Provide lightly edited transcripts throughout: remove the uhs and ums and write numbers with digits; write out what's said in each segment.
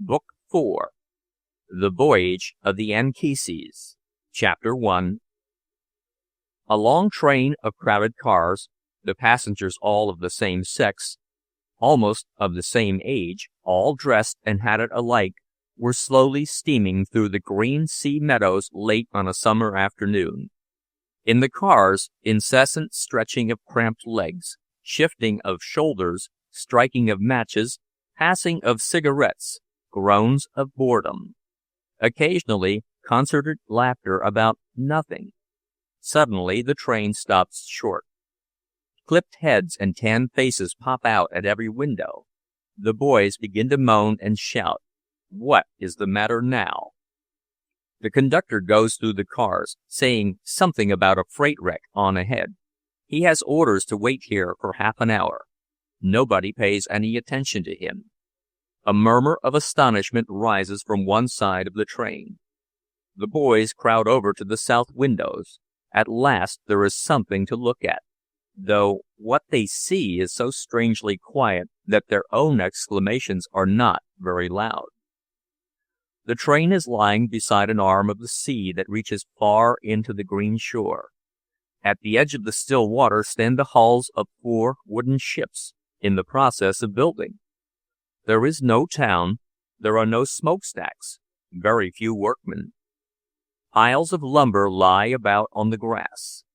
Book 4, The Voyage of the Anchises, Chapter 1. A long train of crowded cars, the passengers all of the same sex, almost of the same age, all dressed and hatted alike, were slowly steaming through the green sea meadows late on a summer afternoon. In the cars, incessant stretching of cramped legs, shifting of shoulders, striking of matches, passing of cigarettes, groans of boredom. Occasionally, concerted laughter about nothing. Suddenly, the train stops short. Clipped heads and tanned faces pop out at every window. The boys begin to moan and shout. What is the matter now? The conductor goes through the cars, saying something about a freight wreck on ahead. He has orders to wait here for half an hour. Nobody pays any attention to him. A murmur of astonishment rises from one side of the train. The boys crowd over to the south windows. At last there is something to look at, though what they see is so strangely quiet that their own exclamations are not very loud. The train is lying beside an arm of the sea that reaches far into the green shore. At the edge of the still water stand the hulls of 4 wooden ships, in the process of building. There is no town, there are no smokestacks, very few workmen. Piles of lumber lie about on the grass.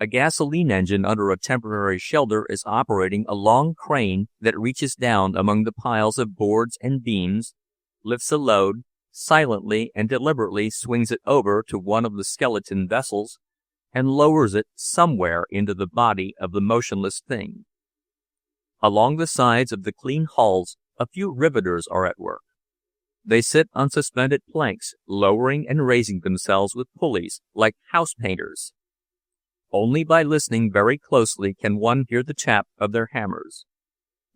A gasoline engine under a temporary shelter is operating a long crane that reaches down among the piles of boards and beams, lifts a load, silently and deliberately swings it over to one of the skeleton vessels, and lowers it somewhere into the body of the motionless thing. Along the sides of the clean hulls, a few riveters are at work. They sit on suspended planks, lowering and raising themselves with pulleys, like house painters. Only by listening very closely can one hear the tap of their hammers.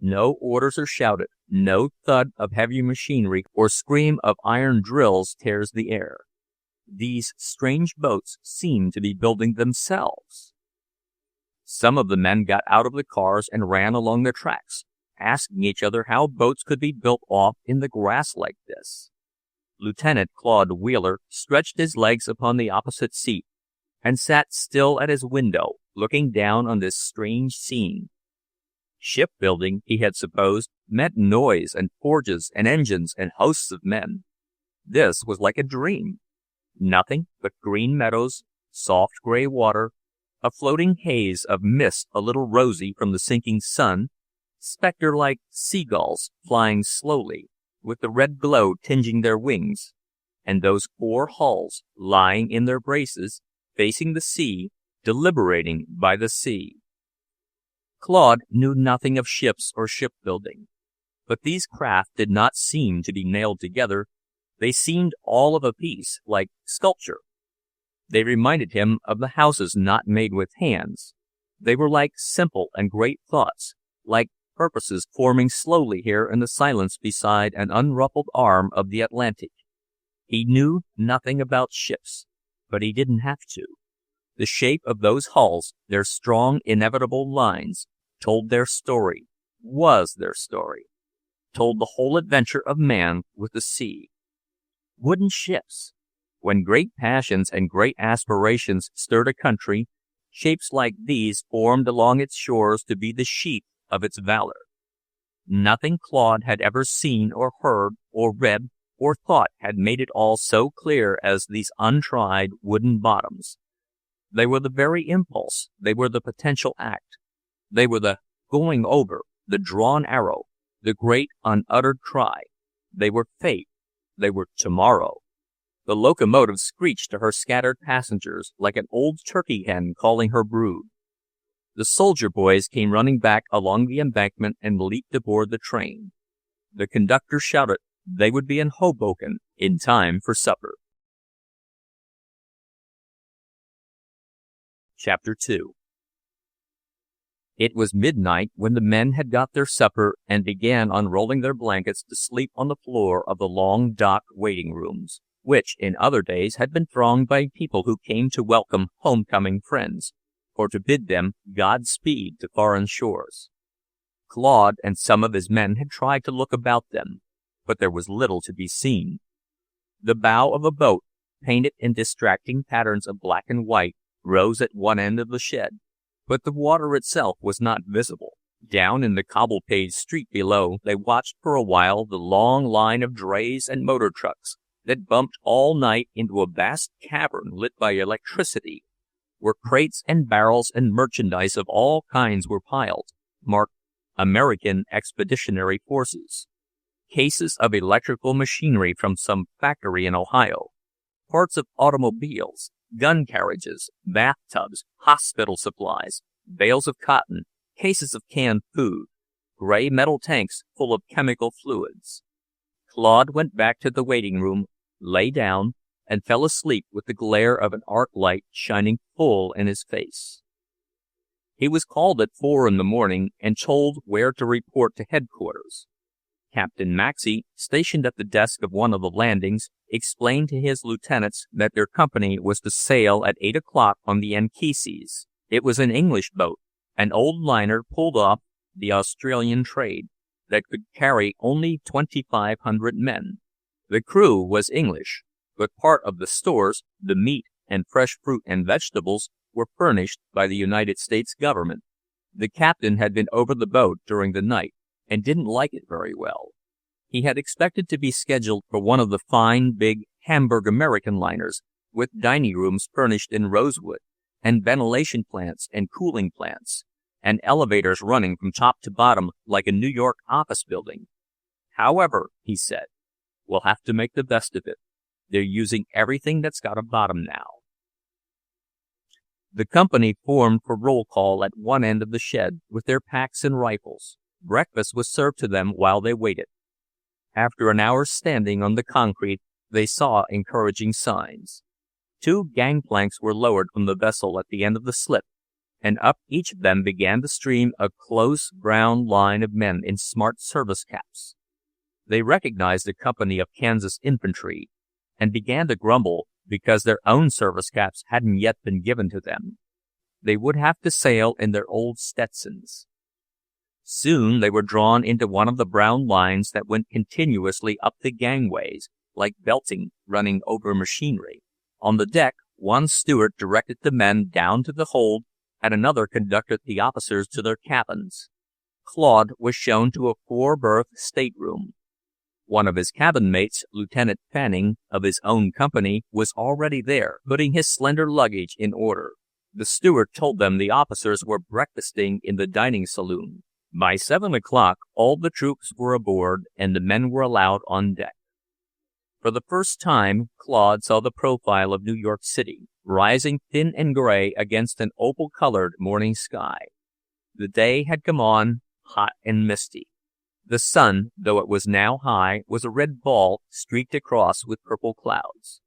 No orders are shouted, no thud of heavy machinery or scream of iron drills tears the air. These strange boats seem to be building themselves. Some of the men got out of the cars and ran along the tracks, asking each other how boats could be built off in the grass like this. Lieutenant Claude Wheeler stretched his legs upon the opposite seat and sat still at his window, looking down on this strange scene. Shipbuilding, he had supposed, meant noise and forges and engines and hosts of men. This was like a dream. Nothing but green meadows, soft gray water, a floating haze of mist a little rosy from the sinking sun, spectre-like seagulls flying slowly, with the red glow tinging their wings, and those 4 hulls lying in their braces, facing the sea, deliberating by the sea. Claude knew nothing of ships or shipbuilding, but these craft did not seem to be nailed together. They seemed all of a piece, like sculpture. They reminded him of the houses not made with hands. They were like simple and great thoughts, like purposes forming slowly here in the silence beside an unruffled arm of the Atlantic. He knew nothing about ships, but he didn't have to. The shape of those hulls, their strong, inevitable lines, told their story, was their story, told the whole adventure of man with the sea. Wooden ships. When great passions and great aspirations stirred a country, shapes like these formed along its shores to be the sheath of its valor. Nothing Claude had ever seen or heard or read or thought had made it all so clear as these untried wooden bottoms. They were the very impulse, they were the potential act. They were the going over, the drawn arrow, the great unuttered cry. They were fate, they were tomorrow. The locomotive screeched to her scattered passengers like an old turkey hen calling her brood. The soldier boys came running back along the embankment and leaped aboard the train. The conductor shouted they would be in Hoboken in time for supper. Chapter 2. It was midnight when the men had got their supper and began unrolling their blankets to sleep on the floor of the long dock waiting rooms, which in other days had been thronged by people who came to welcome homecoming friends, or to bid them Godspeed to foreign shores. Claude and some of his men had tried to look about them, but there was little to be seen. The bow of a boat, painted in distracting patterns of black and white, rose at one end of the shed, but the water itself was not visible. Down in the cobble-paved street below, they watched for a while the long line of drays and motor trucks that bumped all night into a vast cavern lit by electricity, where crates and barrels and merchandise of all kinds were piled, marked American Expeditionary Forces. Cases of electrical machinery from some factory in Ohio, parts of automobiles, gun carriages, bathtubs, hospital supplies, bales of cotton, cases of canned food, gray metal tanks full of chemical fluids. Claude went back to the waiting room, lay down, and fell asleep with the glare of an arc light shining full in his face. He was called at 4 a.m. and told where to report to headquarters. Captain Maxey, stationed at the desk of one of the landings, explained to his lieutenants that their company was to sail at 8 o'clock on the Anchises. It was an English boat, an old liner pulled off the Australian trade, that could carry only 2,500 men. The crew was English, but part of the stores, the meat and fresh fruit and vegetables, were furnished by the United States government. The captain had been over the boat during the night, and didn't like it very well. He had expected to be scheduled for one of the fine, big Hamburg American liners, with dining rooms furnished in rosewood, and ventilation plants and cooling plants, and elevators running from top to bottom like a New York office building. However, he said, we'll have to make the best of it. They're using everything that's got a bottom now. The company formed for roll call at one end of the shed with their packs and rifles. Breakfast was served to them while they waited. After an hour's standing on the concrete, they saw encouraging signs. 2 gangplanks were lowered from the vessel at the end of the slip, and up each of them began to stream a close brown line of men in smart service caps. They recognized a company of Kansas infantry, and began to grumble because their own service caps hadn't yet been given to them. They would have to sail in their old Stetsons. Soon they were drawn into one of the brown lines that went continuously up the gangways, like belting running over machinery. On the deck, one steward directed the men down to the hold, and another conducted the officers to their cabins. Claude was shown to a 4-berth stateroom. One of his cabin mates, Lieutenant Fanning, of his own company, was already there, putting his slender luggage in order. The steward told them the officers were breakfasting in the dining saloon. By 7 o'clock, all the troops were aboard, and the men were allowed on deck. For the first time, Claude saw the profile of New York City, rising thin and gray against an opal-colored morning sky. The day had come on, hot and misty. The sun, though it was now high, was a red ball streaked across with purple clouds.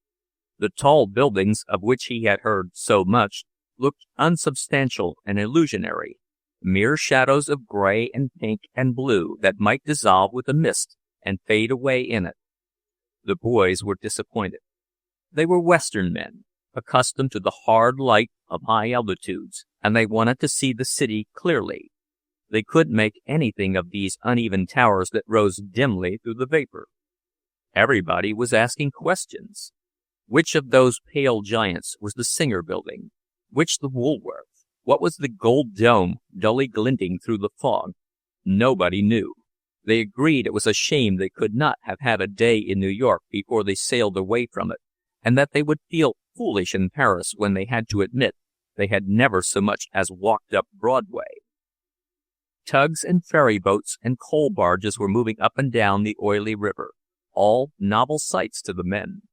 The tall buildings, of which he had heard so much, looked unsubstantial and illusionary, mere shadows of gray and pink and blue that might dissolve with a mist and fade away in it. The boys were disappointed. They were Western men, accustomed to the hard light of high altitudes, and they wanted to see the city clearly. They couldn't make anything of these uneven towers that rose dimly through the vapor. Everybody was asking questions. Which of those pale giants was the Singer Building? Which the Woolworth? What was the gold dome dully glinting through the fog? Nobody knew. They agreed it was a shame they could not have had a day in New York before they sailed away from it, and that they would feel foolish in Paris when they had to admit they had never so much as walked up Broadway. Tugs and ferry boats and coal barges were moving up and down the oily river, all novel sights to the men.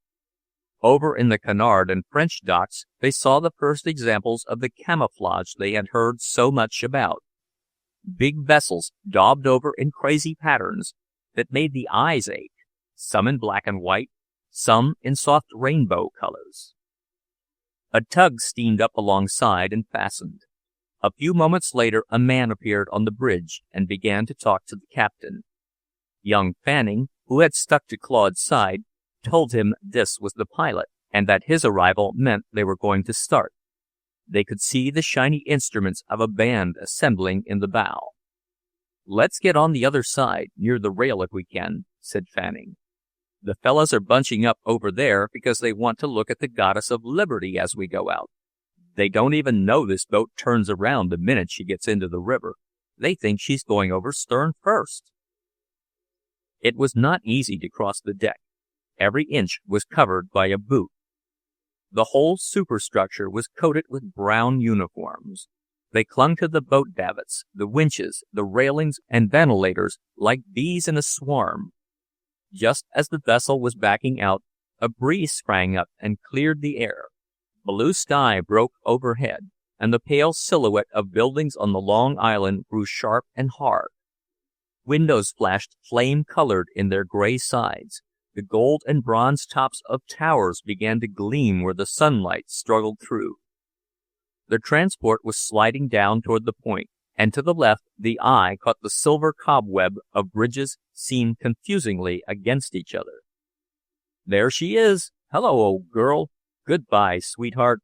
Over in the Canard and French docks, they saw the first examples of the camouflage they had heard so much about. Big vessels daubed over in crazy patterns that made the eyes ache, some in black and white, some in soft rainbow colors. A tug steamed up alongside and fastened. A few moments later, a man appeared on the bridge and began to talk to the captain. Young Fanning, who had stuck to Claude's side, told him this was the pilot, and that his arrival meant they were going to start. They could see the shiny instruments of a band assembling in the bow. "Let's get on the other side, near the rail if we can," said Fanning. "The fellas are bunching up over there because they want to look at the goddess of liberty as we go out. They don't even know this boat turns around the minute she gets into the river. They think she's going over stern first." It was not easy to cross the deck. Every inch was covered by a boot. The whole superstructure was coated with brown uniforms. They clung to the boat davits, the winches, the railings, and ventilators like bees in a swarm. Just as the vessel was backing out, a breeze sprang up and cleared the air. Blue sky broke overhead, and the pale silhouette of buildings on the long island grew sharp and hard. Windows flashed flame-colored in their gray sides. The gold and bronze tops of towers began to gleam where the sunlight struggled through. The transport was sliding down toward the point, and to the left the eye caught the silver cobweb of bridges seen confusingly against each other. "There she is! Hello, old girl! Goodbye, sweetheart!"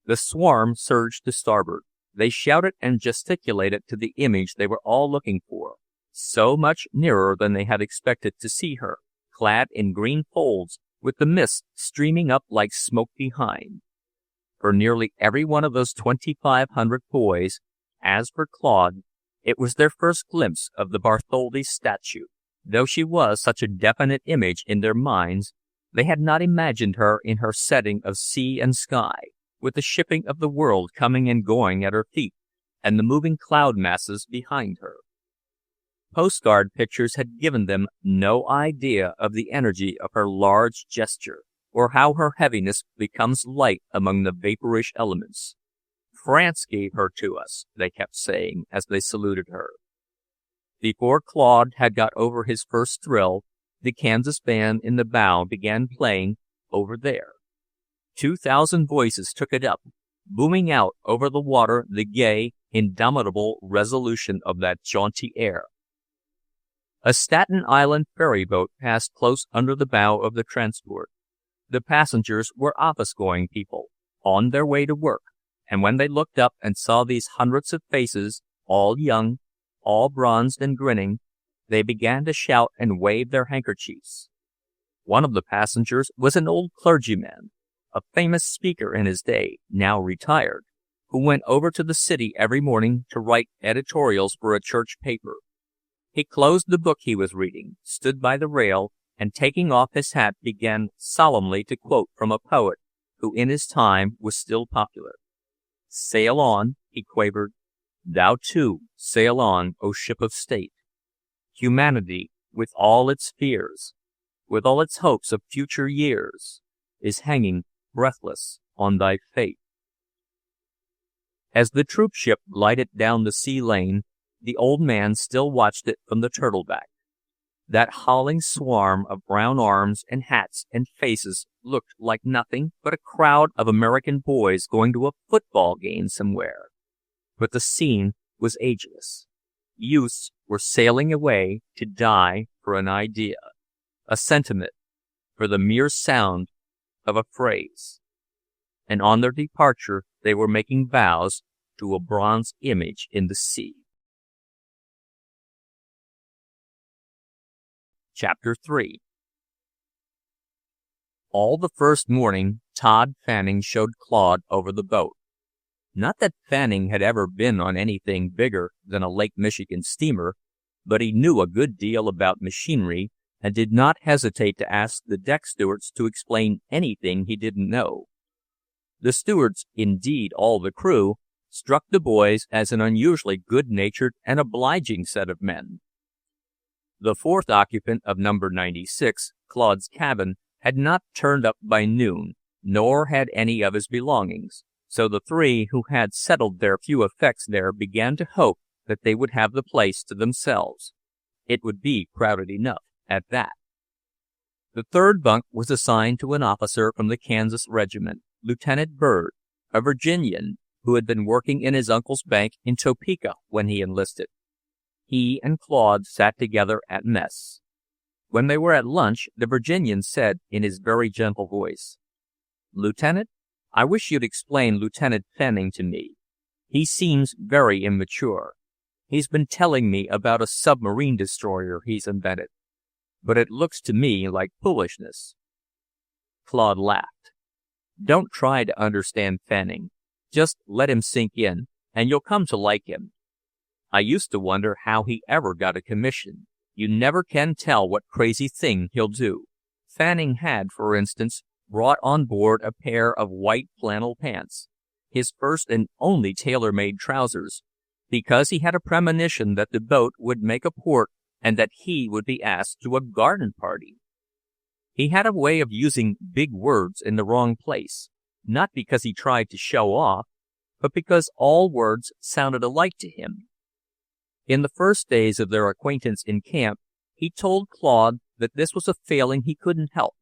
The swarm surged to starboard. They shouted and gesticulated to the image they were all looking for, so much nearer than they had expected to see her, clad in green folds, with the mist streaming up like smoke behind. For nearly every one of those 2,500 boys, as for Claude, it was their first glimpse of the Bartholdi statue. Though she was such a definite image in their minds, they had not imagined her in her setting of sea and sky, with the shipping of the world coming and going at her feet, and the moving cloud masses behind her. Postcard pictures had given them no idea of the energy of her large gesture, or how her heaviness becomes light among the vaporish elements. "France gave her to us," they kept saying as they saluted her. Before Claude had got over his first thrill, the Kansas band in the bow began playing "Over There." 2,000 voices took it up, booming out over the water the gay, indomitable resolution of that jaunty air. A Staten Island ferry boat passed close under the bow of the transport. The passengers were office-going people, on their way to work, and when they looked up and saw these hundreds of faces, all young, all bronzed and grinning, they began to shout and wave their handkerchiefs. One of the passengers was an old clergyman, a famous speaker in his day, now retired, who went over to the city every morning to write editorials for a church paper. He closed the book he was reading, stood by the rail, and taking off his hat began solemnly to quote from a poet who in his time was still popular. "Sail on," he quavered, "thou too, sail on, O ship of state. Humanity, with all its fears, with all its hopes of future years, is hanging breathless on thy fate." As the troop ship glided down the sea lane, the old man still watched it from the turtleback. That howling swarm of brown arms and hats and faces looked like nothing but a crowd of American boys going to a football game somewhere. But the scene was ageless. Youths were sailing away to die for an idea, a sentiment, for the mere sound of a phrase. And on their departure they were making vows to a bronze image in the sea. Chapter 3. All the first morning, Todd Fanning showed Claude over the boat. Not that Fanning had ever been on anything bigger than a Lake Michigan steamer, but he knew a good deal about machinery and did not hesitate to ask the deck stewards to explain anything he didn't know. The stewards, indeed all the crew, struck the boys as an unusually good-natured and obliging set of men. The fourth occupant of number 96, Claude's cabin, had not turned up by noon, nor had any of his belongings, so the three who had settled their few effects there began to hope that they would have the place to themselves. It would be crowded enough at that. The third bunk was assigned to an officer from the Kansas regiment, Lieutenant Byrd, a Virginian who had been working in his uncle's bank in Topeka when he enlisted. He and Claude sat together at mess. When they were at lunch, the Virginian said in his very gentle voice, "Lieutenant, I wish you'd explain Lieutenant Fanning to me. He seems very immature. He's been telling me about a submarine destroyer he's invented, but it looks to me like foolishness." Claude laughed. "Don't try to understand Fanning. Just let him sink in, and you'll come to like him. I used to wonder how he ever got a commission. You never can tell what crazy thing he'll do. Fanning had, for instance, brought on board a pair of white flannel pants, his first and only tailor-made trousers, because he had a premonition that the boat would make a port and that he would be asked to a garden party. He had a way of using big words in the wrong place, not because he tried to show off, but because all words sounded alike to him. In the first days of their acquaintance in camp, he told Claude that this was a failing he couldn't help,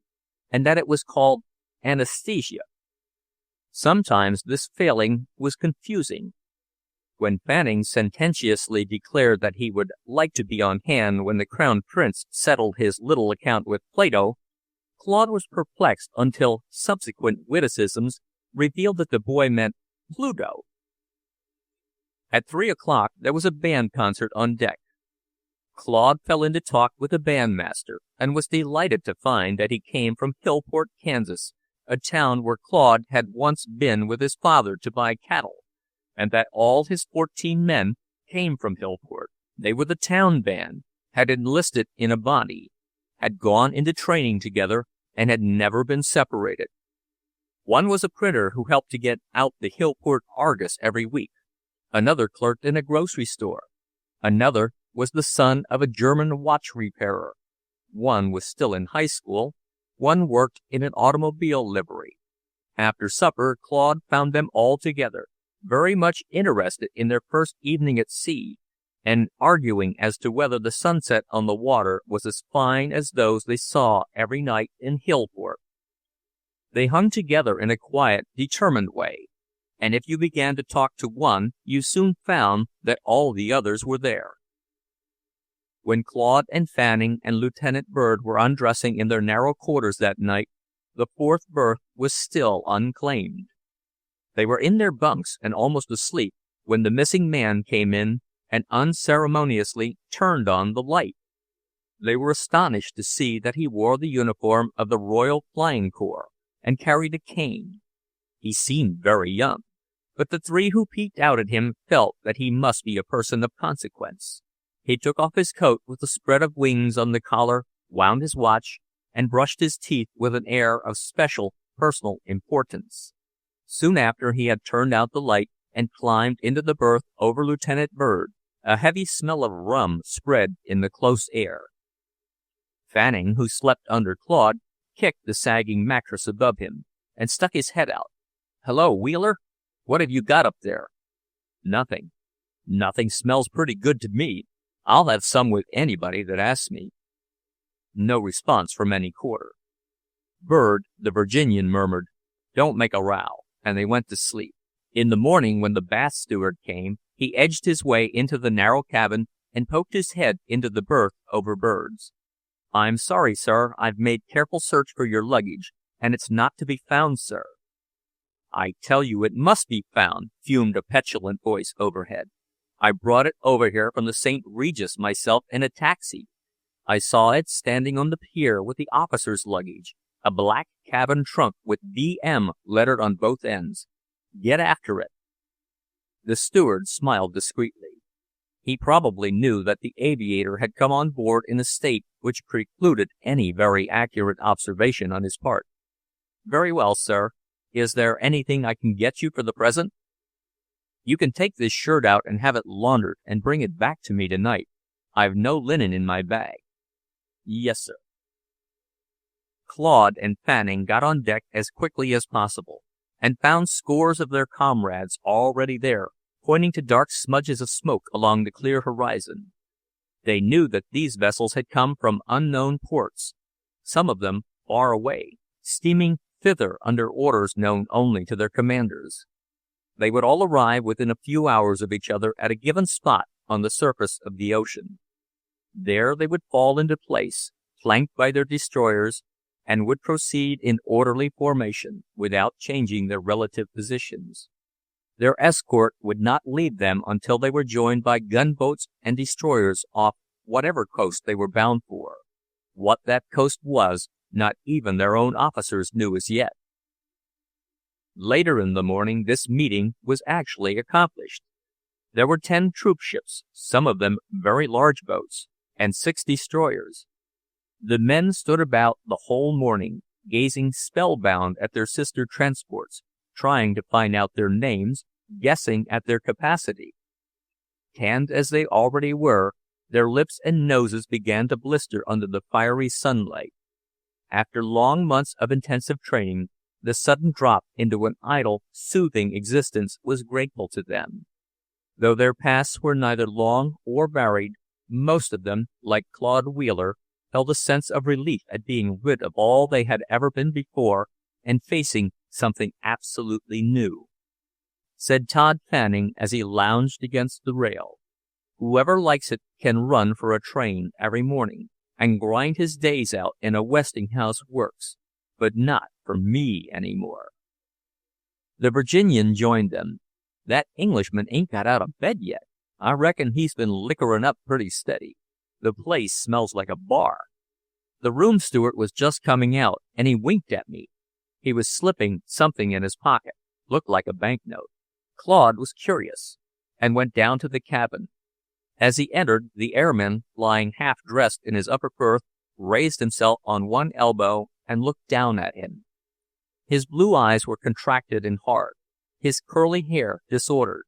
and that it was called anesthesia. Sometimes this failing was confusing. When Fanning sententiously declared that he would like to be on hand when the Crown Prince settled his little account with Plato, Claude was perplexed until subsequent witticisms revealed that the boy meant Pluto. At 3 o'clock there was a band concert on deck. Claude fell into talk with the bandmaster, and was delighted to find that he came from Hillport, Kansas, a town where Claude had once been with his father to buy cattle, and that all his 14 men came from Hillport. They were the town band, had enlisted in a body, had gone into training together, and had never been separated. One was a printer who helped to get out the Hillport Argus every week. Another clerked in a grocery store. Another was the son of a German watch repairer. One was still in high school. One worked in an automobile livery. After supper, Claude found them all together, very much interested in their first evening at sea, and arguing as to whether the sunset on the water was as fine as those they saw every night in Hillport. They hung together in a quiet, determined way, and if you began to talk to one, you soon found that all the others were there. When Claude and Fanning and Lieutenant Byrd were undressing in their narrow quarters that night, the fourth berth was still unclaimed. They were in their bunks and almost asleep when the missing man came in and unceremoniously turned on the light. They were astonished to see that he wore the uniform of the Royal Flying Corps and carried a cane. He seemed very young, but the three who peeked out at him felt that he must be a person of consequence. He took off his coat with a spread of wings on the collar, wound his watch, and brushed his teeth with an air of special personal importance. Soon after he had turned out the light and climbed into the berth over Lieutenant Byrd. A heavy smell of rum spread in the close air. Fanning, who slept under Claude, kicked the sagging mattress above him and stuck his head out. "Hello, Wheeler. What have you got up there?" "Nothing." "Nothing smells pretty good to me. I'll have some with anybody that asks me." No response from any quarter. Byrd, the Virginian, murmured, "Don't make a row," and they went to sleep. In the morning, when the bath steward came, he edged his way into the narrow cabin and poked his head into the berth over Byrd's. "I'm sorry, sir. I've made careful search for your luggage, and it's not to be found, sir." "I tell you it must be found," fumed a petulant voice overhead. "I brought it over here from the St. Regis myself in a taxi. I saw it standing on the pier with the officer's luggage, a black cabin trunk with V.M. lettered on both ends. Get after it." The steward smiled discreetly. He probably knew that the aviator had come on board in a state which precluded any very accurate observation on his part. "Very well, sir. Is there anything I can get you for the present?" "You can take this shirt out and have it laundered and bring it back to me tonight. I've no linen in my bag." "Yes, sir." Claude and Fanning got on deck as quickly as possible, and found scores of their comrades already there, pointing to dark smudges of smoke along the clear horizon. They knew that these vessels had come from unknown ports, some of them far away, steaming thither under orders known only to their commanders. They would all arrive within a few hours of each other at a given spot on the surface of the ocean. There they would fall into place, flanked by their destroyers, and would proceed in orderly formation, without changing their relative positions. Their escort would not leave them until they were joined by gunboats and destroyers off whatever coast they were bound for. What that coast was, not even their own officers knew as yet. Later in the morning, this meeting was actually accomplished. There were 10 troop ships, some of them very large boats, and 6 destroyers. The men stood about the whole morning, gazing spellbound at their sister transports, trying to find out their names, guessing at their capacity. Tanned as they already were, their lips and noses began to blister under the fiery sunlight. After long months of intensive training, the sudden drop into an idle, soothing existence was grateful to them. Though their pasts were neither long or varied, most of them, like Claude Wheeler, felt a sense of relief at being rid of all they had ever been before and facing something absolutely new. Said Todd Fanning as he lounged against the rail, "Whoever likes it can run for a train every morning and grind his days out in a Westinghouse works, but not for me anymore." The Virginian joined them. "That Englishman ain't got out of bed yet. I reckon he's been liquoring up pretty steady. The place smells like a bar." The room steward was just coming out, and he winked at me. He was slipping something in his pocket, looked like a banknote. Claude was curious, and went down to the cabin. As he entered, the airman, lying half-dressed in his upper berth, raised himself on one elbow and looked down at him. His blue eyes were contracted and hard, his curly hair disordered,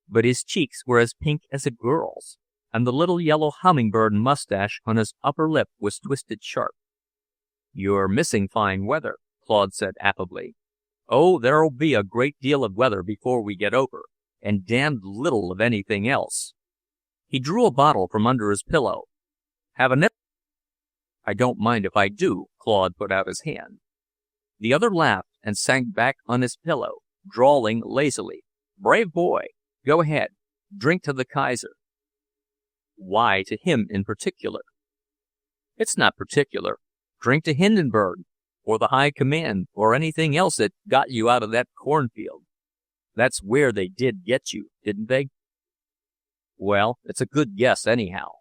but his cheeks were as pink as a girl's, and the little yellow hummingbird mustache on his upper lip was twisted sharp. "You're missing fine weather," Claude said affably. "Oh, there'll be a great deal of weather before we get over, and damned little of anything else." He drew a bottle from under his pillow. "Have a nip?" "I don't mind if I do." Claude put out his hand. The other laughed and sank back on his pillow, drawling lazily. "Brave boy. Go ahead. Drink to the Kaiser." "Why to him in particular?" "It's not particular. Drink to Hindenburg, or the High Command, or anything else that got you out of that cornfield. That's where they did get you, didn't they?" "Well, it's a good guess, anyhow.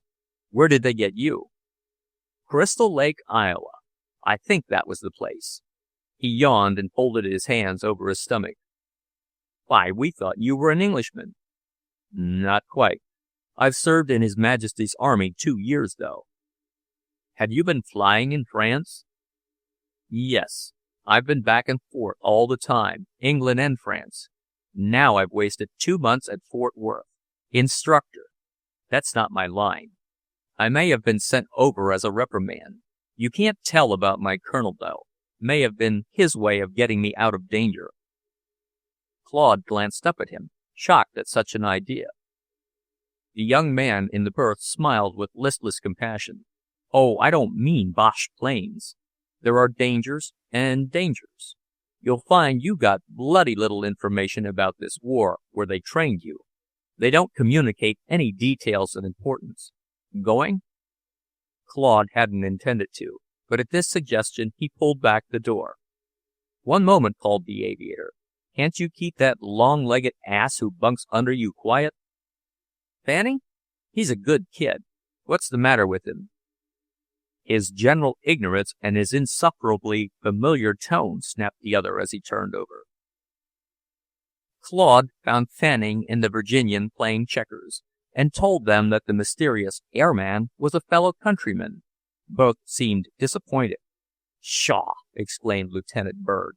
Where did they get you?" "Crystal Lake, Iowa. I think that was the place." He yawned and folded his hands over his stomach. "Why, we thought you were an Englishman." "Not quite. I've served in His Majesty's Army 2 years, though." "Have you been flying in France?" "Yes. I've been back and forth all the time, England and France. Now I've wasted 2 months at Fort Worth. Instructor. That's not my line. I may have been sent over as a reprimand. You can't tell about my colonel, though. May have been his way of getting me out of danger." Claude glanced up at him, shocked at such an idea. The young man in the berth smiled with listless compassion. "Oh, I don't mean Boche planes. There are dangers and dangers. You'll find you got bloody little information about this war where they trained you. They don't communicate any details of importance. Going?" Claude hadn't intended to, but at this suggestion he pulled back the door. "One moment," called the aviator. "Can't you keep that long-legged ass who bunks under you quiet?" "Fanning? He's a good kid. What's the matter with him?" "His general ignorance and his insufferably familiar tone," snapped the other as he turned over. Claude found Fanning and the Virginian playing checkers, and told them that the mysterious airman was a fellow countryman. Both seemed disappointed. "Pshaw!" exclaimed Lieutenant Byrd.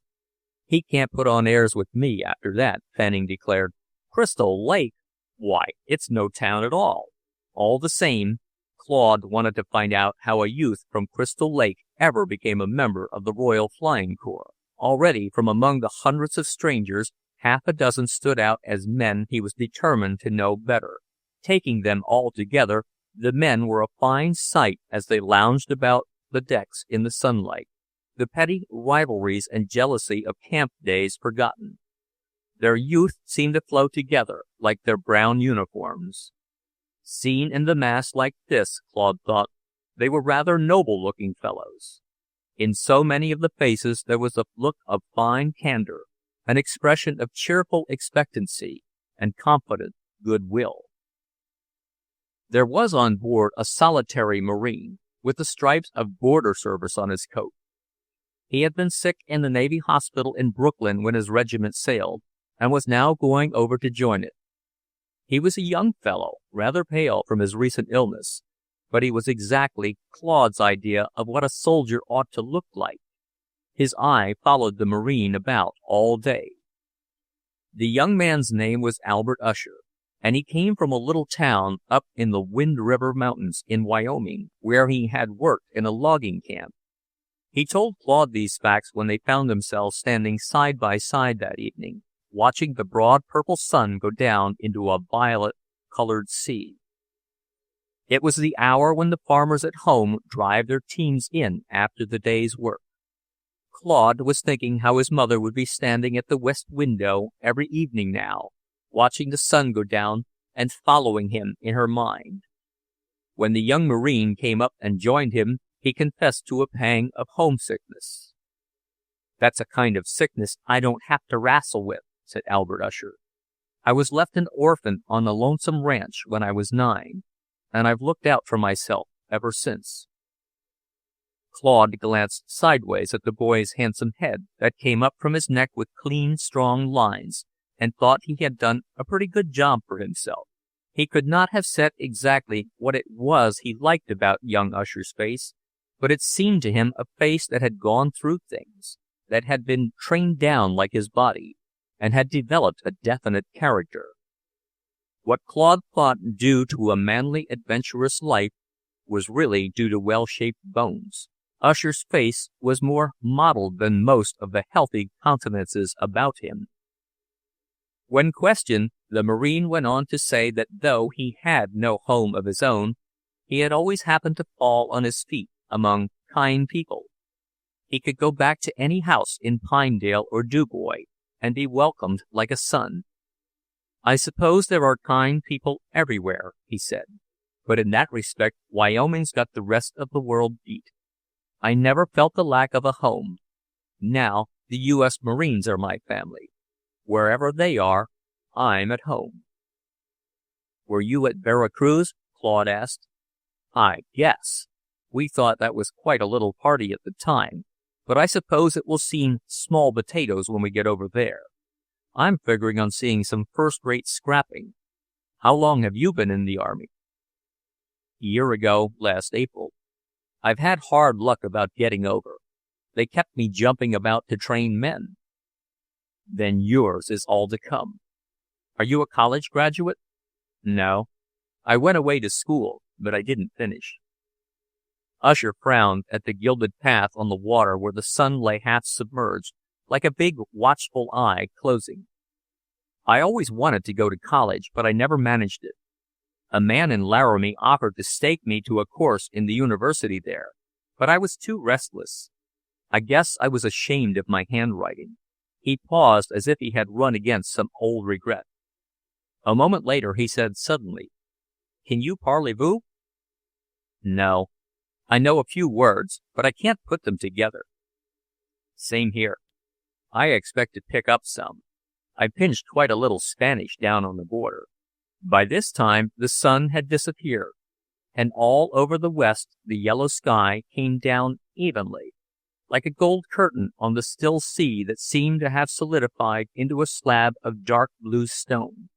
"He can't put on airs with me after that," Fanning declared. "Crystal Lake? Why, it's no town at all." All the same, Claude wanted to find out how a youth from Crystal Lake ever became a member of the Royal Flying Corps. Already, from among the hundreds of strangers, half a dozen stood out as men he was determined to know better. Taking them all together, the men were a fine sight as they lounged about the decks in the sunlight, the petty rivalries and jealousy of camp days forgotten. Their youth seemed to flow together, like their brown uniforms. Seen in the mass like this, Claude thought, they were rather noble-looking fellows. In so many of the faces there was a look of fine candor, an expression of cheerful expectancy and confident goodwill. There was on board a solitary Marine, with the stripes of border service on his coat. He had been sick in the Navy hospital in Brooklyn when his regiment sailed, and was now going over to join it. He was a young fellow, rather pale from his recent illness, but he was exactly Claude's idea of what a soldier ought to look like. His eye followed the Marine about all day. The young man's name was Albert Usher, and he came from a little town up in the Wind River Mountains in Wyoming, where he had worked in a logging camp. He told Claude these facts when they found themselves standing side by side that evening, watching the broad purple sun go down into a violet-colored sea. It was the hour when the farmers at home drive their teams in after the day's work. Claude was thinking how his mother would be standing at the west window every evening now, watching the sun go down and following him in her mind. When the young Marine came up and joined him, he confessed to a pang of homesickness. "That's a kind of sickness I don't have to wrestle with," said Albert Usher. "I was left an orphan on a lonesome ranch when I was 9, and I've looked out for myself ever since." Claude glanced sideways at the boy's handsome head that came up from his neck with clean, strong lines, and thought he had done a pretty good job for himself. He could not have said exactly what it was he liked about young Usher's face, but it seemed to him a face that had gone through things, that had been trained down like his body, and had developed a definite character. What Claude thought due to a manly, adventurous life was really due to well-shaped bones. Usher's face was more mottled than most of the healthy countenances about him. When questioned, the Marine went on to say that though he had no home of his own, he had always happened to fall on his feet among kind people. He could go back to any house in Pinedale or Dubois and be welcomed like a son. "I suppose there are kind people everywhere," he said, "but in that respect Wyoming's got the rest of the world beat. I never felt the lack of a home. Now the U.S. Marines are my family. Wherever they are, I'm at home." "Were you at Vera Cruz?" Claude asked. "I guess. We thought that was quite a little party at the time, but I suppose it will seem small potatoes when we get over there. I'm figuring on seeing some first-rate scrapping. How long have you been in the Army?" "A year ago, last April. I've had hard luck about getting over. They kept me jumping about to train men." "Then yours is all to come. Are you a college graduate?" "No. I went away to school, but I didn't finish." Usher frowned at the gilded path on the water where the sun lay half submerged, like a big watchful eye closing. "I always wanted to go to college, but I never managed it. A man in Laramie offered to stake me to a course in the university there, but I was too restless. I guess I was ashamed of my handwriting." He paused as if he had run against some old regret. A moment later he said suddenly, "Can you parlez-vous?" "No. I know a few words, but I can't put them together." "Same here. I expect to pick up some. I pinched quite a little Spanish down on the border." By this time the sun had disappeared, and all over the west the yellow sky came down evenly, like a gold curtain on the still sea that seemed to have solidified into a slab of dark blue stone,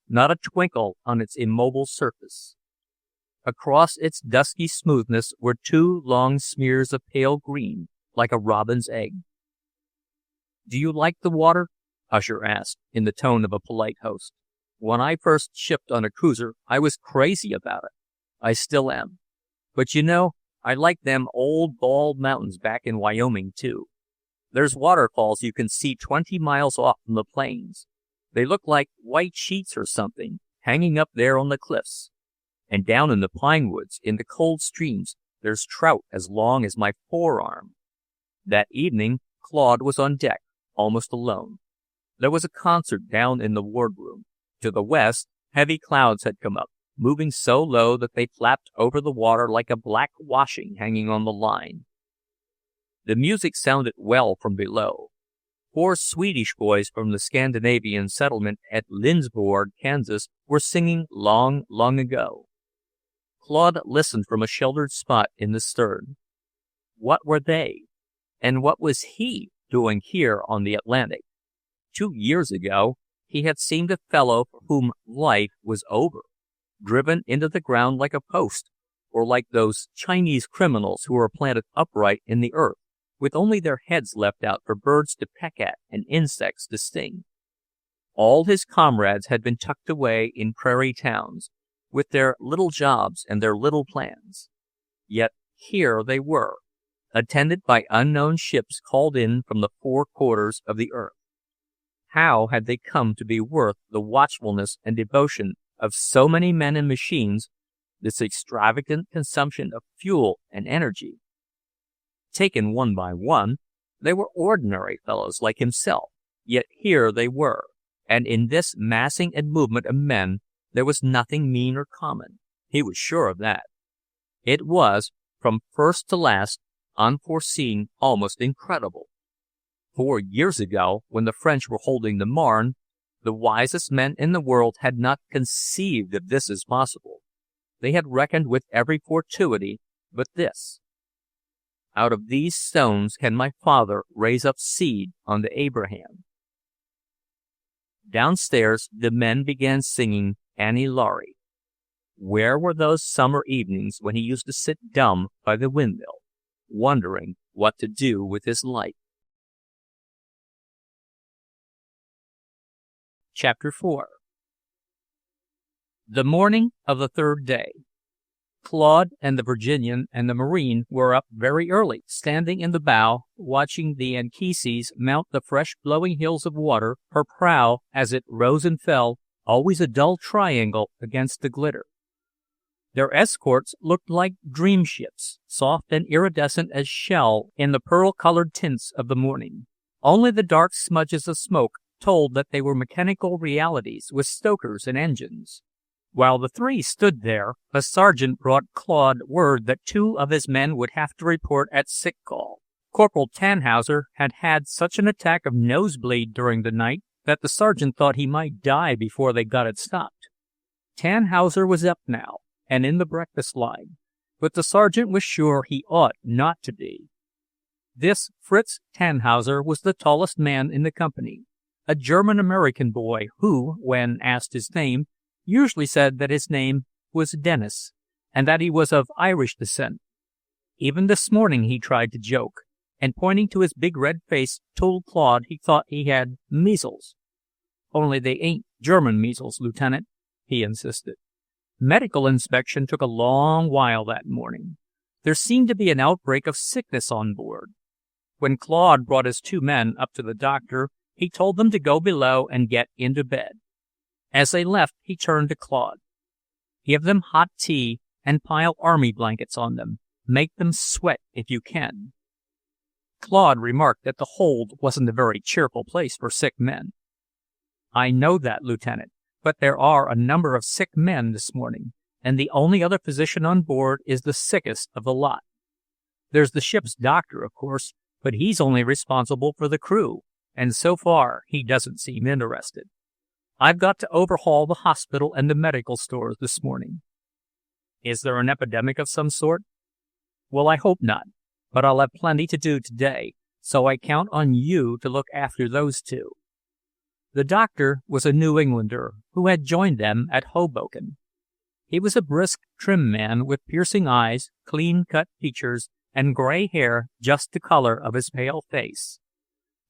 not a twinkle on its immobile surface. Across its dusky smoothness were 2 long smears of pale green, like a robin's egg. "Do you like the water?" Usher asked, in the tone of a polite host. "When I first shipped on a cruiser, I was crazy about it. I still am. But you know, I like them old bald mountains back in Wyoming, too. There's waterfalls you can see 20 miles off from the plains. They look like white sheets or something, hanging up there on the cliffs. And down in the pine woods, in the cold streams, there's trout as long as my forearm." That evening, Claude was on deck, almost alone. There was a concert down in the wardroom. To the west, heavy clouds had come up, moving so low that they flapped over the water like a black washing hanging on the line. The music sounded well from below. 4 Swedish boys from the Scandinavian settlement at Lindsborg, Kansas, were singing Long, Long Ago. Claude listened from a sheltered spot in the stern. What were they? And what was he doing here on the Atlantic? 2 years ago, he had seemed a fellow for whom life was over, driven into the ground like a post, or like those Chinese criminals who are planted upright in the earth, with only their heads left out for birds to peck at and insects to sting. All his comrades had been tucked away in prairie towns, with their little jobs and their little plans. Yet here they were, attended by unknown ships called in from the 4 quarters of the earth. How had they come to be worth the watchfulness and devotion of so many men and machines, this extravagant consumption of fuel and energy? Taken one by one, they were ordinary fellows like himself, yet here they were, and in this massing and movement of men there was nothing mean or common. He was sure of that. It was, from first to last, unforeseen, almost incredible. 4 years ago, when the French were holding the Marne, the wisest men in the world had not conceived of this as possible. They had reckoned with every fortuity but this. Out of these stones can my father raise up seed unto Abraham. Downstairs, the men began singing Annie Laurie. Where were those summer evenings when he used to sit dumb by the windmill, wondering what to do with his life? Chapter 4. The morning of the 3rd day. Claude and the Virginian and the Marine were up very early, standing in the bow, watching the Anchises mount the fresh blowing hills of water, her prow, as it rose and fell, always a dull triangle against the glitter. Their escorts looked like dream ships, soft and iridescent as shell in the pearl-colored tints of the morning. Only the dark smudges of smoke told that they were mechanical realities with stokers and engines. While the 3 stood there, a sergeant brought Claude word that 2 of his men would have to report at sick call. Corporal Tannhauser had had such an attack of nosebleed during the night that the sergeant thought he might die before they got it stopped. Tannhauser was up now, and in the breakfast line, but the sergeant was sure he ought not to be. This Fritz Tannhauser was the tallest man in the company, a German-American boy who, when asked his name, usually said that his name was Dennis, and that he was of Irish descent. Even this morning he tried to joke, and pointing to his big red face, told Claude he thought he had measles. "Only they ain't German measles, Lieutenant," he insisted. Medical inspection took a long while that morning. There seemed to be an outbreak of sickness on board. When Claude brought his 2 men up to the doctor, he told them to go below and get into bed. As they left, he turned to Claude. "Give them hot tea and pile army blankets on them. Make them sweat if you can." Claude remarked that the hold wasn't a very cheerful place for sick men. "I know that, Lieutenant, but there are a number of sick men this morning, and the only other physician on board is the sickest of the lot. There's the ship's doctor, of course, but he's only responsible for the crew, and so far he doesn't seem interested. I've got to overhaul the hospital and the medical stores this morning." "Is there an epidemic of some sort?" "Well, I hope not, but I'll have plenty to do today, so I count on you to look after those 2. The doctor was a New Englander who had joined them at Hoboken. He was a brisk, trim man with piercing eyes, clean-cut features, and gray hair just the color of his pale face.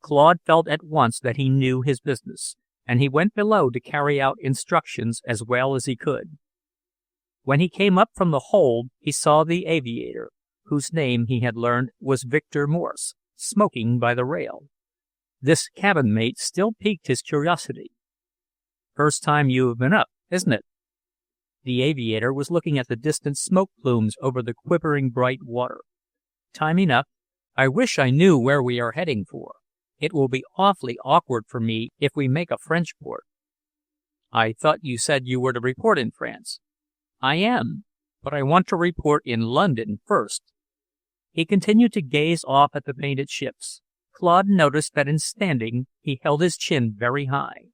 Claude felt at once that he knew his business, and he went below to carry out instructions as well as he could. When he came up from the hold, he saw the aviator, whose name he had learned was Victor Morse, smoking by the rail. This cabin mate still piqued his curiosity. "First time you've been up, isn't it?" The aviator was looking at the distant smoke plumes over the quivering bright water. "Time enough. I wish I knew where we are heading for. It will be awfully awkward for me if we make a French port." "I thought you said you were to report in France." "I am, but I want to report in London first." He continued to gaze off at the painted ships. Claude noticed that in standing he held his chin very high.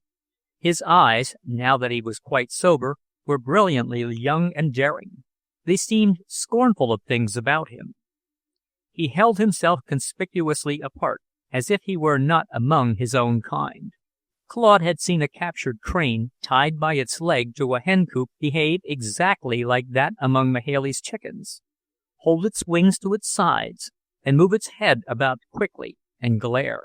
His eyes, now that he was quite sober, were brilliantly young and daring. They seemed scornful of things about him. He held himself conspicuously apart, as if he were not among his own kind. Claude had seen a captured crane tied by its leg to a hen coop behave exactly like that among Mahaley's chickens, hold its wings to its sides, and move its head about quickly and glare.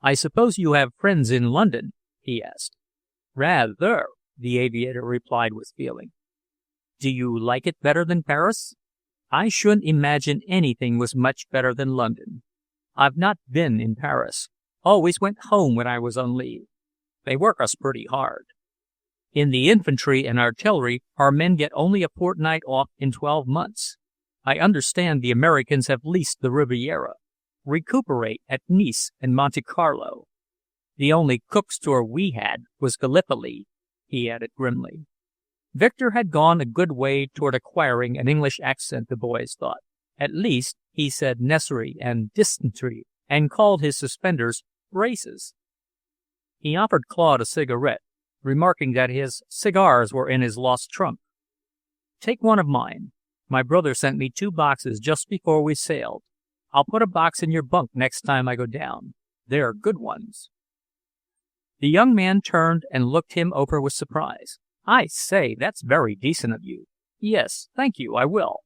"I suppose you have friends in London?" he asked. "Rather," the aviator replied with feeling. "Do you like it better than Paris?" "I shouldn't imagine anything was much better than London. I've not been in Paris. Always went home when I was on leave. They work us pretty hard. In the infantry and artillery, our men get only a fortnight off in 12 months. I understand the Americans have leased the Riviera. Recuperate at Nice and Monte Carlo. The only Cook's tour we had was Gallipoli," he added grimly. Victor had gone a good way toward acquiring an English accent, the boys thought. At least, he said necessary and dysentery, and called his suspenders braces. He offered Claude a cigarette, remarking that his cigars were in his lost trunk. "Take one of mine. My brother sent me 2 boxes just before we sailed. I'll put a box in your bunk next time I go down. They're good ones." The young man turned and looked him over with surprise. "I say, that's very decent of you. Yes, thank you, I will."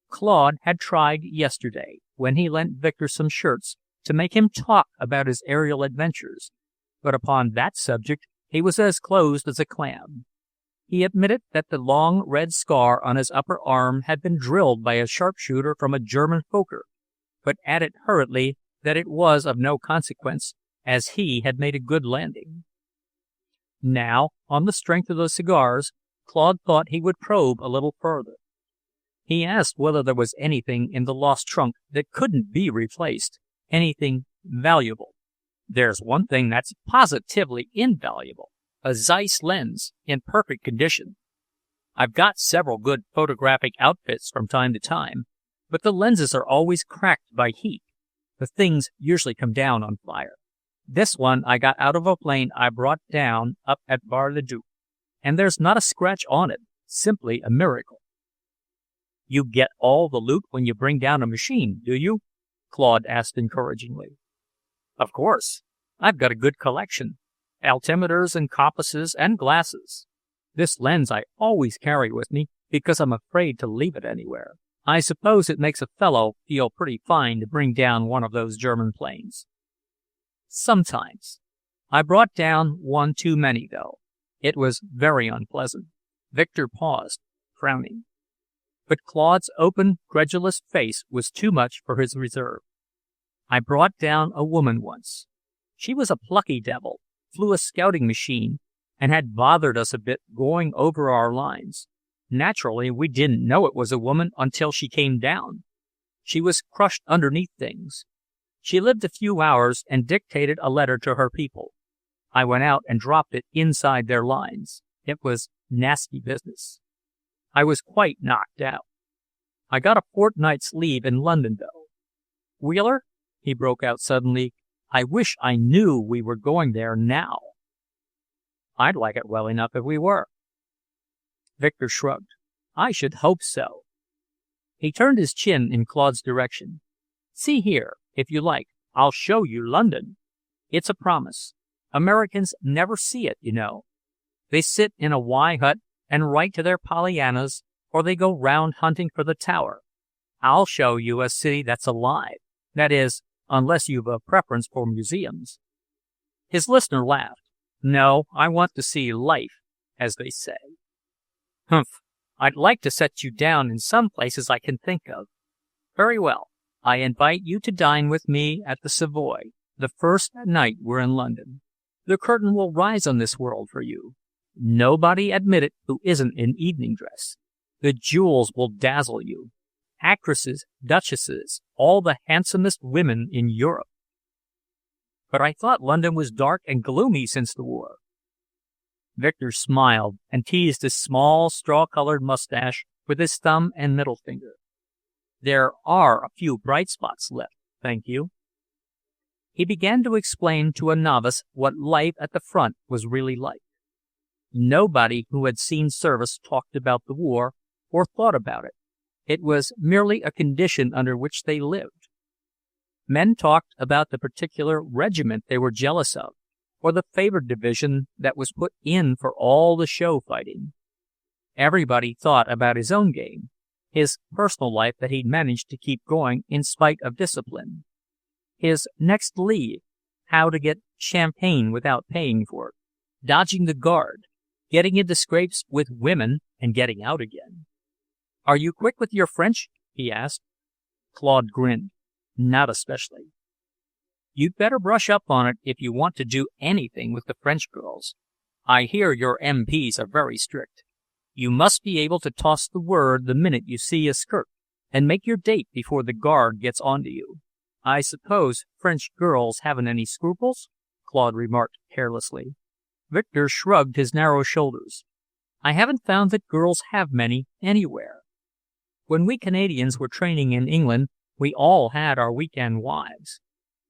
Claude had tried yesterday, when he lent Victor some shirts, to make him talk about his aerial adventures, but upon that subject he was as closed as a clam. He admitted that the long red scar on his upper arm had been drilled by a sharpshooter from a German Fokker, but added hurriedly that it was of no consequence, as he had made a good landing. Now, on the strength of the cigars, Claude thought he would probe a little further. He asked whether there was anything in the lost trunk that couldn't be replaced, anything valuable. "There's one thing that's positively invaluable, a Zeiss lens in perfect condition. I've got several good photographic outfits from time to time, but the lenses are always cracked by heat. The things usually come down on fire. This one I got out of a plane I brought down up at Bar-le-Duc, and there's not a scratch on it, simply a miracle." "You get all the loot when you bring down a machine, do you?" Claude asked encouragingly. "Of course. I've got a good collection. Altimeters and compasses and glasses. This lens I always carry with me because I'm afraid to leave it anywhere. I suppose it makes a fellow feel pretty fine to bring down one of those German planes." "Sometimes. I brought down one too many, though. It was very unpleasant." Victor paused, frowning. But Claude's open, credulous face was too much for his reserve. "I brought down a woman once. She was a plucky devil, flew a scouting machine, and had bothered us a bit going over our lines. Naturally, we didn't know it was a woman until she came down. She was crushed underneath things. She lived a few hours and dictated a letter to her people. I went out and dropped it inside their lines. It was nasty business. I was quite knocked out. I got a fortnight's leave in London, though. Wheeler," he broke out suddenly, "I wish I knew we were going there now." "I'd like it well enough if we were." Victor shrugged. "I should hope so." He turned his chin in Claude's direction. "See here, if you like, I'll show you London. It's a promise. Americans never see it, you know. They sit in a Y hut and write to their Pollyannas, or they go round hunting for the Tower. I'll show you a city that's alive. That is, unless you've a preference for museums." His listener laughed. "No, I want to see life, as they say." "Humph. I'd like to set you down in some places I can think of. Very well. I invite you to dine with me at the Savoy, the first night we're in London. The curtain will rise on this world for you. Nobody admitted who isn't in evening dress. The jewels will dazzle you. Actresses, duchesses, all the handsomest women in Europe." "But I thought London was dark and gloomy since the war." Victor smiled and teased his small, straw-colored mustache with his thumb and middle finger. "There are a few bright spots left, thank you." He began to explain to a novice what life at the front was really like. Nobody who had seen service talked about the war or thought about it. It was merely a condition under which they lived. Men talked about the particular regiment they were jealous of, or the favored division that was put in for all the show fighting. Everybody thought about his own game, his personal life that he'd managed to keep going in spite of discipline, his next leave, how to get champagne without paying for it, dodging the guard, getting into scrapes with women and getting out again. "Are you quick with your French?" he asked. Claude grinned. "Not especially." "You'd better brush up on it if you want to do anything with the French girls. I hear your MPs are very strict. You must be able to toss the word the minute you see a skirt, and make your date before the guard gets onto you. I suppose French girls haven't any scruples?" Claude remarked carelessly. Victor shrugged his narrow shoulders. "I haven't found that girls have many anywhere. When we Canadians were training in England, we all had our weekend wives.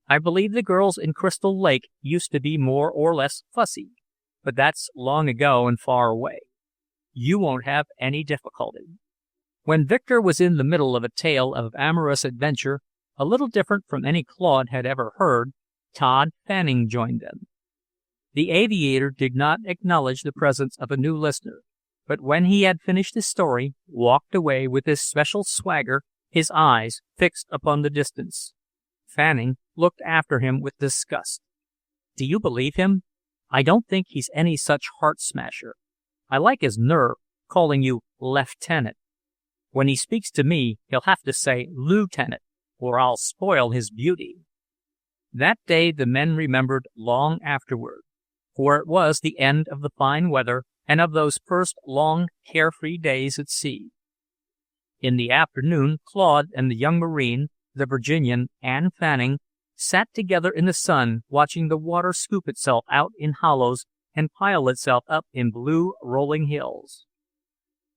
I believe the girls in Crystal Lake used to be more or less fussy, but that's long ago and far away. You won't have any difficulty." When Victor was in the middle of a tale of amorous adventure, a little different from any Claude had ever heard, Todd Fanning joined them. The aviator did not acknowledge the presence of a new listener, but when he had finished his story, walked away with his special swagger, his eyes fixed upon the distance. Fanning looked after him with disgust. "Do you believe him? I don't think he's any such heart smasher. I like his nerve, calling you Lieutenant. When he speaks to me, he'll have to say Lieutenant, or I'll spoil his beauty." That day the men remembered long afterward, for it was the end of the fine weather and of those first long, carefree days at sea. In the afternoon, Claude and the young Marine, the Virginian, Anne Fanning, sat together in the sun, watching the water scoop itself out in hollows and pile itself up in blue, rolling hills.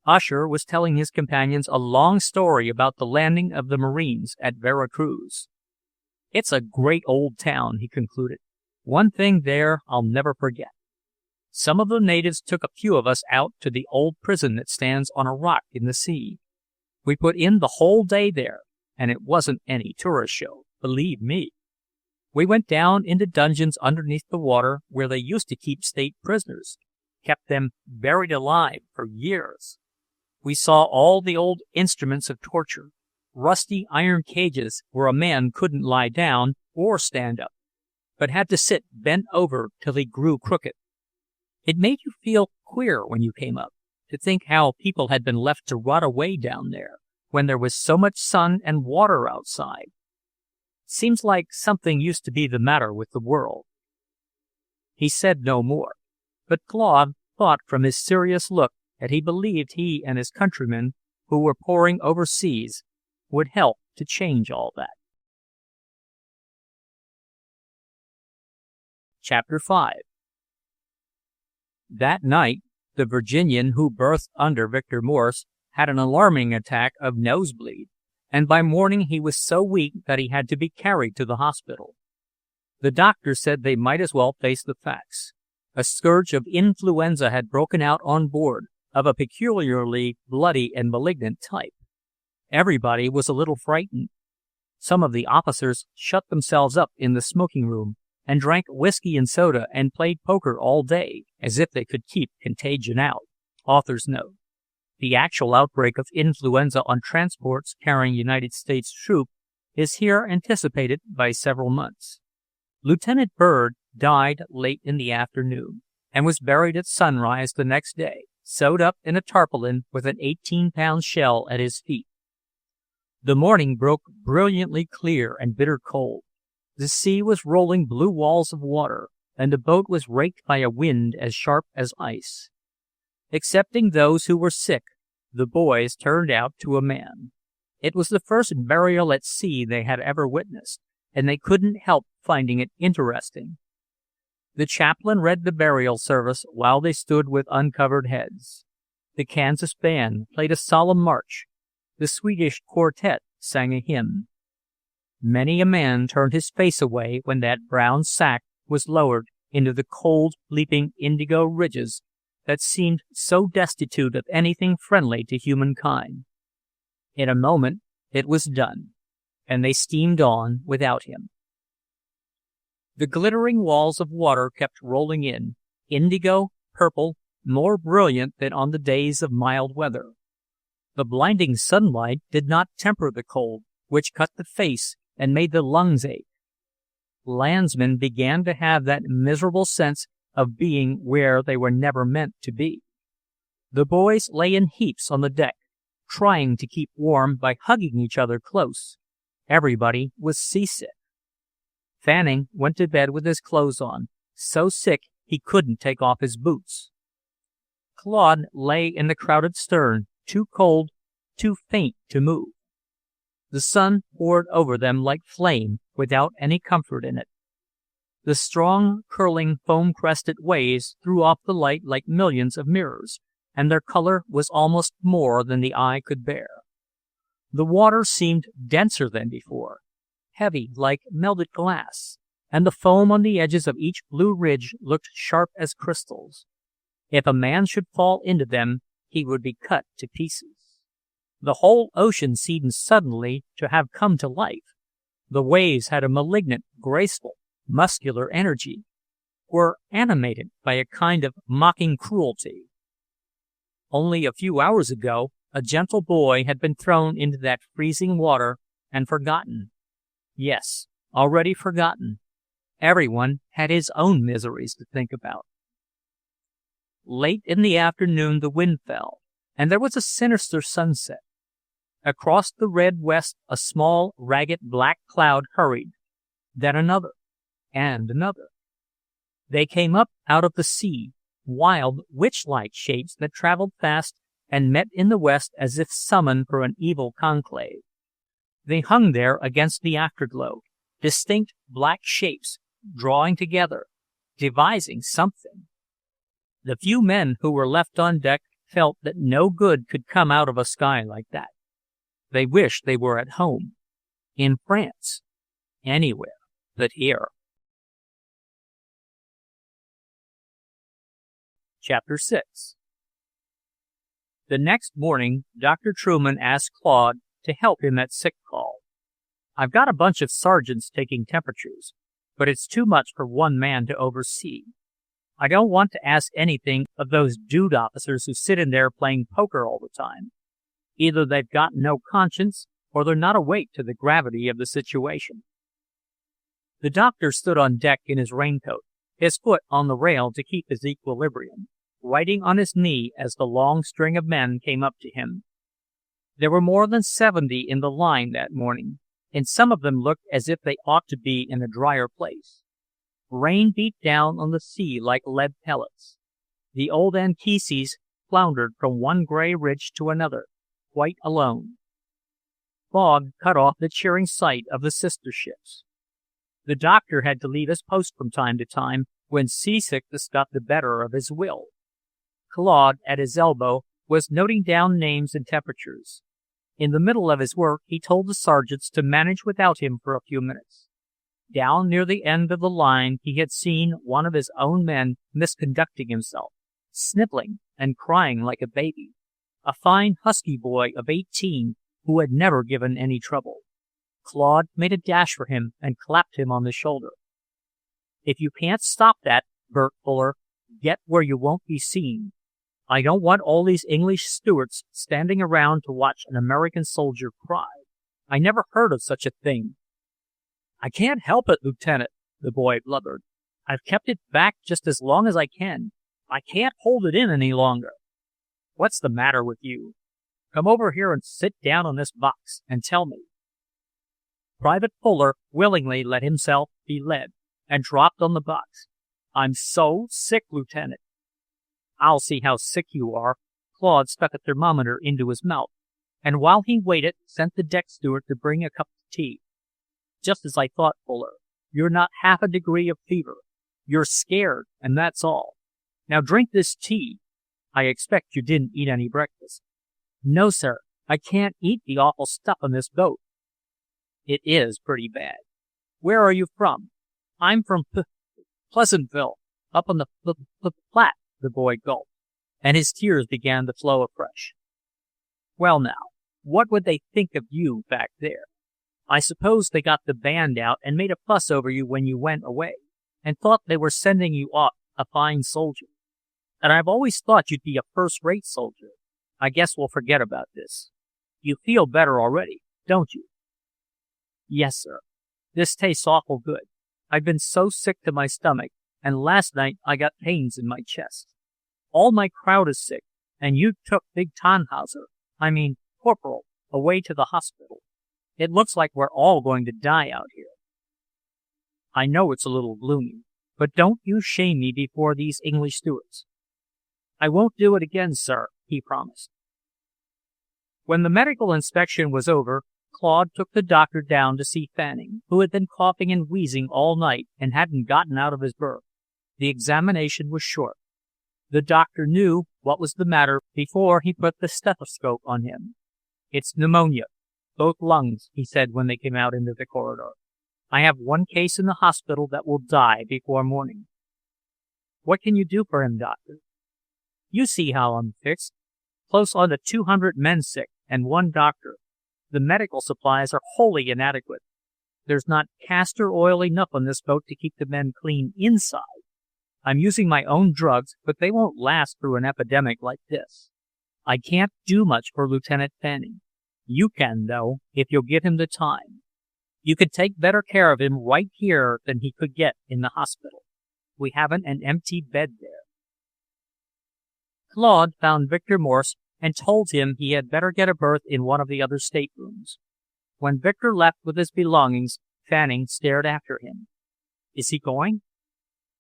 Usher was telling his companions a long story about the landing of the Marines at Vera Cruz. "It's a great old town," he concluded. "One thing there I'll never forget. Some of the natives took a few of us out to the old prison that stands on a rock in the sea. We put in the whole day there, and it wasn't any tourist show, believe me. We went down into dungeons underneath the water where they used to keep state prisoners, kept them buried alive for years. We saw all the old instruments of torture, rusty iron cages where a man couldn't lie down or stand up, but had to sit bent over till he grew crooked. It made you feel queer when you came up, to think how people had been left to rot away down there, when there was so much sun and water outside. Seems like something used to be the matter with the world." He said no more, but Claude thought from his serious look that he believed he and his countrymen, who were pouring overseas, would help to change all that. Chapter 5. That night, the Virginian who berthed under Victor Morse had an alarming attack of nosebleed, and by morning he was so weak that he had to be carried to the hospital. The doctor said they might as well face the facts. A scourge of influenza had broken out on board, of a peculiarly bloody and malignant type. Everybody was a little frightened. Some of the officers shut themselves up in the smoking room and drank whiskey and soda and played poker all day, as if they could keep contagion out. Author's note. The actual outbreak of influenza on transports carrying United States troops is here anticipated by several months. Lieutenant Byrd died late in the afternoon and was buried at sunrise the next day, sewed up in a tarpaulin with an 18-pound shell at his feet. The morning broke brilliantly clear and bitter cold. The sea was rolling blue walls of water, and the boat was raked by a wind as sharp as ice. Excepting those who were sick, the boys turned out to a man. It was the first burial at sea they had ever witnessed, and they couldn't help finding it interesting. The chaplain read the burial service while they stood with uncovered heads. The Kansas band played a solemn march. The Swedish quartet sang a hymn. Many a man turned his face away when that brown sack was lowered into the cold, leaping indigo ridges that seemed so destitute of anything friendly to humankind. In a moment it was done, and they steamed on without him. The glittering walls of water kept rolling in, indigo, purple, more brilliant than on the days of mild weather. The blinding sunlight did not temper the cold, which cut the face and made the lungs ache. Landsmen began to have that miserable sense of being where they were never meant to be. The boys lay in heaps on the deck, trying to keep warm by hugging each other close. Everybody was seasick. Fanning went to bed with his clothes on, so sick he couldn't take off his boots. Claude lay in the crowded stern, too cold, too faint to move. The sun poured over them like flame, without any comfort in it. The strong, curling, foam-crested waves threw off the light like millions of mirrors, and their color was almost more than the eye could bear. The water seemed denser than before, heavy like melted glass, and the foam on the edges of each blue ridge looked sharp as crystals. If a man should fall into them, he would be cut to pieces. The whole ocean seemed suddenly to have come to life. The waves had a malignant, graceful, muscular energy, were animated by a kind of mocking cruelty. Only a few hours ago, a gentle boy had been thrown into that freezing water and forgotten. Yes, already forgotten. Everyone had his own miseries to think about. Late in the afternoon the wind fell, and there was a sinister sunset. Across the red west a small, ragged black cloud hurried, then another, and another. They came up out of the sea, wild, witch-like shapes that traveled fast and met in the west as if summoned for an evil conclave. They hung there against the afterglow, distinct black shapes, drawing together, devising something. The few men who were left on deck felt that no good could come out of a sky like that. They wished they were at home, in France, anywhere but here. Chapter 6. The next morning, Dr. Truman asked Claude to help him at sick call. "I've got a bunch of sergeants taking temperatures, but it's too much for one man to oversee. I don't want to ask anything of those dude officers who sit in there playing poker all the time. Either they've got no conscience, or they're not awake to the gravity of the situation." The doctor stood on deck in his raincoat, his foot on the rail to keep his equilibrium, writing on his knee as the long string of men came up to him. There were more than 70 in the line that morning, and some of them looked as if they ought to be in a drier place. Rain beat down on the sea like lead pellets. The old Anchises floundered from one gray ridge to another, quite alone. Fog cut off the cheering sight of the sister ships. The doctor had to leave his post from time to time when seasickness got the better of his will. Claude, at his elbow, was noting down names and temperatures. In the middle of his work, he told the sergeants to manage without him for a few minutes. Down near the end of the line he had seen one of his own men misconducting himself, sniveling and crying like a baby, a fine husky boy of 18 who had never given any trouble. Claude made a dash for him and clapped him on the shoulder. "If you can't stop that, Bert Fuller, get where you won't be seen. I don't want all these English stewards standing around to watch an American soldier cry. I never heard of such a thing." "I can't help it, Lieutenant," the boy blubbered. "I've kept it back just as long as I can. I can't hold it in any longer." "What's the matter with you? Come over here and sit down on this box and tell me." Private Fuller willingly let himself be led, and dropped on the box. "I'm so sick, Lieutenant." "I'll see how sick you are." Claude stuck a thermometer into his mouth, and while he waited, sent the deck steward to bring a cup of tea. "Just as I thought, Fuller. You're not half a degree of fever. You're scared, and that's all. Now drink this tea. I expect you didn't eat any breakfast." "No, sir. I can't eat the awful stuff on this boat." "It is pretty bad. Where are you from?" "I'm from Pleasantville, up on the Platte," the boy gulped. and his tears began to flow afresh. Well now, what would they think of you back there? I suppose they got the band out and made a fuss over you when you went away, and thought they were sending you off a fine soldier. And I've always thought you'd be a first-rate soldier. I guess we'll forget about this. You feel better already, don't you? Yes, sir. This tastes awful good. I've been so sick to my stomach, and last night I got pains in my chest. All my crowd is sick, and you took Big Corporal, away to the hospital. It looks like we're all going to die out here. I know it's a little gloomy, but don't you shame me before these English stewards. I won't do it again, sir, he promised. When the medical inspection was over, Claude took the doctor down to see Fanning, who had been coughing and wheezing all night and hadn't gotten out of his berth. The examination was short. The doctor knew what was the matter before he put the stethoscope on him. It's pneumonia, both lungs, he said when they came out into the corridor. I have one case in the hospital that will die before morning. What can you do for him, doctor? You see how I'm fixed. Close on to 200 men sick and one doctor. The medical supplies are wholly inadequate. There's not castor oil enough on this boat to keep the men clean inside. I'm using my own drugs, but they won't last through an epidemic like this. I can't do much for Lieutenant Fanning. You can, though, if you'll give him the time. You could take better care of him right here than he could get in the hospital. We haven't an empty bed there. Claude found Victor Morse and told him he had better get a berth in one of the other staterooms. When Victor left with his belongings, Fanning stared after him. Is he going?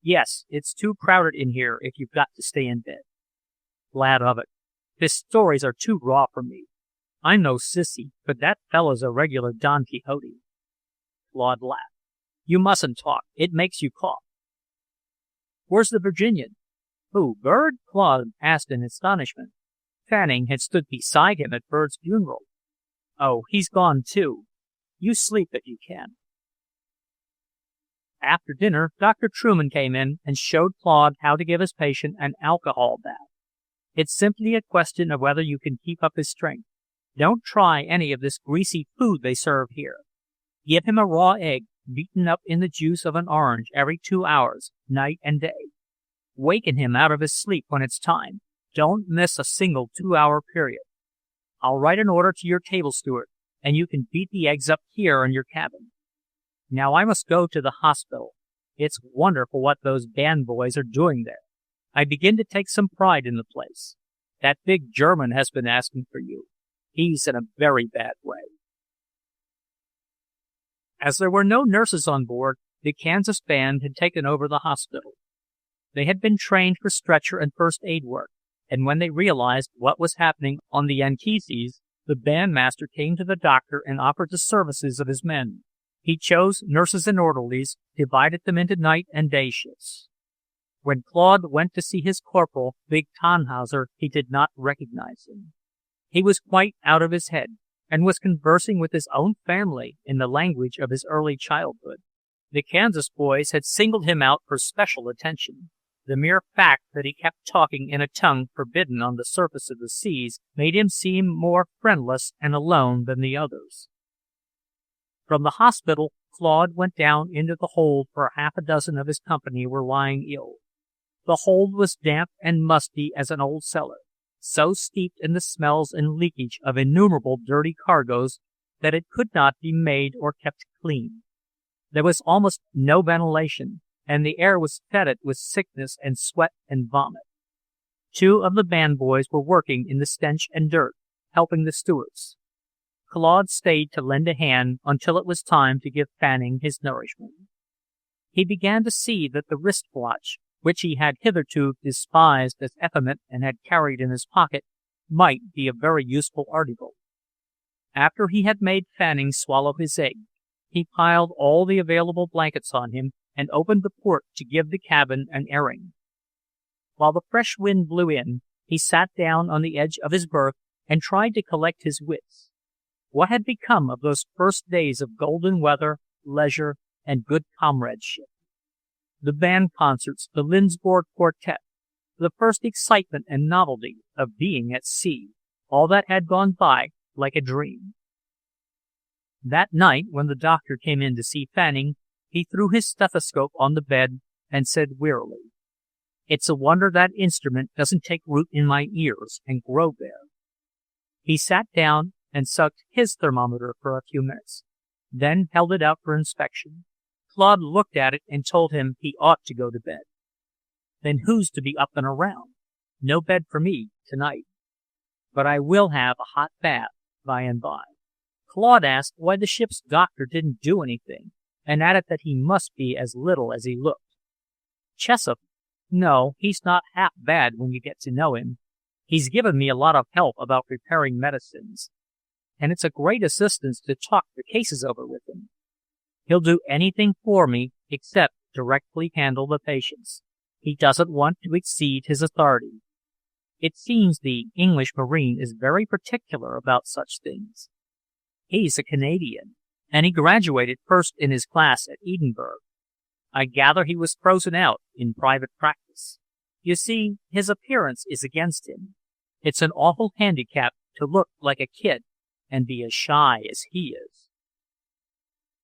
Yes, it's too crowded in here if you've got to stay in bed. Glad of it. His stories are too raw for me. I'm no sissy, but that fellow's a regular Don Quixote. Claude laughed. You mustn't talk. It makes you cough. Where's the Virginian? Who, Bird? Claude asked in astonishment. Fanning had stood beside him at Bird's funeral. Oh, he's gone too. You sleep if you can. After dinner, Dr. Truman came in and showed Claude how to give his patient an alcohol bath. It's simply a question of whether you can keep up his strength. Don't try any of this greasy food they serve here. Give him a raw egg beaten up in the juice of an orange every 2 hours, night and day. Waken him out of his sleep when it's time. Don't miss a single 2-hour period. I'll write an order to your table steward, and you can beat the eggs up here in your cabin. Now I must go to the hospital. It's wonderful what those band boys are doing there. I begin to take some pride in the place. That big German has been asking for you. He's in a very bad way. As there were no nurses on board, the Kansas band had taken over the hospital. They had been trained for stretcher and first aid work, and when they realized what was happening on the Yankees, the bandmaster came to the doctor and offered the services of his men. He chose nurses and orderlies, divided them into night and day shifts. When Claude went to see his corporal, Big Tannhauser, he did not recognize him. He was quite out of his head, and was conversing with his own family in the language of his early childhood. The Kansas boys had singled him out for special attention. The mere fact that he kept talking in a tongue forbidden on the surface of the seas made him seem more friendless and alone than the others. From the hospital, Claude went down into the hold where 6 of his company were lying ill. The hold was damp and musty as an old cellar, so steeped in the smells and leakage of innumerable dirty cargoes that it could not be made or kept clean. There was almost no ventilation, and the air was fetid with sickness and sweat and vomit. 2 of the band boys were working in the stench and dirt, helping the stewards. Claude stayed to lend a hand until it was time to give Fanning his nourishment. He began to see that the wrist watch, which he had hitherto despised as effeminate and had carried in his pocket, might be a very useful article. After he had made Fanning swallow his egg, he piled all the available blankets on him and opened the port to give the cabin an airing. While the fresh wind blew in, he sat down on the edge of his berth and tried to collect his wits. What had become of those first days of golden weather, leisure, and good comradeship? The band concerts, the Lindsborg Quartet, the first excitement and novelty of being at sea, all that had gone by like a dream. That night, when the doctor came in to see Fanning, he threw his stethoscope on the bed and said wearily, "It's a wonder that instrument doesn't take root in my ears and grow there." He sat down and sucked his thermometer for a few minutes, then held it out for inspection. Claude looked at it and told him he ought to go to bed. "Then who's to be up and around? No bed for me tonight. But I will have a hot bath by and by." Claude asked why the ship's doctor didn't do anything, and added that he must be as little as he looked. Chessup, no, he's not half bad when you get to know him. He's given me a lot of help about preparing medicines, and it's a great assistance to talk the cases over with him. He'll do anything for me except directly handle the patients. He doesn't want to exceed his authority. It seems the English Marine is very particular about such things. He's a Canadian, and he graduated first in his class at Edinburgh. I gather he was frozen out in private practice. You see, his appearance is against him. It's an awful handicap to look like a kid and be as shy as he is.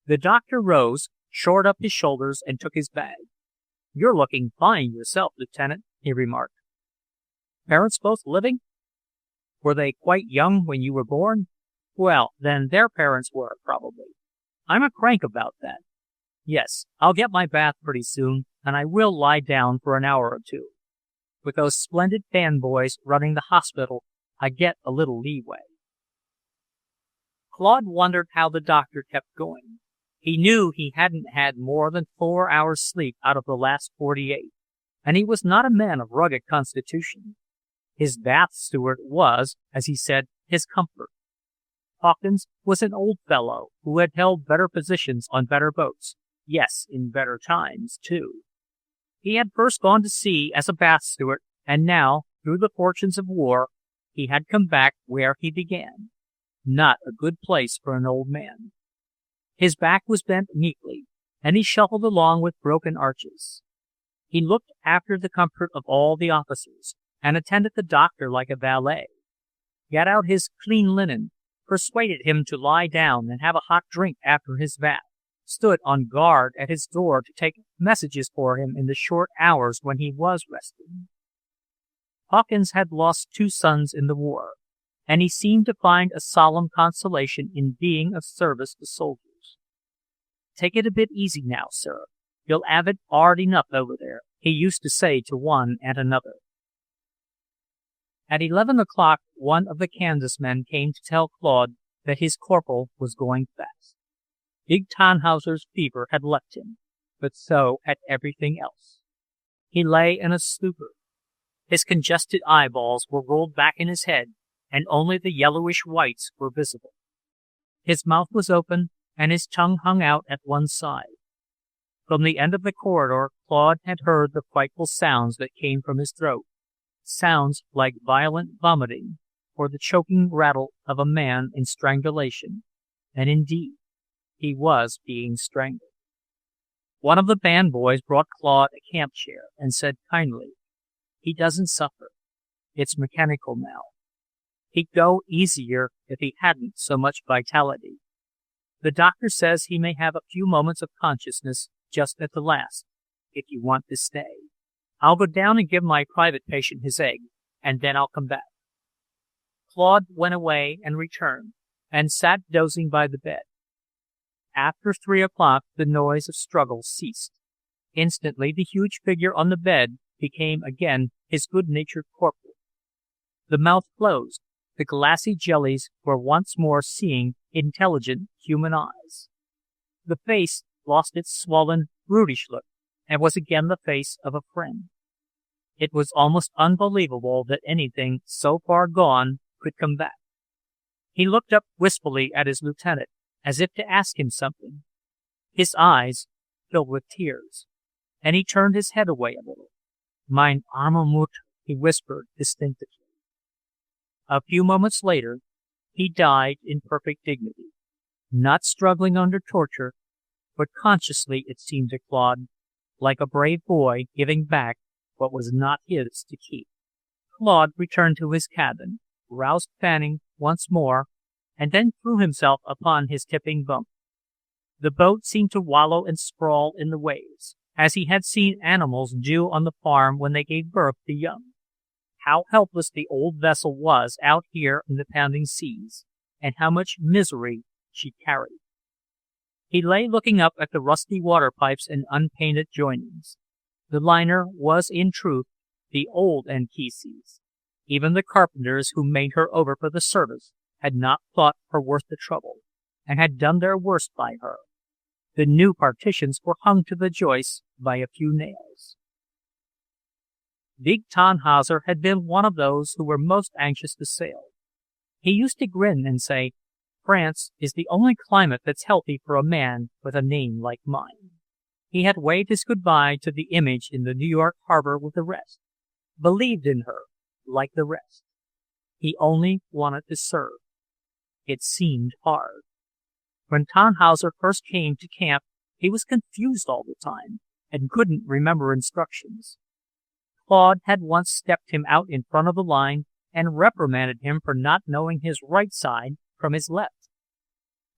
The doctor rose, shored up his shoulders, and took his bag. "You're looking fine yourself, Lieutenant," he remarked. "Parents both living? Were they quite young when you were born? Well, then their parents were, probably. I'm a crank about that. Yes, I'll get my bath pretty soon, and I will lie down for an hour or two. With those splendid fanboys running the hospital, I get a little leeway." Claude wondered how the doctor kept going. He knew he hadn't had more than 4 hours' sleep out of the last 48, and he was not a man of rugged constitution. His bath steward was, as he said, his comfort. Hawkins was an old fellow who had held better positions on better boats, yes, in better times, too. He had first gone to sea as a bath steward, and now, through the fortunes of war, he had come back where he began. Not a good place for an old man. His back was bent meekly, and he shuffled along with broken arches. He looked after the comfort of all the officers, and attended the doctor like a valet. Got out his clean linen, persuaded him to lie down and have a hot drink after his bath, stood on guard at his door to take messages for him in the short hours when he was resting. Hawkins had lost 2 sons in the war, and he seemed to find a solemn consolation in being of service to soldiers. "Take it a bit easy now, sir. You'll 'ave it 'ard enough over there," he used to say to one and another. At 11 o'clock, one of the Kansas men came to tell Claude that his corporal was going fast. Big Tannhauser's fever had left him, but so had everything else. He lay in a stupor. His congested eyeballs were rolled back in his head, and only the yellowish whites were visible. His mouth was open, and his tongue hung out at one side. From the end of the corridor, Claude had heard the frightful sounds that came from his throat, sounds like violent vomiting, or the choking rattle of a man in strangulation, and indeed, he was being strangled. One of the band boys brought Claude a camp chair and said kindly, "He doesn't suffer. It's mechanical now. He'd go easier if he hadn't so much vitality. The doctor says he may have a few moments of consciousness just at the last, if you want to stay. I'll go down and give my private patient his egg, and then I'll come back." Claude went away and returned, and sat dozing by the bed. After 3 o'clock, the noise of struggle ceased. Instantly, the huge figure on the bed became again his good-natured corporal. The mouth closed. The glassy jellies were once more seeing intelligent human eyes. The face lost its swollen, brutish look, and was again the face of a friend. It was almost unbelievable that anything so far gone could come back. He looked up wistfully at his lieutenant, as if to ask him something. His eyes filled with tears, and he turned his head away a little. "Mein arme Mutter," he whispered distinctly. A few moments later, he died in perfect dignity, not struggling under torture, but consciously, it seemed to Claude, like a brave boy giving back what was not his to keep. Claude returned to his cabin, roused Fanning once more, and then threw himself upon his tipping bunk. The boat seemed to wallow and sprawl in the waves, as he had seen animals do on the farm when they gave birth to young. How helpless the old vessel was out here in the pounding seas, and how much misery she carried. He lay looking up at the rusty water pipes and unpainted joinings. The liner was, in truth, the old Anchises. Even the carpenters who made her over for the service had not thought her worth the trouble, and had done their worst by her. The new partitions were hung to the joists by a few nails. Big Tannhauser had been one of those who were most anxious to sail. He used to grin and say, "France is the only climate that's healthy for a man with a name like mine." He had waved his goodbye to the image in the New York harbor with the rest, believed in her like the rest. He only wanted to serve. It seemed hard. When Tannhauser first came to camp, he was confused all the time and couldn't remember instructions. Claude had once stepped him out in front of the line and reprimanded him for not knowing his right side from his left.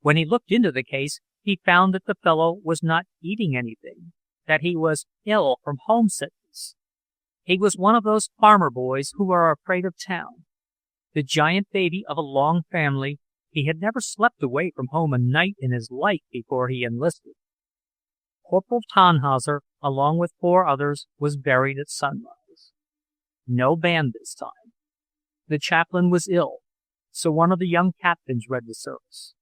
When he looked into the case, he found that the fellow was not eating anything, that he was ill from homesickness. He was one of those farmer boys who are afraid of town. The giant baby of a long family, he had never slept away from home a night in his life before he enlisted. Corporal Tannhauser, along with 4 others, was buried at sunrise. No band this time. The chaplain was ill, so one of the young captains read the service.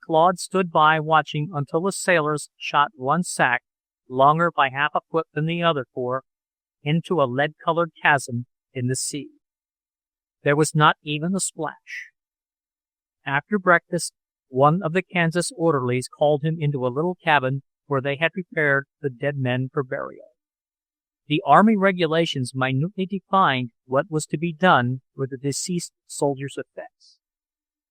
Claude stood by watching until the sailors shot one sack, longer by half a foot than the other 4, into a lead-colored chasm in the sea. There was not even a splash. After breakfast, one of the Kansas orderlies called him into a little cabin where they had prepared the dead men for burial. The Army regulations minutely defined what was to be done with the deceased soldier's effects.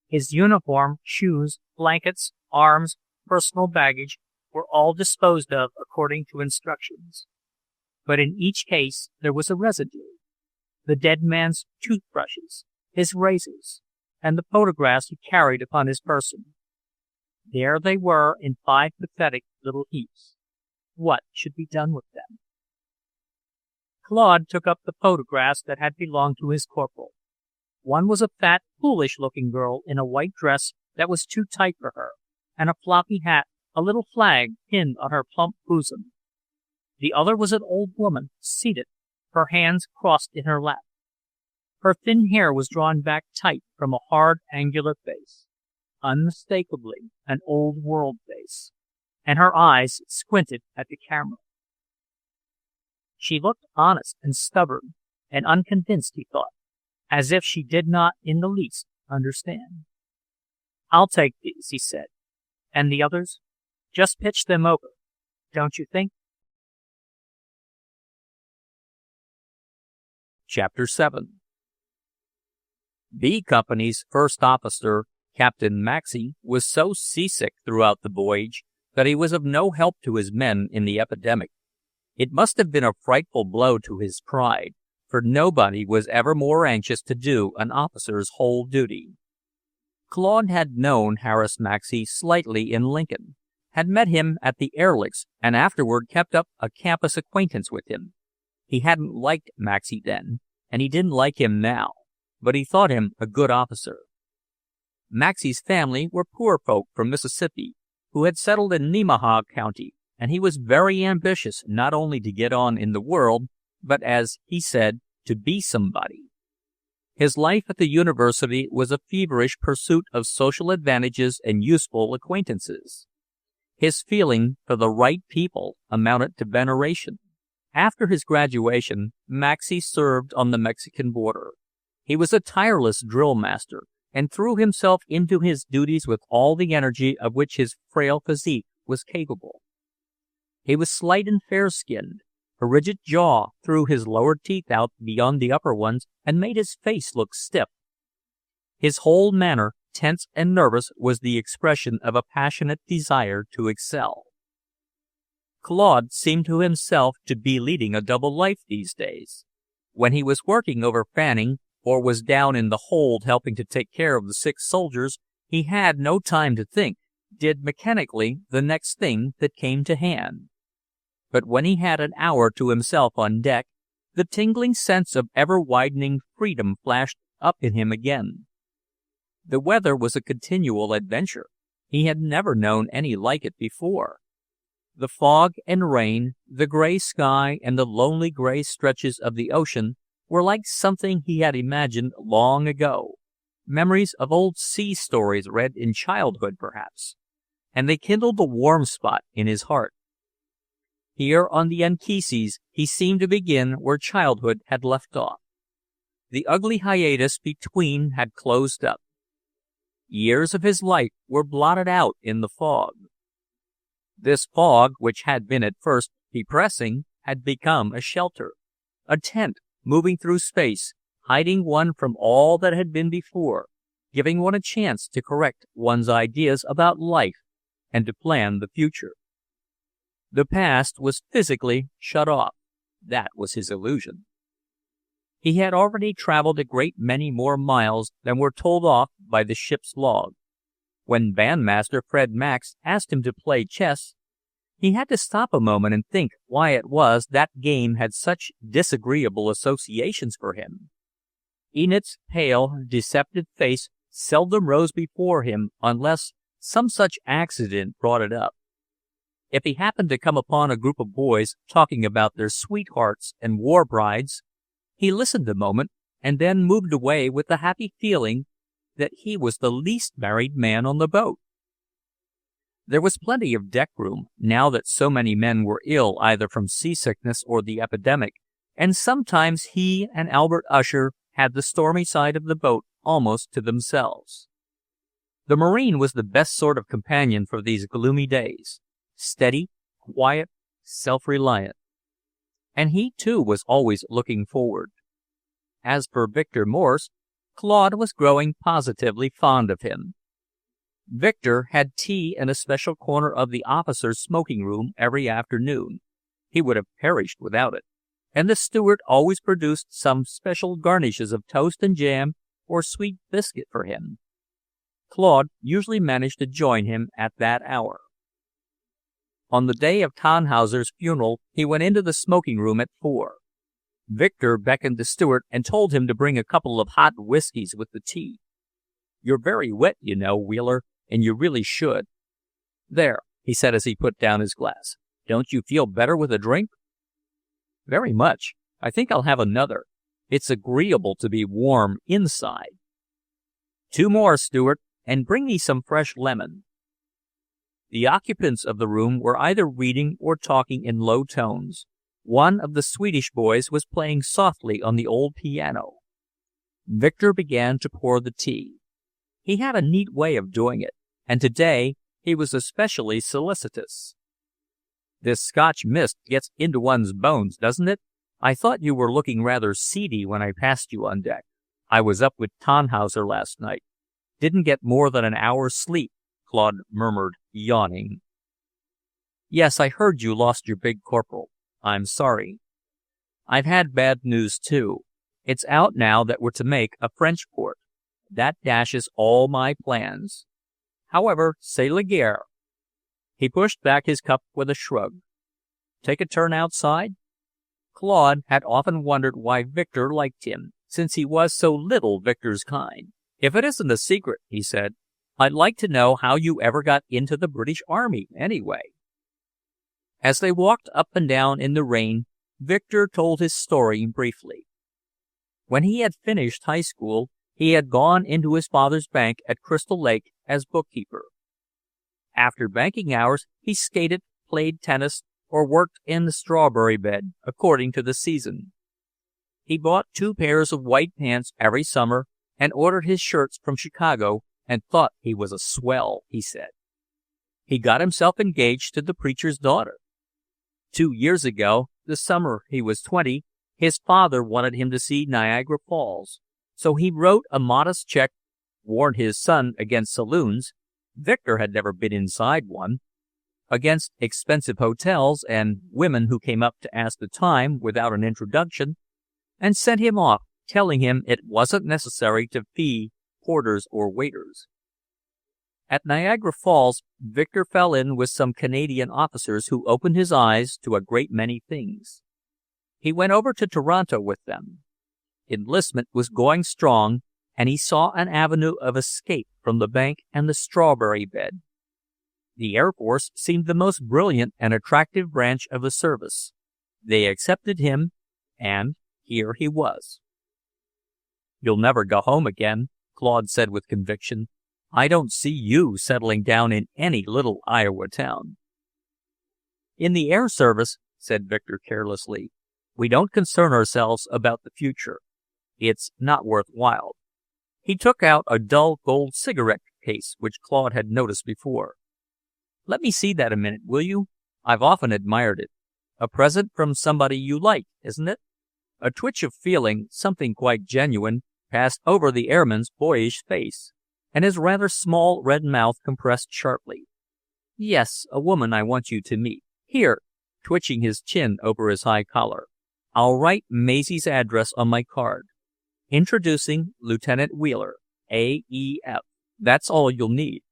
His uniform, shoes, blankets, arms, personal baggage were all disposed of according to instructions. But in each case there was a residue: the dead man's toothbrushes, his razors, and the photographs he carried upon his person. There they were in 5 pathetic little heaps. What should be done with them? Claude took up the photographs that had belonged to his corporal. One was a fat, foolish-looking girl in a white dress that was too tight for her, and a floppy hat, a little flag pinned on her plump bosom. The other was an old woman, seated, her hands crossed in her lap. Her thin hair was drawn back tight from a hard, angular face, unmistakably an old-world face, and her eyes squinted at the camera. She looked honest and stubborn and unconvinced, he thought, as if she did not in the least understand. "I'll take these," he said. "And the others? Just pitch them over, don't you think?" Chapter 7. B Company's first officer, Captain Maxey, was so seasick throughout the voyage that he was of no help to his men in the epidemic. It must have been a frightful blow to his pride, for nobody was ever more anxious to do an officer's whole duty. Claude had known Harris Maxey slightly in Lincoln, had met him at the Ehrlichs, and afterward kept up a campus acquaintance with him. He hadn't liked Maxey then, and he didn't like him now, but he thought him a good officer. Maxey's family were poor folk from Mississippi, who had settled in Nemaha County, and he was very ambitious not only to get on in the world, but, as he said, to be somebody. His life at the university was a feverish pursuit of social advantages and useful acquaintances. His feeling for the right people amounted to veneration. After his graduation, Maxey served on the Mexican border. He was a tireless drill master, and threw himself into his duties with all the energy of which his frail physique was capable. He was slight and fair-skinned. A rigid jaw threw his lower teeth out beyond the upper ones and made his face look stiff. His whole manner, tense and nervous, was the expression of a passionate desire to excel. Claude seemed to himself to be leading a double life these days. When he was working over fanning, or was down in the hold helping to take care of the sick soldiers, he had no time to think, did mechanically the next thing that came to hand. But when he had an hour to himself on deck, the tingling sense of ever-widening freedom flashed up in him again. The weather was a continual adventure. He had never known any like it before. The fog and rain, the gray sky, and the lonely gray stretches of the ocean were like something he had imagined long ago, memories of old sea stories read in childhood, perhaps, and they kindled a warm spot in his heart. Here on the Anchises he seemed to begin where childhood had left off. The ugly hiatus between had closed up. Years of his life were blotted out in the fog. This fog, which had been at first depressing, had become a shelter, a tent moving through space, hiding one from all that had been before, giving one a chance to correct one's ideas about life and to plan the future. The past was physically shut off. That was his illusion. He had already traveled a great many more miles than were told off by the ship's log. When bandmaster Fred Max asked him to play chess, he had to stop a moment and think why it was that game had such disagreeable associations for him. Enid's pale, deceptive face seldom rose before him unless some such accident brought it up. If he happened to come upon a group of boys talking about their sweethearts and war brides, he listened a moment and then moved away with the happy feeling that he was the least married man on the boat. There was plenty of deck room, now that so many men were ill either from seasickness or the epidemic, and sometimes he and Albert Usher had the stormy side of the boat almost to themselves. The Marine was the best sort of companion for these gloomy days, steady, quiet, self-reliant. And he, too, was always looking forward. As for Victor Morse, Claude was growing positively fond of him. Victor had tea in a special corner of the officers' smoking room every afternoon. He would have perished without it. And the steward always produced some special garnishes of toast and jam or sweet biscuit for him. Claude usually managed to join him at that hour. On the day of Tannhauser's funeral, he went into the smoking room at 4. Victor beckoned the steward and told him to bring a couple of hot whiskeys with the tea. "You're very wet, you know, Wheeler, and you really should." "There," he said as he put down his glass. "Don't you feel better with a drink?" "Very much. I think I'll have another. It's agreeable to be warm inside." "2 more, steward, and bring me some fresh lemon." The occupants of the room were either reading or talking in low tones. One of the Swedish boys was playing softly on the old piano. Victor began to pour the tea. He had a neat way of doing it, and today he was especially solicitous. "This Scotch mist gets into one's bones, doesn't it? I thought you were looking rather seedy when I passed you on deck. I was up with Tannhauser last night. Didn't get more than an hour's sleep," Claude murmured, yawning. "Yes, I heard you lost your big corporal. I'm sorry. I've had bad news, too. It's out now that we're to make a French port. That dashes all my plans. However, c'est la guerre." He pushed back his cup with a shrug. "Take a turn outside?" Claude had often wondered why Victor liked him, since he was so little Victor's kind. "If it isn't a secret," he said, "I'd like to know how you ever got into the British Army, anyway." As they walked up and down in the rain, Victor told his story briefly. When he had finished high school, he had gone into his father's bank at Crystal Lake as bookkeeper. After banking hours, he skated, played tennis, or worked in the strawberry bed, according to the season. He bought 2 pairs of white pants every summer and ordered his shirts from Chicago and thought he was a swell, he said. He got himself engaged to the preacher's daughter. 2 years ago, the summer he was 20, his father wanted him to see Niagara Falls, so he wrote a modest check, warned his son against saloons. Victor had never been inside one. against expensive hotels and women who came up to ask the time without an introduction, and sent him off, telling him it wasn't necessary to fee porters or waiters. At Niagara Falls, Victor fell in with some Canadian officers who opened his eyes to a great many things. He went over to Toronto with them. Enlistment was going strong, and he saw an avenue of escape from the bank and the strawberry bed. The Air Force seemed the most brilliant and attractive branch of the service. They accepted him, and here he was. "You'll never go home again," Claude said with conviction. "I don't see you settling down in any little Iowa town." "In the Air Service," said Victor carelessly, "we don't concern ourselves about the future. It's not worthwhile." He took out a dull gold cigarette case which Claude had noticed before. "Let me see that a minute, will you? I've often admired it. A present from somebody you like, isn't it?" A twitch of feeling, something quite genuine, passed over the airman's boyish face, and his rather small red mouth compressed sharply. "Yes, a woman I want you to meet. Here," twitching his chin over his high collar, "I'll write Maisie's address on my card. Introducing Lieutenant Wheeler, AEF. That's all you'll need.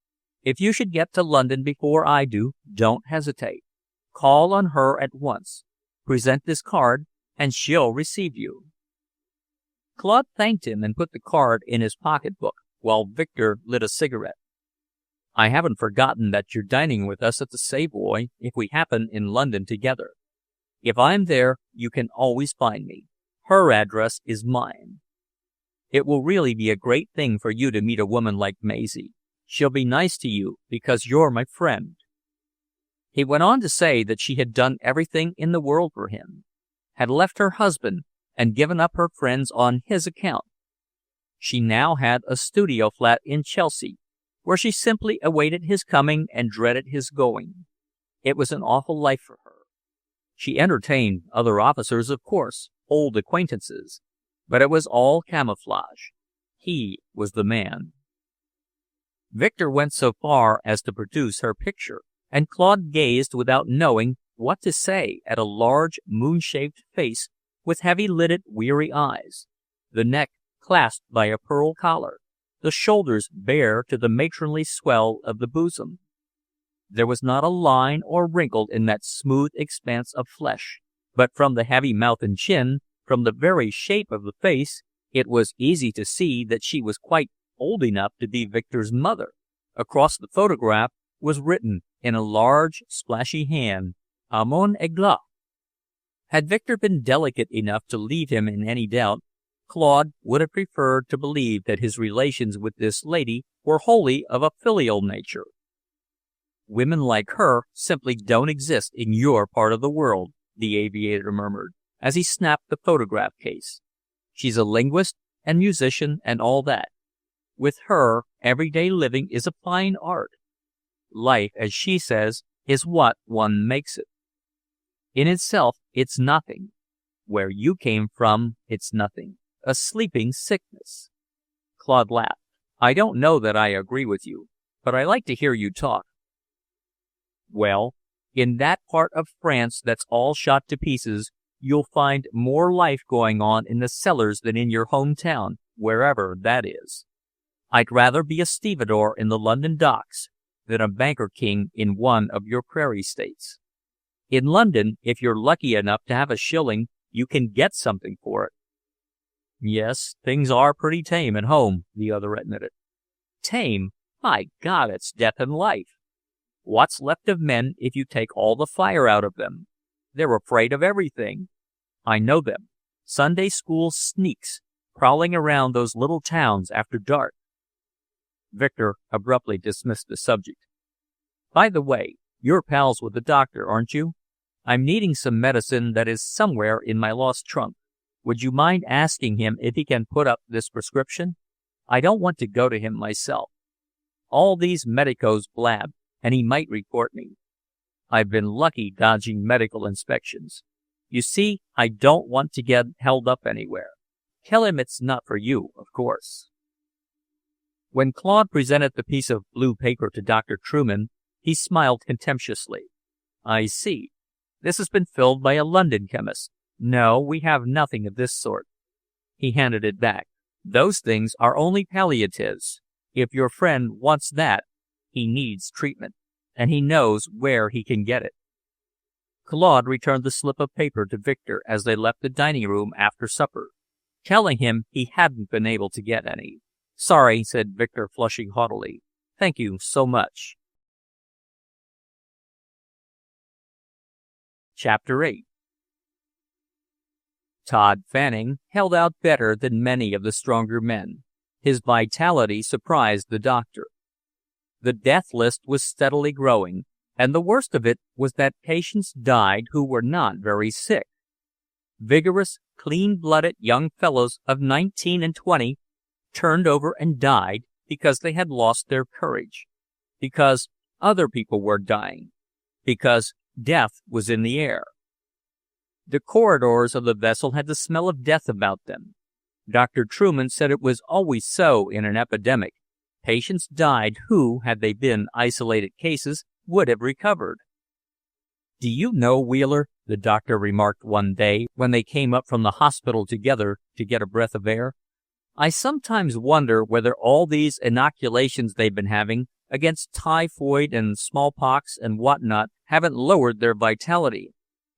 If you should get to London before I do, don't hesitate. Call on her at once. Present this card, and she'll receive you." Claude thanked him and put the card in his pocketbook, while Victor lit a cigarette. "I haven't forgotten that you're dining with us at the Savoy if we happen in London together. If I'm there, you can always find me. Her address is mine. It will really be a great thing for you to meet a woman like Maisie. She'll be nice to you because you're my friend." He went on to say that she had done everything in the world for him, had left her husband and given up her friends on his account. She now had a studio flat in Chelsea, where she simply awaited his coming and dreaded his going. It was an awful life for her. She entertained other officers, of course, old acquaintances, but it was all camouflage. He was the man. Victor went so far as to produce her picture, and Claude gazed without knowing what to say at a large, moon-shaped face with heavy-lidded, weary eyes, the neck clasped by a pearl collar, the shoulders bare to the matronly swell of the bosom. There was not a line or wrinkle in that smooth expanse of flesh, but from the heavy mouth and chin, from the very shape of the face, it was easy to see that she was quite old enough to be Victor's mother. Across the photograph was written in a large, splashy hand, "À mon égard." Had Victor been delicate enough to leave him in any doubt, Claude would have preferred to believe that his relations with this lady were wholly of a filial nature. "Women like her simply don't exist in your part of the world," the aviator murmured, as he snapped the photograph case. "She's a linguist and musician and all that. With her, everyday living is a fine art. Life, as she says, is what one makes it. In itself, it's nothing. Where you came from, it's nothing. A sleeping sickness." Claude laughed. "I don't know that I agree with you, but I like to hear you talk." "Well, in that part of France that's all shot to pieces, you'll find more life going on in the cellars than in your hometown, wherever that is. I'd rather be a stevedore in the London docks than a banker king in one of your prairie states. In London, if you're lucky enough to have a shilling, you can get something for it." "Yes, things are pretty tame at home," the other admitted. "Tame? My God, it's death and life. What's left of men if you take all the fire out of them? They're afraid of everything. I know them. Sunday school sneaks, prowling around those little towns after dark." Victor abruptly dismissed the subject. "By the way, you're pals with the doctor, aren't you? I'm needing some medicine that is somewhere in my lost trunk. Would you mind asking him if he can put up this prescription? I don't want to go to him myself. All these medicos blab, and he might report me. I've been lucky dodging medical inspections. You see, I don't want to get held up anywhere. Tell him it's not for you, of course." When Claude presented the piece of blue paper to Dr. Truman, He smiled contemptuously. I see. This has been filled by a London chemist. No, we have nothing of this sort. He handed it back. Those things are only palliatives. If your friend wants that, he needs treatment, and he knows where he can get it. Claude returned the slip of paper to Victor as they left the dining room after supper, telling him he hadn't been able to get any. Sorry, said Victor, flushing haughtily. Thank you so much. Chapter 8. Todd Fanning held out better than many of the stronger men. His vitality surprised the doctor. The death list was steadily growing, and the worst of it was that patients died who were not very sick. Vigorous, clean-blooded young fellows of 19 and 20 turned over and died because they had lost their courage, because other people were dying, because death was in the air. The corridors of the vessel had the smell of death about them. Dr. Truman said it was always so in an epidemic. Patients died who, had they been isolated cases, would have recovered. Do you know, Wheeler, the doctor remarked one day when they came up from the hospital together to get a breath of air, I sometimes wonder whether all these inoculations they've been having against typhoid and smallpox and whatnot haven't lowered their vitality.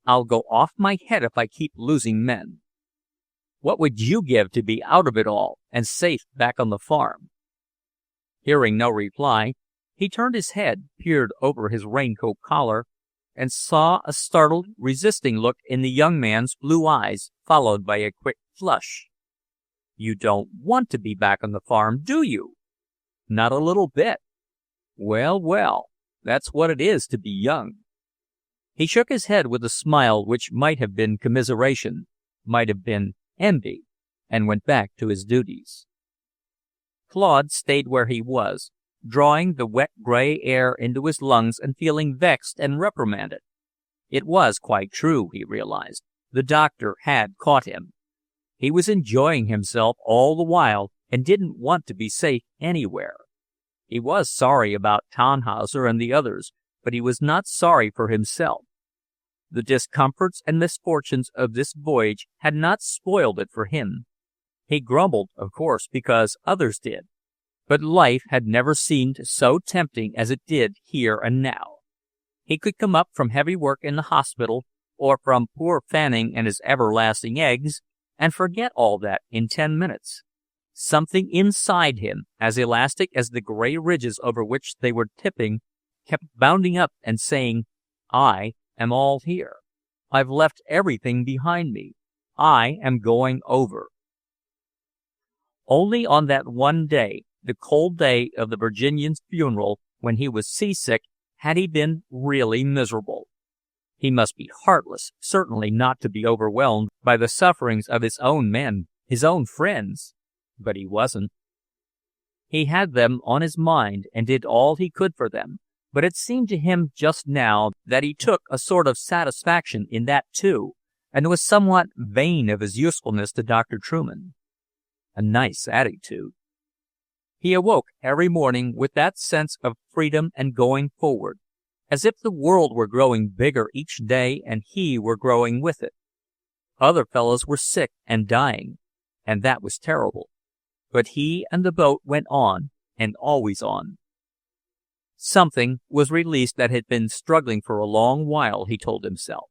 I'll go off my head if I keep losing men. What would you give to be out of it all and safe back on the farm? Hearing no reply, he turned his head, peered over his raincoat collar, and saw a startled, resisting look in the young man's blue eyes, followed by a quick flush. You don't want to be back on the farm, do you? Not a little bit. Well, well, that's what it is to be young. He shook his head with a smile which might have been commiseration, might have been envy, and went back to his duties. Claude stayed where he was, drawing the wet gray air into his lungs and feeling vexed and reprimanded. It was quite true, he realized. The doctor had caught him. He was enjoying himself all the while and didn't want to be safe anywhere. He was sorry about Tannhauser and the others, but he was not sorry for himself. The discomforts and misfortunes of this voyage had not spoiled it for him. He grumbled, of course, because others did, but life had never seemed so tempting as it did here and now. He could come up from heavy work in the hospital, or from poor Fanning and his everlasting eggs, and forget all that in 10 minutes. Something inside him, as elastic as the gray ridges over which they were tipping, kept bounding up and saying, I am all here. I've left everything behind me. I am going over. Only on that one day, the cold day of the Virginian's funeral, when he was seasick, had he been really miserable. He must be heartless, certainly not to be overwhelmed by the sufferings of his own men, his own friends. But he wasn't. He had them on his mind and did all he could for them, but it seemed to him just now that he took a sort of satisfaction in that too, and was somewhat vain of his usefulness to Dr. Truman. A nice attitude. He awoke every morning with that sense of freedom and going forward, as if the world were growing bigger each day and he were growing with it. Other fellows were sick and dying, and that was terrible. But he and the boat went on, and always on. Something was released that had been struggling for a long while, he told himself.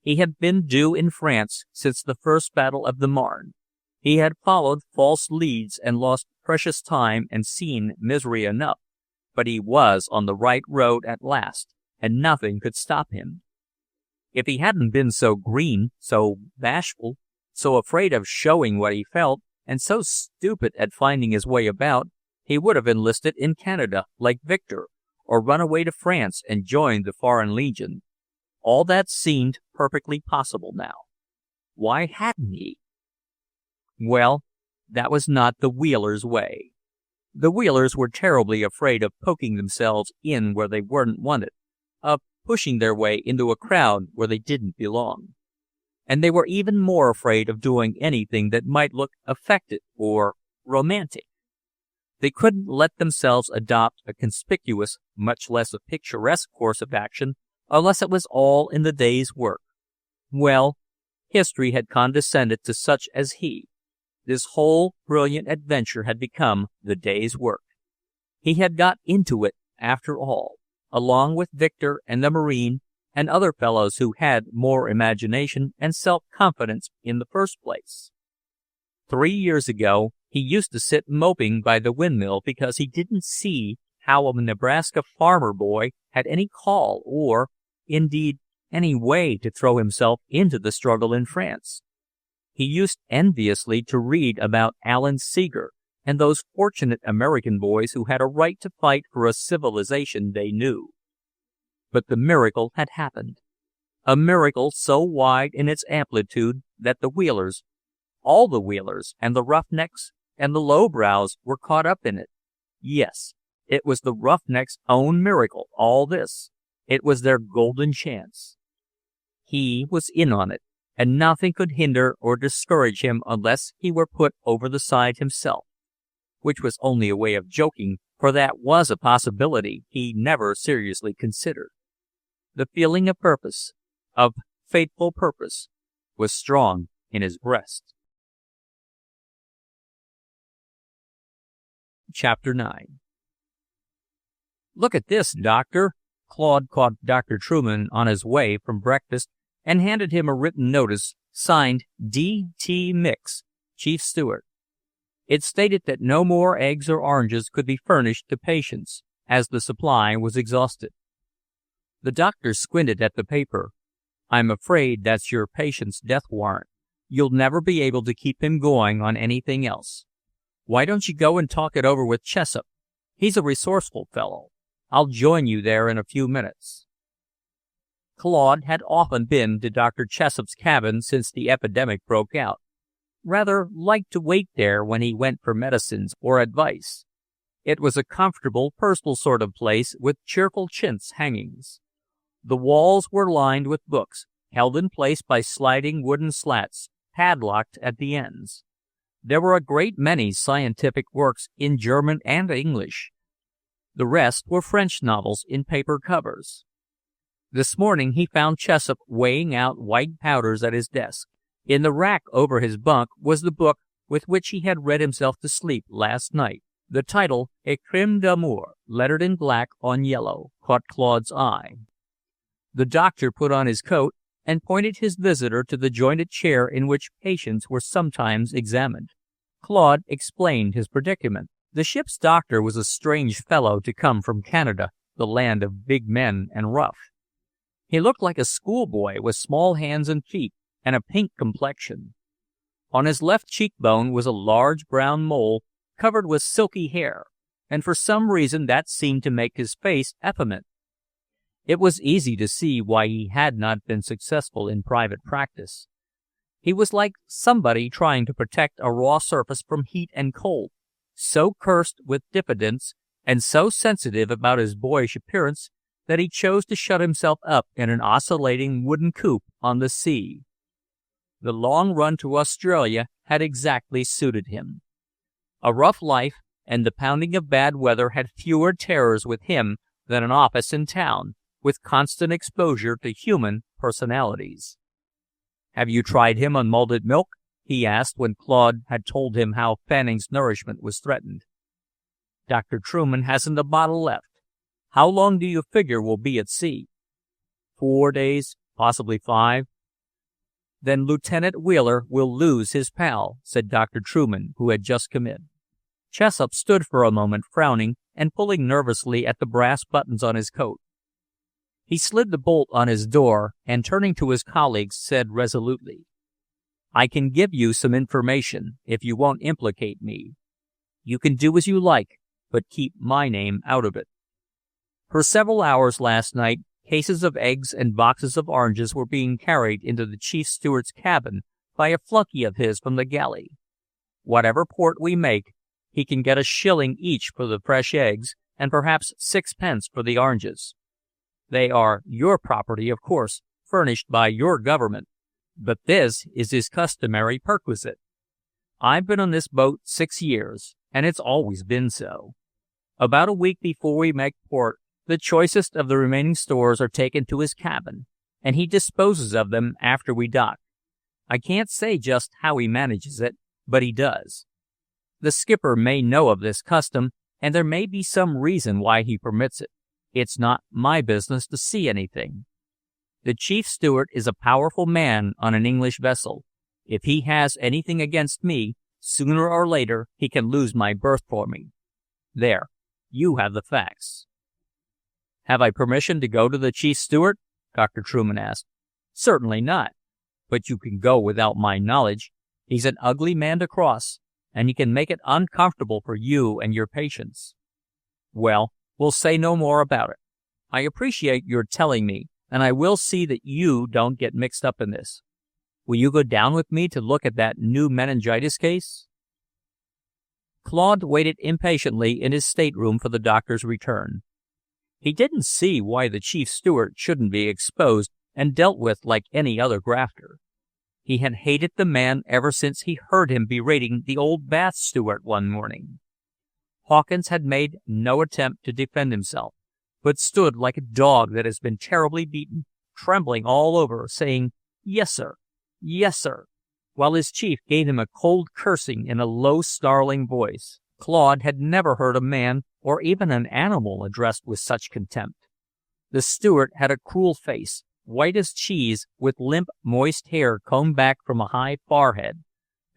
He had been due in France since the first battle of the Marne. He had followed false leads and lost precious time and seen misery enough, but he was on the right road at last, and nothing could stop him. If he hadn't been so green, so bashful, so afraid of showing what he felt, and so stupid at finding his way about, he would have enlisted in Canada like Victor, or run away to France and joined the Foreign Legion. All that seemed perfectly possible now. Why hadn't he? Well, that was not the Wheelers' way. The Wheelers were terribly afraid of poking themselves in where they weren't wanted, of pushing their way into a crowd where they didn't belong. And they were even more afraid of doing anything that might look affected or romantic. They couldn't let themselves adopt a conspicuous, much less a picturesque course of action unless it was all in the day's work. Well, history had condescended to such as he. This whole brilliant adventure had become the day's work. He had got into it, after all, along with Victor and the Marine and other fellows who had more imagination and self-confidence in the first place. 3 years ago, he used to sit moping by the windmill because he didn't see how a Nebraska farmer boy had any call or, indeed, any way to throw himself into the struggle in France. He used enviously to read about Alan Seeger and those fortunate American boys who had a right to fight for a civilization they knew. But the miracle had happened. A miracle so wide in its amplitude that the Wheelers, all the Wheelers and the Roughnecks and the Lowbrows were caught up in it. Yes, it was the Roughnecks' own miracle, all this. It was their golden chance. He was in on it, and nothing could hinder or discourage him unless he were put over the side himself, which was only a way of joking, for that was a possibility he never seriously considered. The feeling of purpose, of fateful purpose, was strong in his breast. Chapter 9. "Look at this, Doctor." Claude caught Dr. Truman on his way from breakfast and handed him a written notice signed D.T. Mix, Chief Steward. It stated that no more eggs or oranges could be furnished to patients, as the supply was exhausted. The doctor squinted at the paper. "I'm afraid that's your patient's death warrant. You'll never be able to keep him going on anything else. Why don't you go and talk it over with Chessup? He's a resourceful fellow. I'll join you there in a few minutes." Claude had often been to Dr. Chessup's cabin since the epidemic broke out. Rather liked to wait there when he went for medicines or advice. It was a comfortable, personal sort of place with cheerful chintz hangings. The walls were lined with books, held in place by sliding wooden slats, padlocked at the ends. There were a great many scientific works in German and English. The rest were French novels in paper covers. This morning he found Chessup weighing out white powders at his desk. In the rack over his bunk was the book with which he had read himself to sleep last night. The title, A Crime d'Amour, lettered in black on yellow, caught Claude's eye. The doctor put on his coat and pointed his visitor to the jointed chair in which patients were sometimes examined. Claude explained his predicament. The ship's doctor was a strange fellow to come from Canada, the land of big men and rough. He looked like a schoolboy with small hands and feet and a pink complexion. On his left cheekbone was a large brown mole covered with silky hair, and for some reason that seemed to make his face effeminate. It was easy to see why he had not been successful in private practice. He was like somebody trying to protect a raw surface from heat and cold, so cursed with diffidence and so sensitive about his boyish appearance that he chose to shut himself up in an oscillating wooden coop on the sea. The long run to Australia had exactly suited him. A rough life and the pounding of bad weather had fewer terrors with him than an office in town, with constant exposure to human personalities. "Have you tried him on malted milk?" he asked when Claude had told him how Fanning's nourishment was threatened. "Dr. Truman hasn't a bottle left. How long do you figure we'll be at sea?" 4 days, possibly 5. "Then Lieutenant Wheeler will lose his pal," said Dr. Truman, who had just come in. Chessup stood for a moment frowning and pulling nervously at the brass buttons on his coat. He slid the bolt on his door and, turning to his colleagues, said resolutely, "I can give you some information if you won't implicate me. You can do as you like, but keep my name out of it." For several hours last night, cases of eggs and boxes of oranges were being carried into the chief steward's cabin by a flunky of his from the galley. "Whatever port we make, he can get a shilling each for the fresh eggs and perhaps 6 pence for the oranges. They are your property, of course, furnished by your government, but this is his customary perquisite. I've been on this boat 6 years, and it's always been so. About a week before we make port, the choicest of the remaining stores are taken to his cabin, and he disposes of them after we dock. I can't say just how he manages it, but he does. The skipper may know of this custom, and there may be some reason why he permits it. It's not my business to see anything. The chief steward is a powerful man on an English vessel. If he has anything against me, sooner or later he can lose my berth for me. There, you have the facts. Have I permission to go to the chief steward? Dr. Truman asked. Certainly not, but you can go without my knowledge. He's an ugly man to cross, and he can make it uncomfortable for you and your patients. Well, we'll say no more about it. I appreciate your telling me, and I will see that you don't get mixed up in this. Will you go down with me to look at that new meningitis case? Claude waited impatiently in his stateroom for the doctor's return. He didn't see why the chief steward shouldn't be exposed and dealt with like any other grafter. He had hated the man ever since he heard him berating the old bath steward one morning. Hawkins had made no attempt to defend himself, but stood like a dog that has been terribly beaten, trembling all over, saying, "Yes, sir. Yes, sir," while his chief gave him a cold cursing in a low, snarling voice. Claude had never heard a man or even an animal addressed with such contempt. The steward had a cruel face, white as cheese, with limp, moist hair combed back from a high forehead,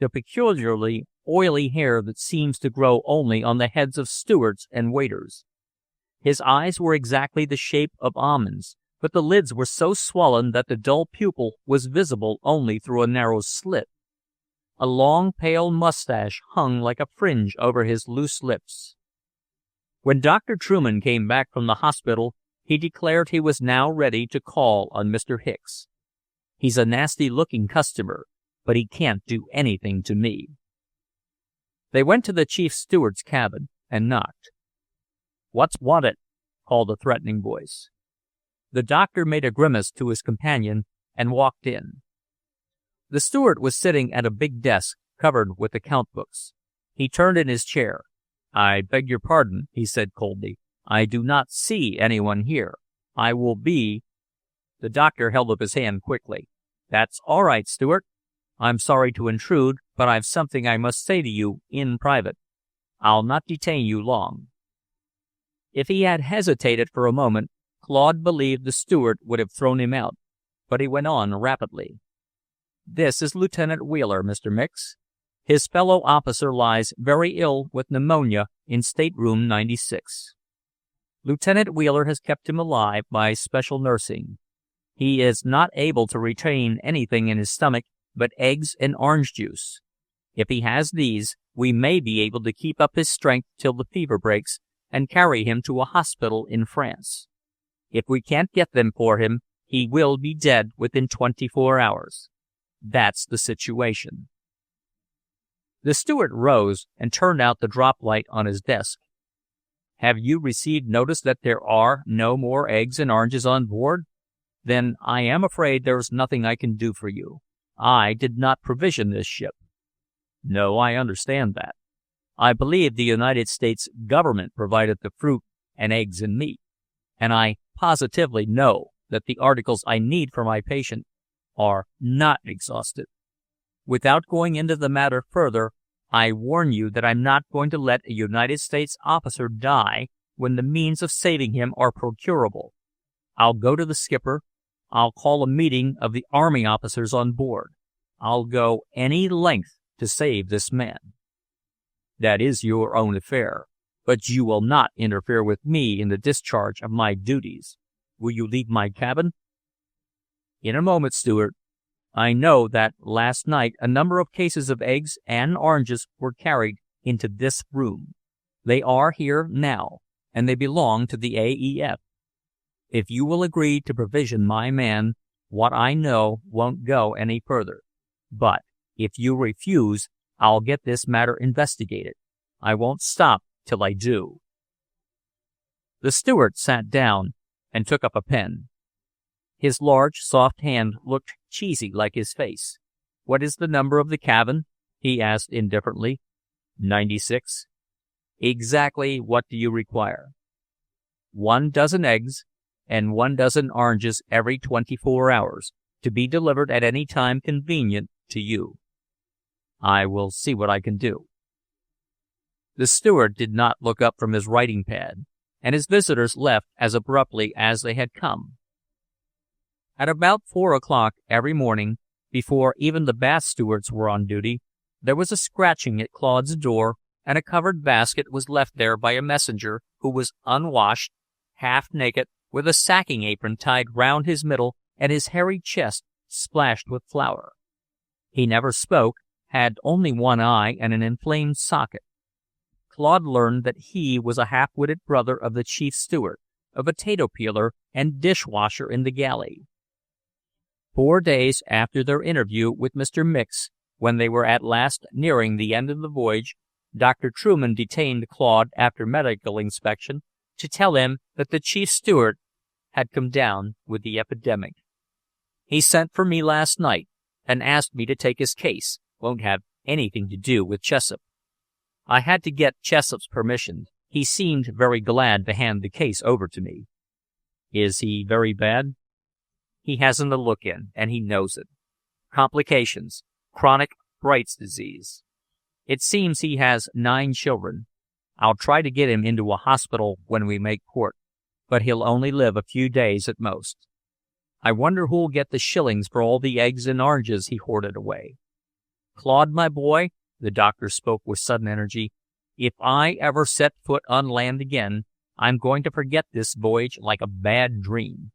the peculiarly oily hair that seems to grow only on the heads of stewards and waiters. His eyes were exactly the shape of almonds, but the lids were so swollen that the dull pupil was visible only through a narrow slit. A long, pale mustache hung like a fringe over his loose lips. When Dr. Truman came back from the hospital, he declared he was now ready to call on Mr. Hicks. He's a nasty-looking customer, but he can't do anything to me. They went to the chief steward's cabin and knocked. "What's wanted?" called a threatening voice. The doctor made a grimace to his companion and walked in. The steward was sitting at a big desk covered with account books. He turned in his chair. "I beg your pardon," he said coldly. "I do not see anyone here. I will be—" The doctor held up his hand quickly. "That's all right, Stewart. I'm sorry to intrude, but I've something I must say to you in private. I'll not detain you long." If he had hesitated for a moment, Claude believed the steward would have thrown him out, but he went on rapidly. "This is Lieutenant Wheeler, Mr. Mix. His fellow officer lies very ill with pneumonia in stateroom 96. Lieutenant Wheeler has kept him alive by special nursing. He is not able to retain anything in his stomach but eggs and orange juice. If he has these, we may be able to keep up his strength till the fever breaks and carry him to a hospital in France. If we can't get them for him, he will be dead within 24 hours. That's the situation." The steward rose and turned out the drop light on his desk. "Have you received notice that there are no more eggs and oranges on board? Then I am afraid there is nothing I can do for you. I did not provision this ship." "No, I understand that. I believe the United States government provided the fruit and eggs and meat, and I positively know that the articles I need for my patient are not exhausted. Without going into the matter further, I warn you that I'm not going to let a United States officer die when the means of saving him are procurable. I'll go to the skipper. I'll call a meeting of the Army officers on board. I'll go any length to save this man." "That is your own affair, but you will not interfere with me in the discharge of my duties. Will you leave my cabin?" "In a moment, Stewart. I know that last night a number of cases of eggs and oranges were carried into this room. They are here now, and they belong to the AEF. If you will agree to provision my man, what I know won't go any further. But if you refuse, I'll get this matter investigated. I won't stop till I do." The steward sat down and took up a pen. His large, soft hand looked cheesy like his face. "What is the number of the cabin?" he asked indifferently. 96. Exactly what do you require? 1 dozen eggs and 1 dozen oranges every 24 hours, to be delivered at any time convenient to you. I will see what I can do. The steward did not look up from his writing pad, and his visitors left as abruptly as they had come. At about 4 o'clock every morning, before even the bath stewards were on duty, there was a scratching at Claude's door, and a covered basket was left there by a messenger who was unwashed, half-naked, with a sacking apron tied round his middle and his hairy chest splashed with flour. He never spoke, had only one eye and an inflamed socket. Claude learned that he was a half-witted brother of the chief steward, a potato peeler and dishwasher in the galley. 4 days after their interview with Mr. Mix, when they were at last nearing the end of the voyage, Dr. Truman detained Claude after medical inspection to tell him that the chief steward had come down with the epidemic. He sent for me last night and asked me to take his case. Won't have anything to do with Chessup. I had to get Chessup's permission. He seemed very glad to hand the case over to me. Is he very bad? He hasn't a look in, and he knows it. Complications. Chronic Bright's disease. It seems he has 9 children. I'll try to get him into a hospital when we make port, but he'll only live a few days at most. I wonder who'll get the shillings for all the eggs and oranges he hoarded away. Claude, my boy, the doctor spoke with sudden energy, if I ever set foot on land again, I'm going to forget this voyage like a bad dream.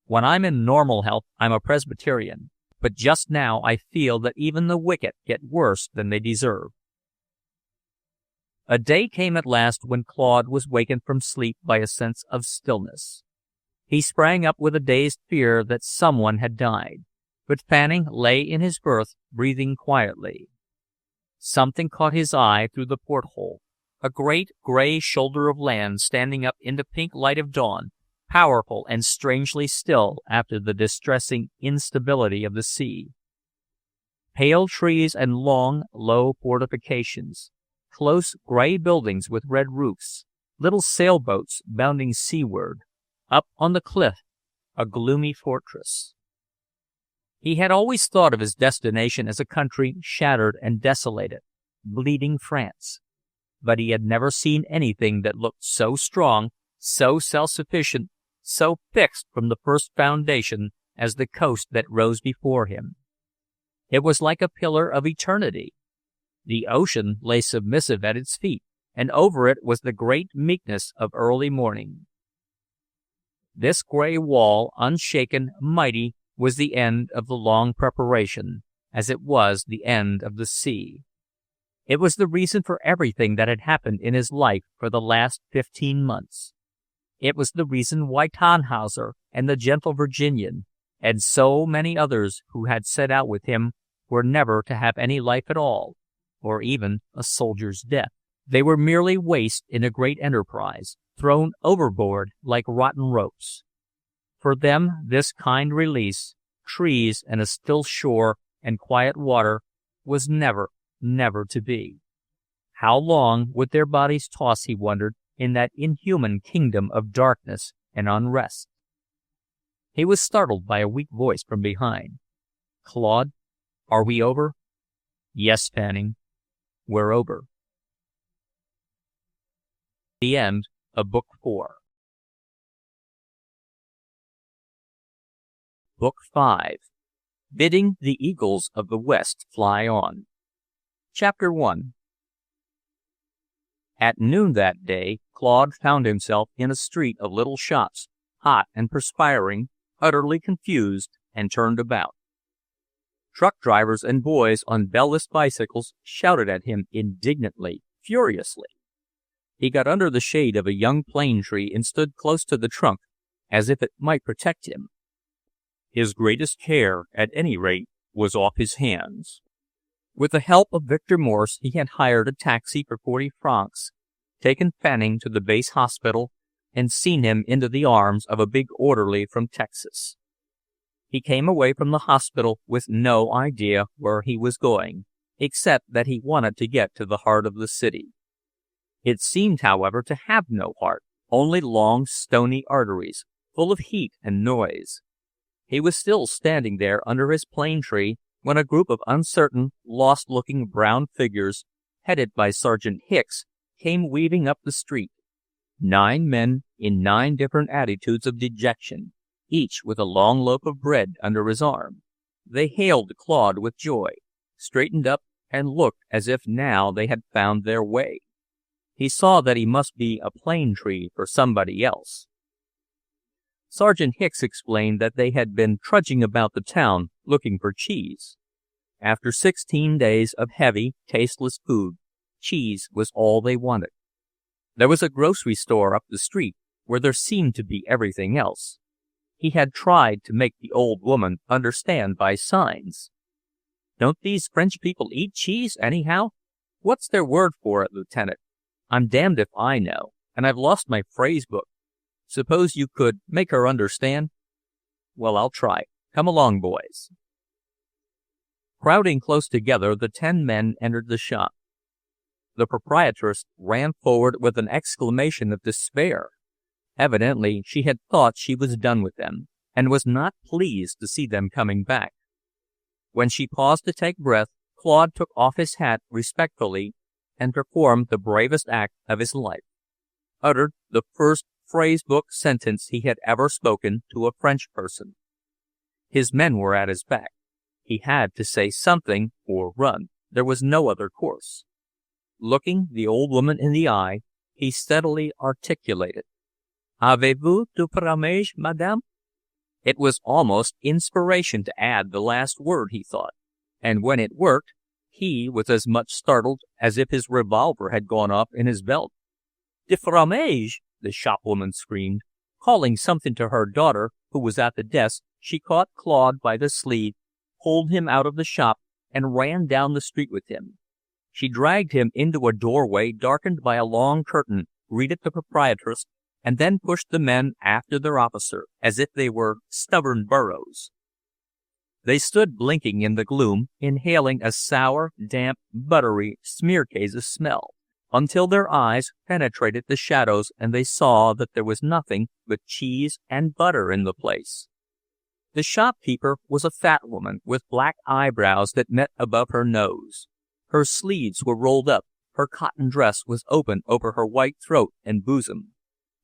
When I'm in normal health, I'm a Presbyterian, but just now I feel that even the wicked get worse than they deserve. A day came at last when Claude was wakened from sleep by a sense of stillness. He sprang up with a dazed fear that someone had died, but Fanning lay in his berth, breathing quietly. Something caught his eye through the porthole, a great gray shoulder of land standing up in the pink light of dawn, powerful and strangely still after the distressing instability of the sea. Pale trees and long, low fortifications, close gray buildings with red roofs, little sailboats bounding seaward, up on the cliff, a gloomy fortress. He had always thought of his destination as a country shattered and desolated, bleeding France, but he had never seen anything that looked so strong, so self-sufficient, so fixed from the first foundation as the coast that rose before him. It was like a pillar of eternity. The ocean lay submissive at its feet, and over it was the great meekness of early morning. This gray wall, unshaken, mighty, was the end of the long preparation, as it was the end of the sea. It was the reason for everything that had happened in his life for the last 15 months. It was the reason why Tannhauser and the gentle Virginian, and so many others who had set out with him, were never to have any life at all, or even a soldier's death. They were merely waste in a great enterprise, thrown overboard like rotten ropes. For them, this kind release, trees and a still shore and quiet water, was never, never to be. How long would their bodies toss, he wondered, in that inhuman kingdom of darkness and unrest? He was startled by a weak voice from behind. "Claude, are we over?" "Yes, Fanning, we're over." The end of Book 4. Book 5. Bidding the Eagles of the West Fly On. Chapter 1. At noon that day, Claude found himself in a street of little shops, hot and perspiring, utterly confused, and turned about. Truck drivers and boys on bellless bicycles shouted at him indignantly, furiously. He got under the shade of a young plane tree and stood close to the trunk, as if it might protect him. His greatest care, at any rate, was off his hands. With the help of Victor Morse, he had hired a taxi for 40 francs, taken Fanning to the base hospital, and seen him into the arms of a big orderly from Texas. He came away from the hospital with no idea where he was going, except that he wanted to get to the heart of the city. It seemed, however, to have no heart, only long, stony arteries, full of heat and noise. He was still standing there under his plane tree when a group of uncertain, lost-looking brown figures, headed by Sergeant Hicks, came weaving up the street. 9 men in 9 different attitudes of dejection, each with a long loaf of bread under his arm. They hailed Claude with joy, straightened up, and looked as if now they had found their way. He saw that he must be a plane tree for somebody else. Sergeant Hicks explained that they had been trudging about the town looking for cheese. After 16 days of heavy, tasteless food, cheese was all they wanted. There was a grocery store up the street where there seemed to be everything else. He had tried to make the old woman understand by signs. "Don't these French people eat cheese, anyhow? What's their word for it, Lieutenant? I'm damned if I know, and I've lost my phrase book. Suppose you could make her understand?" "Well, I'll try. Come along, boys." Crowding close together, the 10 men entered the shop. The proprietress ran forward with an exclamation of despair. Evidently, she had thought she was done with them, and was not pleased to see them coming back. When she paused to take breath, Claude took off his hat respectfully and performed the bravest act of his life. Uttered the first phrase-book sentence he had ever spoken to a French person. His men were at his back. He had to say something or run. There was no other course. Looking the old woman in the eye, he steadily articulated, "Avez-vous du fromage, madame?" It was almost inspiration to add the last word, he thought, and when it worked, he was as much startled as if his revolver had gone off in his belt. "De fromage!" the shopwoman screamed. Calling something to her daughter, who was at the desk, she caught Claude by the sleeve, pulled him out of the shop, and ran down the street with him. She dragged him into a doorway darkened by a long curtain, greeted the proprietress, and then pushed the men after their officer, as if they were stubborn burros. They stood blinking in the gloom, inhaling a sour, damp, buttery smearcase smell, until their eyes penetrated the shadows and they saw that there was nothing but cheese and butter in the place. The shopkeeper was a fat woman with black eyebrows that met above her nose. Her sleeves were rolled up, her cotton dress was open over her white throat and bosom.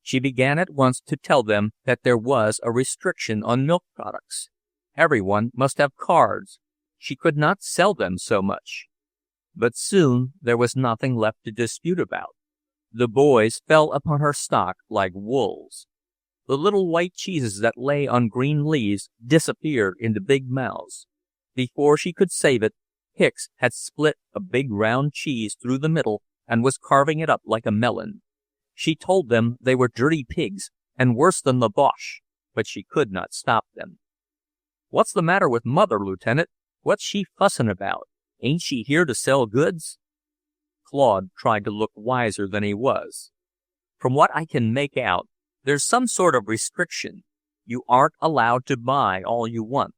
She began at once to tell them that there was a restriction on milk products. Everyone must have cards. She could not sell them so much. But soon there was nothing left to dispute about. The boys fell upon her stock like wolves. The little white cheeses that lay on green leaves disappeared into big mouths. Before she could save it, Hicks had split a big round cheese through the middle and was carving it up like a melon. She told them they were dirty pigs and worse than the Boche, but she could not stop them. "What's the matter with Mother, Lieutenant? What's she fussin' about? Ain't she here to sell goods?" Claude tried to look wiser than he was. "From what I can make out, there's some sort of restriction. You aren't allowed to buy all you want.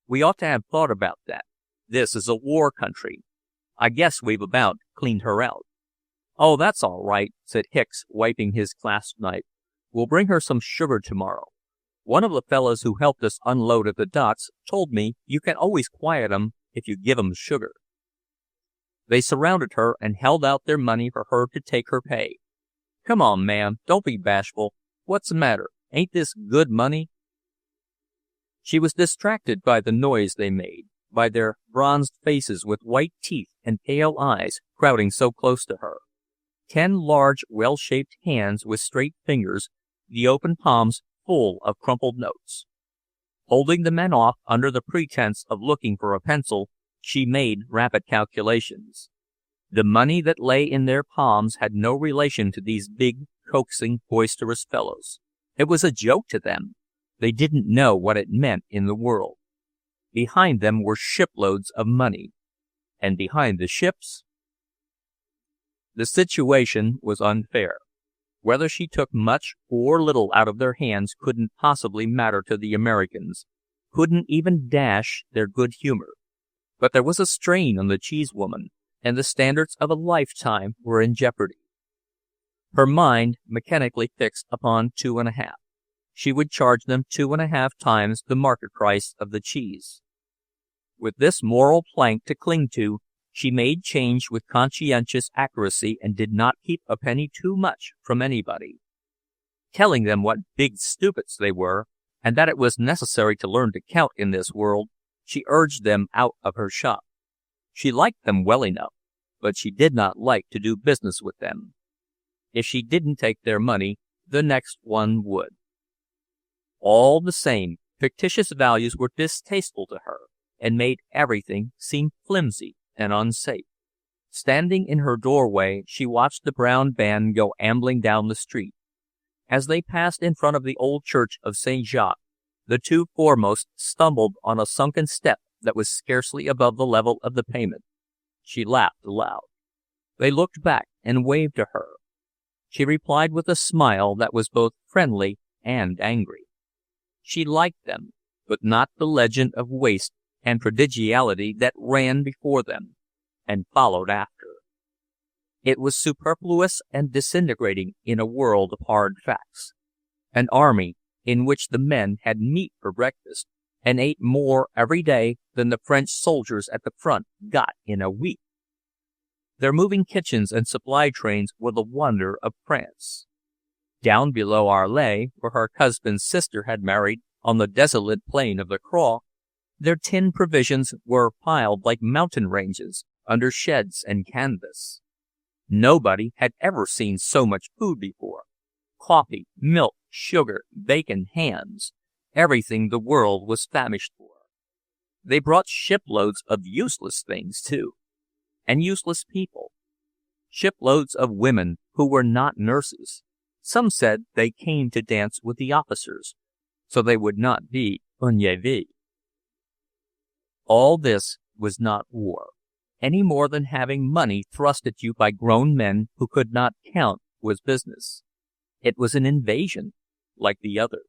We ought to have thought about that. This is a war country. I guess we've about cleaned her out." "Oh, that's all right," said Hicks, wiping his clasp knife. "We'll bring her some sugar tomorrow. One of the fellows who helped us unload at the docks told me you can always quiet 'em if you give 'em sugar." They surrounded her and held out their money for her to take her pay. "Come on, ma'am, don't be bashful. What's the matter? Ain't this good money?" She was distracted by the noise they made, by their bronzed faces with white teeth and pale eyes crowding so close to her. 10 large, well-shaped hands with straight fingers, the open palms full of crumpled notes. Holding the men off under the pretense of looking for a pencil, she made rapid calculations. The money that lay in their palms had no relation to these big, coaxing, boisterous fellows. It was a joke to them. They didn't know what it meant in the world. Behind them were shiploads of money. And behind the ships? The situation was unfair. Whether she took much or little out of their hands couldn't possibly matter to the Americans, couldn't even dash their good humor. But there was a strain on the cheese woman, and the standards of a lifetime were in jeopardy. her mind mechanically fixed upon 2.5. She would charge them 2.5 times the market price of the cheese. With this moral plank to cling to, she made change with conscientious accuracy and did not keep a penny too much from anybody. Telling them what big stupids they were, and that it was necessary to learn to count in this world, she urged them out of her shop. She liked them well enough, but she did not like to do business with them. If she didn't take their money, the next one would. All the same, fictitious values were distasteful to her, and made everything seem flimsy and unsafe. Standing in her doorway, she watched the brown band go ambling down the street. As they passed in front of the old church of St. Jacques, the two foremost stumbled on a sunken step that was scarcely above the level of the pavement. She laughed aloud. They looked back and waved to her. She replied with a smile that was both friendly and angry. She liked them, but not the legend of waste and prodigality that ran before them and followed after. It was superfluous and disintegrating in a world of hard facts. An army in which the men had meat for breakfast and ate more every day than the French soldiers at the front got in a week. Their moving kitchens and supply trains were the wonder of France. Down below Arles, where her husband's sister had married, on the desolate plain of the Croix, their tinned provisions were piled like mountain ranges under sheds and canvas. Nobody had ever seen so much food before. Coffee, milk, sugar, bacon, hams, everything the world was famished for. They brought shiploads of useless things, too, and useless people. Shiploads of women who were not nurses. Some said they came to dance with the officers, so they would not be ennuyés. All this was not war, any more than having money thrust at you by grown men who could not count was business. It was an invasion, like the other.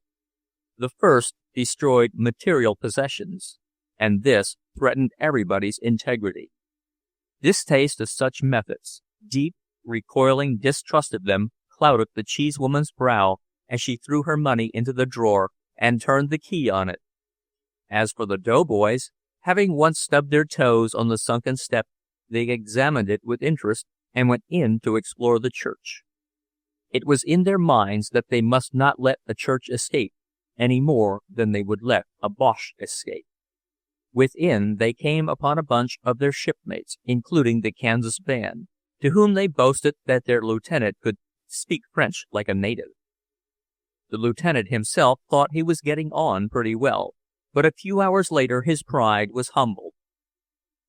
The first destroyed material possessions, and this threatened everybody's integrity. Distaste of such methods, deep, recoiling distrust of them, clouded the cheesewoman's brow as she threw her money into the drawer and turned the key on it. As for the doughboys, having once stubbed their toes on the sunken step, they examined it with interest and went in to explore the church. It was in their minds that they must not let a church escape any more than they would let a Boche escape. Within, they came upon a bunch of their shipmates, including the Kansas band, to whom they boasted that their lieutenant could speak French like a native. The lieutenant himself thought he was getting on pretty well, but a few hours later his pride was humbled.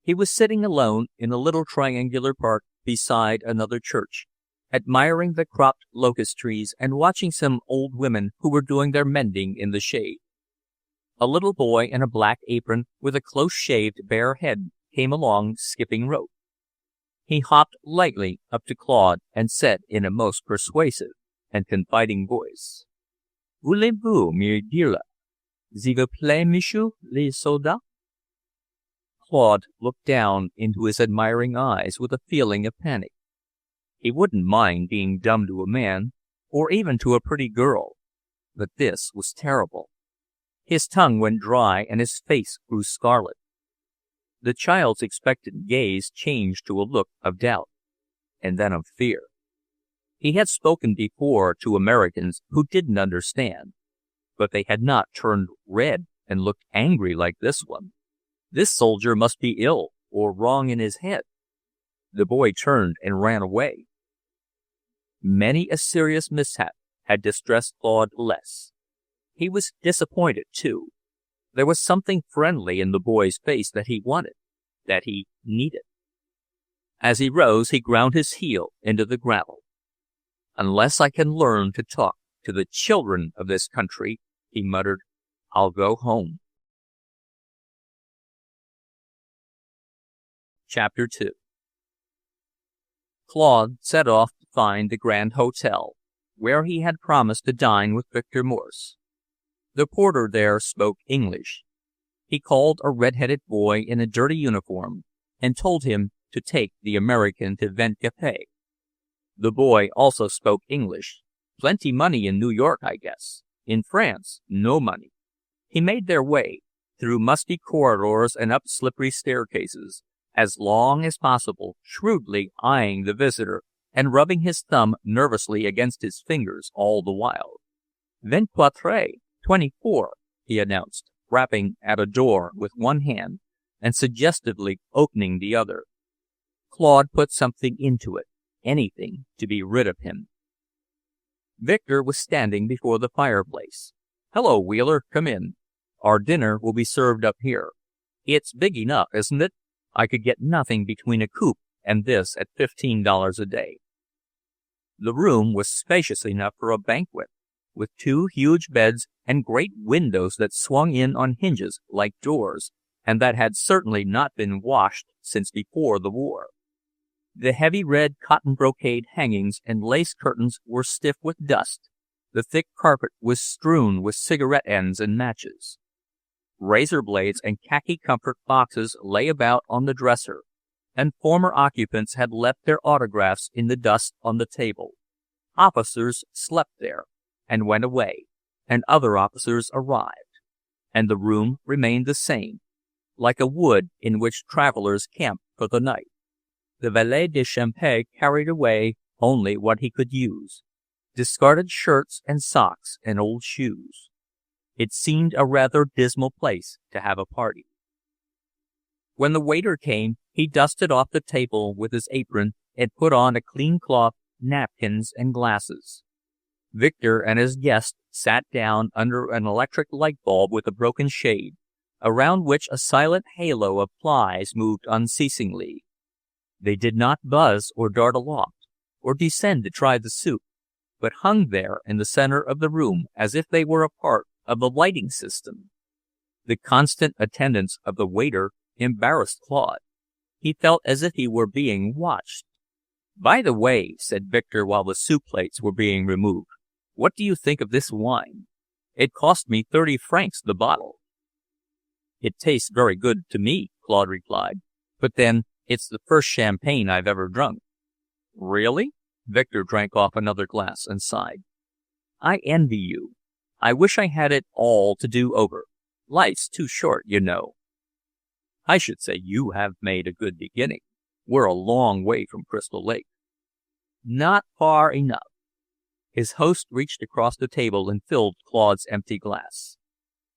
He was sitting alone in a little triangular park beside another church, admiring the cropped locust trees and watching some old women who were doing their mending in the shade. A little boy in a black apron with a close-shaved bare head came along skipping rope. He hopped lightly up to Claude and said in a most persuasive and confiding voice, "Voulez-vous me dire, s'il vous plaît, monsieur le soldat?" Claude looked down into his admiring eyes with a feeling of panic. He wouldn't mind being dumb to a man, or even to a pretty girl, but this was terrible. His tongue went dry and his face grew scarlet. The child's expectant gaze changed to a look of doubt, and then of fear. He had spoken before to Americans who didn't understand, but they had not turned red and looked angry like this one. This soldier must be ill or wrong in his head. The boy turned and ran away. Many a serious mishap had distressed Claude less. He was disappointed, too. There was something friendly in the boy's face that he wanted, that he needed. As he rose, he ground his heel into the gravel. "Unless I can learn to talk to the children of this country," he muttered, "I'll go home." Chapter 2. Claude set off to find the Grand Hotel, where he had promised to dine with Victor Morse. The porter there spoke English. He called a red-headed boy in a dirty uniform and told him to take the American to Vent Café. The boy also spoke English. Plenty money in New York, I guess. In France, no money. He made their way, through musty corridors and up slippery staircases, as long as possible, shrewdly eyeing the visitor and rubbing his thumb nervously against his fingers all the while. 24, 24, he announced, rapping at a door with one hand and suggestively opening the other. Claude put something into it, anything to be rid of him. Victor was standing before the fireplace. "Hello, Wheeler, come in. Our dinner will be served up here. It's big enough, isn't it? I could get nothing between a coupe and this at $15 a day." The room was spacious enough for a banquet, with 2 huge beds and great windows that swung in on hinges like doors, and that had certainly not been washed since before the war. The heavy red cotton brocade hangings and lace curtains were stiff with dust. The thick carpet was strewn with cigarette ends and matches. Razor blades and khaki comfort boxes lay about on the dresser, and former occupants had left their autographs in the dust on the table. Officers slept there, and went away, and other officers arrived, and the room remained the same, like a wood in which travelers camped for the night. The valet de chambre carried away only what he could use, discarded shirts and socks and old shoes. It seemed a rather dismal place to have a party. When the waiter came, he dusted off the table with his apron and put on a clean cloth, napkins, and glasses. Victor and his guest sat down under an electric light bulb with a broken shade, around which a silent halo of flies moved unceasingly. They did not buzz or dart aloft, or descend to try the soup, but hung there in the center of the room as if they were a part of the lighting system. The constant attendance of the waiter embarrassed Claude. He felt as if he were being watched. "By the way," said Victor while the soup plates were being removed, "what do you think of this wine? It cost me 30 francs the bottle." "It tastes very good to me," Claude replied, "but then, it's the first champagne I've ever drunk." "Really?" Victor drank off another glass and sighed. "I envy you. I wish I had it all to do over. Life's too short, you know." "I should say you have made a good beginning. We're a long way from Crystal Lake." "Not far enough." His host reached across the table and filled Claude's empty glass.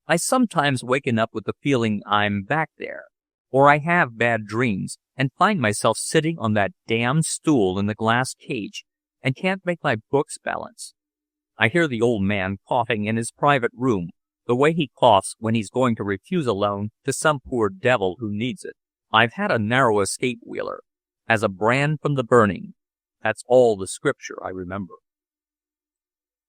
"I sometimes waken up with the feeling I'm back there, or I have bad dreams and find myself sitting on that damned stool in the glass cage and can't make my books balance. I hear the old man coughing in his private room, the way he coughs when he's going to refuse a loan to some poor devil who needs it. I've had a narrow escape, Wheeler, as a brand from the burning. That's all the scripture I remember."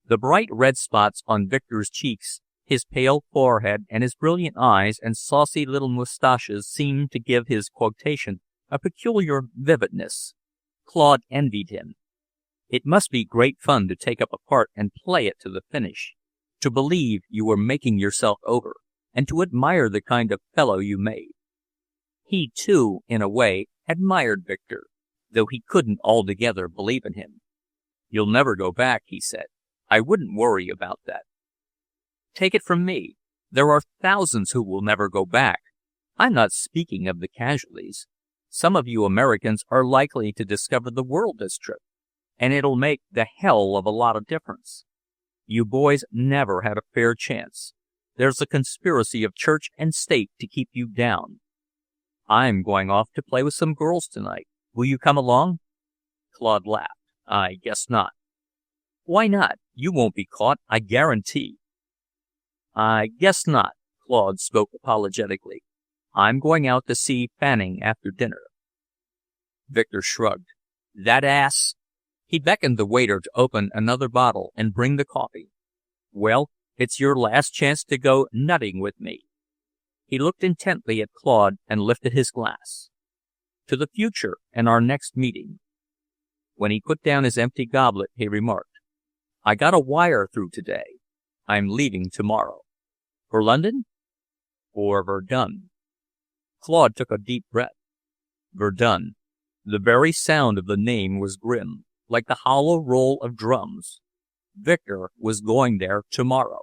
The bright red spots on Victor's cheeks, his pale forehead, and his brilliant eyes and saucy little mustaches seemed to give his quotation a peculiar vividness. Claude envied him. It must be great fun to take up a part and play it to the finish, to believe you were making yourself over, and to admire the kind of fellow you made. He, too, in a way, admired Victor, though he couldn't altogether believe in him. "You'll never go back," he said. "I wouldn't worry about that." "Take it from me, there are thousands who will never go back. I'm not speaking of the casualties. Some of you Americans are likely to discover the world this trip, and it'll make the hell of a lot of difference. You boys never had a fair chance. There's a conspiracy of church and state to keep you down. I'm going off to play with some girls tonight. Will you come along?" Claude laughed. "I guess not." "Why not? You won't be caught, I guarantee." "I guess not." Claude spoke apologetically. "I'm going out to see Fanning after dinner." Victor shrugged. "That ass!" He beckoned the waiter to open another bottle and bring the coffee. "Well, it's your last chance to go nutting with me." He looked intently at Claude and lifted his glass. "To the future and our next meeting." When he put down his empty goblet, he remarked, "I got a wire through today. I'm leaving tomorrow." "For London?" "For Verdun." Claude took a deep breath. Verdun. The very sound of the name was grim, like the hollow roll of drums. Victor was going there tomorrow.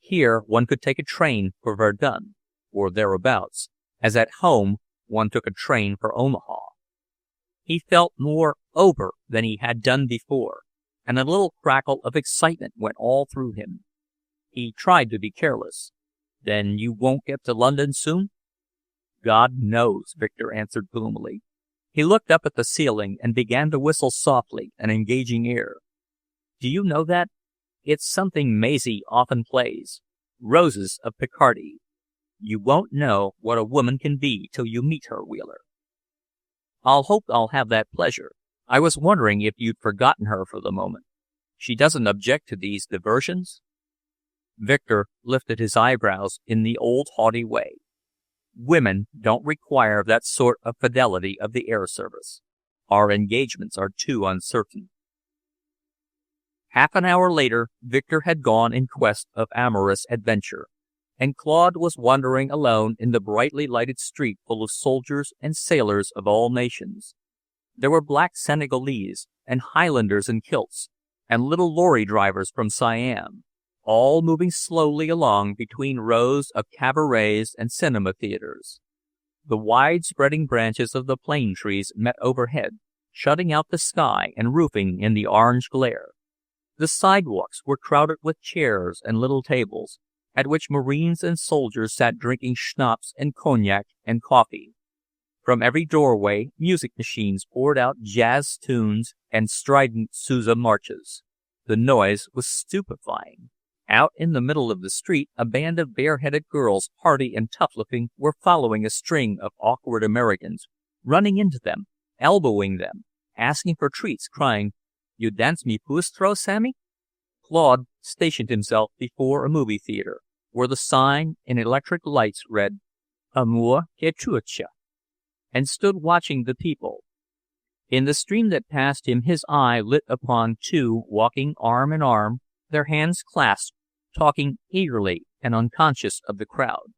Here one could take a train for Verdun, or thereabouts, as at home one took a train for Omaha. He felt more over than he had done before, and a little crackle of excitement went all through him. He tried to be careless. "Then you won't get to London soon?" "God knows," Victor answered gloomily. He looked up at the ceiling and began to whistle softly, an engaging air. "Do you know that? It's something Maisie often plays. Roses of Picardy. You won't know what a woman can be till you meet her, Wheeler." "I'll hope I'll have that pleasure. I was wondering if you'd forgotten her for the moment. She doesn't object to these diversions?" Victor lifted his eyebrows in the old haughty way. "Women don't require that sort of fidelity of the air service. Our engagements are too uncertain." Half an hour later, Victor had gone in quest of amorous adventure, and Claude was wandering alone in the brightly lighted street full of soldiers and sailors of all nations. There were black Senegalese, and Highlanders in kilts, and little lorry drivers from Siam, all moving slowly along between rows of cabarets and cinema theaters. The wide-spreading branches of the plane trees met overhead, shutting out the sky and roofing in the orange glare. The sidewalks were crowded with chairs and little tables, at which Marines and soldiers sat drinking schnapps and cognac and coffee. From every doorway, music machines poured out jazz tunes and strident Sousa marches. The noise was stupefying. Out in the middle of the street, a band of bare-headed girls, hardy and tough-looking, were following a string of awkward Americans, running into them, elbowing them, asking for treats, crying, "You dance me pustro, Sammy?" Claude stationed himself before a movie theater, where the sign in electric lights read, "Amour que tuche," and stood watching the people. In the stream that passed him, his eye lit upon two walking arm in arm, their hands clasped, talking eagerly and unconscious of the crowd.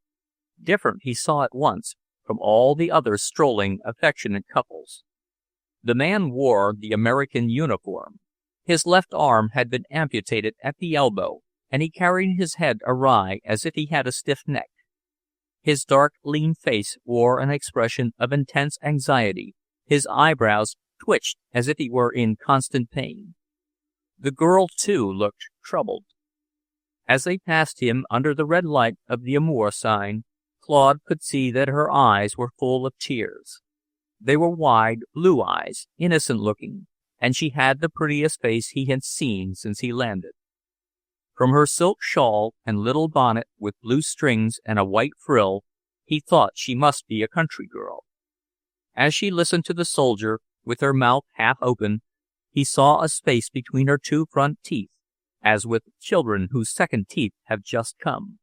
Different, he saw at once, from all the other strolling, affectionate couples. The man wore the American uniform. His left arm had been amputated at the elbow, and he carried his head awry as if he had a stiff neck. His dark, lean face wore an expression of intense anxiety. His eyebrows twitched as if he were in constant pain. The girl, too, looked troubled. As they passed him under the red light of the Amour sign, Claude could see that her eyes were full of tears. They were wide, blue eyes, innocent-looking, and she had the prettiest face he had seen since he landed. From her silk shawl and little bonnet with blue strings and a white frill, he thought she must be a country girl. As she listened to the soldier, with her mouth half open, he saw a space between her two front teeth, as with children whose second teeth have just come.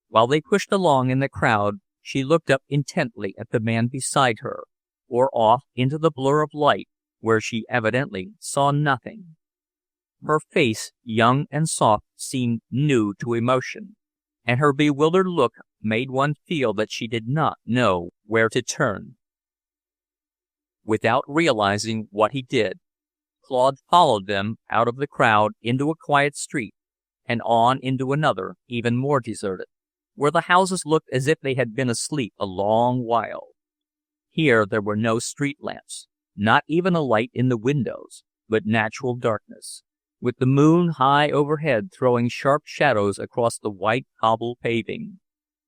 While they pushed along in the crowd, she looked up intently at the man beside her, or off into the blur of light, where she evidently saw nothing. Her face, young and soft, seemed new to emotion, and her bewildered look made one feel that she did not know where to turn. Without realizing what he did, Claude followed them out of the crowd into a quiet street, and on into another, even more deserted, where the houses looked as if they had been asleep a long while. Here there were no street lamps, not even a light in the windows, but natural darkness, with the moon high overhead throwing sharp shadows across the white cobble paving.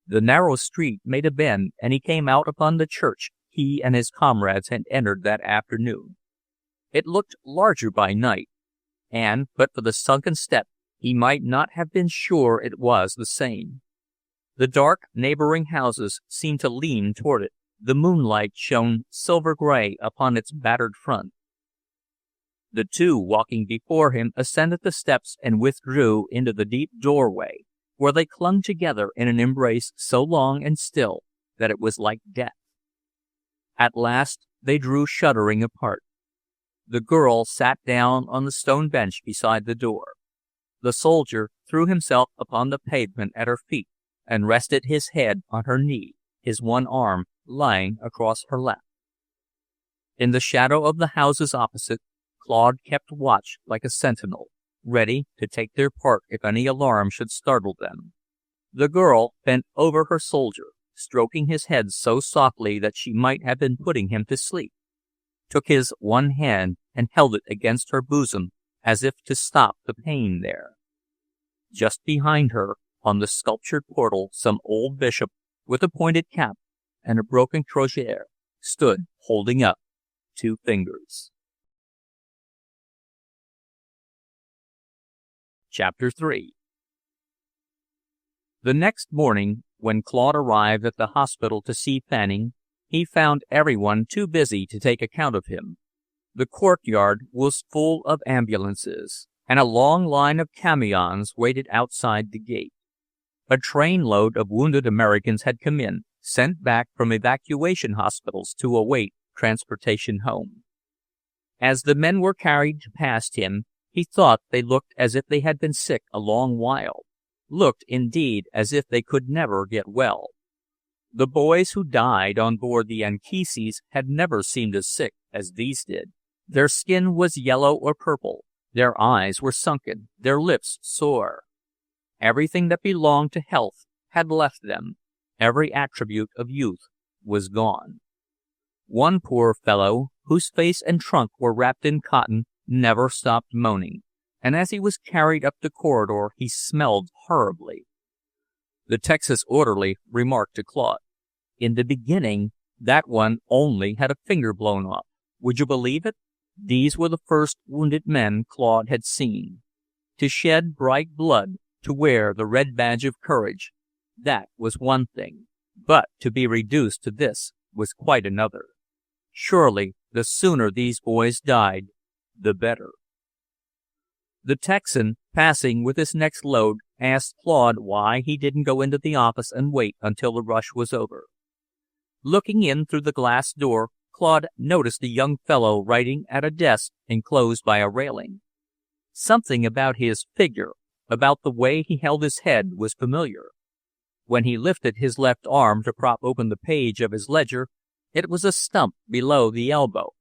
The narrow street made a bend, and he came out upon the church he and his comrades had entered that afternoon. It looked larger by night, and, but for the sunken step, he might not have been sure it was the same. The dark neighboring houses seemed to lean toward it. The moonlight shone silver-gray upon its battered front. The two walking before him ascended the steps and withdrew into the deep doorway, where they clung together in an embrace so long and still that it was like death. At last they drew shuddering apart. The girl sat down on the stone bench beside the door. The soldier threw himself upon the pavement at her feet and rested his head on her knee, his one arm lying across her lap. In the shadow of the houses opposite, Claude kept watch like a sentinel, ready to take their part if any alarm should startle them. The girl bent over her soldier, stroking his head so softly that she might have been putting him to sleep, took his one hand and held it against her bosom as if to stop the pain there. Just behind her, on the sculptured portal, some old bishop with a pointed cap and a broken crosier stood holding up 2 fingers. Chapter 3. The next morning, when Claude arrived at the hospital to see Fanning, he found everyone too busy to take account of him. The courtyard was full of ambulances, and a long line of camions waited outside the gate. A trainload of wounded Americans had come in, sent back from evacuation hospitals to await transportation home. As the men were carried past him, he thought they looked as if they had been sick a long while, looked indeed as if they could never get well. The boys who died on board the Anchises had never seemed as sick as these did. Their skin was yellow or purple, their eyes were sunken, their lips sore. Everything that belonged to health had left them, every attribute of youth was gone. One poor fellow, whose face and trunk were wrapped in cotton, never stopped moaning, and as he was carried up the corridor he smelled horribly. The Texas orderly remarked to Claude, "In the beginning, that one only had a finger blown off. Would you believe it?" These were the first wounded men Claude had seen. To shed bright blood, to wear the red badge of courage, that was one thing, but to be reduced to this was quite another. Surely, the sooner these boys died, the better. The Texan, passing with his next load, asked Claude why he didn't go into the office and wait until the rush was over. Looking in through the glass door, Claude noticed a young fellow writing at a desk enclosed by a railing. Something about his figure, about the way he held his head, was familiar. When he lifted his left arm to prop open the page of his ledger, it was a stump below the elbow.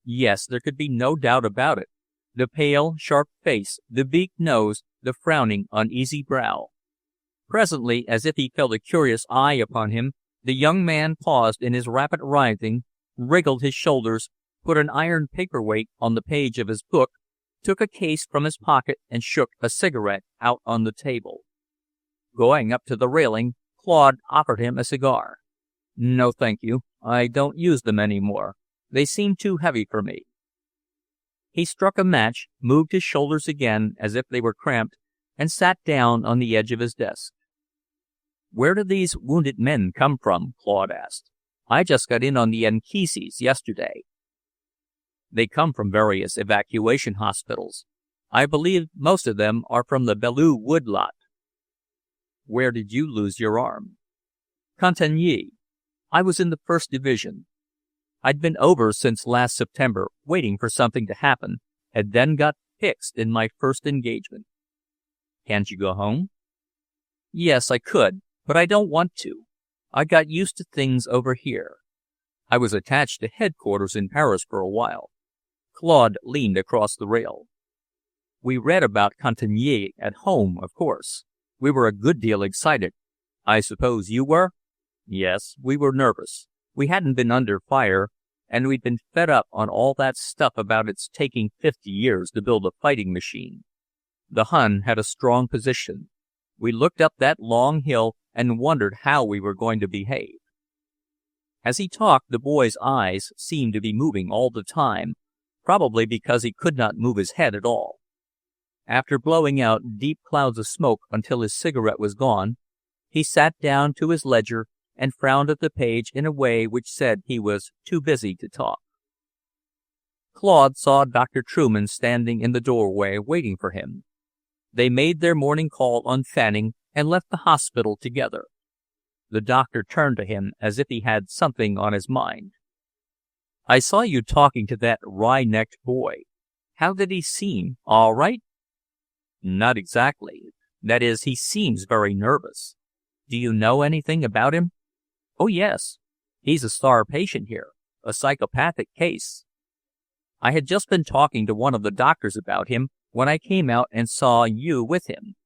Yes, there could be no doubt about it. The pale, sharp face, the beaked nose, the frowning, uneasy brow. Presently, as if he felt a curious eye upon him, the young man paused in his rapid writhing, wriggled his shoulders, put an iron paperweight on the page of his book, took a case from his pocket, and shook a cigarette out on the table. Going up to the railing, Claude offered him a cigar. "No, thank you. I don't use them any more. They seem too heavy for me." He struck a match, moved his shoulders again as if they were cramped, and sat down on the edge of his desk. "Where do these wounded men come from?" Claude asked. "I just got in on the Anchises yesterday." "They come from various evacuation hospitals. I believe most of them are from the Belleau Wood lot." "Where did you lose your arm?" "Cantigny. I was in the 1st Division. I'd been over since last September, waiting for something to happen, and then got fixed in my first engagement." "Can't you go home?" "Yes, I could, but I don't want to. I got used to things over here. I was attached to headquarters in Paris for a while." Claude leaned across the rail. "We read about Cantigny at home, of course. We were a good deal excited. I suppose you were?" "Yes, we were nervous. We hadn't been under fire, and we'd been fed up on all that stuff about its taking 50 years to build a fighting machine. The Hun had a strong position. We looked up that long hill and wondered how we were going to behave." As he talked, the boy's eyes seemed to be moving all the time, probably because he could not move his head at all. After blowing out deep clouds of smoke until his cigarette was gone, he sat down to his ledger and frowned at the page in a way which said he was too busy to talk. Claude saw Dr. Truman standing in the doorway waiting for him. They made their morning call on Fanning and left the hospital together. The doctor turned to him as if he had something on his mind. "I saw you talking to that wry-necked boy. How did he seem? All right?" "Not exactly. That is, he seems very nervous. Do you know anything about him?" "Oh, yes. He's a star patient here, a psychopathic case." I had just been talking to one of the doctors about him when I came out and saw you with him.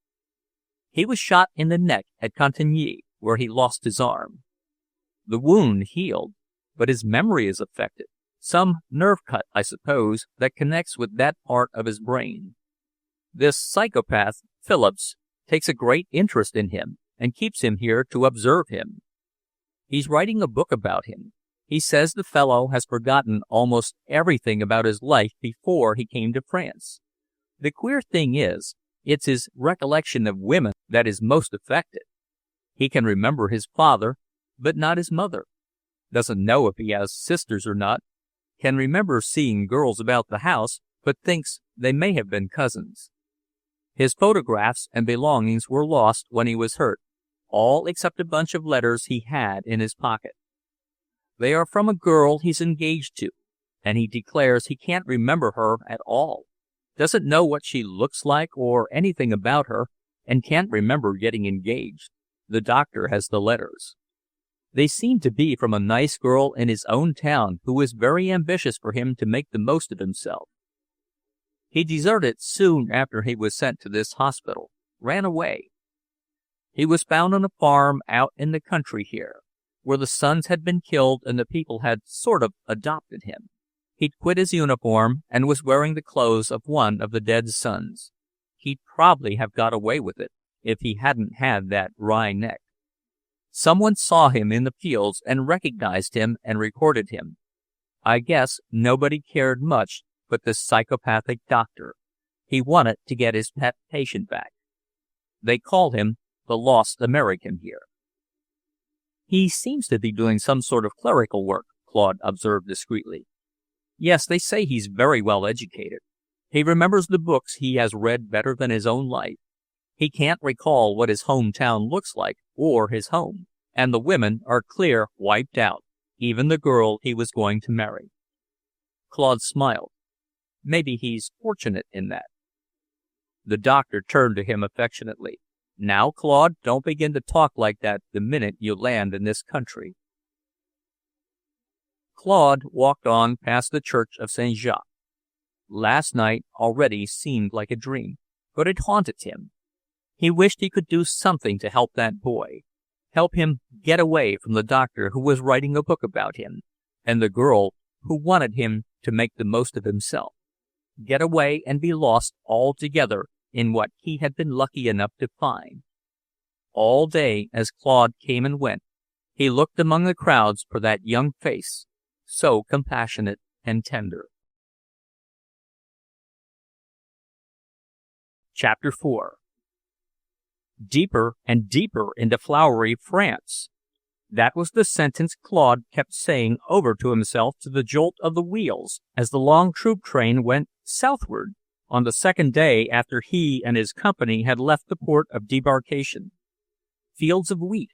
He was shot in the neck at Cantigny, where he lost his arm. The wound healed, but his memory is affected. Some nerve cut, I suppose, that connects with that part of his brain. This psychopath, Phillips, takes a great interest in him and keeps him here to observe him. He's writing a book about him. He says the fellow has forgotten almost everything about his life before he came to France. The queer thing is, it's his recollection of women that is most affected. He can remember his father, but not his mother. Doesn't know if he has sisters or not. Can remember seeing girls about the house, but thinks they may have been cousins. His photographs and belongings were lost when he was hurt, all except a bunch of letters he had in his pocket. They are from a girl he's engaged to, and he declares he can't remember her at all, doesn't know what she looks like or anything about her, and can't remember getting engaged. The doctor has the letters. They seem to be from a nice girl in his own town who is very ambitious for him to make the most of himself. He deserted soon after he was sent to this hospital, ran away. He was found on a farm out in the country here, where the sons had been killed and the people had sort of adopted him. He'd quit his uniform and was wearing the clothes of one of the dead sons. He'd probably have got away with it if he hadn't had that wry neck. Someone saw him in the fields and recognized him and recorded him. I guess nobody cared much but the psychopathic doctor. He wanted to get his pet patient back. They call him the Lost American here. He seems to be doing some sort of clerical work, Claude observed discreetly. Yes, they say he's very well educated. He remembers the books he has read better than his own life. He can't recall what his hometown looks like or his home, and the women are clear wiped out, even the girl he was going to marry. Claude smiled. Maybe he's fortunate in that. The doctor turned to him affectionately. Now, Claude, don't begin to talk like that the minute you land in this country. Claude walked on past the church of St. Jacques. Last night already seemed like a dream, but it haunted him. He wished he could do something to help that boy, help him get away from the doctor who was writing a book about him, and the girl who wanted him to make the most of himself, get away and be lost altogether in what he had been lucky enough to find. All day, as Claude came and went, he looked among the crowds for that young face, so compassionate and tender. Chapter 4. Deeper and deeper into flowery France. That was the sentence Claude kept saying over to himself to the jolt of the wheels as the long troop train went southward on the second day after he and his company had left the port of debarkation. Fields of wheat,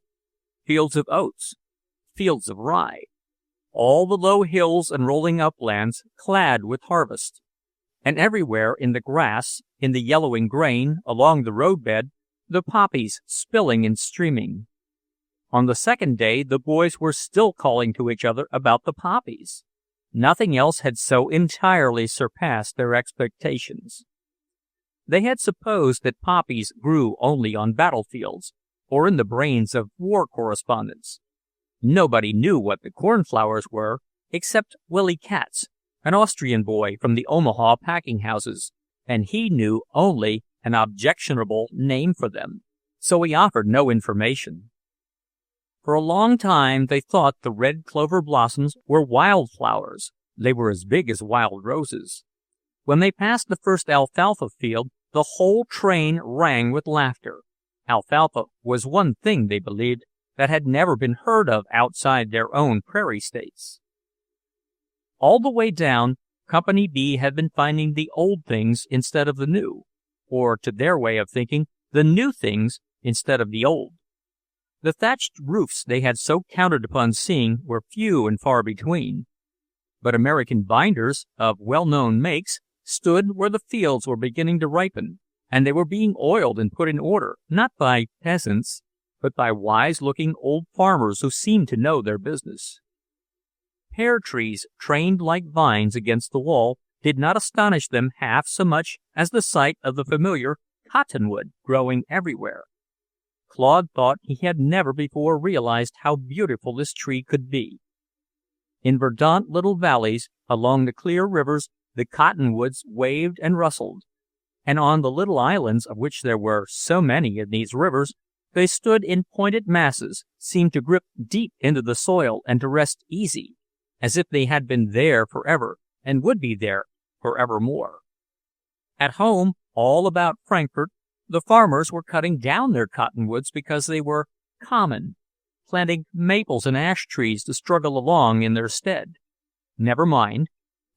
fields of oats, fields of rye, all the low hills and rolling uplands clad with harvest, and everywhere in the grass, in the yellowing grain, along the roadbed, the poppies spilling and streaming. On the second day, the boys were still calling to each other about the poppies. Nothing else had so entirely surpassed their expectations. They had supposed that poppies grew only on battlefields, or in the brains of war correspondents. Nobody knew what the cornflowers were, except Willie Katz, an Austrian boy from the Omaha packing houses, and he knew only an objectionable name for them, so he offered no information. For a long time they thought the red clover blossoms were wildflowers. They were as big as wild roses. When they passed the first alfalfa field, the whole train rang with laughter. Alfalfa was one thing, they believed, that had never been heard of outside their own prairie states. All the way down, Company B had been finding the old things instead of the new, or, to their way of thinking, the new things instead of the old. The thatched roofs they had so counted upon seeing were few and far between. But American binders, of well-known makes, stood where the fields were beginning to ripen, and they were being oiled and put in order, not by peasants, but by wise-looking old farmers who seemed to know their business. Pear trees, trained like vines against the wall, did not astonish them half so much as the sight of the familiar cottonwood growing everywhere. Claude thought he had never before realized how beautiful this tree could be. In verdant little valleys along the clear rivers, the cottonwoods waved and rustled, and on the little islands, of which there were so many in these rivers, they stood in pointed masses, seemed to grip deep into the soil and to rest easy, as if they had been there forever and would be there forevermore. At home, all about Frankfort, the farmers were cutting down their cottonwoods because they were common, planting maples and ash trees to struggle along in their stead. Never mind,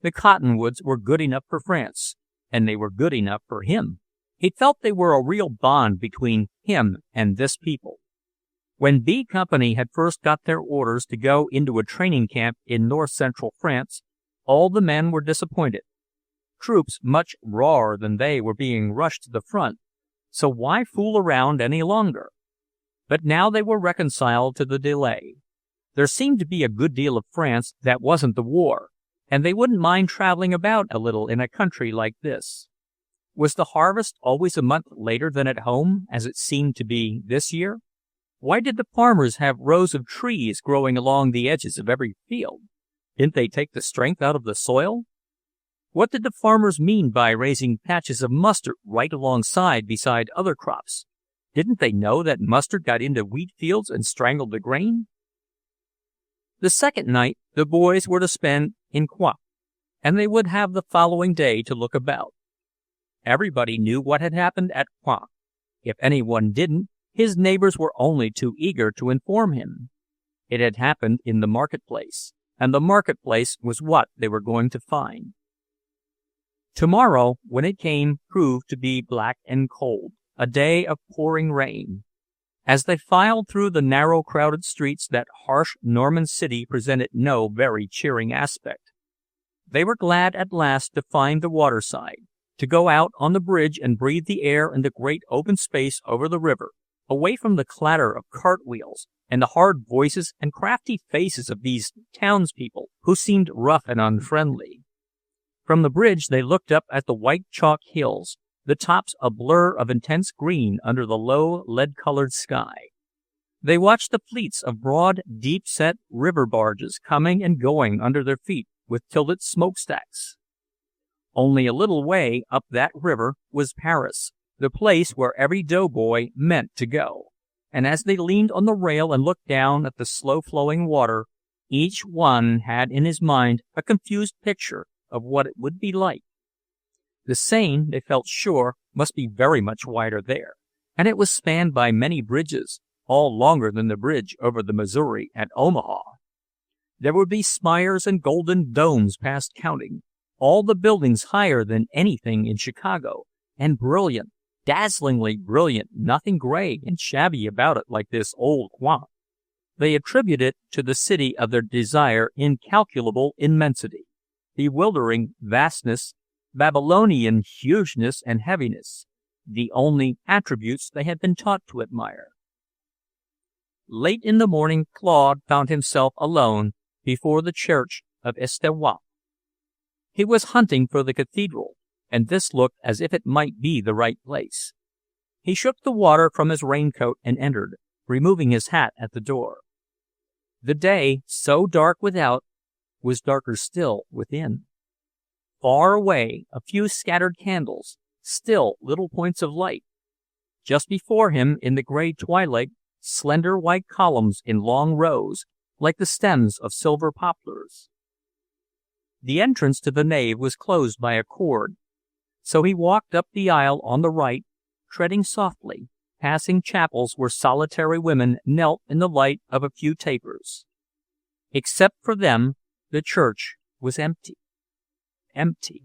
the cottonwoods were good enough for France, and they were good enough for him. He felt they were a real bond between him and this people. When B Company had first got their orders to go into a training camp in north-central France, all the men were disappointed. Troops much rawer than they were being rushed to the front, so why fool around any longer? But now they were reconciled to the delay. There seemed to be a good deal of France that wasn't the war, and they wouldn't mind traveling about a little in a country like this. Was the harvest always a month later than at home, as it seemed to be this year? Why did the farmers have rows of trees growing along the edges of every field? Didn't they take the strength out of the soil? What did the farmers mean by raising patches of mustard right alongside beside other crops? Didn't they know that mustard got into wheat fields and strangled the grain? The second night the boys were to spend in Coire, and they would have the following day to look about. Everybody knew what had happened at Coire. If anyone didn't, his neighbors were only too eager to inform him. It had happened in the marketplace, and the marketplace was what they were going to find. Tomorrow, when it came, proved to be black and cold, a day of pouring rain. As they filed through the narrow, crowded streets, that harsh Norman city presented no very cheering aspect. They were glad at last to find the waterside, to go out on the bridge and breathe the air in the great open space over the river, away from the clatter of cartwheels and the hard voices and crafty faces of these townspeople who seemed rough and unfriendly. From the bridge they looked up at the white chalk hills, the tops a blur of intense green under the low, lead-colored sky. They watched the fleets of broad, deep-set river barges coming and going under their feet with tilted smokestacks. Only a little way up that river was Paris, the place where every doughboy meant to go. And as they leaned on the rail and looked down at the slow-flowing water, each one had in his mind a confused picture of what it would be like. The Seine, they felt sure, must be very much wider there, and it was spanned by many bridges, all longer than the bridge over the Missouri at Omaha. There would be spires and golden domes past counting, all the buildings higher than anything in Chicago, and brilliant, dazzlingly brilliant, nothing gray and shabby about it like this old Coire. They attributed it to the city of their desire incalculable immensity, bewildering vastness, Babylonian hugeness and heaviness, the only attributes they had been taught to admire. Late in the morning Claude found himself alone before the church of Esteuat. He was hunting for the cathedral, and this looked as if it might be the right place. He shook the water from his raincoat and entered, removing his hat at the door. The day, so dark without, was darker still within. Far away, a few scattered candles, still little points of light. Just before him, in the gray twilight, slender white columns in long rows, like the stems of silver poplars. The entrance to the nave was closed by a cord, so he walked up the aisle on the right, treading softly, passing chapels where solitary women knelt in the light of a few tapers. Except for them, the church was empty. Empty.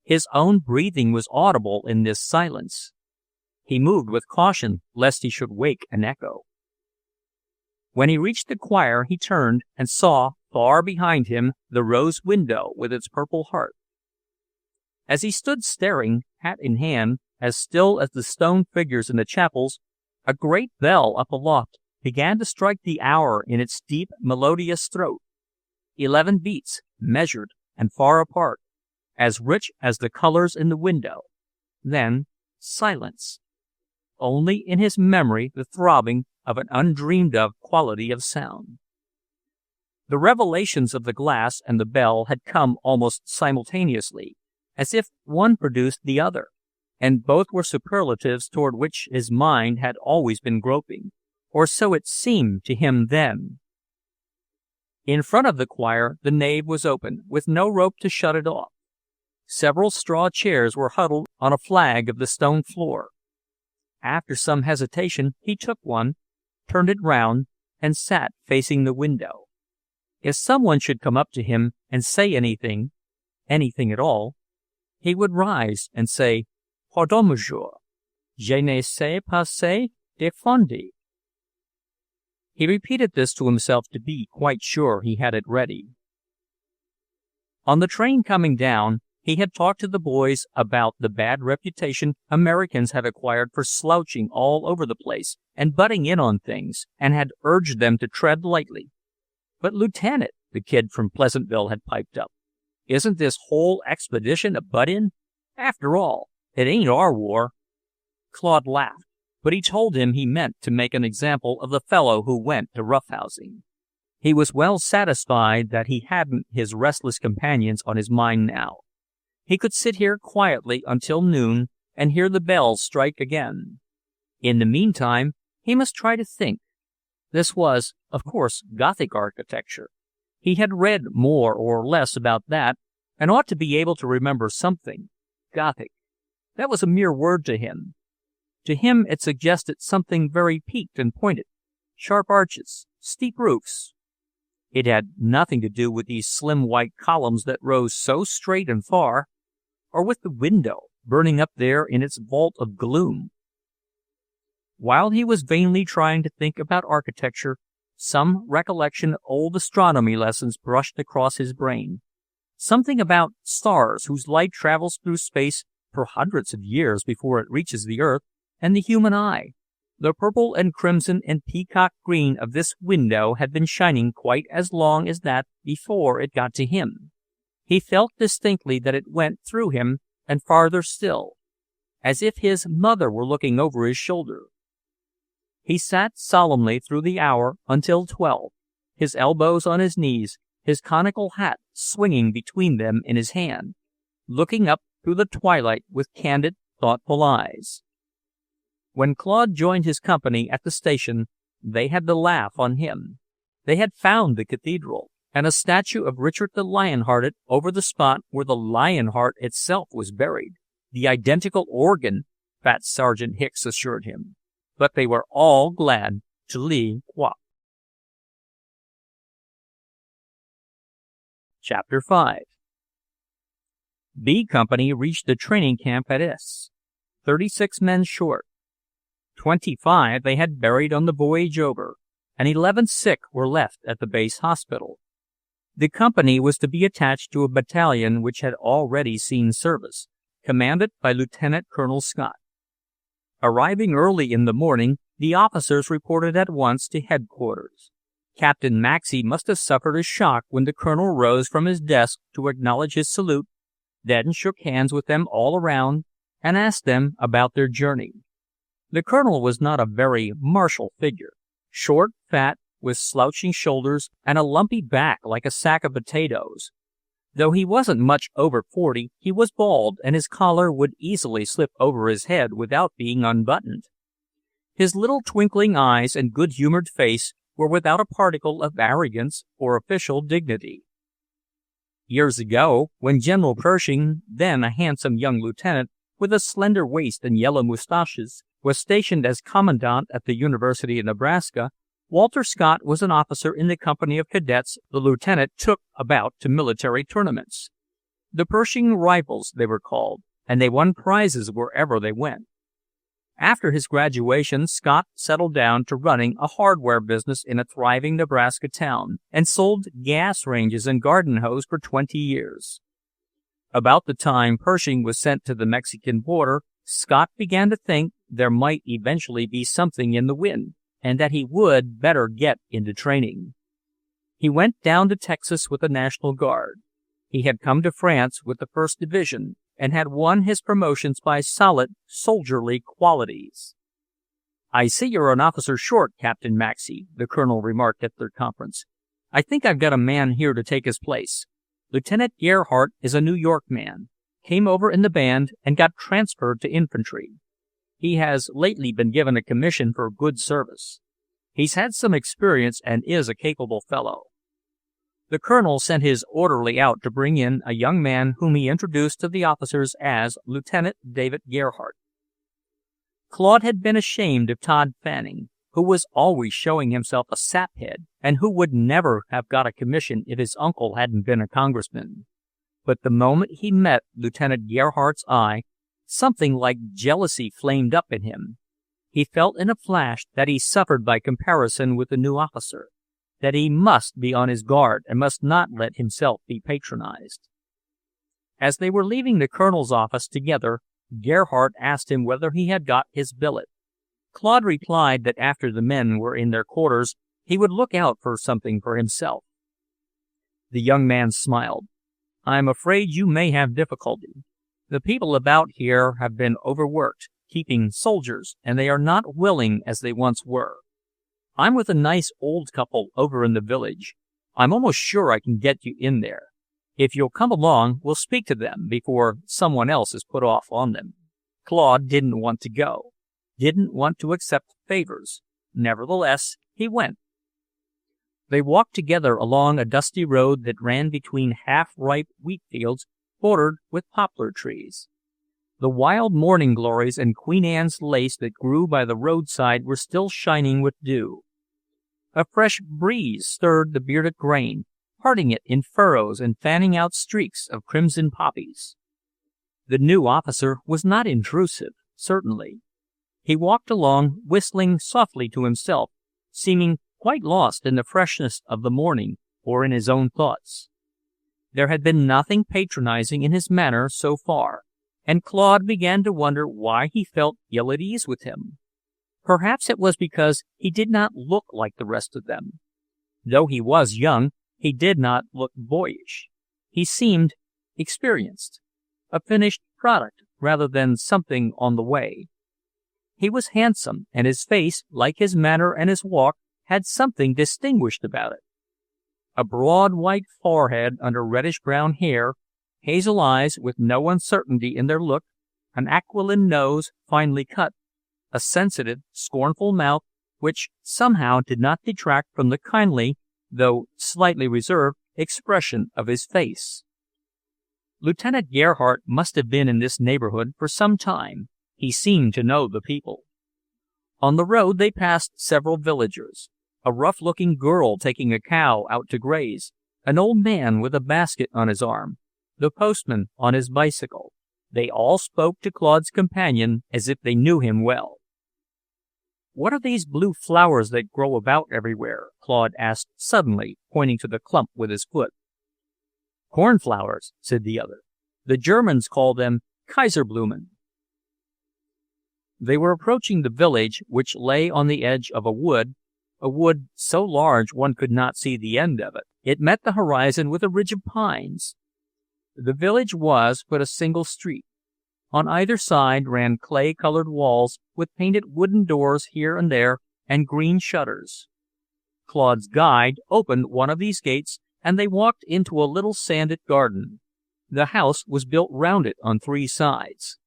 His own breathing was audible in this silence. He moved with caution, lest he should wake an echo. When he reached the choir, he turned and saw, far behind him, the rose window with its purple heart. As he stood staring, hat in hand, as still as the stone figures in the chapels, a great bell up aloft began to strike the hour in its deep, melodious throat. 11 beats, measured and far apart, as rich as the colors in the window. Then silence. Only in his memory the throbbing of an undreamed-of quality of sound. The revelations of the glass and the bell had come almost simultaneously, as if one produced the other, and both were superlatives toward which his mind had always been groping, or so it seemed to him then. In front of the choir the nave was open, with no rope to shut it off. Several straw chairs were huddled on a flag of the stone floor. After some hesitation he took one, turned it round, and sat facing the window. If someone should come up to him and say anything at all, he would rise and say, "Pardon, monsieur, je ne sais pas défendre." He repeated this to himself to be quite sure he had it ready. On the train coming down, he had talked to the boys about the bad reputation Americans had acquired for slouching all over the place and butting in on things, and had urged them to tread lightly. "But, Lieutenant," the kid from Pleasantville had piped up, "isn't this whole expedition a butt-in? After all, it ain't our war." Claude laughed, but he told him he meant to make an example of the fellow who went to roughhousing. He was well satisfied that he hadn't his restless companions on his mind now. He could sit here quietly until noon and hear the bells strike again. In the meantime, he must try to think. This was, of course, Gothic architecture. He had read more or less about that, and ought to be able to remember something. Gothic. That was a mere word to him. To him it suggested something very peaked and pointed. Sharp arches, steep roofs. It had nothing to do with these slim white columns that rose so straight and far, or with the window burning up there in its vault of gloom. While he was vainly trying to think about architecture, some recollection of old astronomy lessons brushed across his brain. Something about stars whose light travels through space for hundreds of years before it reaches the earth, and the human eye. The purple and crimson and peacock green of this window had been shining quite as long as that before it got to him. He felt distinctly that it went through him and farther still, as if his mother were looking over his shoulder. He sat solemnly through the hour until 12, his elbows on his knees, his conical hat swinging between them in his hand, looking up through the twilight with candid, thoughtful eyes. When Claude joined his company at the station, they had the laugh on him. They had found the cathedral, and a statue of Richard the Lion-Hearted over the spot where the Lion-Heart itself was buried. The identical organ, Fat Sergeant Hicks assured him. But they were all glad to leave Quap. Chapter 5. B Company reached the training camp at S. 36 men short. 25 they had buried on the voyage over, and 11 sick were left at the base hospital. The company was to be attached to a battalion which had already seen service, commanded by Lieutenant Colonel Scott. Arriving early in the morning, the officers reported at once to headquarters. Captain Maxey must have suffered a shock when the colonel rose from his desk to acknowledge his salute, then shook hands with them all around, and asked them about their journey. The colonel was not a very martial figure, short, fat, with slouching shoulders and a lumpy back like a sack of potatoes. Though he wasn't much over 40, he was bald, and his collar would easily slip over his head without being unbuttoned. His little twinkling eyes and good-humored face were without a particle of arrogance or official dignity. Years ago, when General Pershing, then a handsome young lieutenant with a slender waist and yellow mustaches, was stationed as commandant at the University of Nebraska, Walter Scott was an officer in the company of cadets the lieutenant took about to military tournaments. The Pershing Rifles, they were called, and they won prizes wherever they went. After his graduation, Scott settled down to running a hardware business in a thriving Nebraska town, and sold gas ranges and garden hose for 20 years. About the time Pershing was sent to the Mexican border, Scott began to think there might eventually be something in the wind, and that he would better get into training. He went down to Texas with the National Guard. He had come to France with the 1st Division and had won his promotions by solid soldierly qualities. "I see you're an officer short, Captain Maxey," the colonel remarked at their conference. "I think I've got a man here to take his place. Lieutenant Gerhardt is a New York man, came over in the band and got transferred to infantry. He has lately been given a commission for good service. He's had some experience and is a capable fellow." The colonel sent his orderly out to bring in a young man whom he introduced to the officers as Lieutenant David Gerhardt. Claude had been ashamed of Todd Fanning, who was always showing himself a saphead and who would never have got a commission if his uncle hadn't been a congressman. But the moment he met Lieutenant Gerhardt's eye, something like jealousy flamed up in him. He felt in a flash that he suffered by comparison with the new officer, that he must be on his guard and must not let himself be patronized. As they were leaving the colonel's office together, Gerhardt asked him whether he had got his billet. Claude replied that after the men were in their quarters, he would look out for something for himself. The young man smiled. "I'm afraid you may have difficulty. The people about here have been overworked, keeping soldiers, and they are not willing as they once were. I'm with a nice old couple over in the village. I'm almost sure I can get you in there. If you'll come along, we'll speak to them before someone else is put off on them." Claude didn't want to go, didn't want to accept favors. Nevertheless, he went. They walked together along a dusty road that ran between half-ripe wheat fields bordered with poplar trees. The wild morning glories and Queen Anne's lace that grew by the roadside were still shining with dew. A fresh breeze stirred the bearded grain, parting it in furrows and fanning out streaks of crimson poppies. The new officer was not intrusive, certainly. He walked along, whistling softly to himself, seeming quite lost in the freshness of the morning or in his own thoughts. There had been nothing patronizing in his manner so far, and Claude began to wonder why he felt ill at ease with him. Perhaps it was because he did not look like the rest of them. Though he was young, he did not look boyish. He seemed experienced, a finished product rather than something on the way. He was handsome, and his face, like his manner and his walk, had something distinguished about it. A broad white forehead under reddish-brown hair, hazel eyes with no uncertainty in their look, an aquiline nose finely cut, a sensitive, scornful mouth which somehow did not detract from the kindly, though slightly reserved, expression of his face. Lieutenant Gerhardt must have been in this neighborhood for some time. He seemed to know the people. On the road they passed several villagers, a rough-looking girl taking a cow out to graze, an old man with a basket on his arm, the postman on his bicycle. They all spoke to Claude's companion as if they knew him well. "What are these blue flowers that grow about everywhere?" Claude asked suddenly, pointing to the clump with his foot. "Cornflowers," said the other. "The Germans call them Kaiserblumen." They were approaching the village, which lay on the edge of a wood so large one could not see the end of it. It met the horizon with a ridge of pines. The village was but a single street. On either side ran clay-colored walls with painted wooden doors here and there and green shutters. Claude's guide opened one of these gates, and they walked into a little sanded garden. The house was built round it on 3 sides.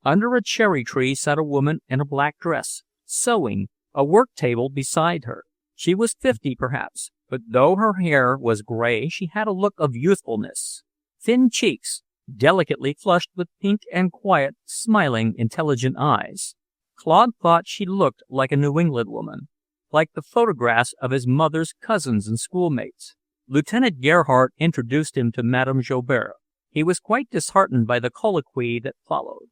Under a cherry tree sat a woman in a black dress, sewing, a work table beside her. She was 50, perhaps, but though her hair was gray, she had a look of youthfulness. Thin cheeks, delicately flushed with pink, and quiet, smiling, intelligent eyes. Claude thought she looked like a New England woman, like the photographs of his mother's cousins and schoolmates. Lieutenant Gerhardt introduced him to Madame Joubert. He was quite disheartened by the colloquy that followed.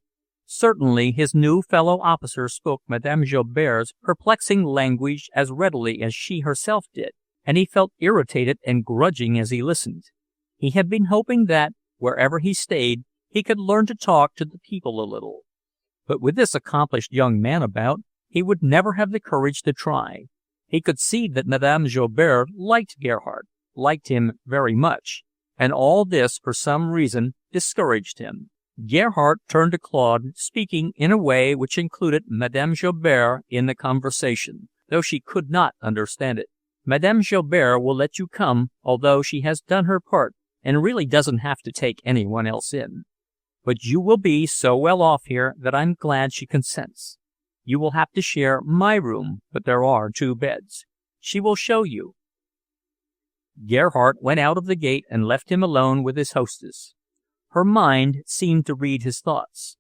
Certainly his new fellow officer spoke Madame Joubert's perplexing language as readily as she herself did, and he felt irritated and grudging as he listened. He had been hoping that, wherever he stayed, he could learn to talk to the people a little. But with this accomplished young man about, he would never have the courage to try. He could see that Madame Joubert liked Gerhardt, liked him very much, and all this, for some reason, discouraged him. Gerhardt turned to Claude, speaking in a way which included Madame Joubert in the conversation, though she could not understand it. Madame Joubert will let you come, although she has done her part, and really doesn't have to take anyone else in. But you will be so well off here that I'm glad she consents. You will have to share my room, but there are 2 beds. She will show you. Gerhardt went out of the gate and left him alone with his hostess. Her mind seemed to read his thoughts.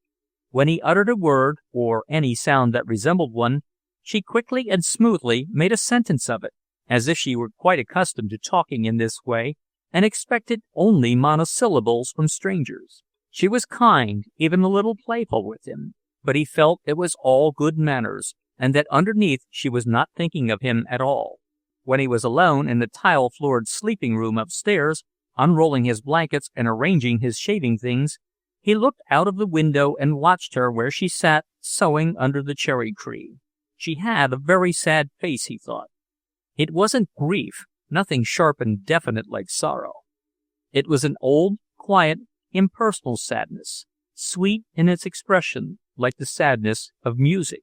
When he uttered a word, or any sound that resembled one, she quickly and smoothly made a sentence of it, as if she were quite accustomed to talking in this way, and expected only monosyllables from strangers. She was kind, even a little playful with him, but he felt it was all good manners, and that underneath she was not thinking of him at all. When he was alone in the tile-floored sleeping room upstairs, unrolling his blankets and arranging his shaving things, he looked out of the window and watched her where she sat sewing under the cherry tree. She had a very sad face, he thought. It wasn't grief, nothing sharp and definite like sorrow. It was an old, quiet, impersonal sadness, sweet in its expression, like the sadness of music.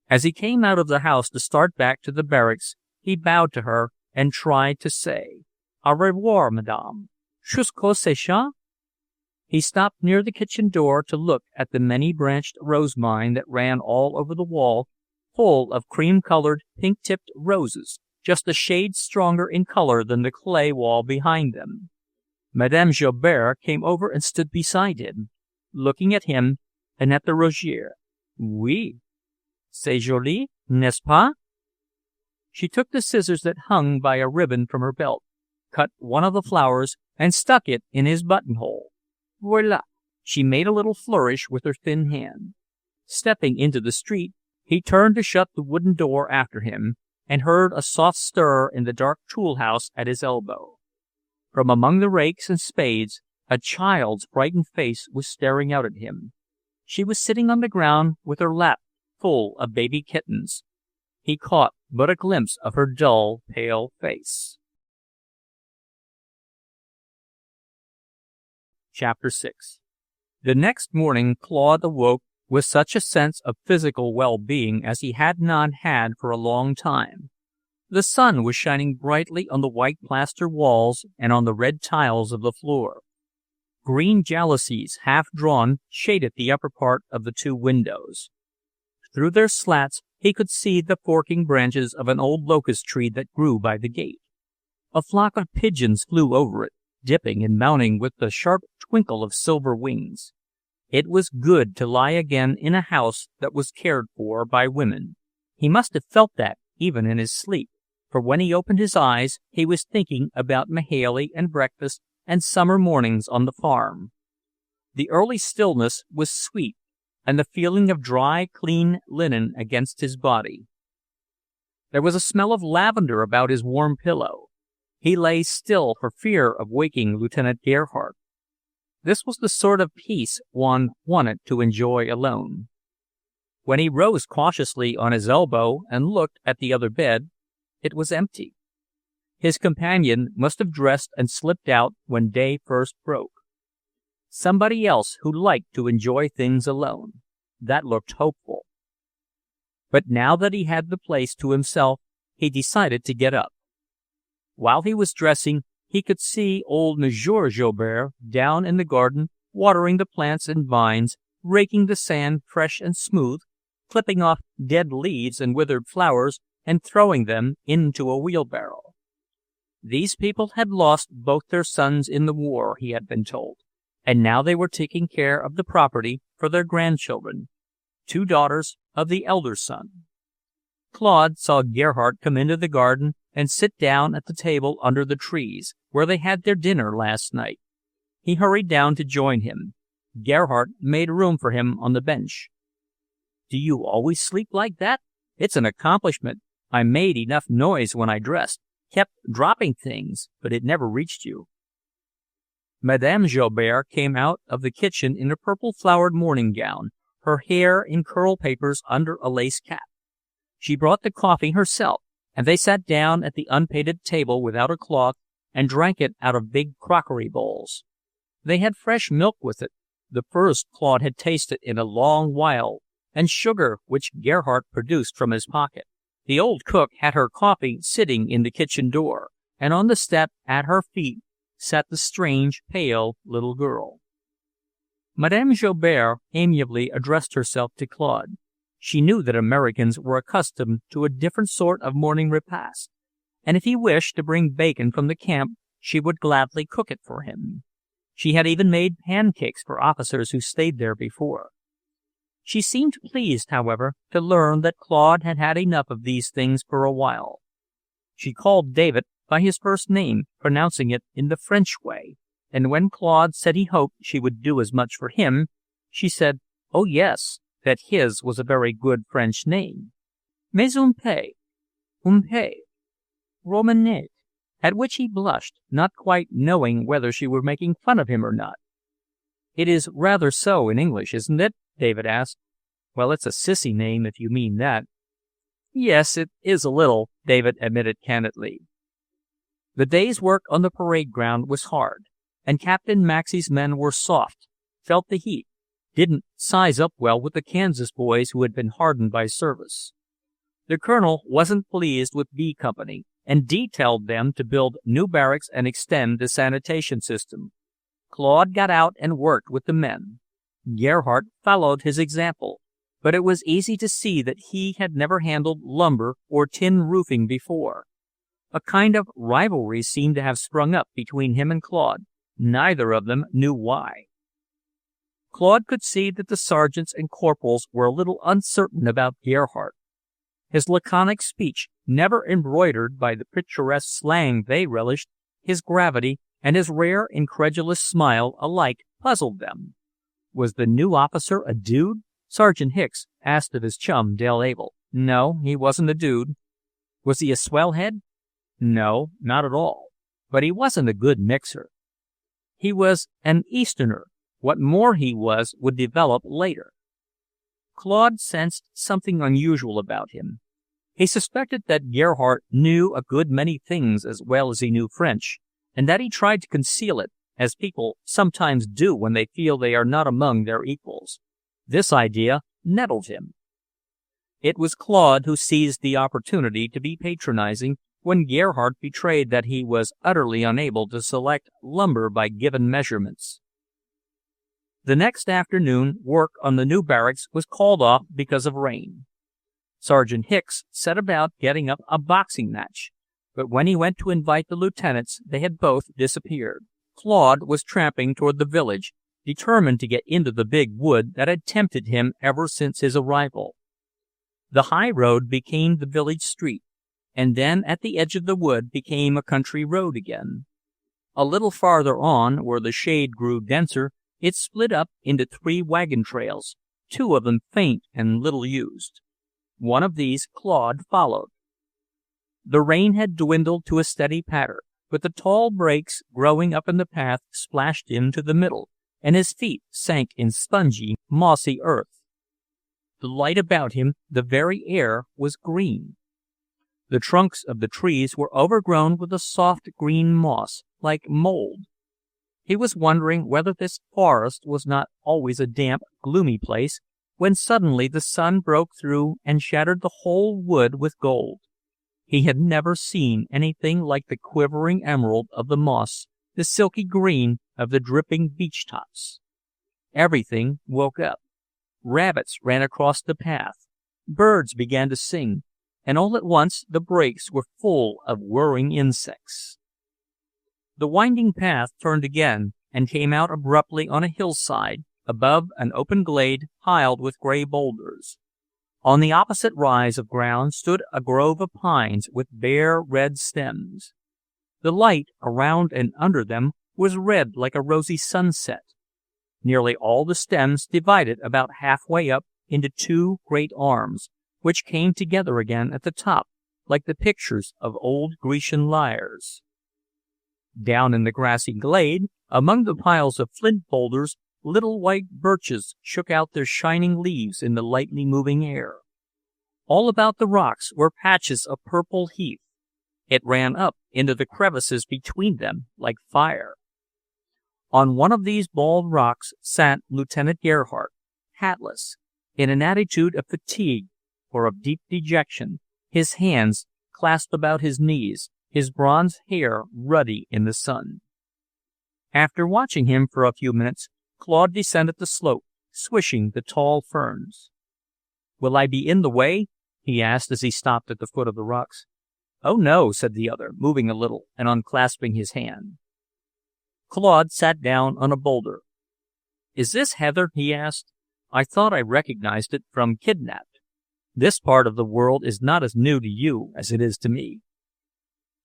As he came out of the house to start back to the barracks, he bowed to her and tried to say, "Au revoir, madame. Jusqu'au séchant?" He stopped near the kitchen door to look at the many-branched rose vine that ran all over the wall, full of cream-colored, pink-tipped roses, just a shade stronger in color than the clay wall behind them. Madame Joubert came over and stood beside him, looking at him and at the rosier. "Oui, c'est joli, n'est-ce pas?" She took the scissors that hung by a ribbon from her belt, cut one of the flowers, and stuck it in his buttonhole. Voila! She made a little flourish with her thin hand. Stepping into the street, he turned to shut the wooden door after him, and heard a soft stir in the dark tool-house at his elbow. From among the rakes and spades, a child's frightened face was staring out at him. She was sitting on the ground with her lap full of baby kittens. He caught but a glimpse of her dull, pale face. Chapter 6. The next morning Claude awoke with such a sense of physical well-being as he had not had for a long time. The sun was shining brightly on the white plaster walls and on the red tiles of the floor. Green jalousies, half drawn, shaded the upper part of the 2 windows. Through their slats he could see the forking branches of an old locust tree that grew by the gate. A flock of pigeons flew over it, dipping and mounting with the sharp twinkle of silver wings. It was good to lie again in a house that was cared for by women. He must have felt that even in his sleep, for when he opened his eyes he was thinking about Mahalie and breakfast and summer mornings on the farm. The early stillness was sweet, and the feeling of dry, clean linen against his body. There was a smell of lavender about his warm pillow. He lay still for fear of waking Lieutenant Gerhardt. This was the sort of peace one wanted to enjoy alone. When he rose cautiously on his elbow and looked at the other bed, it was empty. His companion must have dressed and slipped out when day first broke. Somebody else who liked to enjoy things alone. That looked hopeful. But now that he had the place to himself, he decided to get up. While he was dressing, he could see old Monsieur Joubert down in the garden, watering the plants and vines, raking the sand fresh and smooth, clipping off dead leaves and withered flowers, and throwing them into a wheelbarrow. These people had lost both their sons in the war, he had been told, and now they were taking care of the property for their grandchildren, 2 daughters of the elder son. Claude saw Gerhardt come into the garden and sit down at the table under the trees, where they had their dinner last night. He hurried down to join him. Gerhardt made room for him on the bench. "Do you always sleep like that? It's an accomplishment. I made enough noise when I dressed, kept dropping things, but it never reached you." Madame Joubert came out of the kitchen in a purple-flowered morning gown, her hair in curl papers under a lace cap. She brought the coffee herself, and they sat down at the unpainted table without a cloth and drank it out of big crockery bowls. They had fresh milk with it, the first Claude had tasted in a long while, and sugar which Gerhardt produced from his pocket. The old cook had her coffee sitting in the kitchen door, and on the step at her feet sat the strange, pale little girl. Madame Joubert amiably addressed herself to Claude. She knew that Americans were accustomed to a different sort of morning repast, and if he wished to bring bacon from the camp, she would gladly cook it for him. She had even made pancakes for officers who stayed there before. She seemed pleased, however, to learn that Claude had had enough of these things for a while. She called David by his first name, pronouncing it in the French way, and when Claude said he hoped she would do as much for him, she said, oh yes, that his was a very good French name. Mais un peu, romanesque, at which he blushed, not quite knowing whether she were making fun of him or not. It is rather so in English, isn't it? David asked. Well, it's a sissy name if you mean that. Yes, it is a little, David admitted candidly. The day's work on the parade ground was hard, and Captain Maxey's men were soft, felt the heat, didn't size up well with the Kansas boys who had been hardened by service. The colonel wasn't pleased with B Company, and detailed them to build new barracks and extend the sanitation system. Claude got out and worked with the men. Gerhardt followed his example, but it was easy to see that he had never handled lumber or tin roofing before. A kind of rivalry seemed to have sprung up between him and Claude. Neither of them knew why. Claude could see that the sergeants and corporals were a little uncertain about Gerhardt. His laconic speech, never embroidered by the picturesque slang they relished, his gravity, and his rare, incredulous smile alike puzzled them. Was the new officer a dude? Sergeant Hicks asked of his chum, Dale Abel. No, he wasn't a dude. Was he a swellhead? No, not at all. But he wasn't a good mixer. He was an Easterner. What more he was would develop later. Claude sensed something unusual about him. He suspected that Gerhardt knew a good many things as well as he knew French, and that he tried to conceal it, as people sometimes do when they feel they are not among their equals. This idea nettled him. It was Claude who seized the opportunity to be patronizing when Gerhardt betrayed that he was utterly unable to select lumber by given measurements. The next afternoon, work on the new barracks was called off because of rain. Sergeant Hicks set about getting up a boxing match, but when he went to invite the lieutenants, they had both disappeared. Claude was tramping toward the village, determined to get into the big wood that had tempted him ever since his arrival. The high road became the village street, and then at the edge of the wood became a country road again. A little farther on, where the shade grew denser, it split up into 3 wagon trails, 2 of them faint and little used. One of these Claude followed. The rain had dwindled to a steady patter, but the tall brakes growing up in the path splashed him to the middle, and his feet sank in spongy, mossy earth. The light about him, the very air, was green. The trunks of the trees were overgrown with a soft green moss, like mold. He was wondering whether this forest was not always a damp, gloomy place, when suddenly the sun broke through and shattered the whole wood with gold. He had never seen anything like the quivering emerald of the moss, the silky green of the dripping beech tops. Everything woke up. Rabbits ran across the path. Birds began to sing, and all at once the brakes were full of whirring insects. The winding path turned again and came out abruptly on a hillside, above an open glade piled with gray boulders. On the opposite rise of ground stood a grove of pines with bare red stems. The light around and under them was red like a rosy sunset. Nearly all the stems divided about halfway up into 2 great arms, which came together again at the top, like the pictures of old Grecian lyres. Down in the grassy glade, among the piles of flint boulders, little white birches shook out their shining leaves in the lightly moving air. All about the rocks were patches of purple heath. It ran up into the crevices between them like fire. On one of these bald rocks sat Lieutenant Gerhardt, hatless, in an attitude of fatigue or of deep dejection, his hands clasped about his knees, his bronze hair ruddy in the sun. After watching him for a few minutes, Claude descended the slope, swishing the tall ferns. "Will I be in the way?" he asked as he stopped at the foot of the rocks. "Oh, no," said the other, moving a little and unclasping his hand. Claude sat down on a boulder. "Is this Heather?" he asked. "I thought I recognized it from Kidnapped. This part of the world is not as new to you as it is to me."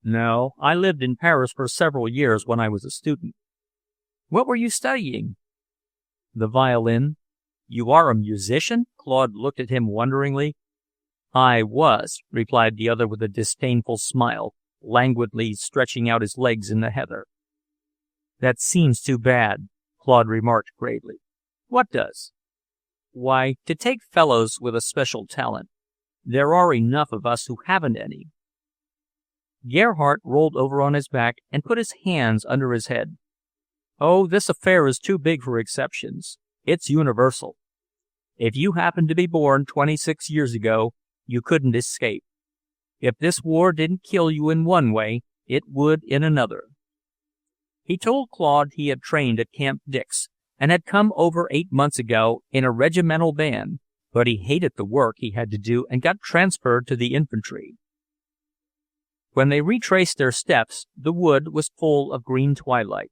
"No, I lived in Paris for several years when I was a student." "What were you studying?" "The violin." "You are a musician?" Claude looked at him wonderingly. "I was," replied the other with a disdainful smile, languidly stretching out his legs in the heather. "That seems too bad," Claude remarked gravely. "What does?" "Why, to take fellows with a special talent. There are enough of us who haven't any." Gerhardt rolled over on his back and put his hands under his head. "Oh, this affair is too big for exceptions. It's universal. If you happened to be born 26 years ago, you couldn't escape. If this war didn't kill you in one way, it would in another." He told Claude he had trained at Camp Dix and had come over 8 months ago in a regimental band, but he hated the work he had to do and got transferred to the infantry. When they retraced their steps, the wood was full of green twilight.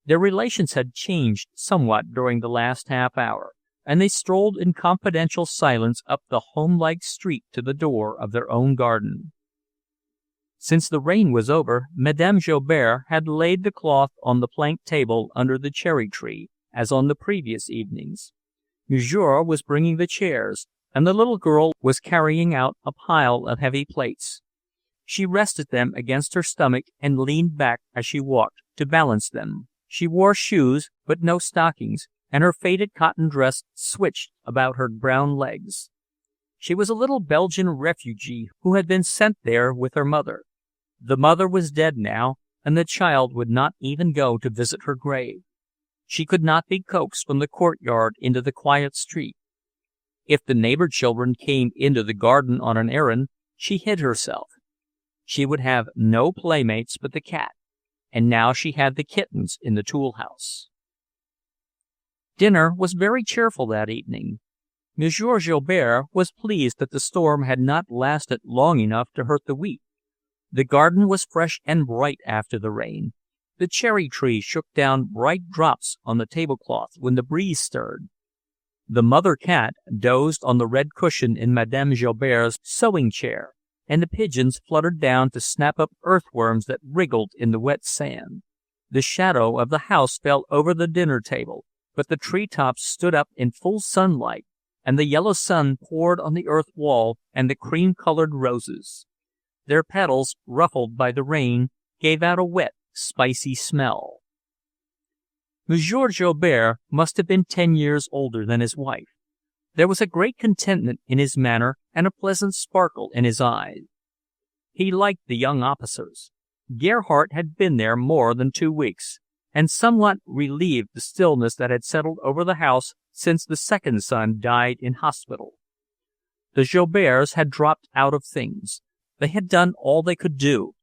Their relations had changed somewhat during the last half hour, and they strolled in confidential silence up the home-like street to the door of their own garden. Since the rain was over, Madame Joubert had laid the cloth on the plank table under the cherry tree, as on the previous evenings. Monsieur was bringing the chairs, and the little girl was carrying out a pile of heavy plates. She rested them against her stomach and leaned back as she walked, to balance them. She wore shoes, but no stockings, and her faded cotton dress switched about her brown legs. She was a little Belgian refugee who had been sent there with her mother. The mother was dead now, and the child would not even go to visit her grave. She could not be coaxed from the courtyard into the quiet street. If the neighbor children came into the garden on an errand, she hid herself. She would have no playmates but the cat, and now she had the kittens in the tool house. Dinner was very cheerful that evening. Monsieur Joubert was pleased that the storm had not lasted long enough to hurt the wheat. The garden was fresh and bright after the rain. The cherry tree shook down bright drops on the tablecloth when the breeze stirred. The mother cat dozed on the red cushion in Madame Joubert's sewing chair, and the pigeons fluttered down to snap up earthworms that wriggled in the wet sand. The shadow of the house fell over the dinner table, but the treetops stood up in full sunlight, and the yellow sun poured on the earth wall and the cream-colored roses. Their petals, ruffled by the rain, gave out a wet, spicy smell. Monsieur Joubert must have been 10 years older than his wife. There was a great contentment in his manner and a pleasant sparkle in his eyes. He liked the young officers. Gerhardt had been there more than 2 weeks, and somewhat relieved the stillness that had settled over the house since the second son died in hospital. The Jouberts had dropped out of things. They had done all they could do,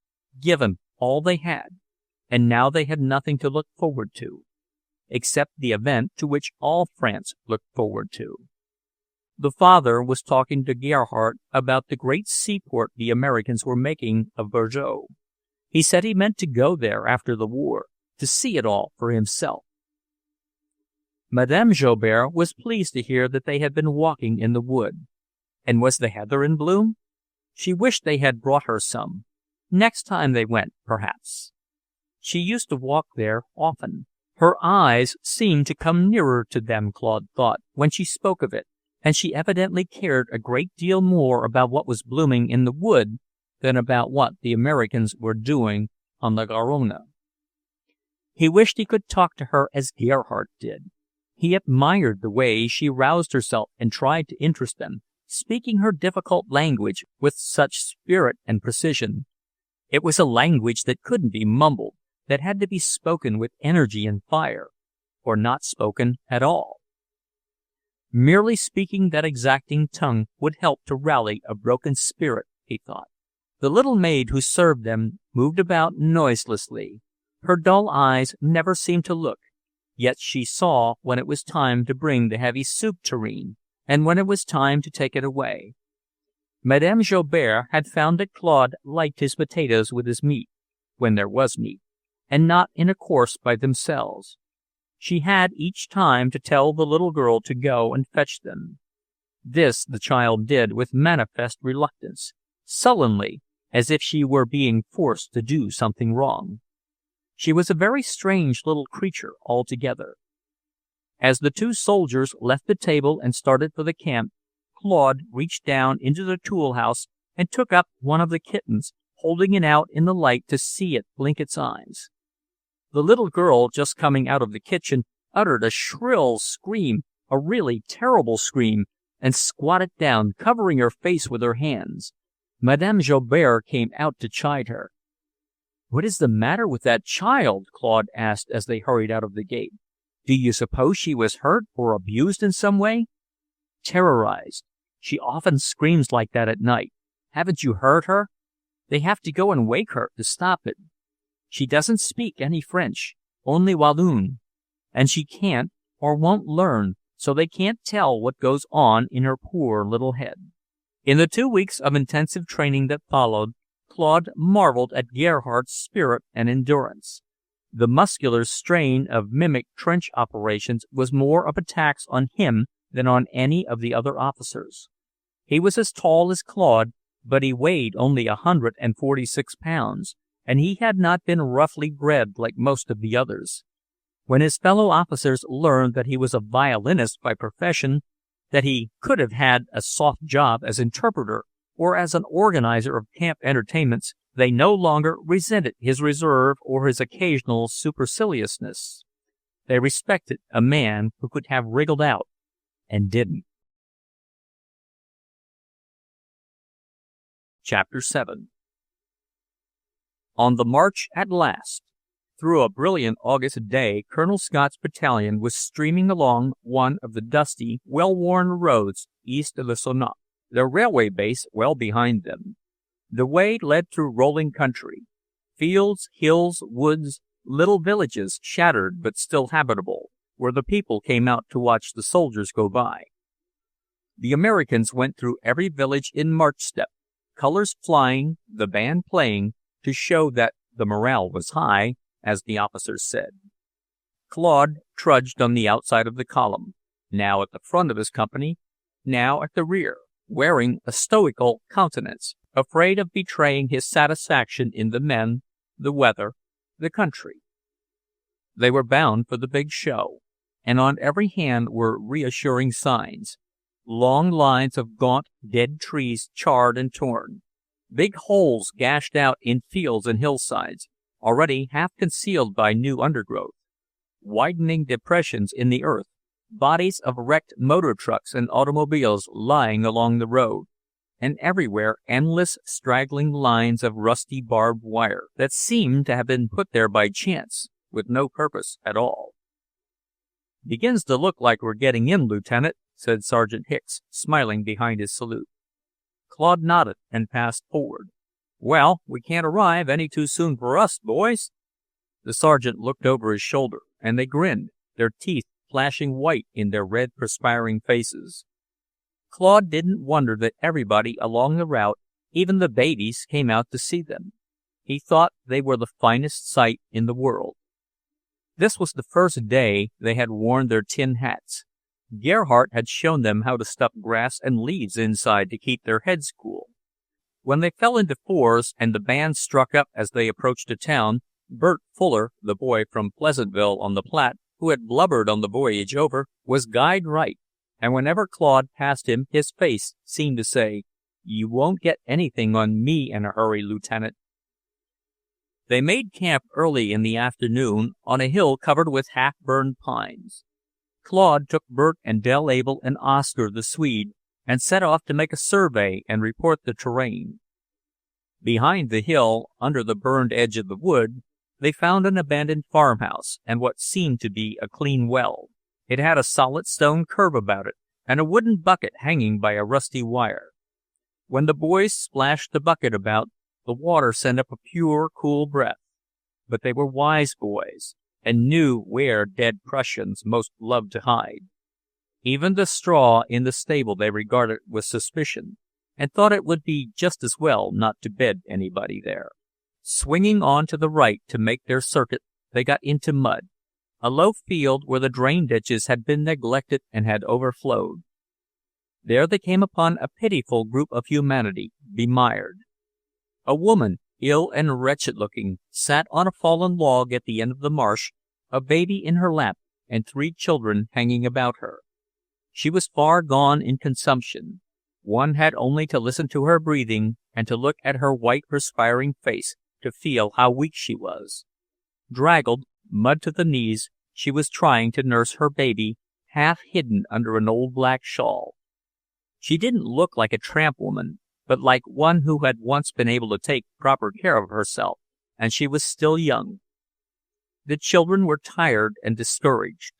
given all they had, and now they had nothing to look forward to, except the event to which all France looked forward to. The father was talking to Gerhardt about the great seaport the Americans were making of Bordeaux. He said he meant to go there after the war, to see it all for himself. Madame Joubert was pleased to hear that they had been walking in the wood. And was the heather in bloom? She wished they had brought her some. Next time they went, perhaps. She used to walk there often. Her eyes seemed to come nearer to them, Claude thought, when she spoke of it, and she evidently cared a great deal more about what was blooming in the wood than about what the Americans were doing on the Garonne. He wished he could talk to her as Gerhardt did. He admired the way she roused herself and tried to interest them, speaking her difficult language with such spirit and precision. It was a language that couldn't be mumbled, that had to be spoken with energy and fire, or not spoken at all. Merely speaking that exacting tongue would help to rally a broken spirit, he thought. The little maid who served them moved about noiselessly. Her dull eyes never seemed to look, yet she saw when it was time to bring the heavy soup tureen, and when it was time to take it away. Madame Joubert had found that Claude liked his potatoes with his meat, when there was meat, and not in a course by themselves. She had each time to tell the little girl to go and fetch them. This the child did with manifest reluctance, sullenly, as if she were being forced to do something wrong. She was a very strange little creature altogether. As the two soldiers left the table and started for the camp, Claude reached down into the tool house and took up one of the kittens, holding it out in the light to see it blink its eyes. The little girl, just coming out of the kitchen, uttered a shrill scream, a really terrible scream, and squatted down, covering her face with her hands. Madame Joubert came out to chide her. "What is the matter with that child?" Claude asked as they hurried out of the gate. "Do you suppose she was hurt or abused in some way?" "Terrorized. She often screams like that at night. Haven't you heard her? They have to go and wake her to stop it. She doesn't speak any French, only Walloon, and she can't or won't learn, so they can't tell what goes on in her poor little head." In the 2 weeks of intensive training that followed, Claude marveled at Gerhardt's spirit and endurance. The muscular strain of mimic trench operations was more of a tax on him than on any of the other officers. He was as tall as Claude, but he weighed only 146 pounds, and he had not been roughly bred like most of the others. When his fellow officers learned that he was a violinist by profession, that he could have had a soft job as interpreter or as an organizer of camp entertainments, they no longer resented his reserve or his occasional superciliousness. They respected a man who could have wriggled out and didn't. Chapter 7. On the march at last. Through a brilliant August day, Colonel Scott's battalion was streaming along one of the dusty, well-worn roads east of the Sonac, their railway base well behind them. The way led through rolling country, fields, hills, woods, little villages, shattered but still habitable, where the people came out to watch the soldiers go by. The Americans went through every village in march step, colors flying, the band playing, to show that the morale was high, as the officers said. Claude trudged on the outside of the column, now at the front of his company, now at the rear, wearing a stoical countenance, afraid of betraying his satisfaction in the men, the weather, the country. They were bound for the big show, and on every hand were reassuring signs. Long lines of gaunt, dead trees charred and torn. Big holes gashed out in fields and hillsides, already half concealed by new undergrowth. Widening depressions in the earth, bodies of wrecked motor trucks and automobiles lying along the road, and everywhere endless straggling lines of rusty barbed wire that seemed to have been put there by chance, with no purpose at all. "Begins to look like we're getting in, Lieutenant," said Sergeant Hicks, smiling behind his salute. Claude nodded and passed forward. "Well, we can't arrive any too soon for us, boys." The sergeant looked over his shoulder, and they grinned, their teeth flashing white in their red, perspiring faces. Claude didn't wonder that everybody along the route, even the babies, came out to see them. He thought they were the finest sight in the world. This was the first day they had worn their tin hats. Gerhardt had shown them how to stuff grass and leaves inside to keep their heads cool. When they fell into fours and the band struck up as they approached a town, Bert Fuller, the boy from Pleasantville on the Platte, who had blubbered on the voyage over, was guide right, and whenever Claude passed him, his face seemed to say, "You won't get anything on me in a hurry, Lieutenant." They made camp early in the afternoon on a hill covered with half-burned pines. Claude took Bert and Del Abel and Oscar the Swede and set off to make a survey and report the terrain. Behind the hill, under the burned edge of the wood, they found an abandoned farmhouse and what seemed to be a clean well. It had a solid stone curb about it, and a wooden bucket hanging by a rusty wire. When the boys splashed the bucket about, the water sent up a pure, cool breath. But they were wise boys, and knew where dead Prussians most loved to hide. Even the straw in the stable they regarded with suspicion, and thought it would be just as well not to bed anybody there. Swinging on to the right to make their circuit, they got into mud, a low field where the drain ditches had been neglected and had overflowed. There they came upon a pitiful group of humanity, bemired. A woman, ill and wretched-looking, sat on a fallen log at the end of the marsh, a baby in her lap and 3 children hanging about her. She was far gone in consumption. One had only to listen to her breathing and to look at her white, perspiring face to feel how weak she was. Draggled, mud to the knees, she was trying to nurse her baby, half hidden under an old black shawl. She didn't look like a tramp woman, but like one who had once been able to take proper care of herself, and she was still young. The children were tired and discouraged.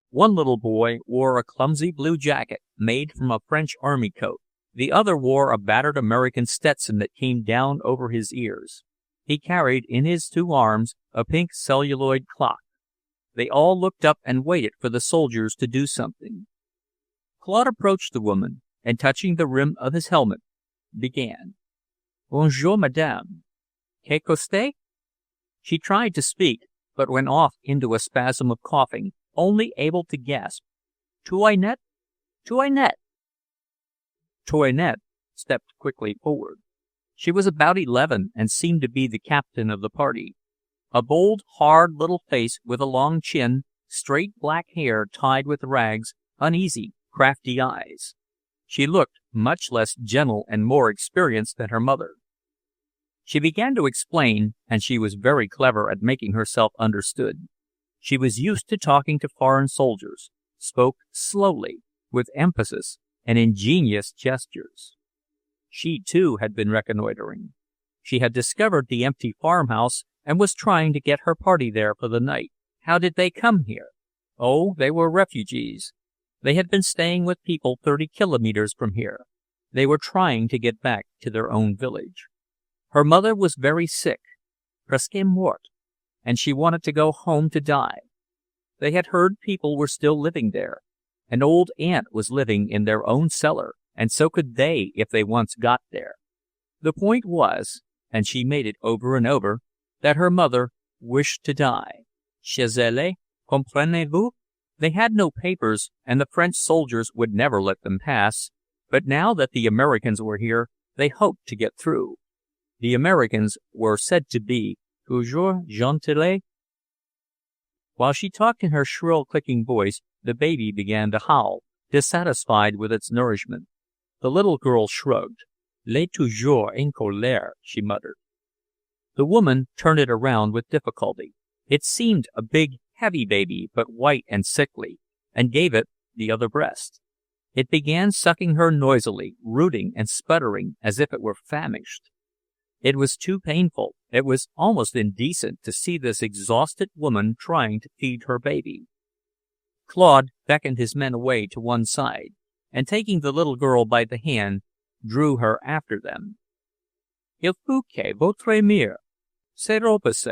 One little boy wore a clumsy blue jacket made from a French army coat. The other wore a battered American Stetson that came down over his ears. He carried in his 2 arms a pink celluloid clock. They all looked up and waited for the soldiers to do something. Claude approached the woman, and touching the rim of his helmet, began. "Bonjour, madame. Que coste?" She tried to speak, but went off into a spasm of coughing, only able to gasp, "Toinette? Toinette!" Toinette stepped quickly forward. She was about 11 and seemed to be the captain of the party. A bold, hard little face with a long chin, straight black hair tied with rags, uneasy, crafty eyes. She looked much less gentle and more experienced than her mother. She began to explain, and she was very clever at making herself understood. She was used to talking to foreign soldiers, spoke slowly, with emphasis and ingenious gestures. She, too, had been reconnoitering. She had discovered the empty farmhouse and was trying to get her party there for the night. How did they come here? Oh, they were refugees. They had been staying with people 30 kilometers from here. They were trying to get back to their own village. Her mother was very sick, presque morte, and she wanted to go home to die. They had heard people were still living there. An old aunt was living in their own cellar, and so could they if they once got there. The point was, and she made it over and over, that her mother wished to die. Chez elle, comprenez-vous? They had no papers, and the French soldiers would never let them pass, but now that the Americans were here, they hoped to get through. The Americans were said to be toujours gentils. While she talked in her shrill, clicking voice, the baby began to howl, dissatisfied with its nourishment. The little girl shrugged. "Il est toujours en colère," she muttered. The woman turned it around with difficulty. It seemed a big, heavy baby, but white and sickly, and gave it the other breast. It began sucking her noisily, rooting and sputtering as if it were famished. It was too painful, it was almost indecent to see this exhausted woman trying to feed her baby. Claude beckoned his men away to one side, and taking the little girl by the hand, drew her after them. "Il faut que votre mère se repose,"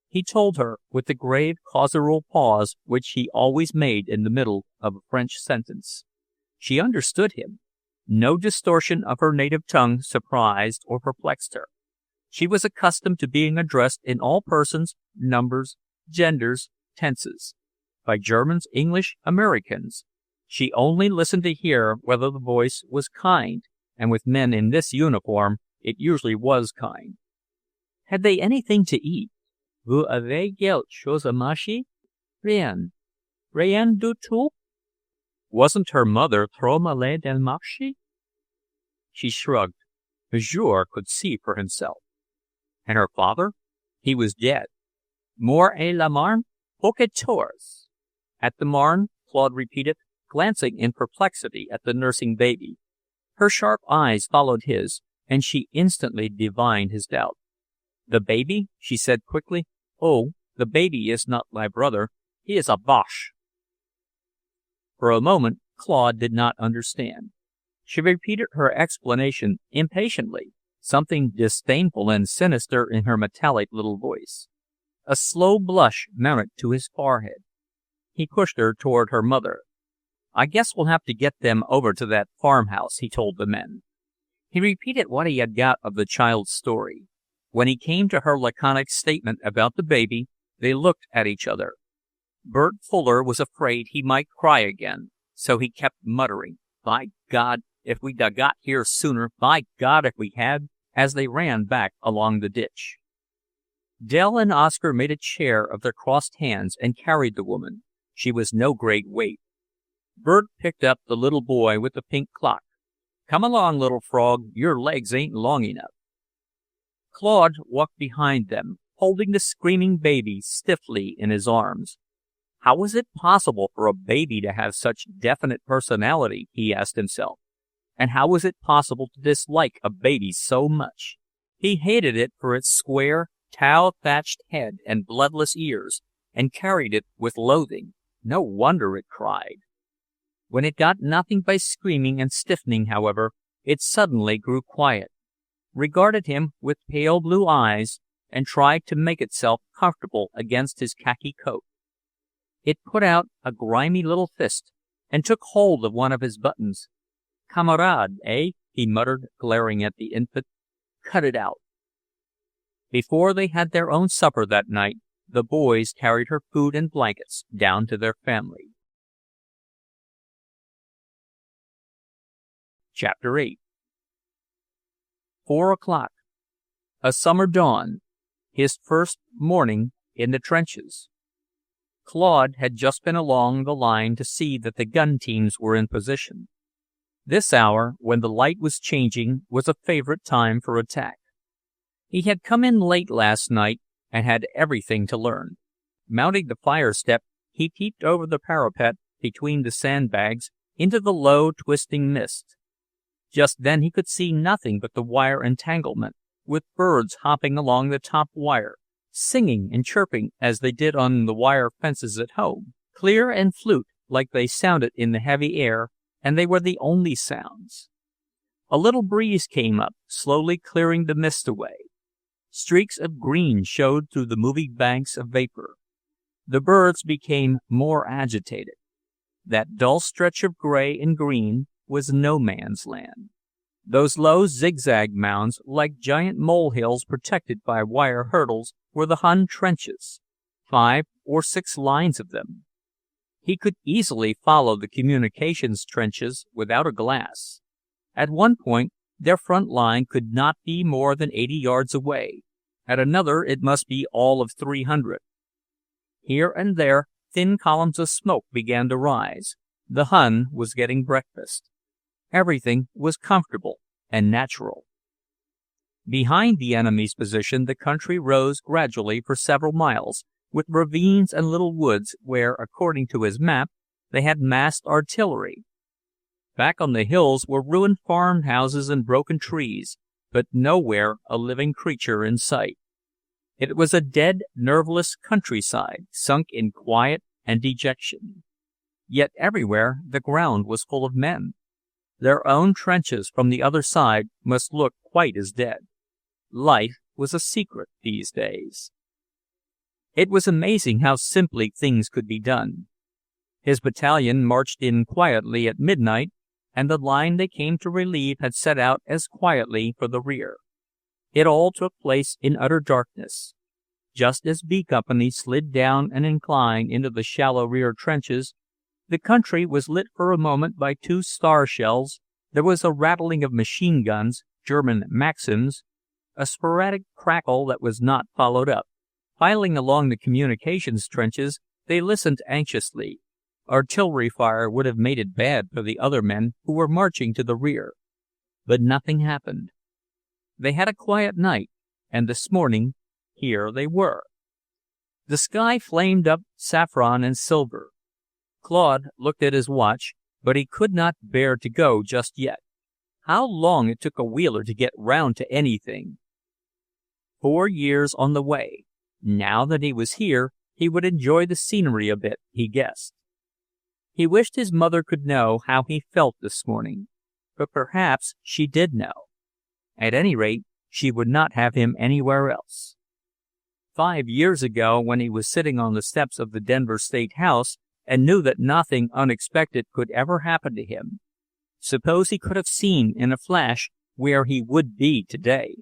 he told her with the grave causal pause which he always made in the middle of a French sentence. She understood him. No distortion of her native tongue surprised or perplexed her. She was accustomed to being addressed in all persons, numbers, genders, tenses, by Germans, English, Americans. She only listened to hear whether the voice was kind, and with men in this uniform it usually was kind. Had they anything to eat? "Vous avez quelque chose à manger?" "Rien. Rien du tout." Wasn't her mother trop malade del marché? She shrugged. Monsieur could see for himself. And her father? He was dead. Mort à la Marne? Pocators. At the Marne, Claude repeated, glancing in perplexity at the nursing baby. Her sharp eyes followed his, and she instantly divined his doubt. "The baby?" she said quickly. "Oh, the baby is not my brother. He is a Boche." For a moment, Claude did not understand. She repeated her explanation impatiently, something disdainful and sinister in her metallic little voice. A slow blush mounted to his forehead. He pushed her toward her mother. "I guess we'll have to get them over to that farmhouse," he told the men. He repeated what he had got of the child's story. When he came to her laconic statement about the baby, they looked at each other. Bert Fuller was afraid he might cry again, so he kept muttering, "By God, if we'd got here sooner, by God, if we had," as they ran back along the ditch. Dell and Oscar made a chair of their crossed hands and carried the woman. She was no great weight. Bert picked up the little boy with the pink clock. "Come along, little frog, your legs ain't long enough." Claude walked behind them, holding the screaming baby stiffly in his arms. How was it possible for a baby to have such definite personality, he asked himself. And how was it possible to dislike a baby so much? He hated it for its square, towel-thatched head and bloodless ears, and carried it with loathing. No wonder it cried. When it got nothing by screaming and stiffening, however, it suddenly grew quiet, regarded him with pale blue eyes, and tried to make itself comfortable against his khaki coat. It put out a grimy little fist and took hold of one of his buttons. "Kamerad, eh?" he muttered, glaring at the infant. "Cut it out." Before they had their own supper that night, the boys carried her food and blankets down to their family. Chapter 8. 4 o'clock. A summer dawn. His first morning in the trenches. Claude had just been along the line to see that the gun teams were in position. This hour, when the light was changing, was a favorite time for attack. He had come in late last night and had everything to learn. Mounting the fire step, he peeped over the parapet between the sandbags into the low, twisting mist. Just then he could see nothing but the wire entanglement, with birds hopping along the top wire, singing and chirping as they did on the wire fences at home, clear and flute like they sounded in the heavy air, and they were the only sounds. A little breeze came up, slowly clearing the mist away. Streaks of green showed through the moving banks of vapor. The birds became more agitated. That dull stretch of gray and green was no man's land. Those low zigzag mounds, like giant molehills protected by wire hurdles, were the Hun trenches, 5 or 6 lines of them. He could easily follow the communications trenches without a glass. At one point, their front line could not be more than 80 yards away. At another, it must be all of 300. Here and there, thin columns of smoke began to rise. The Hun was getting breakfast. Everything was comfortable and natural. Behind the enemy's position, the country rose gradually for several miles, with ravines and little woods where, according to his map, they had massed artillery. Back on the hills were ruined farmhouses and broken trees, but nowhere a living creature in sight. It was a dead, nerveless countryside, sunk in quiet and dejection. Yet everywhere the ground was full of men. Their own trenches from the other side must look quite as dead. Life was a secret these days. It was amazing how simply things could be done. His battalion marched in quietly at midnight, and the line they came to relieve had set out as quietly for the rear. It all took place in utter darkness. Just as B Company slid down an incline into the shallow rear trenches, the country was lit for a moment by 2 star shells. There was a rattling of machine guns, German Maxims, a sporadic crackle that was not followed up. Filing along the communications trenches, they listened anxiously. Artillery fire would have made it bad for the other men who were marching to the rear. But nothing happened. They had a quiet night, and this morning, here they were. The sky flamed up saffron and silver. Claude looked at his watch, but he could not bear to go just yet. How long it took a Wheeler to get round to anything. 4 years on the way. Now that he was here, he would enjoy the scenery a bit, he guessed. He wished his mother could know how he felt this morning, but perhaps she did know. At any rate, she would not have him anywhere else. 5 years ago, when he was sitting on the steps of the Denver State House and knew that nothing unexpected could ever happen to him, suppose he could have seen in a flash where he would be today.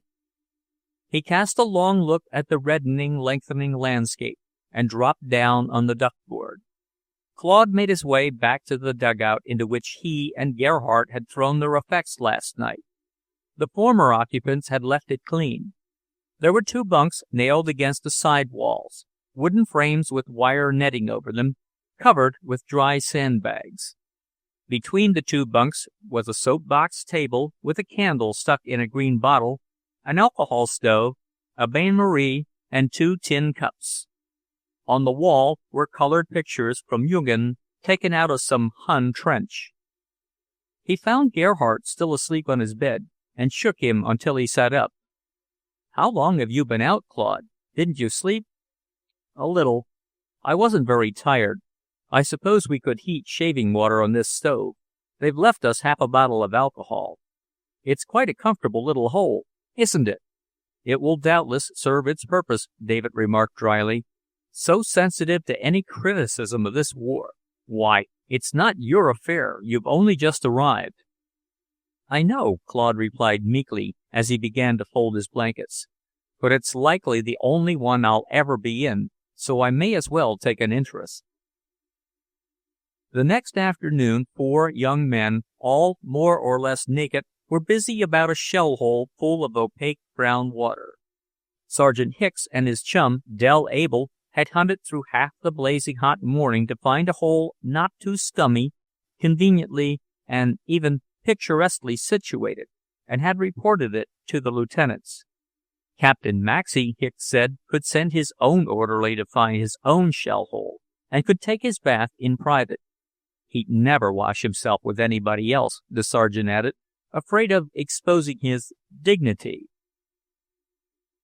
He cast a long look at the reddening, lengthening landscape and dropped down on the duckboard. Claude made his way back to the dugout into which he and Gerhardt had thrown their effects last night. The former occupants had left it clean. There were 2 bunks nailed against the side walls, wooden frames with wire netting over them, covered with dry sandbags. Between the 2 bunks was a soapbox table with a candle stuck in a green bottle, an alcohol stove, a bain-marie, and 2 tin cups. On the wall were colored pictures from Jungen taken out of some Hun trench. He found Gerhardt still asleep on his bed and shook him until he sat up. "How long have you been out, Claude? Didn't you sleep?" "A little. I wasn't very tired. I suppose we could heat shaving water on this stove. They've left us half a bottle of alcohol. It's quite a comfortable little hole, isn't it?" "It will doubtless serve its purpose," David remarked dryly. "So sensitive to any criticism of this war. Why, it's not your affair. You've only just arrived." "I know," Claude replied meekly as he began to fold his blankets. "But it's likely the only one I'll ever be in, so I may as well take an interest." The next afternoon 4 young men, all more or less naked, were busy about a shell hole full of opaque brown water. Sergeant Hicks and his chum, Del Abel, had hunted through half the blazing hot morning to find a hole not too scummy, conveniently and even picturesquely situated, and had reported it to the lieutenants. Captain Maxey, Hicks said, could send his own orderly to find his own shell hole, and could take his bath in private. He'd never wash himself with anybody else, the sergeant added, afraid of exposing his dignity.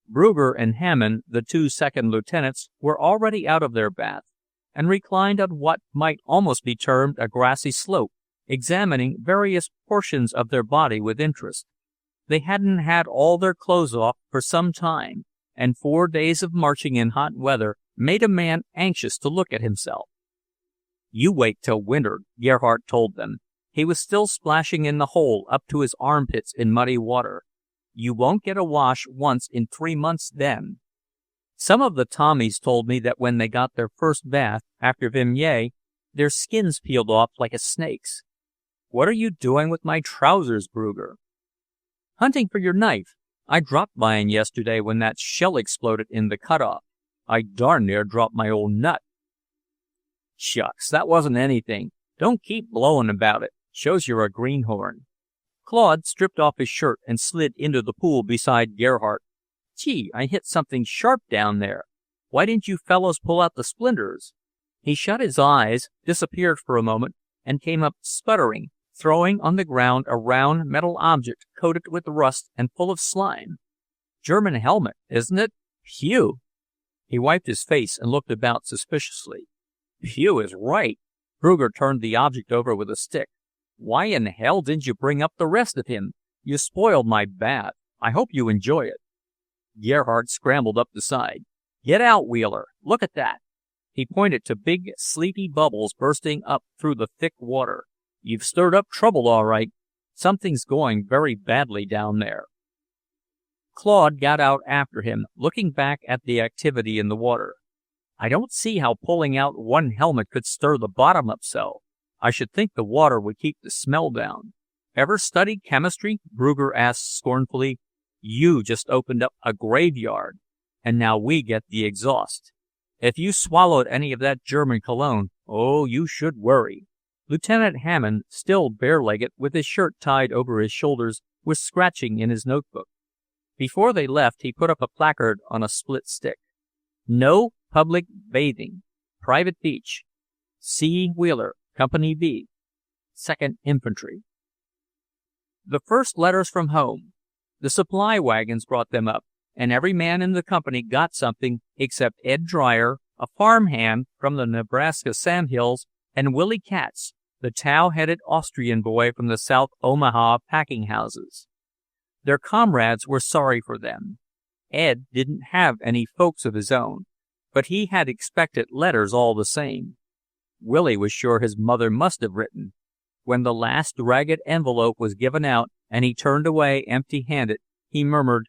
Brugger and Hammond, the 2 second lieutenants, were already out of their bath, and reclined on what might almost be termed a grassy slope, examining various portions of their body with interest. They hadn't had all their clothes off for some time, and 4 days of marching in hot weather made a man anxious to look at himself. "You wait till winter," Gerhardt told them. He was still splashing in the hole up to his armpits in muddy water. "You won't get a wash once in 3 months then. Some of the Tommies told me that when they got their first bath after Vimy, their skins peeled off like a snake's. What are you doing with my trousers, Brugger?" "Hunting for your knife. I dropped mine yesterday when that shell exploded in the cutoff. I darn near dropped my old nut." "Shucks, that wasn't anything. Don't keep blowing about it. Shows you're a greenhorn." Claude stripped off his shirt and slid into the pool beside Gerhardt. "Gee, I hit something sharp down there. Why didn't you fellows pull out the splinters?" He shut his eyes, disappeared for a moment, and came up sputtering, throwing on the ground a round metal object coated with rust and full of slime. "German helmet, isn't it? Phew!" He wiped his face and looked about suspiciously. "Phew is right." Brugger turned the object over with a stick. "Why in hell didn't you bring up the rest of him? You spoiled my bath. I hope you enjoy it." Gerhardt scrambled up the side. "Get out, Wheeler. Look at that." He pointed to big, sleepy bubbles bursting up through the thick water. "You've stirred up trouble, all right. Something's going very badly down there." Claude got out after him, looking back at the activity in the water. "I don't see how pulling out one helmet could stir the bottom up so. I should think the water would keep the smell down." "Ever studied chemistry?" Brugger asked scornfully. "You just opened up a graveyard, and now we get the exhaust. If you swallowed any of that German cologne, oh, you should worry." Lieutenant Hammond, still bare-legged with his shirt tied over his shoulders, was scratching in his notebook. Before they left, he put up a placard on a split stick. "No public bathing. Private beach. C. Wheeler, Company B, 2nd Infantry." The first letters from home. The supply wagons brought them up, and every man in the company got something except Ed Dreyer, a farmhand from the Nebraska sandhills, and Willie Katz, the tow-headed Austrian boy from the South Omaha packing houses. Their comrades were sorry for them. Ed didn't have any folks of his own, but he had expected letters all the same. Willie was sure his mother must have written. When the last ragged envelope was given out and he turned away empty-handed, he murmured,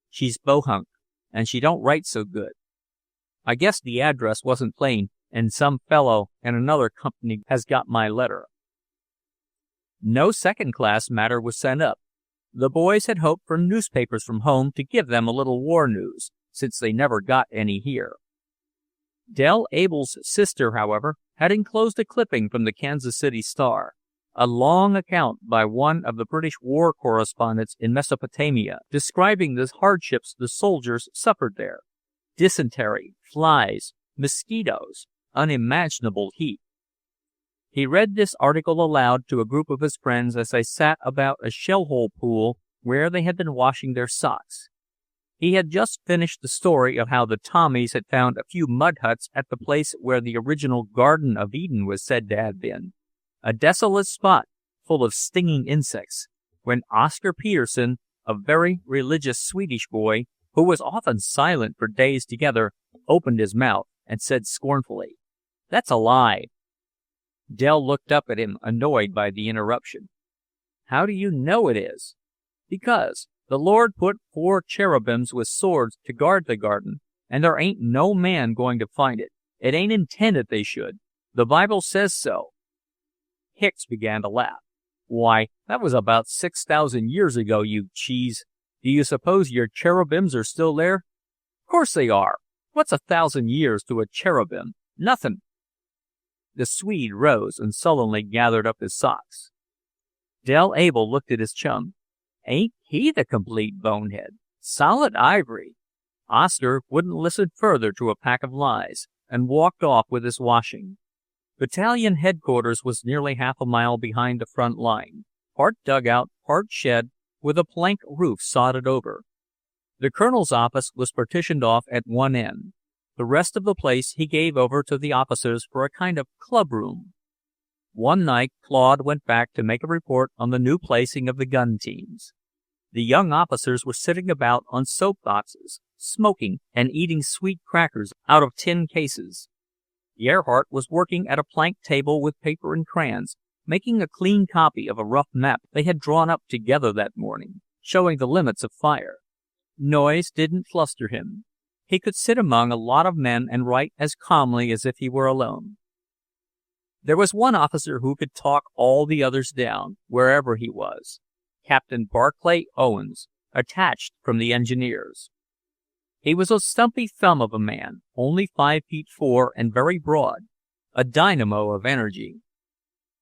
"She's bohunk, and she don't write so good. I guess the address wasn't plain, and some fellow in another company has got my letter." No second-class matter was sent up. The boys had hoped for newspapers from home to give them a little war news, since they never got any here. Del Abel's sister, however, had enclosed a clipping from the Kansas City Star, a long account by one of the British war correspondents in Mesopotamia, describing the hardships the soldiers suffered there: dysentery, flies, mosquitoes, unimaginable heat. He read this article aloud to a group of his friends as they sat about a shell-hole pool where they had been washing their socks. He had just finished the story of how the Tommies had found a few mud huts at the place where the original Garden of Eden was said to have been, a desolate spot full of stinging insects, when Oscar Peterson, a very religious Swedish boy, who was often silent for days together, opened his mouth and said scornfully, "That's a lie." Del looked up at him, annoyed by the interruption. "How do you know it is?" "Because the Lord put 4 cherubims with swords to guard the garden, and there ain't no man going to find it. It ain't intended they should. The Bible says so." Hicks began to laugh. "Why, that was about 6,000 years ago, you cheese. Do you suppose your cherubims are still there?" "Course they are. What's 1,000 years to a cherubim? Nothin'." The Swede rose and sullenly gathered up his socks. Del Abel looked at his chum. Ain't he the complete bonehead? Solid ivory. Oscar wouldn't listen further to a pack of lies, and walked off with his washing. Battalion headquarters was nearly half a mile behind the front line, part dugout, part shed, with a plank roof sodded over. The colonel's office was partitioned off at one end. The rest of the place he gave over to the officers for a kind of clubroom. One night Claude went back to make a report on the new placing of the gun teams. The young officers were sitting about on soap boxes, smoking and eating sweet crackers out of tin cases. Gerhardt was working at a plank table with paper and crayons, making a clean copy of a rough map they had drawn up together that morning, showing the limits of fire. Noise didn't fluster him. He could sit among a lot of men and write as calmly as if he were alone. There was one officer who could talk all the others down, wherever he was. Captain Barclay Owens, attached from the engineers. He was a stumpy thumb of a man, only 5'4" and very broad, a dynamo of energy.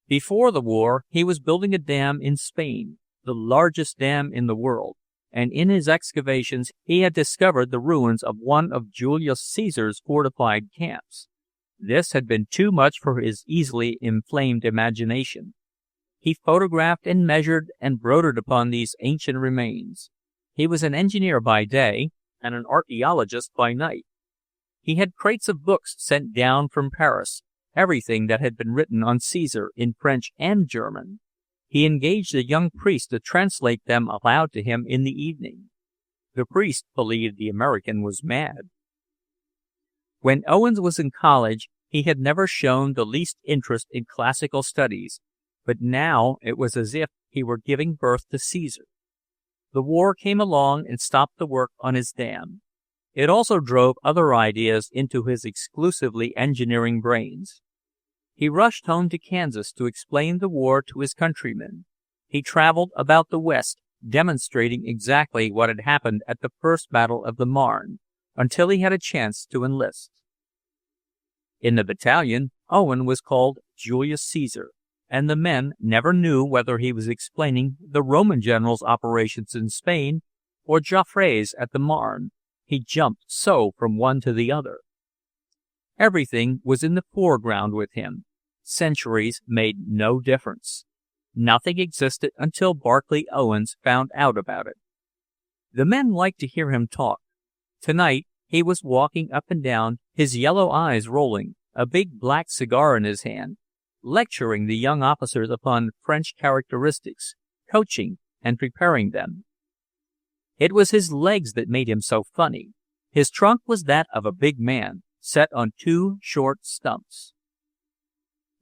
Before the war, he was building a dam in Spain, the largest dam in the world, and in his excavations he had discovered the ruins of one of Julius Caesar's fortified camps. This had been too much for his easily inflamed imagination. He photographed and measured and brooded upon these ancient remains. He was an engineer by day and an archaeologist by night. He had crates of books sent down from Paris, everything that had been written on Caesar in French and German. He engaged a young priest to translate them aloud to him in the evening. The priest believed the American was mad. When Owens was in college, he had never shown the least interest in classical studies, but now it was as if he were giving birth to Caesar. The war came along and stopped the work on his dam. It also drove other ideas into his exclusively engineering brains. He rushed home to Kansas to explain the war to his countrymen. He traveled about the West, demonstrating exactly what had happened at the First Battle of the Marne, until he had a chance to enlist. In the battalion, Owen was called Julius Caesar, and the men never knew whether he was explaining the Roman general's operations in Spain or Joffre's at the Marne. He jumped so from one to the other. Everything was in the foreground with him. Centuries made no difference. Nothing existed until Barclay Owens found out about it. The men liked to hear him talk. Tonight, he was walking up and down, his yellow eyes rolling, a big black cigar in his hand, lecturing the young officers upon French characteristics, coaching, and preparing them. It was his legs that made him so funny. His trunk was that of a big man, set on two short stumps.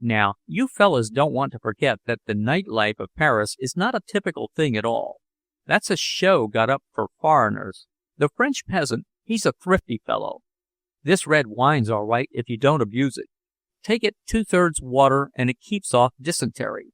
Now, you fellas don't want to forget that the nightlife of Paris is not a typical thing at all. That's a show got up for foreigners. The French peasant, he's a thrifty fellow. This red wine's all right if you don't abuse it. Take it 2/3 water and it keeps off dysentery.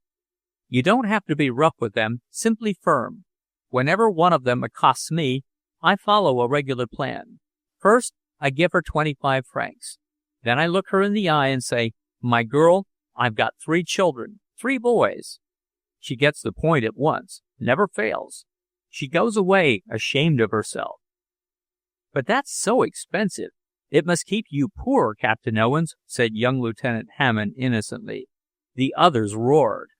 You don't have to be rough with them, simply firm. Whenever one of them accosts me, I follow a regular plan. First, I give her 25 francs. Then I look her in the eye and say, "My girl, I've got 3 children, 3 boys." She gets the point at once, never fails. She goes away ashamed of herself. "But that's so expensive. It must keep you poor, Captain Owens," said young Lieutenant Hammond innocently. The others roared.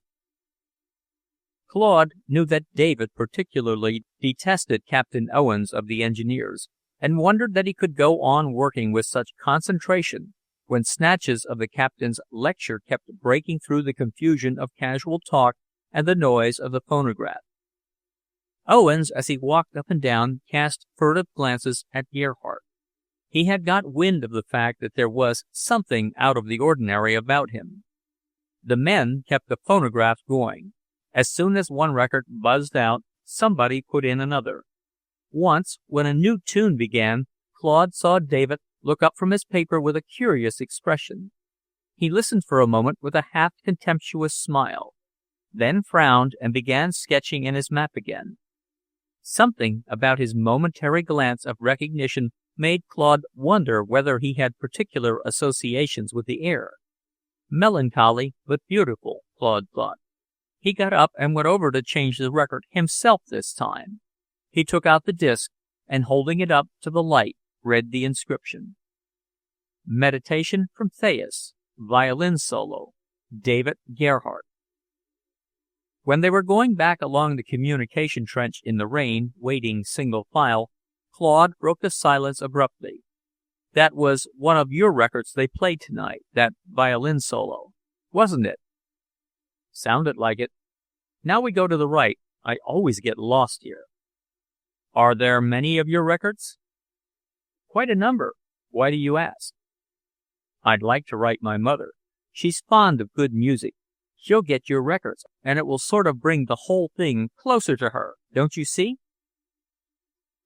Claude knew that David particularly detested Captain Owens of the Engineers, and wondered that he could go on working with such concentration when snatches of the captain's lecture kept breaking through the confusion of casual talk and the noise of the phonograph. Owens, as he walked up and down, cast furtive glances at Gerhardt. He had got wind of the fact that there was something out of the ordinary about him. The men kept the phonograph going. As soon as one record buzzed out, somebody put in another. Once, when a new tune began, Claude saw David look up from his paper with a curious expression. He listened for a moment with a half-contemptuous smile, then frowned and began sketching in his map again. Something about his momentary glance of recognition made Claude wonder whether he had particular associations with the air. Melancholy, but beautiful, Claude thought. He got up and went over to change the record himself this time. He took out the disc and, holding it up to the light, read the inscription. Meditation from Thais, violin solo, David Gerhardt. When they were going back along the communication trench in the rain, waiting single file, Claude broke the silence abruptly. "That was one of your records they played tonight, that violin solo, wasn't it?" "Sounded like it. Now we go to the right. I always get lost here." "Are there many of your records?" "Quite a number. Why do you ask?" "I'd like to write my mother. She's fond of good music. She'll get your records, and it will sort of bring the whole thing closer to her, don't you see?"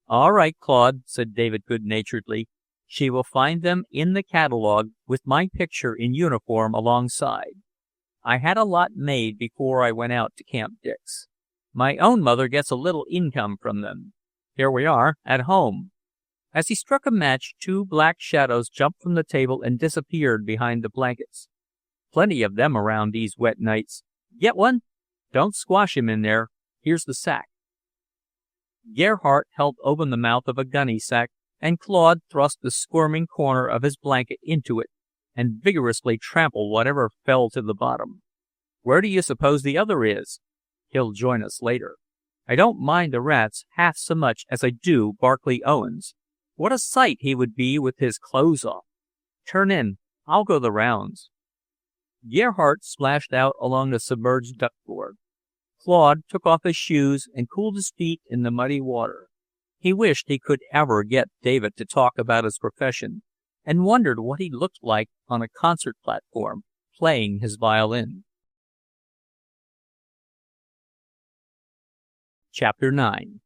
"All right, Claude," said David good-naturedly. "She will find them in the catalog with my picture in uniform alongside. I had a lot made before I went out to Camp Dix. My own mother gets a little income from them. Here we are, at home." As he struck a match, 2 black shadows jumped from the table and disappeared behind the blankets. "Plenty of them around these wet nights. Get one? Don't squash him in there. Here's the sack." Gerhardt held open the mouth of a gunny sack, and Claude thrust the squirming corner of his blanket into it and vigorously trampled whatever fell to the bottom. "Where do you suppose the other is?" "He'll join us later. I don't mind the rats half so much as I do Barclay Owens. What a sight he would be with his clothes off. Turn in. I'll go the rounds." Gerhardt splashed out along the submerged duckboard. Claude took off his shoes and cooled his feet in the muddy water. He wished he could ever get David to talk about his profession, and wondered what he looked like on a concert platform, playing his violin. Chapter 9.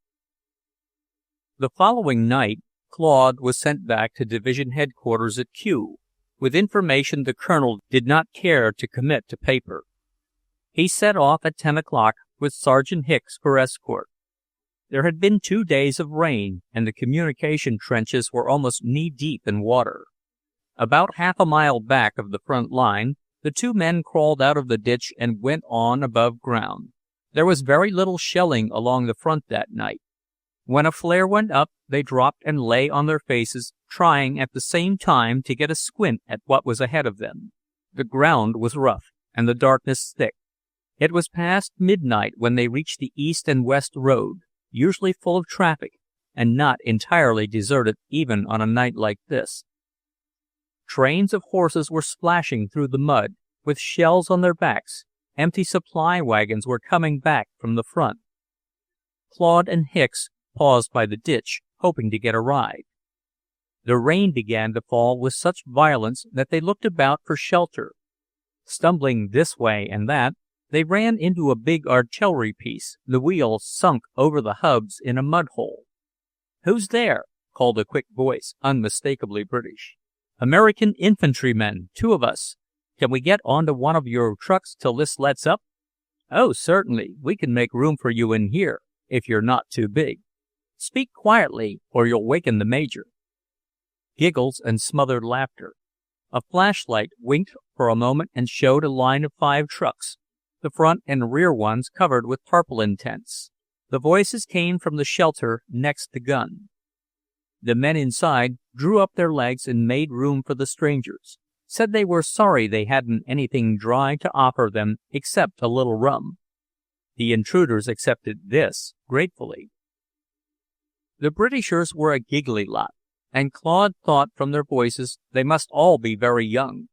The following night, Claude was sent back to division headquarters at Q, with information the colonel did not care to commit to paper. He set off at 10 o'clock with Sergeant Hicks for escort. There had been 2 days of rain, and the communication trenches were almost knee-deep in water. About half a mile back of the front line, the 2 men crawled out of the ditch and went on above ground. There was very little shelling along the front that night. When a flare went up, they dropped and lay on their faces, trying at the same time to get a squint at what was ahead of them. The ground was rough, and the darkness thick. It was past midnight when they reached the east and west road, usually full of traffic, and not entirely deserted even on a night like this. Trains of horses were splashing through the mud, with shells on their backs. Empty supply wagons were coming back from the front. Claude and Hicks paused by the ditch, hoping to get a ride. The rain began to fall with such violence that they looked about for shelter. Stumbling this way and that, they ran into a big artillery piece, the wheels sunk over the hubs in a mud hole. "Who's there?" called a quick voice, unmistakably British. "American infantrymen, 2 of us. Can we get onto one of your trucks till this lets up?" "Oh, certainly. We can make room for you in here, if you're not too big. Speak quietly, or you'll waken the major." Giggles and smothered laughter. A flashlight winked for a moment and showed a line of 5 trucks, the front and rear ones covered with tarpaulin tents. The voices came from the shelter next the gun. The men inside drew up their legs and made room for the strangers, said they were sorry they hadn't anything dry to offer them except a little rum. The intruders accepted this gratefully. The Britishers were a giggly lot, and Claude thought from their voices they must all be very young.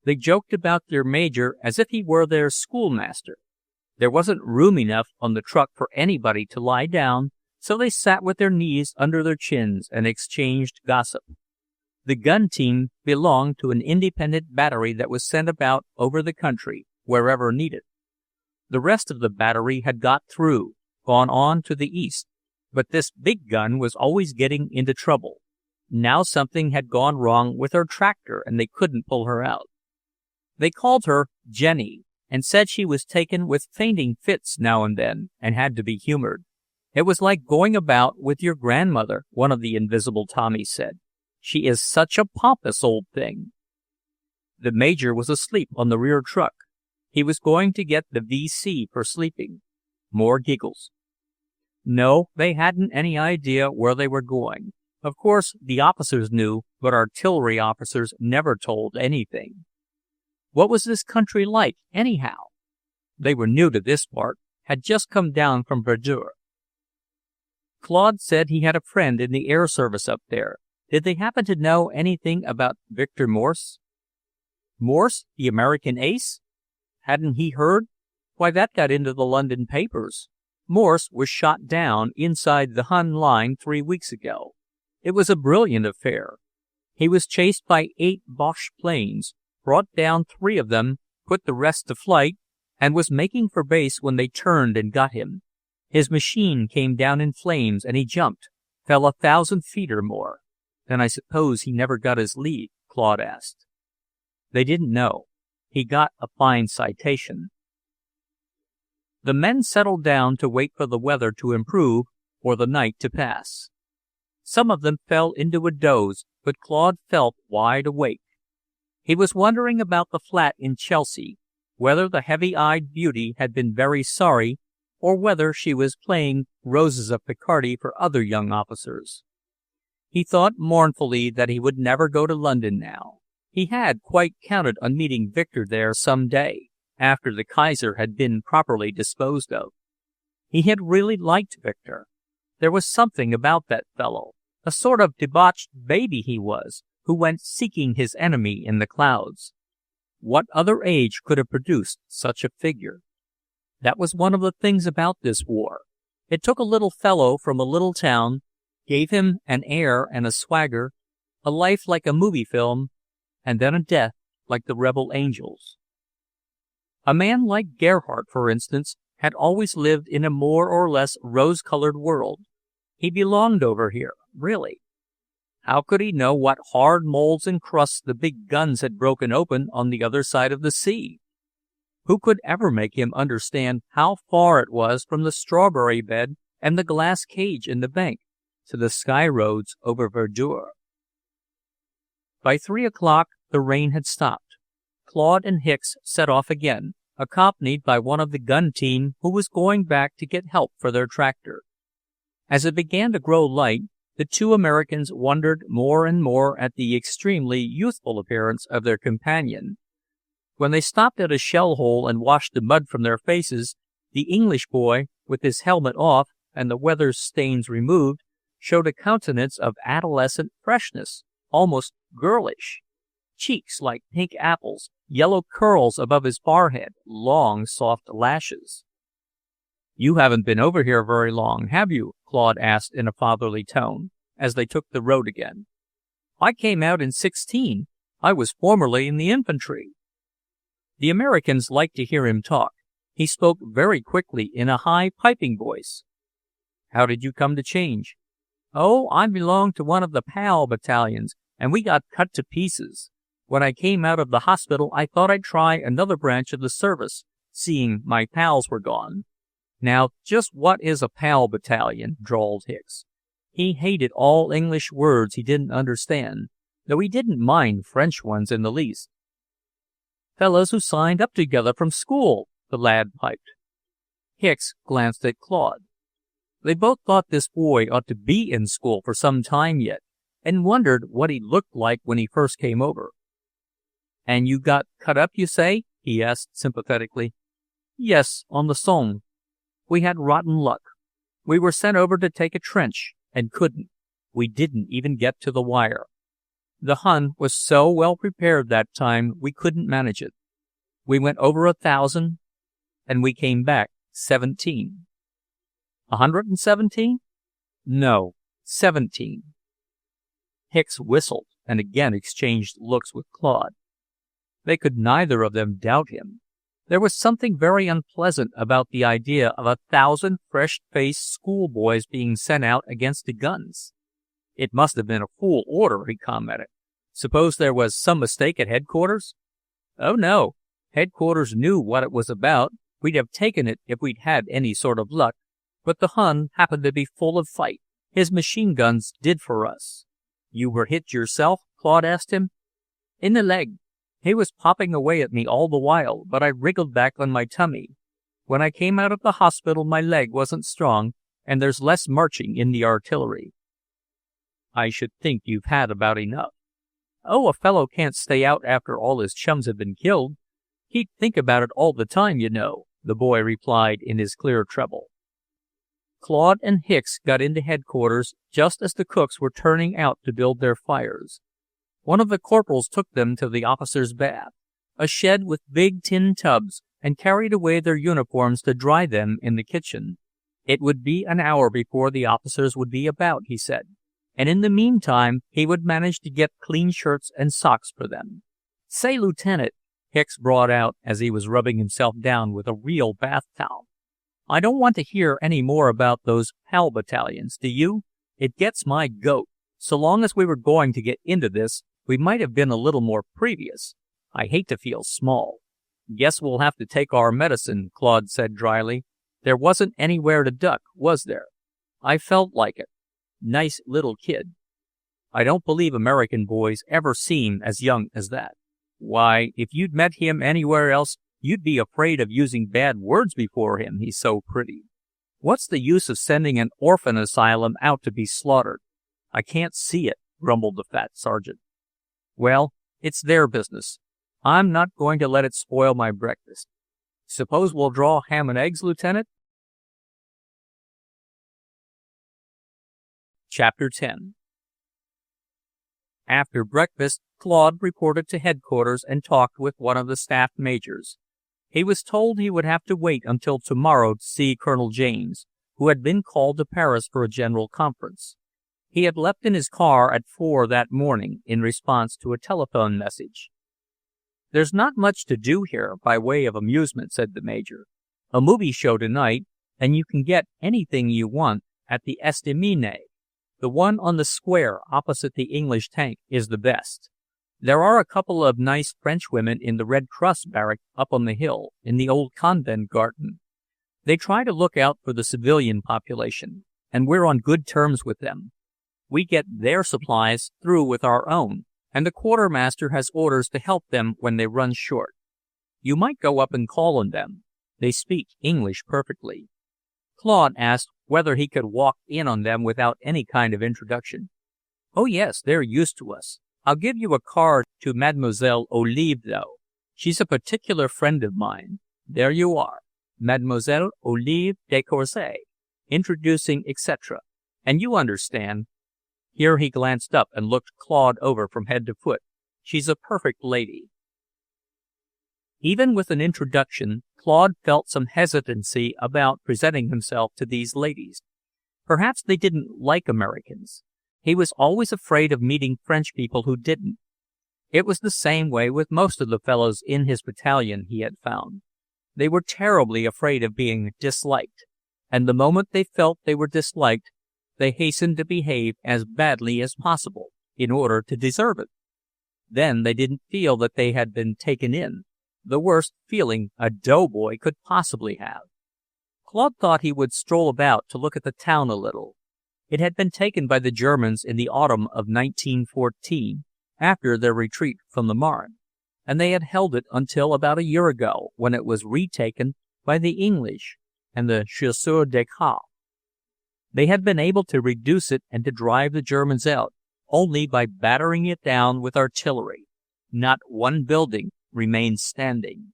They joked about their major as if he were their schoolmaster. There wasn't room enough on the truck for anybody to lie down, so they sat with their knees under their chins and exchanged gossip. The gun team belonged to an independent battery that was sent about over the country, wherever needed. The rest of the battery had got through, gone on to the east, but this big gun was always getting into trouble. Now something had gone wrong with her tractor and they couldn't pull her out. They called her Jenny and said she was taken with fainting fits now and then and had to be humored. It was like going about with your grandmother, one of the invisible Tommies said. She is such a pompous old thing. The major was asleep on the rear truck. He was going to get the VC for sleeping. More giggles. No, they hadn't any idea where they were going. Of course, the officers knew, but artillery officers never told anything. What was this country like, anyhow? They were new to this part, had just come down from Verdure. Claude said he had a friend in the air service up there. Did they happen to know anything about Victor Morse? Morse, the American ace? Hadn't he heard? Why, that got into the London papers. Morse was shot down inside the Hun line 3 weeks ago. It was a brilliant affair. He was chased by 8 Boche planes, brought down 3 of them, put the rest to flight, and was making for base when they turned and got him. His machine came down in flames and he jumped, fell 1,000 feet or more. Then I suppose he never got his leave, Claude asked. They didn't know. He got a fine citation. The men settled down to wait for the weather to improve or the night to pass. Some of them fell into a doze, but Claude felt wide awake. He was wondering about the flat in Chelsea, whether the heavy-eyed beauty had been very sorry, or whether she was playing roses of Picardy for other young officers. He thought mournfully that he would never go to London now. He had quite counted on meeting Victor there some day, after the Kaiser had been properly disposed of. He had really liked Victor. There was something about that fellow, a sort of debauched baby he was, who went seeking his enemy in the clouds. What other age could have produced such a figure? That was one of the things about this war. It took a little fellow from a little town, gave him an air and a swagger, a life like a movie film, and then a death like the rebel angels. A man like Gerhardt, for instance, had always lived in a more or less rose-colored world. He belonged over here, really. How could he know what hard molds and crusts the big guns had broken open on the other side of the sea? Who could ever make him understand how far it was from the strawberry bed and the glass cage in the bank to the sky roads over Verdure? By 3 o'clock, the rain had stopped. Claude and Hicks set off again, accompanied by one of the gun team who was going back to get help for their tractor. As it began to grow light, the 2 Americans wondered more and more at the extremely youthful appearance of their companion. When they stopped at a shell hole and washed the mud from their faces, the English boy, with his helmet off and the weather stains removed, showed a countenance of adolescent freshness, almost girlish. Cheeks like pink apples, yellow curls above his forehead, long, soft lashes. "You haven't been over here very long, have you?" Claude asked in a fatherly tone, as they took the road again. "I came out in '16. I was formerly in the infantry." The Americans liked to hear him talk. He spoke very quickly in a high, piping voice. "How did you come to change?" "Oh, I belonged to one of the PAL battalions, and we got cut to pieces. When I came out of the hospital, I thought I'd try another branch of the service, seeing my pals were gone." "Now, just what is a PAL battalion?" drawled Hicks. He hated all English words he didn't understand, though he didn't mind French ones in the least. "Fellows who signed up together from school," the lad piped. Hicks glanced at Claude. They both thought this boy ought to be in school for some time yet, and wondered what he looked like when he first came over. "And you got cut up, you say?" he asked sympathetically. "Yes, on the Somme. We had rotten luck. We were sent over to take a trench, and couldn't. We didn't even get to the wire. The Hun was so well prepared that time we couldn't manage it. We went over 1,000, and we came back 17. 117? No, 17. Hicks whistled and again exchanged looks with Claude. They could neither of them doubt him. There was something very unpleasant about the idea of 1,000 fresh-faced schoolboys being sent out against the guns. "It must have been a fool order," he commented. "Suppose there was some mistake at headquarters?" "Oh, no. Headquarters knew what it was about. We'd have taken it if we'd had any sort of luck. But the Hun happened to be full of fight. His machine guns did for us." "You were hit yourself?" Claude asked him. "In the leg. He was popping away at me all the while, but I wriggled back on my tummy. When I came out of the hospital, my leg wasn't strong, and there's less marching in the artillery." "I should think you've had about enough." "Oh, a fellow can't stay out after all his chums have been killed. He'd think about it all the time, you know," the boy replied in his clear treble. Claude and Hicks got into headquarters just as the cooks were turning out to build their fires. One of the corporals took them to the officers' bath, a shed with big tin tubs, and carried away their uniforms to dry them in the kitchen. It would be an hour before the officers would be about, he said, and in the meantime he would manage to get clean shirts and socks for them. "Say, Lieutenant," Hicks brought out as he was rubbing himself down with a real bath towel, "I don't want to hear any more about those PAL battalions, do you? It gets my goat. So long as we were going to get into this, we might have been a little more previous. I hate to feel small." "Guess we'll have to take our medicine," Claude said dryly. "There wasn't anywhere to duck, was there? I felt like it. Nice little kid. I don't believe American boys ever seem as young as that. Why, if you'd met him anywhere else, you'd be afraid of using bad words before him, he's so pretty. What's the use of sending an orphan asylum out to be slaughtered?" "I can't see it," grumbled the fat sergeant. "Well, it's their business. I'm not going to let it spoil my breakfast. Suppose we'll draw ham and eggs, Lieutenant?" Chapter 10. After breakfast, Claude reported to headquarters and talked with one of the staff majors. He was told he would have to wait until tomorrow to see Colonel James, who had been called to Paris for a general conference. He had left in his car at 4 that morning in response to a telephone message. "There's not much to do here by way of amusement," said the major. "A movie show tonight, and you can get anything you want at the Estaminet. The one on the square opposite the English tank is the best. There are a couple of nice French women in the Red Cross barrack up on the hill, in the old convent garden. They try to look out for the civilian population, and we're on good terms with them. We get their supplies through with our own, and the quartermaster has orders to help them when they run short. You might go up and call on them. They speak English perfectly." Claude asked whether he could walk in on them without any kind of introduction. "Oh, yes, they're used to us. I'll give you a card to Mademoiselle Olive, though. She's a particular friend of mine. There you are, Mademoiselle Olive de Courcy, introducing, etc. And you understand." Here he glanced up and looked Claude over from head to foot. "She's a perfect lady." Even with an introduction, Claude felt some hesitancy about presenting himself to these ladies. Perhaps they didn't like Americans. He was always afraid of meeting French people who didn't. It was the same way with most of the fellows in his battalion, he had found. They were terribly afraid of being disliked, and the moment they felt they were disliked, they hastened to behave as badly as possible in order to deserve it. Then they didn't feel that they had been taken in, the worst feeling a doughboy could possibly have. Claude thought he would stroll about to look at the town a little. It had been taken by the Germans in the autumn of 1914, after their retreat from the Marne, and they had held it until about a year ago, when it was retaken by the English and the chasseurs d'Écart. They had been able to reduce it and to drive the Germans out, only by battering it down with artillery. Not one building remained standing.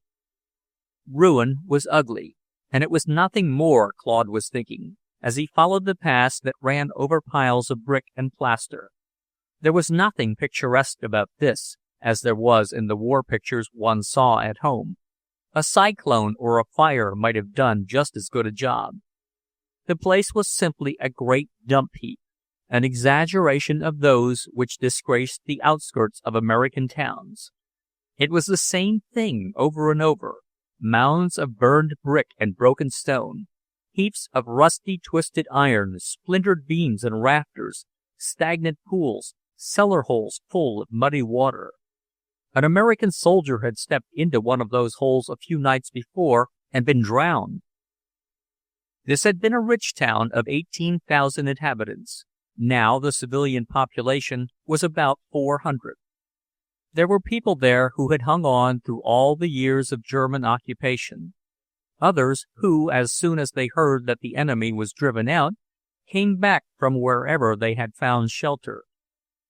Ruin was ugly, and it was nothing more, Claude was thinking, as he followed the paths that ran over piles of brick and plaster. There was nothing picturesque about this, as there was in the war pictures one saw at home. A cyclone or a fire might have done just as good a job. The place was simply a great dump heap, an exaggeration of those which disgraced the outskirts of American towns. It was the same thing over and over, mounds of burned brick and broken stone, heaps of rusty twisted iron, splintered beams and rafters, stagnant pools, cellar holes full of muddy water. An American soldier had stepped into one of those holes a few nights before and been drowned. This had been a rich town of 18,000 inhabitants. Now the civilian population was about 400. There were people there who had hung on through all the years of German occupation. Others who, as soon as they heard that the enemy was driven out, came back from wherever they had found shelter.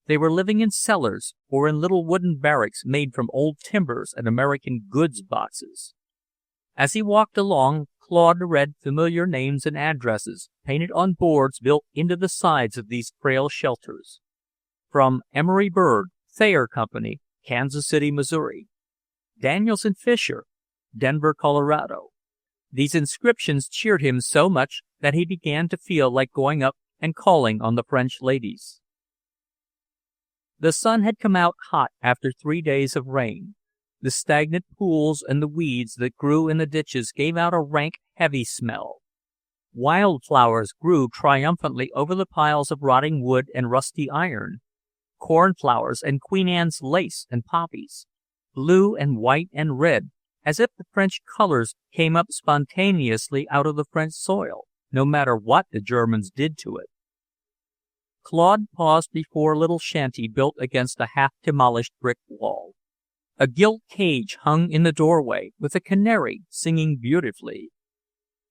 They were living in cellars or in little wooden barracks made from old timbers and American goods boxes. As he walked along, Claude read familiar names and addresses painted on boards built into the sides of these frail shelters. From Emery Bird, Thayer Company, Kansas City, Missouri. Daniels and Fisher, Denver, Colorado. These inscriptions cheered him so much that he began to feel like going up and calling on the French ladies. The sun had come out hot after 3 days of rain. The stagnant pools and the weeds that grew in the ditches gave out a rank, heavy smell. Wildflowers grew triumphantly over the piles of rotting wood and rusty iron. Cornflowers and Queen Anne's lace and poppies, blue and white and red, as if the French colors came up spontaneously out of the French soil, no matter what the Germans did to it. Claude paused before a little shanty built against a half-demolished brick wall. A gilt cage hung in the doorway, with a canary singing beautifully.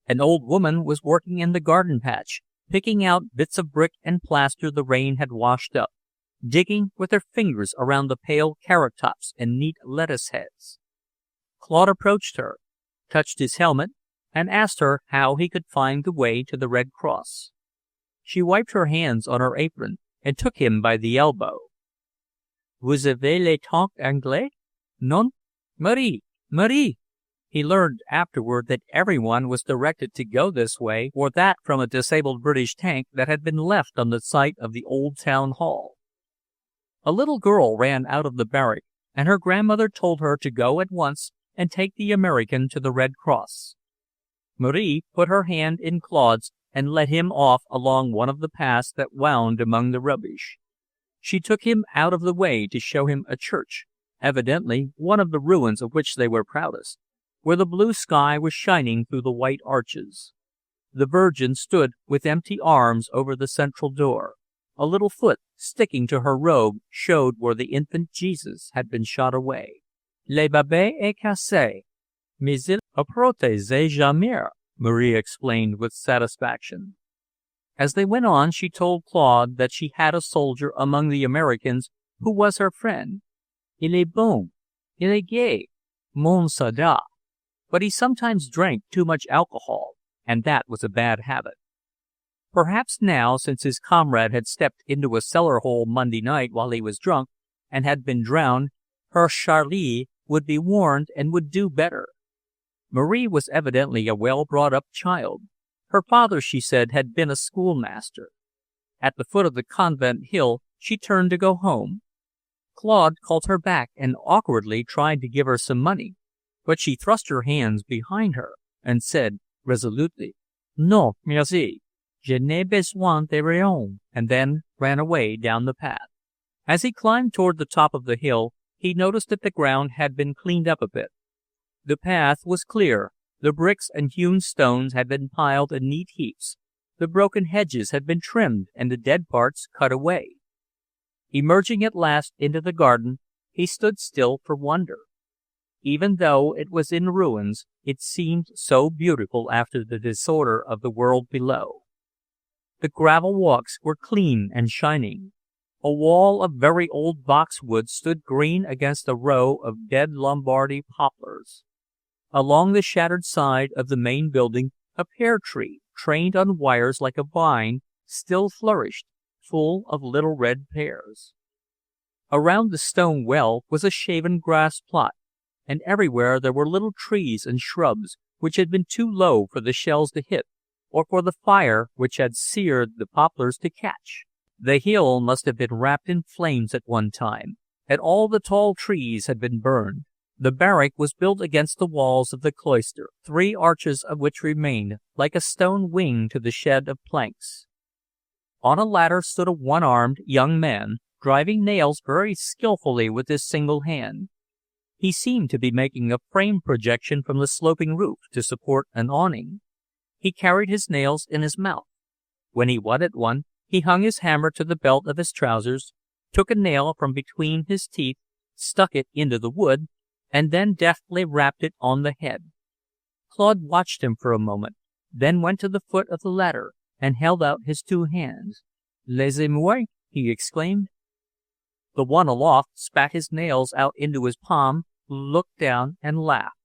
An old woman was working in the garden patch, picking out bits of brick and plaster the rain had washed up, digging with her fingers around the pale carrot tops and neat lettuce heads. Claude approached her, touched his helmet, and asked her how he could find the way to the Red Cross. She wiped her hands on her apron and took him by the elbow. "Vous avez le temps anglais? Non? Marie! Marie!" He learned afterward that everyone was directed to go this way or that from a disabled British tank that had been left on the site of the old town hall. A little girl ran out of the barrack, and her grandmother told her to go at once and take the American to the Red Cross. Marie put her hand in Claude's and led him off along one of the paths that wound among the rubbish. She took him out of the way to show him a church, evidently one of the ruins of which they were proudest, where the blue sky was shining through the white arches. The Virgin stood with empty arms over the central door. A little foot sticking to her robe showed where the infant Jesus had been shot away. "Le bébé est cassé, mais il a protégé jamais," Marie explained with satisfaction. As they went on, she told Claude that she had a soldier among the Americans who was her friend. "Il est bon, il est gai," Monsada, but he sometimes drank too much alcohol, and that was a bad habit. Perhaps now, since his comrade had stepped into a cellar hole Monday night while he was drunk and had been drowned, her Charlie would be warned and would do better. Marie was evidently a well-brought-up child. Her father, she said, had been a schoolmaster. At the foot of the convent hill, she turned to go home. Claude called her back and awkwardly tried to give her some money, but she thrust her hands behind her and said resolutely, "Non, merci. Je n'ai besoin de rien," and then ran away down the path. As he climbed toward the top of the hill, he noticed that the ground had been cleaned up a bit. The path was clear, the bricks and hewn stones had been piled in neat heaps, the broken hedges had been trimmed and the dead parts cut away. Emerging at last into the garden, he stood still for wonder. Even though it was in ruins, it seemed so beautiful after the disorder of the world below. The gravel walks were clean and shining. A wall of very old boxwood stood green against a row of dead Lombardy poplars. Along the shattered side of the main building, a pear tree, trained on wires like a vine, still flourished, full of little red pears. Around the stone well was a shaven grass plot, and everywhere there were little trees and shrubs which had been too low for the shells to hit, or for the fire which had seared the poplars to catch. The hill must have been wrapped in flames at one time, and all the tall trees had been burned. The barrack was built against the walls of the cloister, 3 arches of which remained, like a stone wing to the shed of planks. On a ladder stood a one-armed young man, driving nails very skillfully with his single hand. He seemed to be making a frame projection from the sloping roof to support an awning. He carried his nails in his mouth. When he wanted one, he hung his hammer to the belt of his trousers, took a nail from between his teeth, stuck it into the wood, and then deftly rapped it on the head. Claude watched him for a moment, then went to the foot of the ladder and held out his 2 hands. "Laissez-moi," he exclaimed. The one aloft spat his nails out into his palm, looked down, and laughed.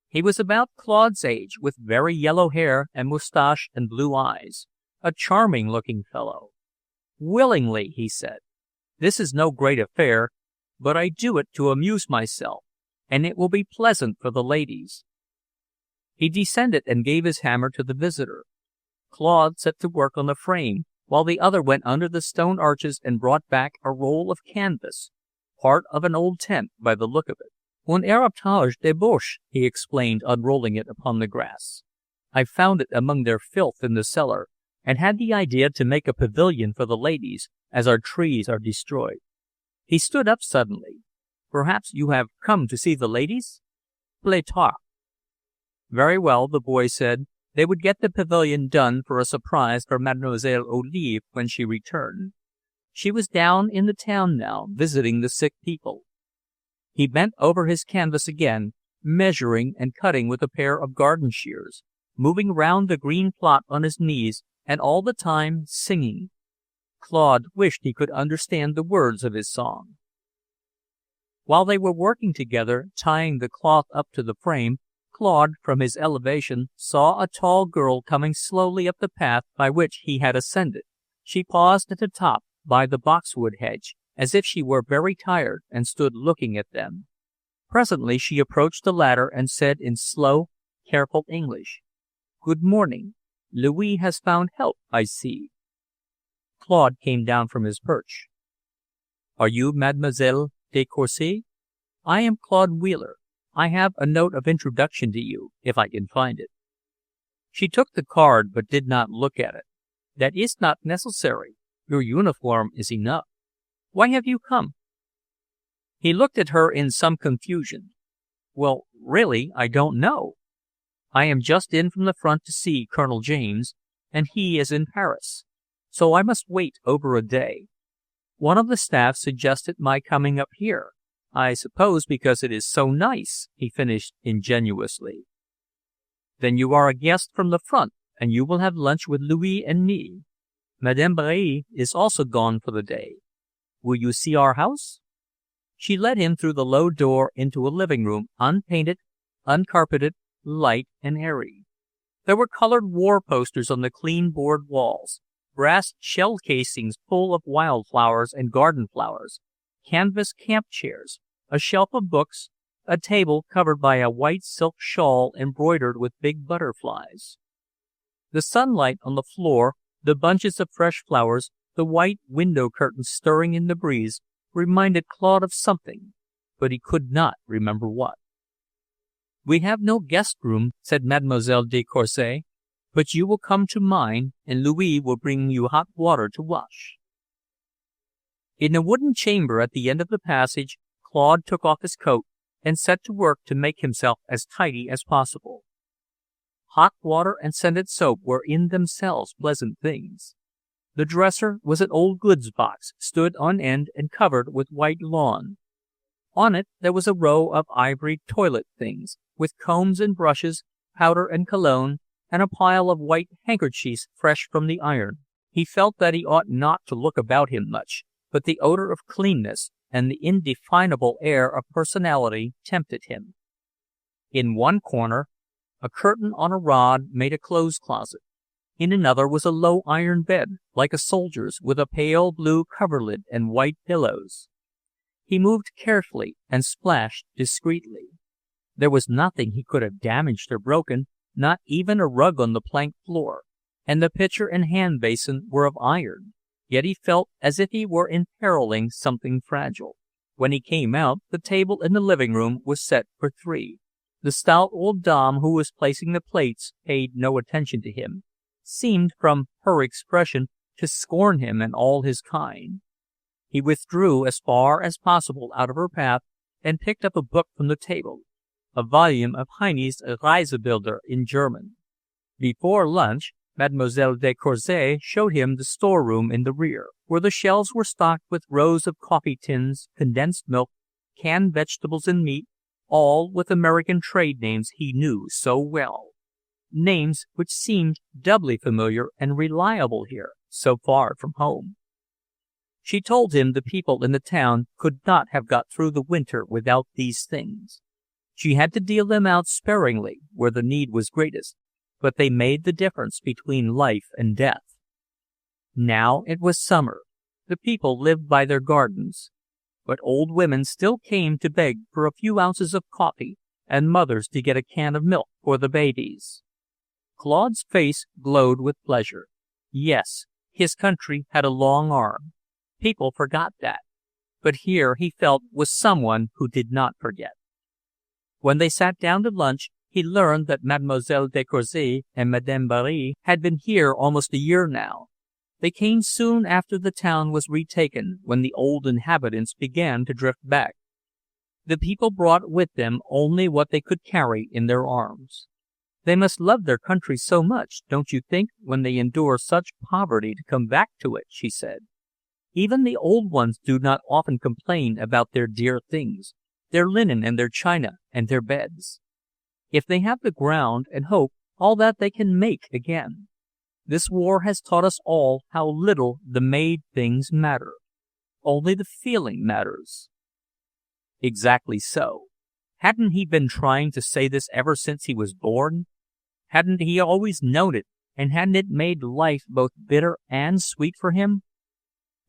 He was about Claude's age, with very yellow hair and moustache and blue eyes, a charming-looking fellow. "Willingly," he said. "This is no great affair, but I do it to amuse myself, and it will be pleasant for the ladies." He descended and gave his hammer to the visitor. Claude set to work on the frame, while the other went under the stone arches and brought back a roll of canvas, part of an old tent by the look of it. "Un héritage de Boche," he explained, unrolling it upon the grass. "I found it among their filth in the cellar, and had the idea to make a pavilion for the ladies, as our trees are destroyed." He stood up suddenly. "Perhaps you have come to see the ladies?" "Plus tard." Very well, the boy said. They would get the pavilion done for a surprise for Mademoiselle Olive when she returned. She was down in the town now, visiting the sick people. He bent over his canvas again, measuring and cutting with a pair of garden shears, moving round the green plot on his knees, and all the time singing. Claude wished he could understand the words of his song. While they were working together, tying the cloth up to the frame, Claude, from his elevation, saw a tall girl coming slowly up the path by which he had ascended. She paused at the top, by the boxwood hedge, as if she were very tired, and stood looking at them. Presently she approached the ladder and said in slow, careful English, "Good morning. Louis has found help, I see." Claude came down from his perch. "Are you Mademoiselle de Courcy? I am Claude Wheeler. I have a note of introduction to you, if I can find it." She took the card, but did not look at it. "That is not necessary. Your uniform is enough. Why have you come?" He looked at her in some confusion. "Well, really, I don't know. I am just in from the front to see Colonel James, and he is in Paris, so I must wait over a day. One of the staff suggested my coming up here. I suppose because it is so nice," he finished ingenuously. "Then you are a guest from the front, and you will have lunch with Louis and me. Madame Bray is also gone for the day. Will you see our house?" She led him through the low door into a living room, unpainted, uncarpeted, light and airy. There were colored war posters on the clean board walls, brass shell casings full of wildflowers and garden flowers, canvas camp chairs, a shelf of books, a table covered by a white silk shawl embroidered with big butterflies. The sunlight on the floor, the bunches of fresh flowers, the white window curtains stirring in the breeze, reminded Claude of something, but he could not remember what. "We have no guest room," said Mademoiselle de Courcy, "but you will come to mine, and Louis will bring you hot water to wash." In a wooden chamber at the end of the passage, Claude took off his coat and set to work to make himself as tidy as possible. Hot water and scented soap were in themselves pleasant things. The dresser was an old goods box, stood on end and covered with white lawn. On it there was a row of ivory toilet things, with combs and brushes, powder and cologne, and a pile of white handkerchiefs fresh from the iron. He felt that he ought not to look about him much, but the odor of cleanness and the indefinable air of personality tempted him. In one corner, a curtain on a rod made a clothes closet. In another was a low iron bed, like a soldier's, with a pale blue coverlid and white pillows. He moved carefully and splashed discreetly. There was nothing he could have damaged or broken, not even a rug on the plank floor, and the pitcher and hand basin were of iron. Yet he felt as if he were imperiling something fragile. When he came out, the table in the living room was set for 3. The stout old dame who was placing the plates paid no attention to him, seemed, from her expression, to scorn him and all his kind. He withdrew as far as possible out of her path and picked up a book from the table, a volume of Heine's Reisebilder in German. Before lunch, Mademoiselle de Courcy showed him the storeroom in the rear, where the shelves were stocked with rows of coffee tins, condensed milk, canned vegetables and meat, all with American trade names he knew so well. Names which seemed doubly familiar and reliable here, so far from home. She told him the people in the town could not have got through the winter without these things. She had to deal them out sparingly where the need was greatest, but they made the difference between life and death. Now it was summer. The people lived by their gardens, but old women still came to beg for a few ounces of coffee and mothers to get a can of milk for the babies. Claude's face glowed with pleasure. Yes, his country had a long arm. People forgot that, but here he felt was someone who did not forget. When they sat down to lunch, he learned that Mademoiselle de Courcy and Madame Barry had been here almost a year now. They came soon after the town was retaken, when the old inhabitants began to drift back. The people brought with them only what they could carry in their arms. They must love their country so much, don't you think, when they endure such poverty to come back to it, she said. Even the old ones do not often complain about their dear things, their linen and their china and their beds. If they have the ground and hope, all that they can make again. This war has taught us all how little the made things matter. Only the feeling matters. Exactly so. Hadn't he been trying to say this ever since he was born? Hadn't he always known it, and hadn't it made life both bitter and sweet for him?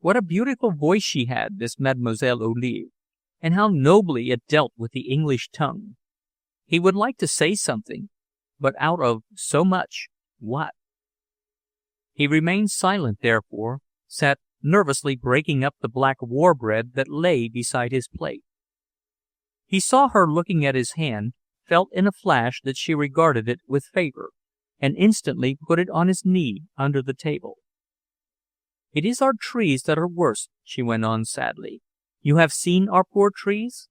What a beautiful voice she had, this Mademoiselle Olive, and how nobly it dealt with the English tongue. He would like to say something, but out of so much, what? He remained silent, therefore, sat nervously breaking up the black war bread that lay beside his plate. He saw her looking at his hand, felt in a flash that she regarded it with favor, and instantly put it on his knee under the table. "It is our trees that are worst," she went on sadly. "You have seen our poor trees?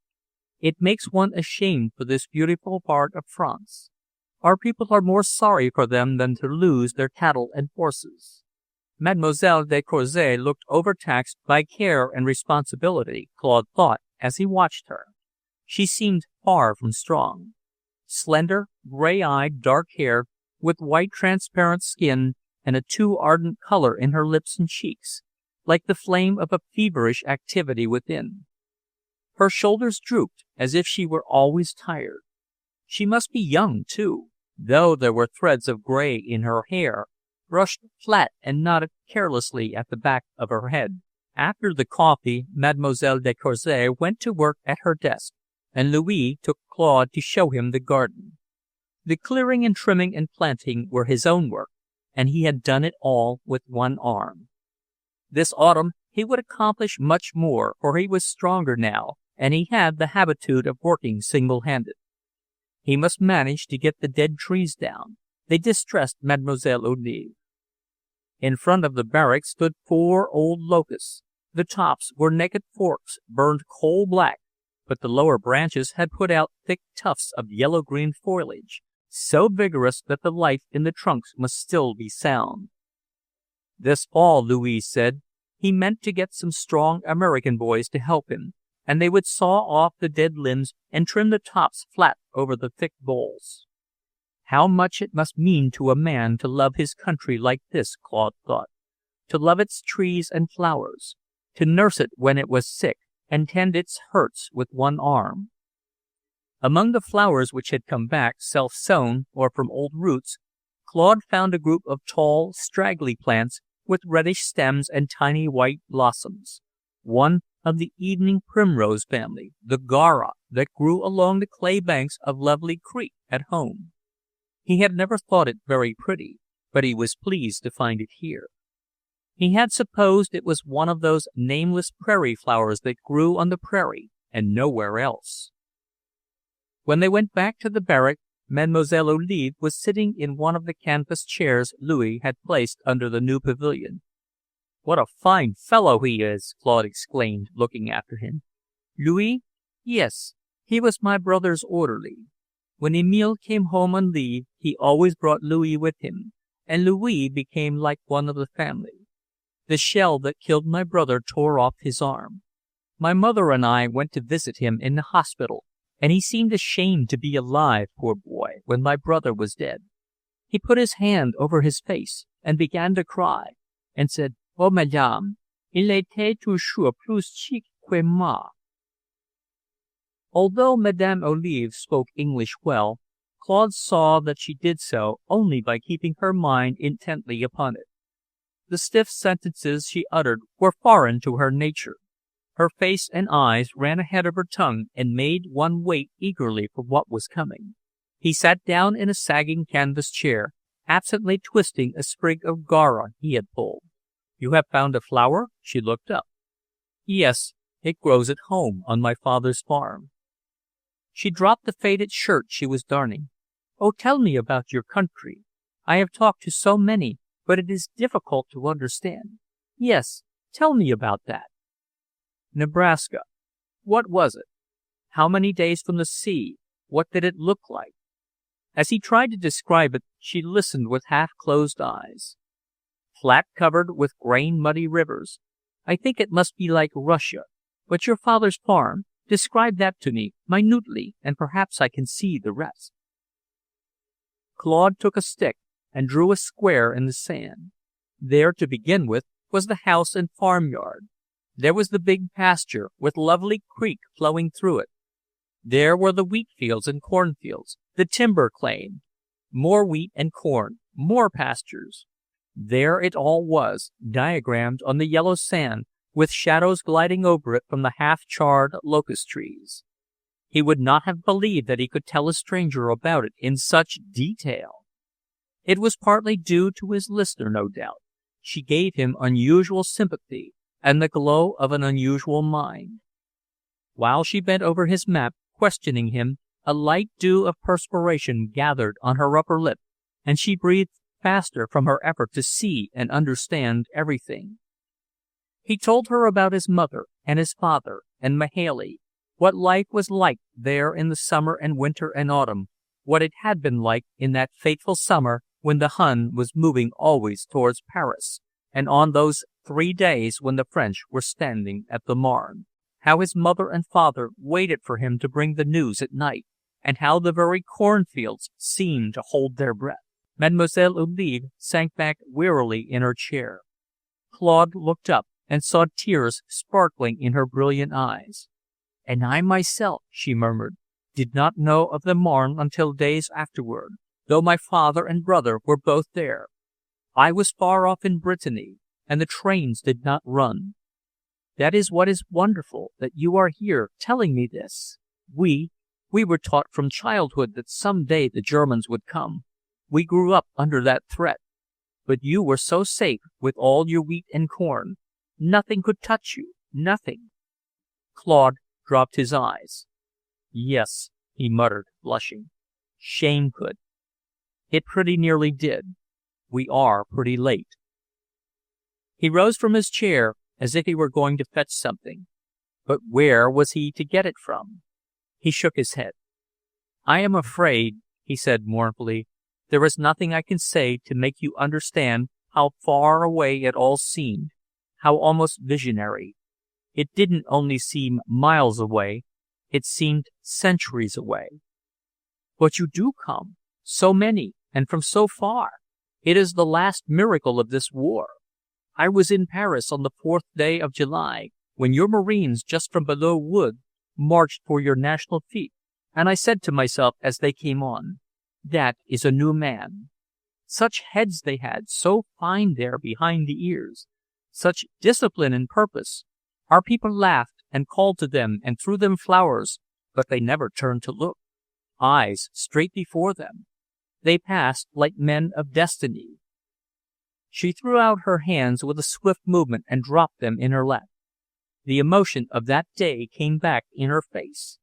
It makes one ashamed for this beautiful part of France. Our people are more sorry for them than to lose their cattle and horses." Mademoiselle de Courcy looked overtaxed by care and responsibility, Claude thought, as he watched her. She seemed far from strong. Slender, gray-eyed, dark-haired, with white transparent skin and a too ardent color in her lips and cheeks, like the flame of a feverish activity within. Her shoulders drooped as if she were always tired. She must be young, too, though there were threads of gray in her hair, brushed flat and knotted carelessly at the back of her head. After the coffee, Mademoiselle de Courcy went to work at her desk, and Louis took Claude to show him the garden. The clearing and trimming and planting were his own work, and he had done it all with one arm. This autumn he would accomplish much more, for he was stronger now, and he had the habitude of working single-handed. He must manage to get the dead trees down. They distressed Mademoiselle Olive. In front of the barrack stood 4 old locusts. The tops were naked forks, burned coal-black, but the lower branches had put out thick tufts of yellow-green foliage, so vigorous that the life in the trunks must still be sound. This fall, Louise said, he meant to get some strong American boys to help him, and they would saw off the dead limbs and trim the tops flat over the thick boles. How much it must mean to a man to love his country like this, Claude thought, to love its trees and flowers, to nurse it when it was sick, and tend its hurts with one arm. Among the flowers which had come back, self-sown or from old roots, Claude found a group of tall, straggly plants with reddish stems and tiny white blossoms, one of the evening primrose family, the gaura, that grew along the clay banks of Lovely Creek at home. He had never thought it very pretty, but he was pleased to find it here. He had supposed it was one of those nameless prairie flowers that grew on the prairie and nowhere else. When they went back to the barrack, Mademoiselle Olive was sitting in one of the canvas chairs Louis had placed under the new pavilion. "What a fine fellow he is!" Claude exclaimed, looking after him. "Louis? Yes, he was my brother's orderly. When Emile came home on leave, he always brought Louis with him, and Louis became like one of the family. The shell that killed my brother tore off his arm. My mother and I went to visit him in the hospital, and he seemed ashamed to be alive, poor boy, when my brother was dead. He put his hand over his face and began to cry, and said, 'Oh, madame, il était toujours plus chic que moi.'" Although Madame Olive spoke English well, Claude saw that she did so only by keeping her mind intently upon it. The stiff sentences she uttered were foreign to her nature. Her face and eyes ran ahead of her tongue and made one wait eagerly for what was coming. He sat down in a sagging canvas chair, absently twisting a sprig of gaura he had pulled. "You have found a flower?" She looked up. "Yes, it grows at home on my father's farm." She dropped the faded shirt she was darning. "Oh, tell me about your country. I have talked to so many, but it is difficult to understand. Yes, tell me about that." "Nebraska. What was it? How many days from the sea? What did it look like?" As he tried to describe it, she listened with half-closed eyes. "Flat covered with grain-muddy rivers. I think it must be like Russia. But your father's farm, describe that to me, minutely, and perhaps I can see the rest." Claude took a stick and drew a square in the sand. There, to begin with, was the house and farmyard. There was the big pasture, with Lovely Creek flowing through it. There were the wheat fields and cornfields, the timber claim. More wheat and corn, more pastures. There it all was, diagrammed on the yellow sand, with shadows gliding over it from the half-charred locust trees. He would not have believed that he could tell a stranger about it in such detail. It was partly due to his listener, no doubt. She gave him unusual sympathy and the glow of an unusual mind. While she bent over his map, questioning him, a light dew of perspiration gathered on her upper lip, and she breathed faster from her effort to see and understand everything. He told her about his mother and his father and Mahaley, what life was like there in the summer and winter and autumn, what it had been like in that fateful summer when the Hun was moving always towards Paris, and on those 3 days when the French were standing at the Marne, how his mother and father waited for him to bring the news at night, and how the very cornfields seemed to hold their breath. Mademoiselle Olive sank back wearily in her chair. Claude looked up and saw tears sparkling in her brilliant eyes. And I myself, she murmured, did not know of the Marne until days afterward, though my father and brother were both there. I was far off in Brittany, and the trains did not run. That is what is wonderful, that you are here telling me this. We were taught from childhood that some day the Germans would come. We grew up under that threat. But you were so safe with all your wheat and corn. Nothing could touch you, nothing. Claude dropped his eyes. Yes, he muttered, blushing. Shame could. It pretty nearly did. We are pretty late. He rose from his chair as if he were going to fetch something. But where was he to get it from? He shook his head. I am afraid, he said mournfully, there is nothing I can say to make you understand how far away it all seemed, how almost visionary. It didn't only seem miles away, it seemed centuries away. But you do come, so many, and from so far. It is the last miracle of this war. I was in Paris on the 4th day of July, when your Marines just from below Wood marched for your national fete, and I said to myself as they came on, that is a new man. Such heads they had, so fine there behind the ears, such discipline and purpose. Our people laughed and called to them and threw them flowers, but they never turned to look. Eyes straight before them. They passed like men of destiny. She threw out her hands with a swift movement and dropped them in her lap. The emotion of that day came back in her face.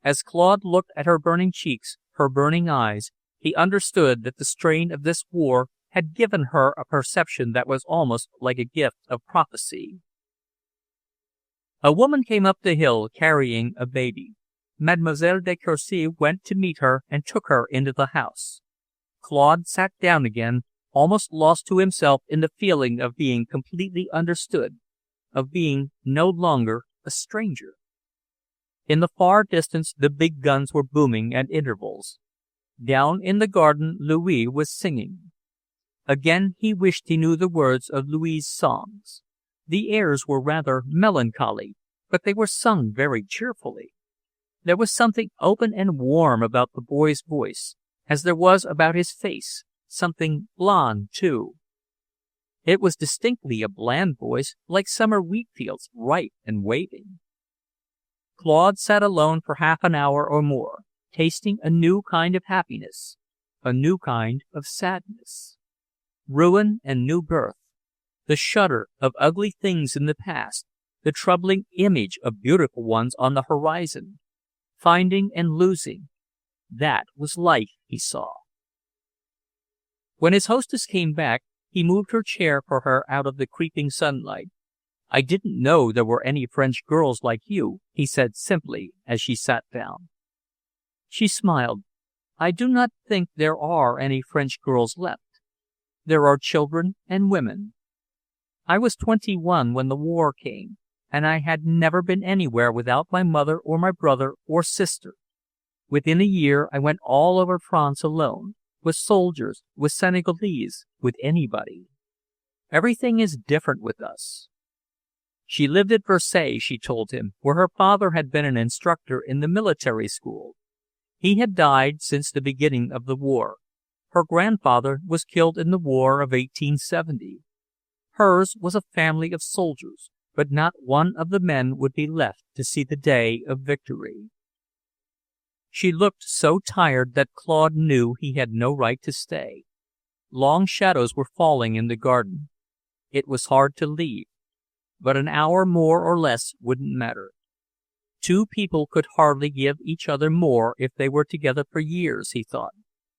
As Claude looked at her burning cheeks, her burning eyes, he understood that the strain of this war had given her a perception that was almost like a gift of prophecy. A woman came up the hill carrying a baby. Mademoiselle de Courcy went to meet her and took her into the house. Claude sat down again, almost lost to himself in the feeling of being completely understood, of being no longer a stranger. In the far distance the big guns were booming at intervals. Down in the garden Louis was singing. Again he wished he knew the words of Louis's songs. The airs were rather melancholy, but they were sung very cheerfully. There was something open and warm about the boy's voice, as there was about his face, something blond, too. It was distinctly a bland voice, like summer wheat fields, ripe and waving. Claude sat alone for half an hour or more, tasting a new kind of happiness, a new kind of sadness. Ruin and new birth, the shudder of ugly things in the past, the troubling image of beautiful ones on the horizon. Finding and losing. That was life, he saw. When his hostess came back, he moved her chair for her out of the creeping sunlight. I didn't know there were any French girls like you, he said simply as she sat down. She smiled. I do not think there are any French girls left. There are children and women. I was 21 when the war came, and I had never been anywhere without my mother or my brother or sister. Within a year I went all over France alone, with soldiers, with Senegalese, with anybody. Everything is different with us. She lived at Versailles, she told him, where her father had been an instructor in the military school. He had died since the beginning of the war. Her grandfather was killed in the war of 1870. Hers was a family of soldiers, but not one of the men would be left to see the day of victory. She looked so tired that Claude knew he had no right to stay. Long shadows were falling in the garden. It was hard to leave, but an hour more or less wouldn't matter. Two people could hardly give each other more if they were together for years, he thought.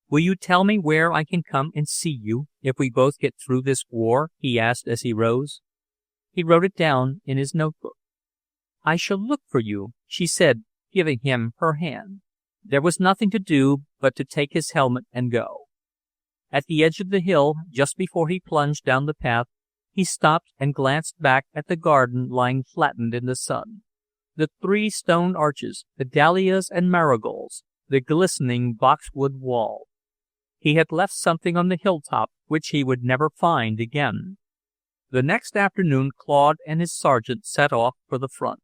Will you tell me where I can come and see you if we both get through this war? He asked as he rose. He wrote it down in his notebook. I shall look for you, she said, giving him her hand. There was nothing to do but to take his helmet and go. At the edge of the hill, just before he plunged down the path, he stopped and glanced back at the garden lying flattened in the sun. The 3 stone arches, the dahlias and marigolds, the glistening boxwood wall. He had left something on the hilltop which he would never find again. The next afternoon Claude and his sergeant set off for the front.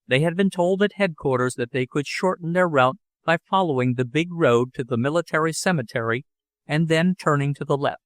They had been told at headquarters that they could shorten their route by following the big road to the military cemetery and then turning to the left.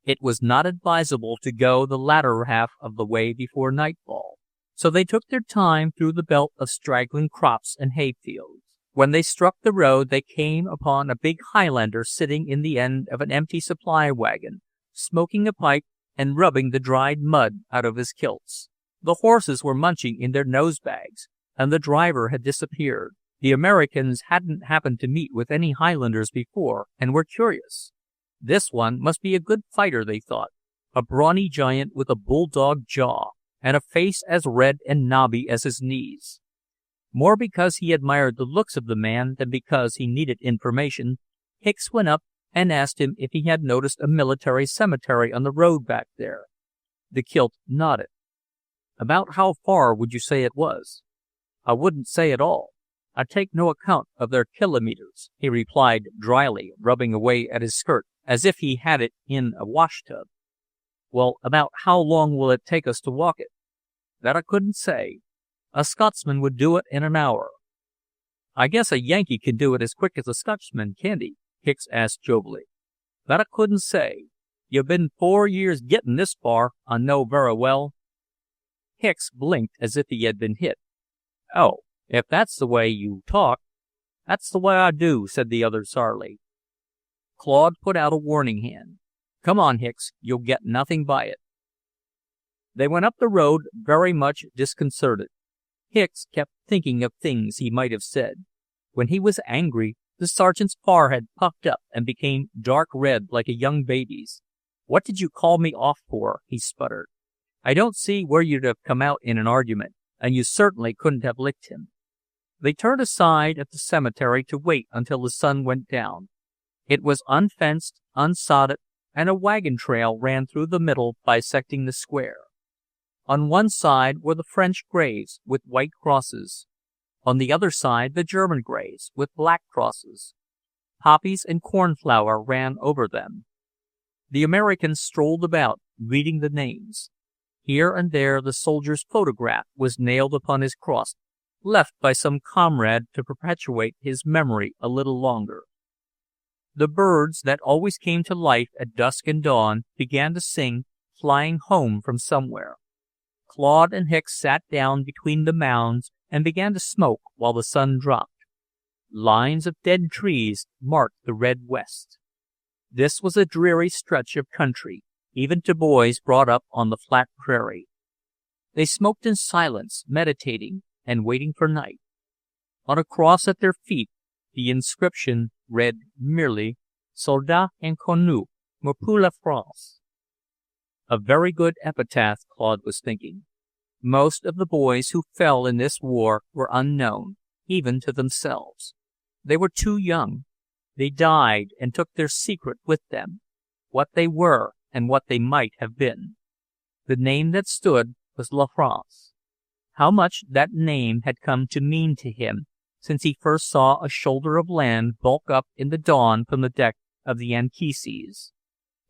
It was not advisable to go the latter half of the way before nightfall, so they took their time through the belt of straggling crops and hayfields. When they struck the road, they came upon a big Highlander sitting in the end of an empty supply wagon, smoking a pipe and rubbing the dried mud out of his kilts. The horses were munching in their nose bags, and the driver had disappeared. The Americans hadn't happened to meet with any Highlanders before and were curious. This one must be a good fighter, they thought, a brawny giant with a bulldog jaw and a face as red and knobby as his knees. More because he admired the looks of the man than because he needed information, Hicks went up and asked him if he had noticed a military cemetery on the road back there. The Kilt nodded. "About how far would you say it was?" "I wouldn't say at all. I take no account of their kilometers," he replied dryly, rubbing away at his skirt as if he had it in a washtub. "Well, about how long will it take us to walk it?" "That I couldn't say. A Scotsman would do it in an hour." "I guess a Yankee can do it as quick as a Scotchman, can't he?" Hicks asked jovially. "That I couldn't say. You've been 4 years gettin' this far, I know very well." Hicks blinked as if he had been hit. "Oh, if that's the way you talk—" "That's the way I do," said the other sourly. Claude put out a warning hand. "Come on, Hicks, you'll get nothing by it." They went up the road very much disconcerted. Hicks kept thinking of things he might have said. When he was angry, the sergeant's forehead puffed up and became dark red like a young baby's. "What did you call me off for?" he sputtered. "I don't see where you'd have come out in an argument, and you certainly couldn't have licked him." They turned aside at the cemetery to wait until the sun went down. It was unfenced, unsodded, and a wagon trail ran through the middle, bisecting the square. On one side were the French graves with white crosses. On the other side the German graves with black crosses. Poppies and cornflower ran over them. The Americans strolled about, reading the names. Here and there the soldier's photograph was nailed upon his cross, left by some comrade to perpetuate his memory a little longer. The birds that always came to life at dusk and dawn began to sing, flying home from somewhere. Claude and Hicks sat down between the mounds and began to smoke while the sun dropped. Lines of dead trees marked the red west. This was a dreary stretch of country, even to boys brought up on the flat prairie. They smoked in silence, meditating and waiting for night. On a cross at their feet, the inscription read merely, "Soldat inconnu, mort pour la France." A very good epitaph, Claude was thinking. Most of the boys who fell in this war were unknown, even to themselves. They were too young. They died and took their secret with them, what they were and what they might have been. The name that stood was La France. How much that name had come to mean to him since he first saw a shoulder of land bulk up in the dawn from the deck of the Anchises.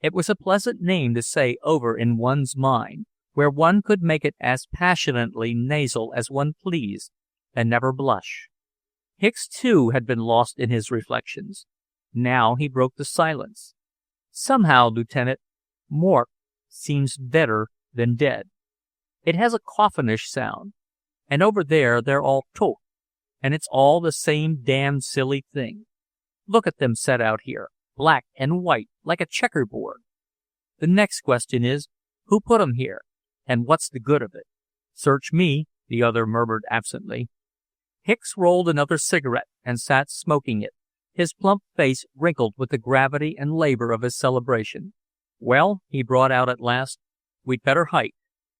It was a pleasant name to say over in one's mind, where one could make it as passionately nasal as one pleased, and never blush. Hicks, too, had been lost in his reflections. Now he broke the silence. "Somehow, Lieutenant, mort seems better than dead. It has a coffinish sound. And over there they're all tot, and it's all the same damned silly thing. Look at them set out here, black and white, like a checkerboard. The next question is, who put 'em here, and what's the good of it?" "Search me," the other murmured absently. Hicks rolled another cigarette and sat smoking it, his plump face wrinkled with the gravity and labor of his celebration. "Well," he brought out at last, "we'd better hike.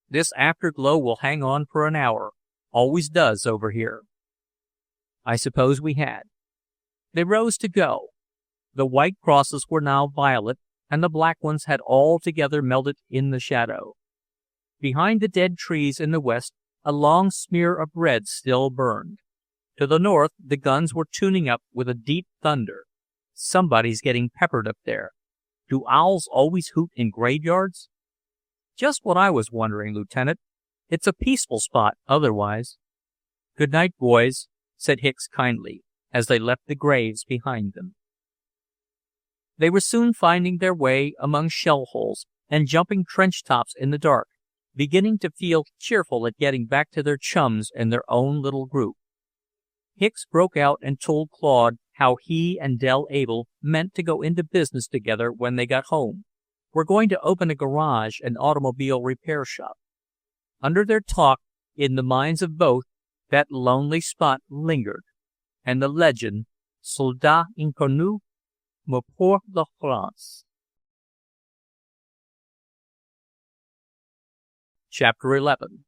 This afterglow will hang on for an hour. Always does over here." I suppose we had. They rose to go. The white crosses were now violet, and the black ones had altogether melted in the shadow. Behind the dead trees in the west, a long smear of red still burned. To the north, the guns were tuning up with a deep thunder. Somebody's getting peppered up there. Do owls always hoot in graveyards? "Just what I was wondering, Lieutenant. It's a peaceful spot otherwise." "Good night, boys," said Hicks kindly, as they left the graves behind them. They were soon finding their way among shell holes and jumping trench tops in the dark, beginning to feel cheerful at getting back to their chums and their own little group. Hicks broke out and told Claude how he and Del Abel meant to go into business together when they got home. "We're going to open a garage and automobile repair shop." Under their talk, in the minds of both, that lonely spot lingered, and the legend, "Soldat inconnu, mort pour la France." Chapter 11.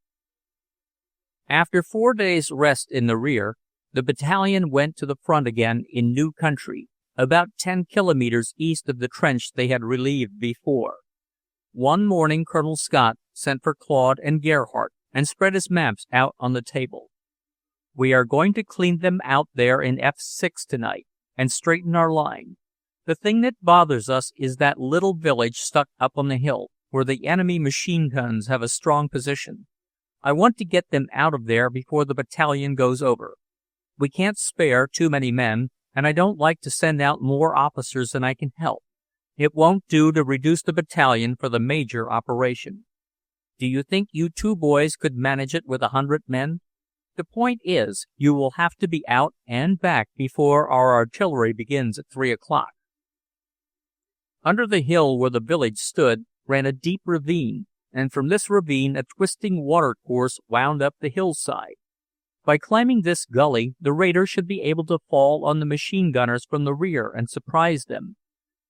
After 4 days' rest in the rear, the battalion went to the front again in new country, about 10 kilometers east of the trench they had relieved before. One morning Colonel Scott sent for Claude and Gerhardt and spread his maps out on the table. "We are going to clean them out there in F6 tonight and straighten our line. The thing that bothers us is that little village stuck up on the hill, where the enemy machine guns have a strong position. I want to get them out of there before the battalion goes over. We can't spare too many men, and I don't like to send out more officers than I can help. It won't do to reduce the battalion for the major operation. Do you think you two boys could manage it with 100 men? The point is, you will have to be out and back before our artillery begins at 3 o'clock. Under the hill where the village stood ran a deep ravine, and from this ravine a twisting watercourse wound up the hillside. By climbing this gully, the raiders should be able to fall on the machine gunners from the rear and surprise them.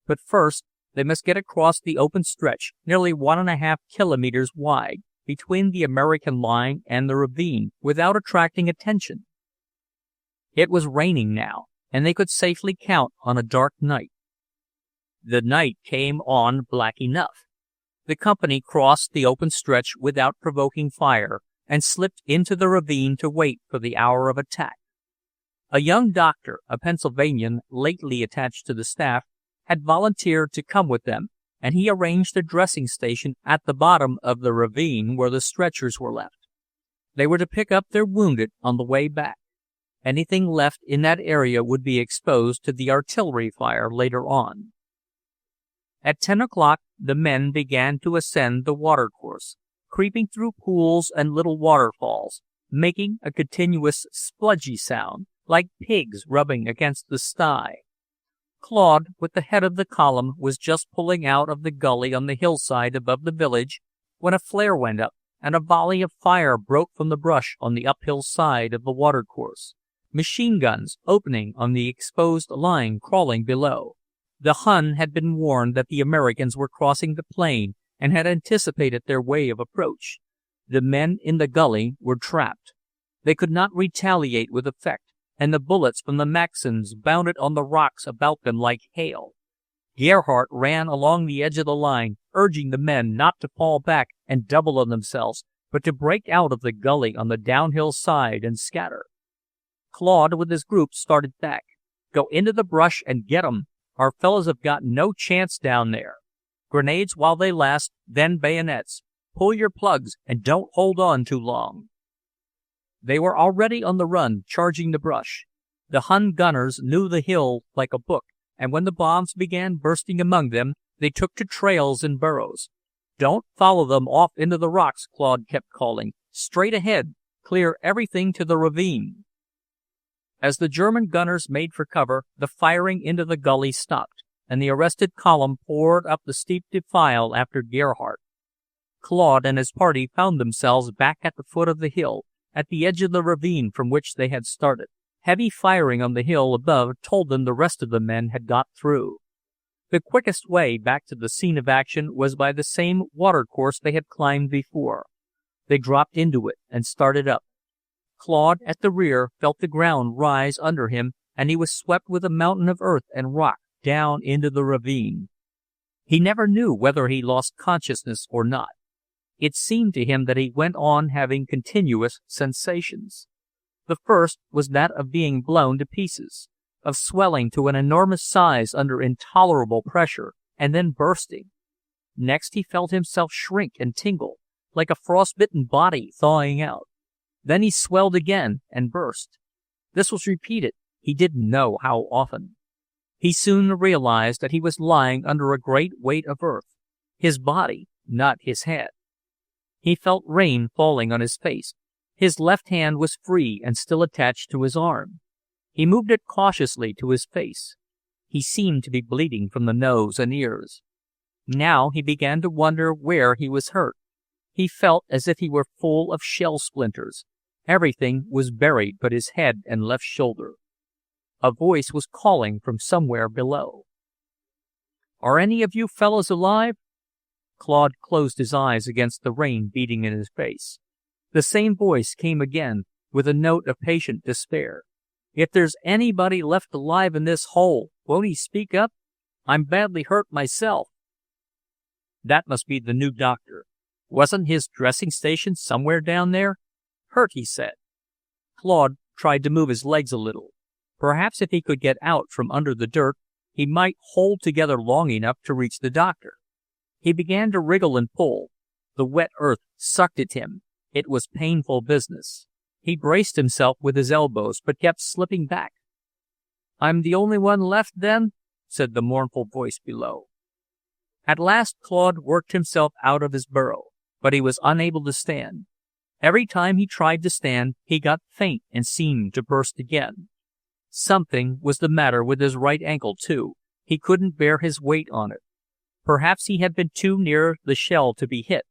But first, they must get across the open stretch, nearly 1.5 kilometers wide, between the American line and the ravine, without attracting attention. It was raining now, and they could safely count on a dark night. The night came on black enough. The company crossed the open stretch without provoking fire, and slipped into the ravine to wait for the hour of attack. A young doctor, a Pennsylvanian lately attached to the staff, had volunteered to come with them, and he arranged a dressing station at the bottom of the ravine where the stretchers were left. They were to pick up their wounded on the way back. Anything left in that area would be exposed to the artillery fire later on. At 10 o'clock, the men began to ascend the watercourse, creeping through pools and little waterfalls, making a continuous spludgy sound, like pigs rubbing against the sty. Claude, with the head of the column, was just pulling out of the gully on the hillside above the village when a flare went up, and a volley of fire broke from the brush on the uphill side of the watercourse. Machine guns opening on the exposed line crawling below. The Hun had been warned that the Americans were crossing the plain and had anticipated their way of approach. The men in the gully were trapped. They could not retaliate with effect, and the bullets from the Maxims bounded on the rocks about them like hail. Gerhardt ran along the edge of the line, urging the men not to fall back and double on themselves, but to break out of the gully on the downhill side and scatter. Claude, with his group, started back. "Go into the brush and get 'em. Our fellows have got no chance down there. Grenades while they last, then bayonets. Pull your plugs and don't hold on too long." They were already on the run, charging the brush. The Hun gunners knew the hill like a book, and when the bombs began bursting among them, they took to trails and burrows. "Don't follow them off into the rocks," Claude kept calling. "Straight ahead. Clear everything to the ravine." As the German gunners made for cover, the firing into the gully stopped, and the arrested column poured up the steep defile after Gerhardt. Claude and his party found themselves back at the foot of the hill, at the edge of the ravine from which they had started. Heavy firing on the hill above told them the rest of the men had got through. The quickest way back to the scene of action was by the same watercourse they had climbed before. They dropped into it and started up. Claude, at the rear, felt the ground rise under him, and he was swept with a mountain of earth and rock down into the ravine. He never knew whether he lost consciousness or not. It seemed to him that he went on having continuous sensations. The first was that of being blown to pieces, of swelling to an enormous size under intolerable pressure, and then bursting. Next he felt himself shrink and tingle, like a frostbitten body thawing out. Then he swelled again and burst. This was repeated, he didn't know how often. He soon realized that he was lying under a great weight of earth, his body, not his head. He felt rain falling on his face. His left hand was free and still attached to his arm. He moved it cautiously to his face. He seemed to be bleeding from the nose and ears. Now he began to wonder where he was hurt. He felt as if he were full of shell splinters. Everything was buried but his head and left shoulder. A voice was calling from somewhere below. "Are any of you fellows alive?" Claude closed his eyes against the rain beating in his face. The same voice came again, with a note of patient despair. "If there's anybody left alive in this hole, won't he speak up? I'm badly hurt myself." That must be the new doctor. Wasn't his dressing station somewhere down there? "Hurt," he said. Claude tried to move his legs a little. Perhaps if he could get out from under the dirt, he might hold together long enough to reach the doctor. He began to wriggle and pull. The wet earth sucked at him. It was painful business. He braced himself with his elbows, but kept slipping back. "I'm the only one left, then?" said the mournful voice below. At last Claude worked himself out of his burrow, but he was unable to stand. Every time he tried to stand, he got faint and seemed to burst again. Something was the matter with his right ankle, too. He couldn't bear his weight on it. Perhaps he had been too near the shell to be hit.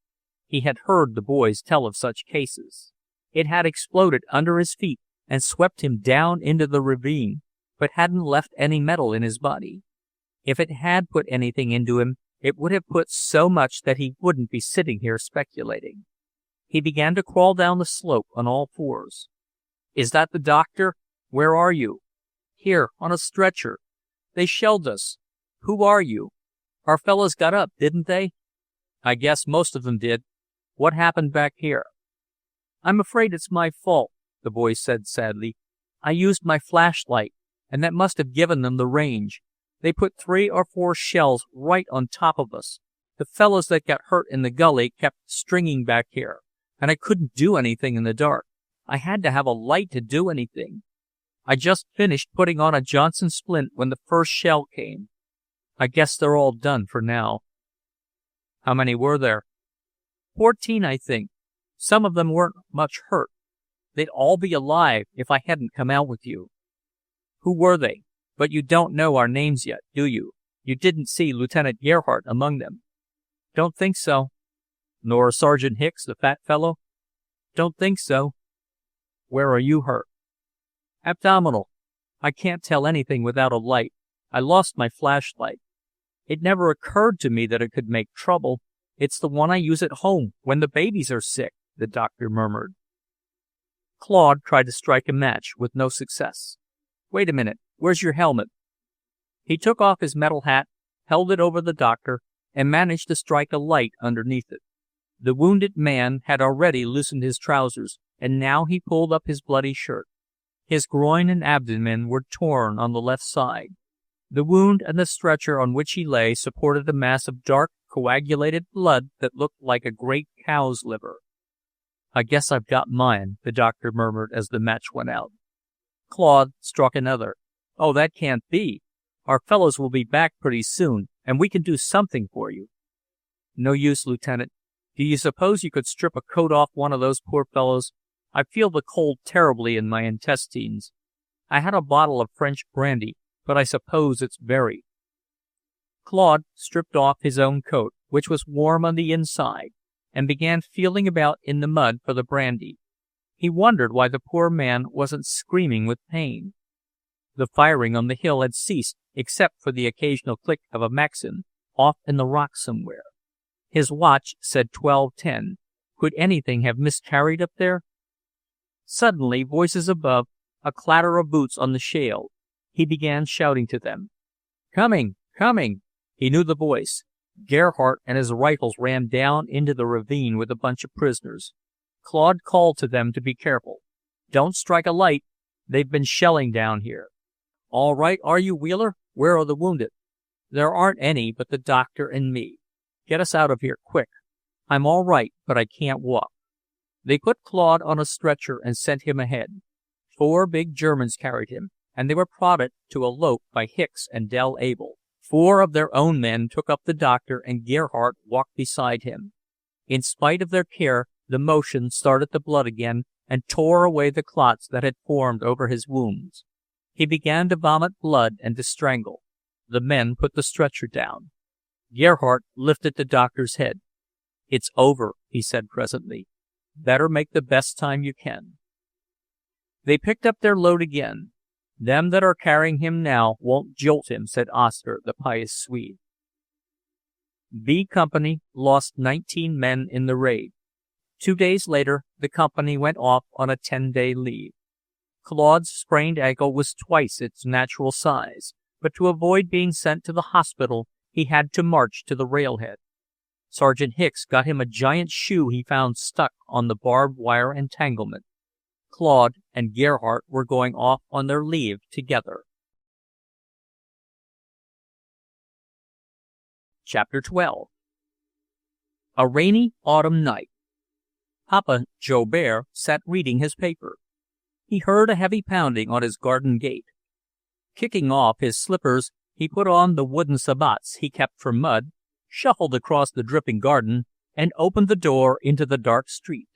He had heard the boys tell of such cases. It had exploded under his feet and swept him down into the ravine, but hadn't left any metal in his body. If it had put anything into him, it would have put so much that he wouldn't be sitting here speculating. He began to crawl down the slope on all fours. "Is that the doctor? Where are you?" "Here, on a stretcher. They shelled us. Who are you? Our fellows got up, didn't they?" "I guess most of them did. What happened back here?" "I'm afraid it's my fault," the boy said sadly. "I used my flashlight, and that must have given them the range. They put 3 or 4 shells right on top of us. The fellows that got hurt in the gully kept stringing back here, and I couldn't do anything in the dark. I had to have a light to do anything. I just finished putting on a Johnson splint when the first shell came. I guess they're all done for now." "How many were there?" 14, I think. Some of them weren't much hurt. They'd all be alive if I hadn't come out with you." "Who were they? But you don't know our names yet, do you? You didn't see Lieutenant Gerhardt among them?" "Don't think so." "Nor Sergeant Hicks, the fat fellow?" "Don't think so." "Where are you hurt?" "Abdominal. I can't tell anything without a light. I lost my flashlight. It never occurred to me that it could make trouble. It's the one I use at home when the babies are sick," the doctor murmured. Claude tried to strike a match with no success. "Wait a minute. Where's your helmet?" He took off his metal hat, held it over the doctor, and managed to strike a light underneath it. The wounded man had already loosened his trousers, and now he pulled up his bloody shirt. His groin and abdomen were torn on the left side. The wound and the stretcher on which he lay supported a mass of dark, coagulated blood that looked like a great cow's liver. "I guess I've got mine," the doctor murmured as the match went out. Claude struck another. "Oh, that can't be. Our fellows will be back pretty soon, and we can do something for you." "No use, Lieutenant. Do you suppose you could strip a coat off one of those poor fellows? I feel the cold terribly in my intestines. I had a bottle of French brandy, but I suppose it's buried." Claude stripped off his own coat, which was warm on the inside, and began feeling about in the mud for the brandy. He wondered why the poor man wasn't screaming with pain. The firing on the hill had ceased, except for the occasional click of a Maxim off in the rocks somewhere. His watch said 12:10. Could anything have miscarried up there? Suddenly, voices above, a clatter of boots on the shale. He began shouting to them. "Coming! Coming!" He knew the voice. Gerhardt and his rifles ran down into the ravine with a bunch of prisoners. Claude called to them to be careful. "Don't strike a light. They've been shelling down here." "All right, are you, Wheeler? Where are the wounded?" "There aren't any but the doctor and me. Get us out of here, quick. I'm all right, but I can't walk." They put Claude on a stretcher and sent him ahead. 4 big Germans carried him, and they were prodded to a lope by Hicks and Del Abel. 4 of their own men took up the doctor, and Gerhardt walked beside him. In spite of their care, the motion started the blood again and tore away the clots that had formed over his wounds. He began to vomit blood and to strangle. The men put the stretcher down. Gerhardt lifted the doctor's head. "It's over," he said presently. "Better make the best time you can." They picked up their load again. "Them that are carrying him now won't jolt him," said Oscar, the pious Swede. B Company lost 19 men in the raid. 2 days later, the company went off on a 10-day leave. Claude's sprained ankle was twice its natural size, but to avoid being sent to the hospital, he had to march to the railhead. Sergeant Hicks got him a giant shoe he found stuck on the barbed wire entanglement. Claude and Gerhardt were going off on their leave together. Chapter 12. A rainy autumn night. Papa Joubert sat reading his paper. He heard a heavy pounding on his garden gate. Kicking off his slippers, he put on the wooden sabots he kept from mud, shuffled across the dripping garden, and opened the door into the dark street.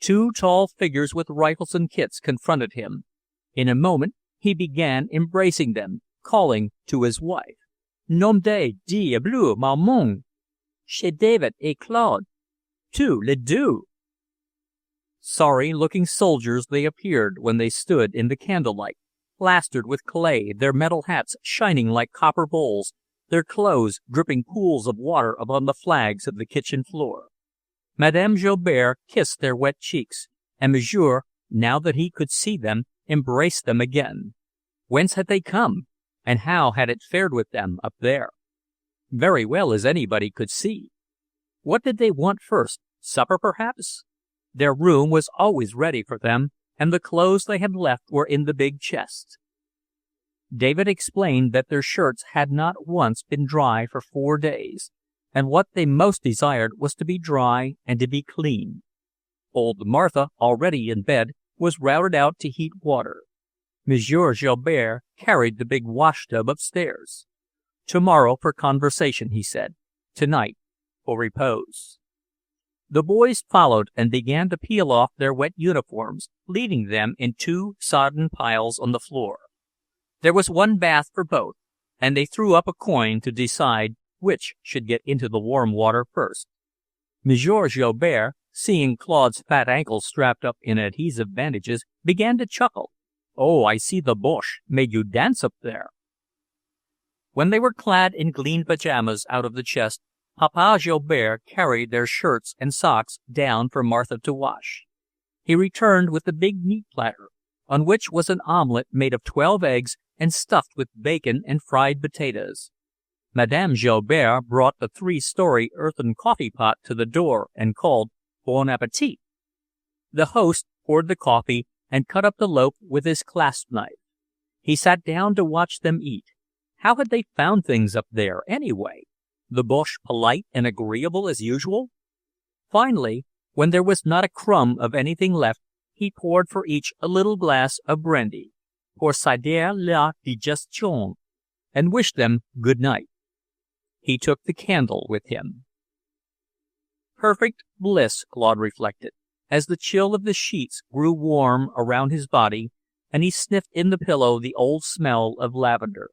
2 tall figures with rifles and kits confronted him. In a moment he began embracing them, calling to his wife. "Nom de diable, maman! Chez David et Claude! Tous les deux!" Sorry-looking soldiers they appeared when they stood in the candlelight, plastered with clay, their metal hats shining like copper bowls, their clothes dripping pools of water upon the flags of the kitchen floor. Madame Joubert kissed their wet cheeks, and Monsieur, now that he could see them, embraced them again. Whence had they come, and how had it fared with them up there? Very well, as anybody could see. What did they want first? Supper, perhaps? Their room was always ready for them, and the clothes they had left were in the big chest. David explained that their shirts had not once been dry for 4 days, and what they most desired was to be dry and to be clean. Old Martha, already in bed, was routed out to heat water. Monsieur Joubert carried the big wash-tub upstairs. "Tomorrow for conversation," he said. "Tonight for repose." The boys followed and began to peel off their wet uniforms, leaving them in 2 sodden piles on the floor. There was 1 bath for both, and they threw up a coin to decide which should get into the warm water first. Monsieur Joubert, seeing Claude's fat ankles strapped up in adhesive bandages, began to chuckle. "Oh, I see the Boche made you dance up there." When they were clad in clean pajamas out of the chest, Papa Joubert carried their shirts and socks down for Martha to wash. He returned with the big meat platter, on which was an omelette made of 12 eggs and stuffed with bacon and fried potatoes. Madame Joubert brought the 3-story earthen coffee pot to the door and called "Bon appetit." The host poured the coffee and cut up the loaf with his clasp knife. He sat down to watch them eat. How had they found things up there, anyway? The Boche polite and agreeable as usual? Finally, when there was not a crumb of anything left, he poured for each a little glass of brandy, pour s'aider la digestion, and wished them good night. He took the candle with him. Perfect bliss, Claude reflected, as the chill of the sheets grew warm around his body, and he sniffed in the pillow the old smell of lavender.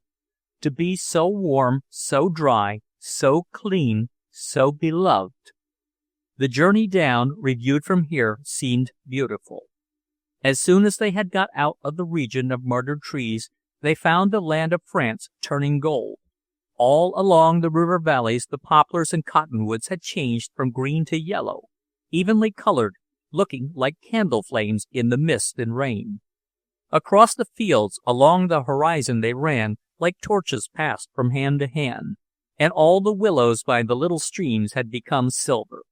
To be so warm, so dry, so clean, so beloved. The journey down, reviewed from here, seemed beautiful. As soon as they had got out of the region of martyred trees, they found the land of France turning gold. All along the river valleys the poplars and cottonwoods had changed from green to yellow, evenly colored, looking like candle flames in the mist and rain. Across the fields, along the horizon they ran, like torches passed from hand to hand, and all the willows by the little streams had become silver.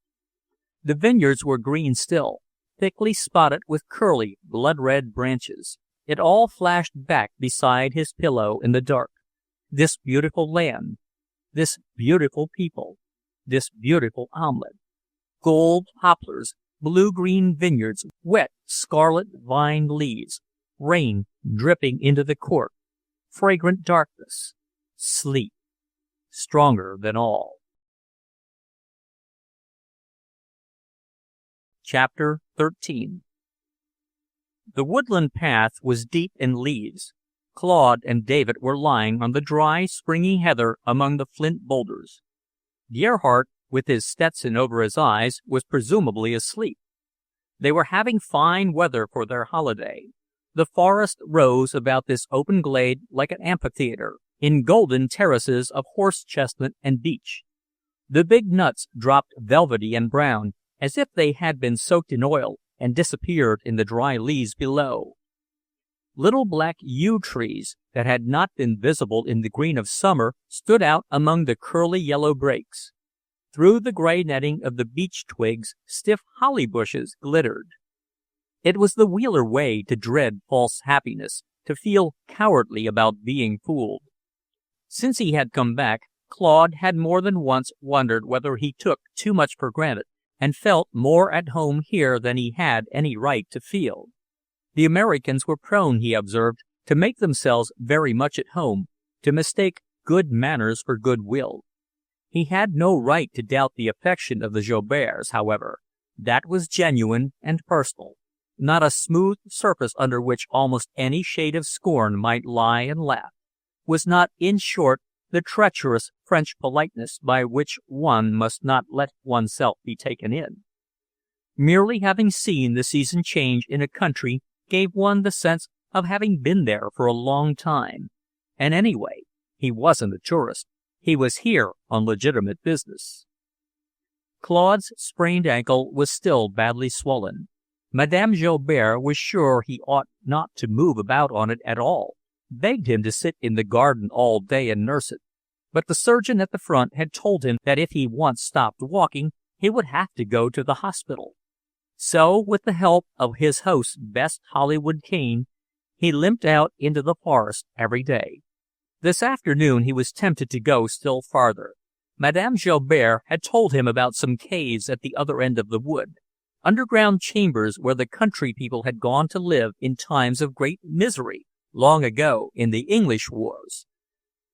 The vineyards were green still, thickly spotted with curly, blood-red branches. It all flashed back beside his pillow in the dark. This beautiful land, this beautiful people, this beautiful omelette. Gold poplars, blue-green vineyards, wet scarlet vine leaves, rain dripping into the court, fragrant darkness, sleep, stronger than all. Chapter 13. The woodland path was deep in leaves. Claude and David were lying on the dry, springy heather among the flint boulders. Gerhardt, with his Stetson over his eyes, was presumably asleep. They were having fine weather for their holiday. The forest rose about this open glade like an amphitheater, in golden terraces of horse chestnut and beech. The big nuts dropped velvety and brown, as if they had been soaked in oil and disappeared in the dry leaves below. Little black yew trees that had not been visible in the green of summer stood out among the curly yellow brakes. Through the gray netting of the beech twigs, stiff holly bushes glittered. It was the Wheeler way to dread false happiness, to feel cowardly about being fooled. Since he had come back, Claude had more than once wondered whether he took too much for granted and felt more at home here than he had any right to feel. The Americans were prone, he observed, to make themselves very much at home, to mistake good manners for goodwill. He had no right to doubt the affection of the Jouberts, however. That was genuine and personal, not a smooth surface under which almost any shade of scorn might lie and laugh, was not, in short, the treacherous French politeness by which one must not let oneself be taken in. Merely having seen the season change in a country gave one the sense of having been there for a long time. And anyway, he wasn't a tourist. He was here on legitimate business. Claude's sprained ankle was still badly swollen. Madame Joubert was sure he ought not to move about on it at all, begged him to sit in the garden all day and nurse it. But the surgeon at the front had told him that if he once stopped walking, he would have to go to the hospital. So, with the help of his host's best Hollywood cane, he limped out into the forest every day. This afternoon he was tempted to go still farther. Madame Joubert had told him about some caves at the other end of the wood, underground chambers where the country people had gone to live in times of great misery, long ago in the English wars.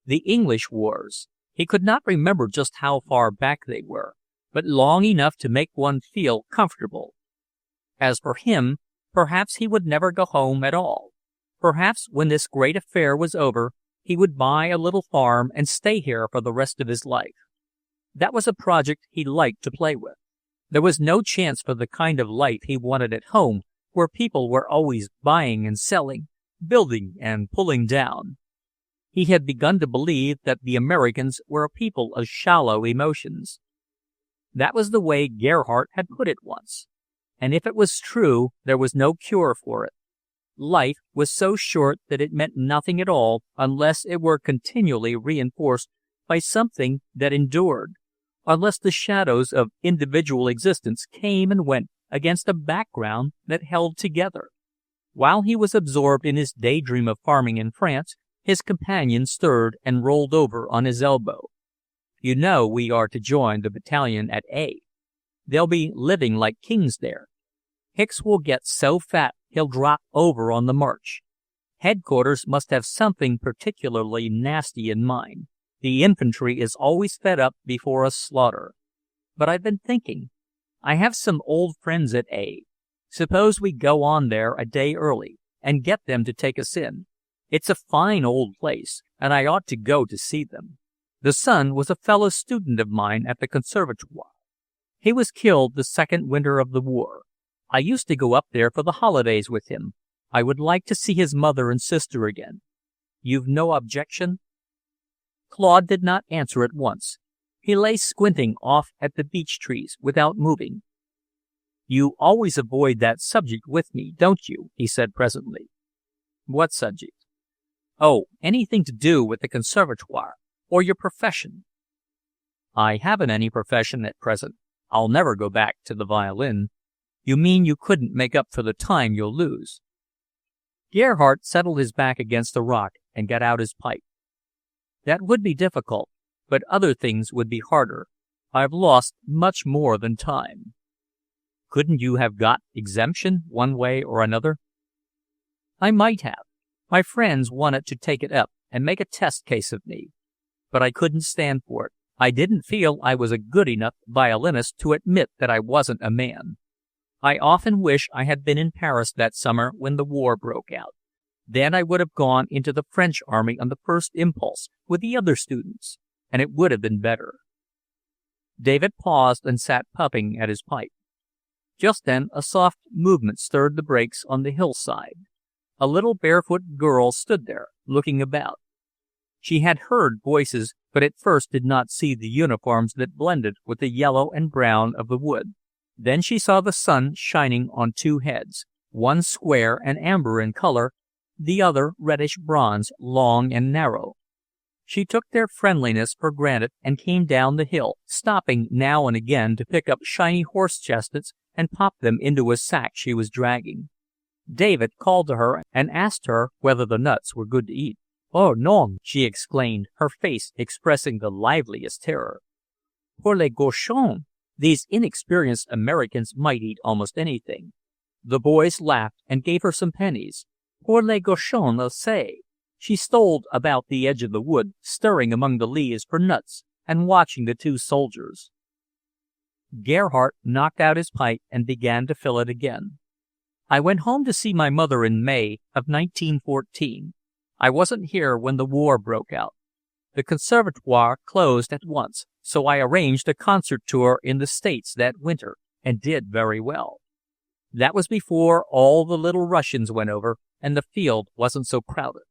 The English wars. He could not remember just how far back they were, but long enough to make one feel comfortable. As for him, perhaps he would never go home at all. Perhaps when this great affair was over, he would buy a little farm and stay here for the rest of his life. That was a project he liked to play with. There was no chance for the kind of life he wanted at home, where people were always buying and selling, building and pulling down. He had begun to believe that the Americans were a people of shallow emotions. That was the way Gerhardt had put it once. And if it was true, there was no cure for it. Life was so short that it meant nothing at all unless it were continually reinforced by something that endured, unless the shadows of individual existence came and went against a background that held together. While he was absorbed in his daydream of farming in France, his companion stirred and rolled over on his elbow. "You know we are to join the battalion at A. They'll be living like kings there. Hicks will get so fat he'll drop over on the march. Headquarters must have something particularly nasty in mind. The infantry is always fed up before a slaughter. But I've been thinking. I have some old friends at A. Suppose we go on there a day early and get them to take us in. It's a fine old place, and I ought to go to see them. The son was a fellow student of mine at the conservatoire. He was killed the second winter of the war. I used to go up there for the holidays with him. I would like to see his mother and sister again. You've no objection?" Claude did not answer at once. He lay squinting off at the beech trees without moving. "You always avoid that subject with me, don't you?" he said presently. "What subject?" "Oh, anything to do with the conservatoire, or your profession." "I haven't any profession at present. I'll never go back to the violin." "You mean you couldn't make up for the time you'll lose?" Gerhardt settled his back against a rock and got out his pipe. "That would be difficult, but other things would be harder. I've lost much more than time." Couldn't you have got exemption one way or another? I might have. My friends wanted to take it up and make a test case of me, but I couldn't stand for it. I didn't feel I was a good enough violinist to admit that I wasn't a man. I often wish I had been in Paris that summer when the war broke out. Then I would have gone into the French army on the first impulse with the other students, and it would have been better. David paused and sat puffing at his pipe. Just then a soft movement stirred the brakes on the hillside. A little barefoot girl stood there, looking about. She had heard voices, but at first did not see the uniforms that blended with the yellow and brown of the wood. Then she saw the sun shining on two heads, one square and amber in color, the other reddish bronze, long and narrow. She took their friendliness for granted and came down the hill, stopping now and again to pick up shiny horse chestnuts and pop them into a sack she was dragging. David called to her and asked her whether the nuts were good to eat. "Oh, non," she exclaimed, her face expressing the liveliest terror. "Pour les cochons." These inexperienced Americans might eat almost anything. The boys laughed and gave her some pennies. "Pour les cochons aussi." She stole about the edge of the wood, stirring among the leaves for nuts and watching the two soldiers. Gerhardt knocked out his pipe and began to fill it again. "I went home to see my mother in May of 1914. I wasn't here when the war broke out. The conservatoire closed at once, so I arranged a concert tour in the States that winter, and did very well. That was before all the little Russians went over, and the field wasn't so crowded.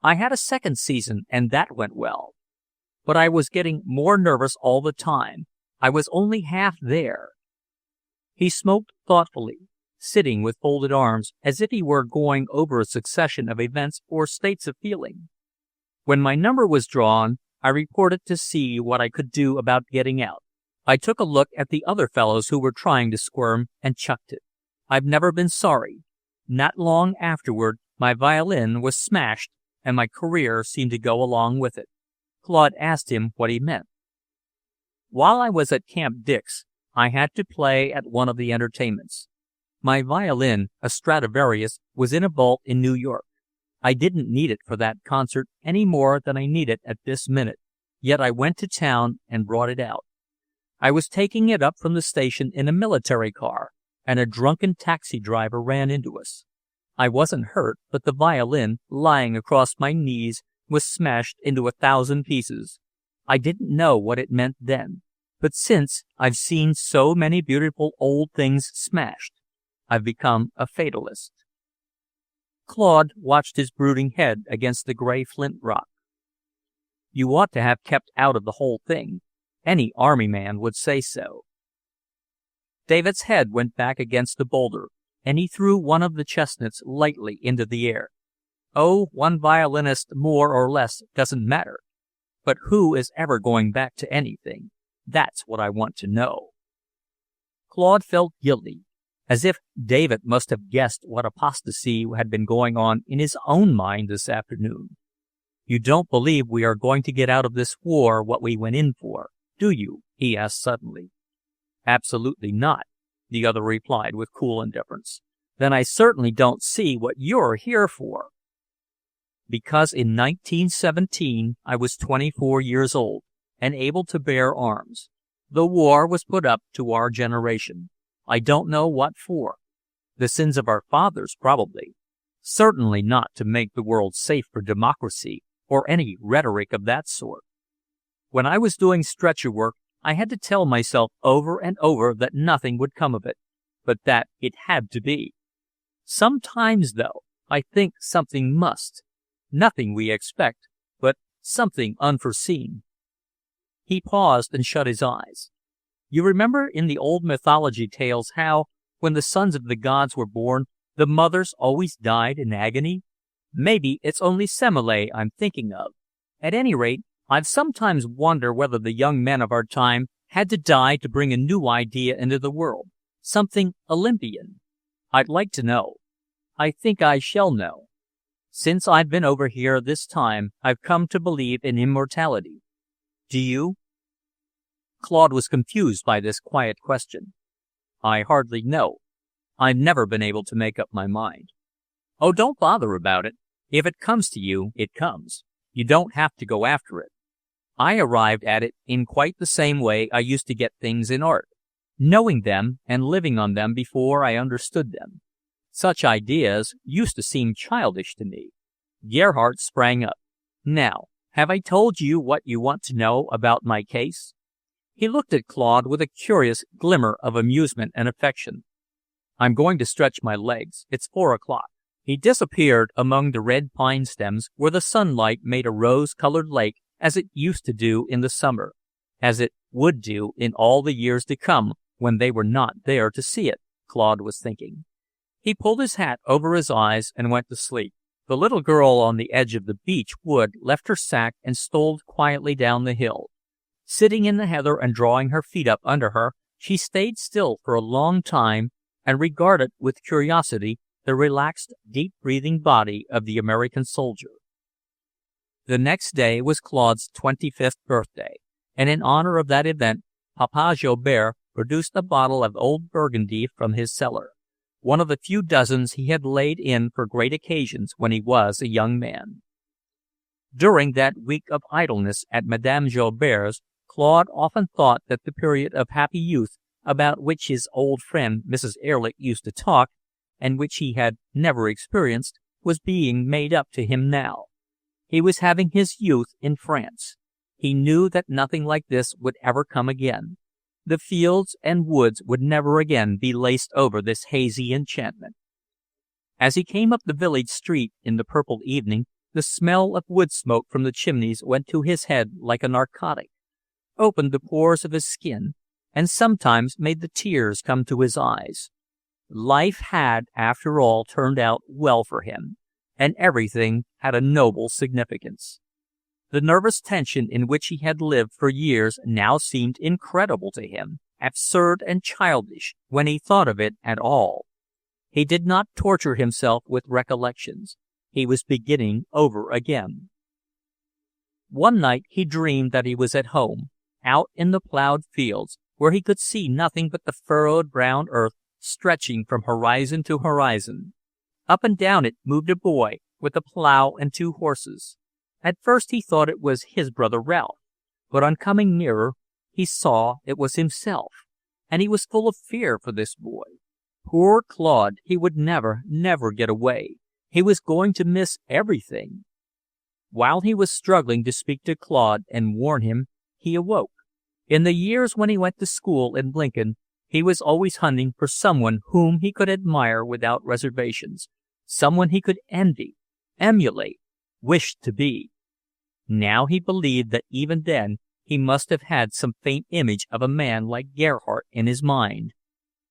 I had a second season, and that went well. But I was getting more nervous all the time. I was only half there." He smoked thoughtfully, sitting with folded arms, as if he were going over a succession of events or states of feeling. "When my number was drawn, I reported to see what I could do about getting out. I took a look at the other fellows who were trying to squirm and chucked it. I've never been sorry. Not long afterward, my violin was smashed, and my career seemed to go along with it." Claude asked him what he meant. "While I was at Camp Dix, I had to play at one of the entertainments. My violin, a Stradivarius, was in a vault in New York. I didn't need it for that concert any more than I need it at this minute, yet I went to town and brought it out. I was taking it up from the station in a military car, and a drunken taxi driver ran into us. I wasn't hurt, but the violin, lying across my knees, was smashed into 1,000 pieces. I didn't know what it meant then, but since I've seen so many beautiful old things smashed, I've become a fatalist." Claude watched his brooding head against the gray flint rock. "You ought to have kept out of the whole thing. Any army man would say so." David's head went back against the boulder, and he threw one of the chestnuts lightly into the air. "Oh, one violinist more or less doesn't matter. But who is ever going back to anything? That's what I want to know." Claude felt guilty, as if David must have guessed what apostasy had been going on in his own mind this afternoon. "You don't believe we are going to get out of this war what we went in for, do you?" he asked suddenly. "Absolutely not," the other replied with cool indifference. "Then I certainly don't see what you're here for." "Because in 1917 I was 24 years old, and able to bear arms. The war was put up to our generation. I don't know what for. The sins of our fathers, probably. Certainly not to make the world safe for democracy, or any rhetoric of that sort. When I was doing stretcher work, I had to tell myself over and over that nothing would come of it, but that it had to be. Sometimes, though, I think something must. Nothing we expect, but something unforeseen." He paused and shut his eyes. "You remember in the old mythology tales how, when the sons of the gods were born, the mothers always died in agony? Maybe it's only Semele I'm thinking of. At any rate, I've sometimes wondered whether the young men of our time had to die to bring a new idea into the world, something Olympian. I'd like to know. I think I shall know. Since I've been over here this time, I've come to believe in immortality. Do you?" Claude was confused by this quiet question. I hardly know. I've never been able to make up my mind. Oh, don't bother about it. If it comes to you, it comes. You don't have to go after it. I arrived at it in quite the same way I used to get things in art, knowing them and living on them before I understood them. Such ideas used to seem childish to me. Gerhardt sprang up. Now, have I told you what you want to know about my case? He looked at Claude with a curious glimmer of amusement and affection. I'm going to stretch my legs. It's 4 o'clock. He disappeared among the red pine stems where the sunlight made a rose-colored lake as it used to do in the summer, as it would do in all the years to come when they were not there to see it, Claude was thinking. He pulled his hat over his eyes and went to sleep. The little girl on the edge of the beech wood left her sack and stole quietly down the hill. Sitting in the heather and drawing her feet up under her, she stayed still for a long time and regarded with curiosity the relaxed, deep-breathing body of the American soldier. The next day was Claude's 25th birthday, and in honor of that event, Papa Joubert produced a bottle of old Burgundy from his cellar, one of the few dozens he had laid in for great occasions when he was a young man. During that week of idleness at Madame Joubert's, Claude often thought that the period of happy youth about which his old friend Mrs. Erlich used to talk, and which he had never experienced, was being made up to him now. He was having his youth in France. He knew that nothing like this would ever come again. The fields and woods would never again be laced over this hazy enchantment. As he came up the village street in the purple evening, the smell of wood smoke from the chimneys went to his head like a narcotic, opened the pores of his skin, and sometimes made the tears come to his eyes. Life had, after all, turned out well for him, and everything had a noble significance. The nervous tension in which he had lived for years now seemed incredible to him, absurd and childish when he thought of it at all. He did not torture himself with recollections. He was beginning over again. One night he dreamed that he was at home, out in the plowed fields, where he could see nothing but the furrowed brown earth stretching from horizon to horizon. Up and down it moved a boy with a plow and 2 horses. At first he thought it was his brother Ralph, but on coming nearer he saw it was himself, and he was full of fear for this boy. Poor Claude, he would never get away. He was going to miss everything. While he was struggling to speak to Claude and warn him, he awoke. In the years when he went to school in Lincoln, he was always hunting for someone whom he could admire without reservations, someone he could envy, emulate, wish to be. Now he believed that even then he must have had some faint image of a man like Gerhardt in his mind.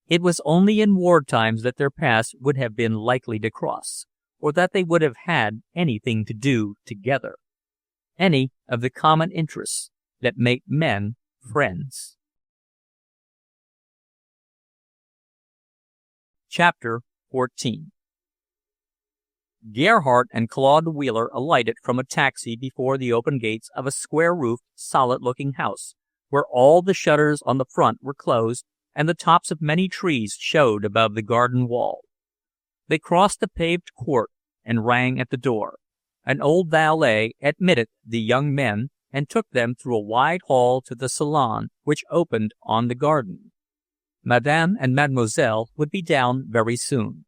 It was only in war times that their paths would have been likely to cross, or that they would have had anything to do together. Any of the common interests that make men friends. Chapter 14. Gerhardt and Claude Wheeler alighted from a taxi before the open gates of a square-roofed, solid-looking house, where all the shutters on the front were closed and the tops of many trees showed above the garden wall. They crossed the paved court and rang at the door. An old valet admitted the young men and took them through a wide hall to the salon, which opened on the garden. Madame and Mademoiselle would be down very soon.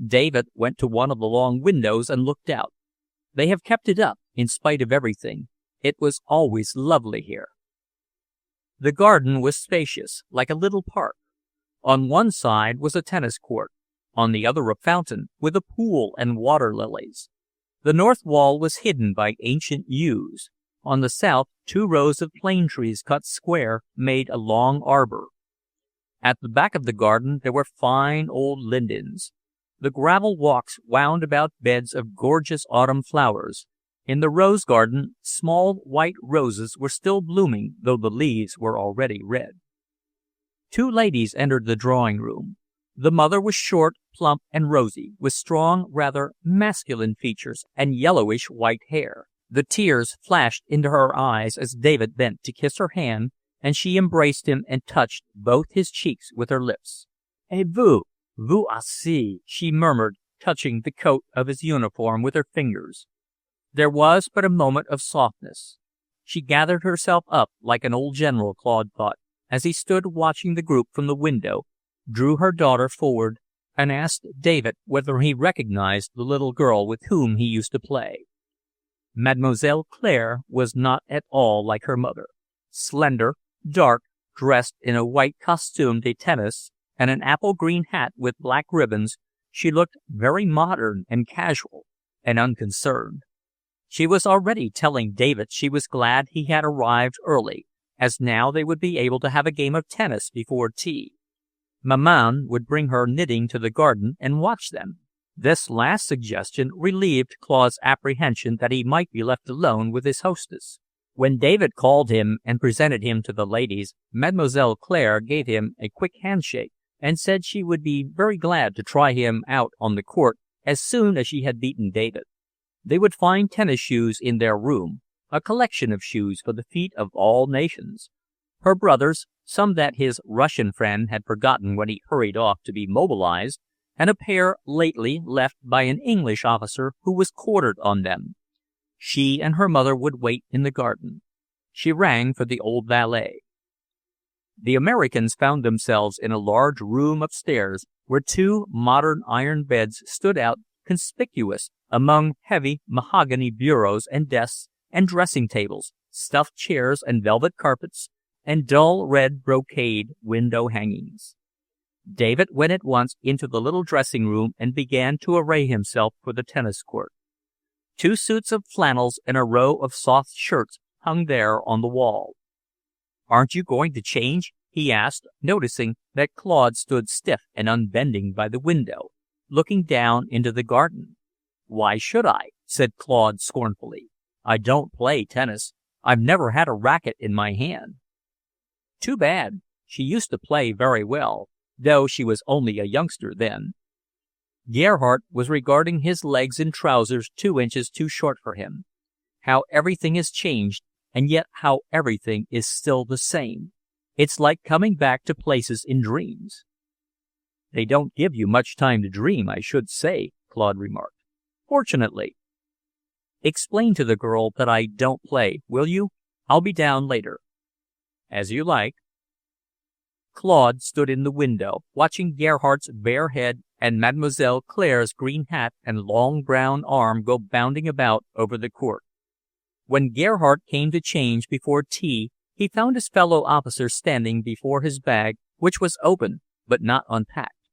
David went to one of the long windows and looked out. They have kept it up, in spite of everything. It was always lovely here. The garden was spacious, like a little park. On one side was a tennis court, on the other a fountain, with a pool and water lilies. The north wall was hidden by ancient yews. On the south, 2 rows of plane trees cut square made a long arbor. At the back of the garden there were fine old lindens. The gravel walks wound about beds of gorgeous autumn flowers. In the rose garden, small white roses were still blooming, though the leaves were already red. 2 ladies entered the drawing-room. The mother was short, plump, and rosy, with strong, rather masculine features and yellowish white hair. The tears flashed into her eyes as David bent to kiss her hand, and she embraced him and touched both his cheeks with her lips. "Et vous aussi," she murmured, touching the coat of his uniform with her fingers. There was but a moment of softness. She gathered herself up like an old general, Claude thought, as he stood watching the group from the window, drew her daughter forward, and asked David whether he recognized the little girl with whom he used to play. Mademoiselle Claire was not at all like her mother. Slender, dark, dressed in a white costume de tennis and an apple-green hat with black ribbons, she looked very modern and casual and unconcerned. She was already telling David she was glad he had arrived early, as now they would be able to have a game of tennis before tea. Maman would bring her knitting to the garden and watch them. This last suggestion relieved Claude's apprehension that he might be left alone with his hostess. When David called him and presented him to the ladies, Mademoiselle Claire gave him a quick handshake and said she would be very glad to try him out on the court as soon as she had beaten David. They would find tennis shoes in their room, a collection of shoes for the feet of all nations. Her brothers, some that his Russian friend had forgotten when he hurried off to be mobilized, and a pair lately left by an English officer who was quartered on them. She and her mother would wait in the garden. She rang for the old valet. The Americans found themselves in a large room upstairs where two modern iron beds stood out conspicuous among heavy mahogany bureaus and desks and dressing tables, stuffed chairs and velvet carpets, and dull red brocade window hangings. David went at once into the little dressing room and began to array himself for the tennis court. 2 suits of flannels and a row of soft shirts hung there on the wall. "Aren't you going to change?" he asked, noticing that Claude stood stiff and unbending by the window, looking down into the garden. "Why should I?" said Claude scornfully. "I don't play tennis. I've never had a racket in my hand." "Too bad. She used to play very well, though she was only a youngster then." Gerhardt was regarding his legs in trousers 2 inches too short for him. How everything has changed, and yet how everything is still the same. It's like coming back to places in dreams. "They don't give you much time to dream, I should say," Claude remarked. "Fortunately." "Explain to the girl that I don't play, will you? I'll be down later." "As you like." Claude stood in the window, watching Gerhardt's bare head and Mademoiselle Claire's green hat and long brown arm go bounding about over the court. When Gerhardt came to change before tea, he found his fellow officer standing before his bag, which was open but not unpacked.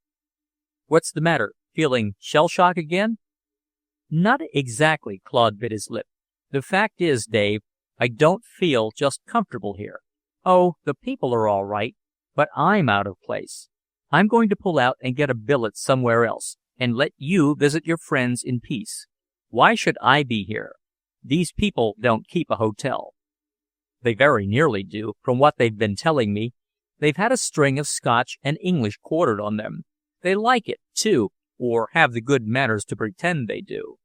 "What's the matter? Feeling shell-shock again?" "Not exactly," Claude bit his lip. "The fact is, Dave, I don't feel just comfortable here. Oh, the people are all right, but I'm out of place. I'm going to pull out and get a billet somewhere else, and let you visit your friends in peace. Why should I be here? These people don't keep a hotel." "They very nearly do, from what they've been telling me. They've had a string of Scotch and English quartered on them. They like it, too, or have the good manners to pretend they do.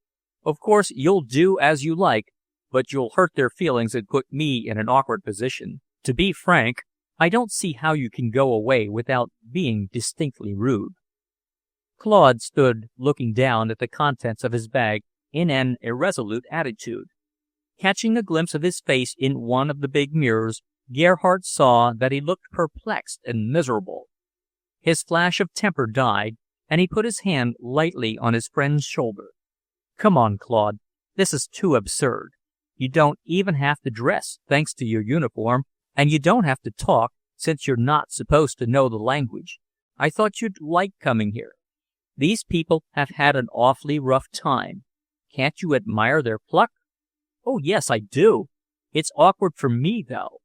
Of course, you'll do as you like, but you'll hurt their feelings and put me in an awkward position. To be frank, I don't see how you can go away without being distinctly rude." Claude stood looking down at the contents of his bag in an irresolute attitude. Catching a glimpse of his face in one of the big mirrors, Gerhardt saw that he looked perplexed and miserable. His flash of temper died, and he put his hand lightly on his friend's shoulder. "Come on, Claude. This is too absurd. You don't even have to dress, thanks to your uniform, and you don't have to talk, since you're not supposed to know the language. I thought you'd like coming here. These people have had an awfully rough time. Can't you admire their pluck?" "Oh, yes, I do. It's awkward for me, though."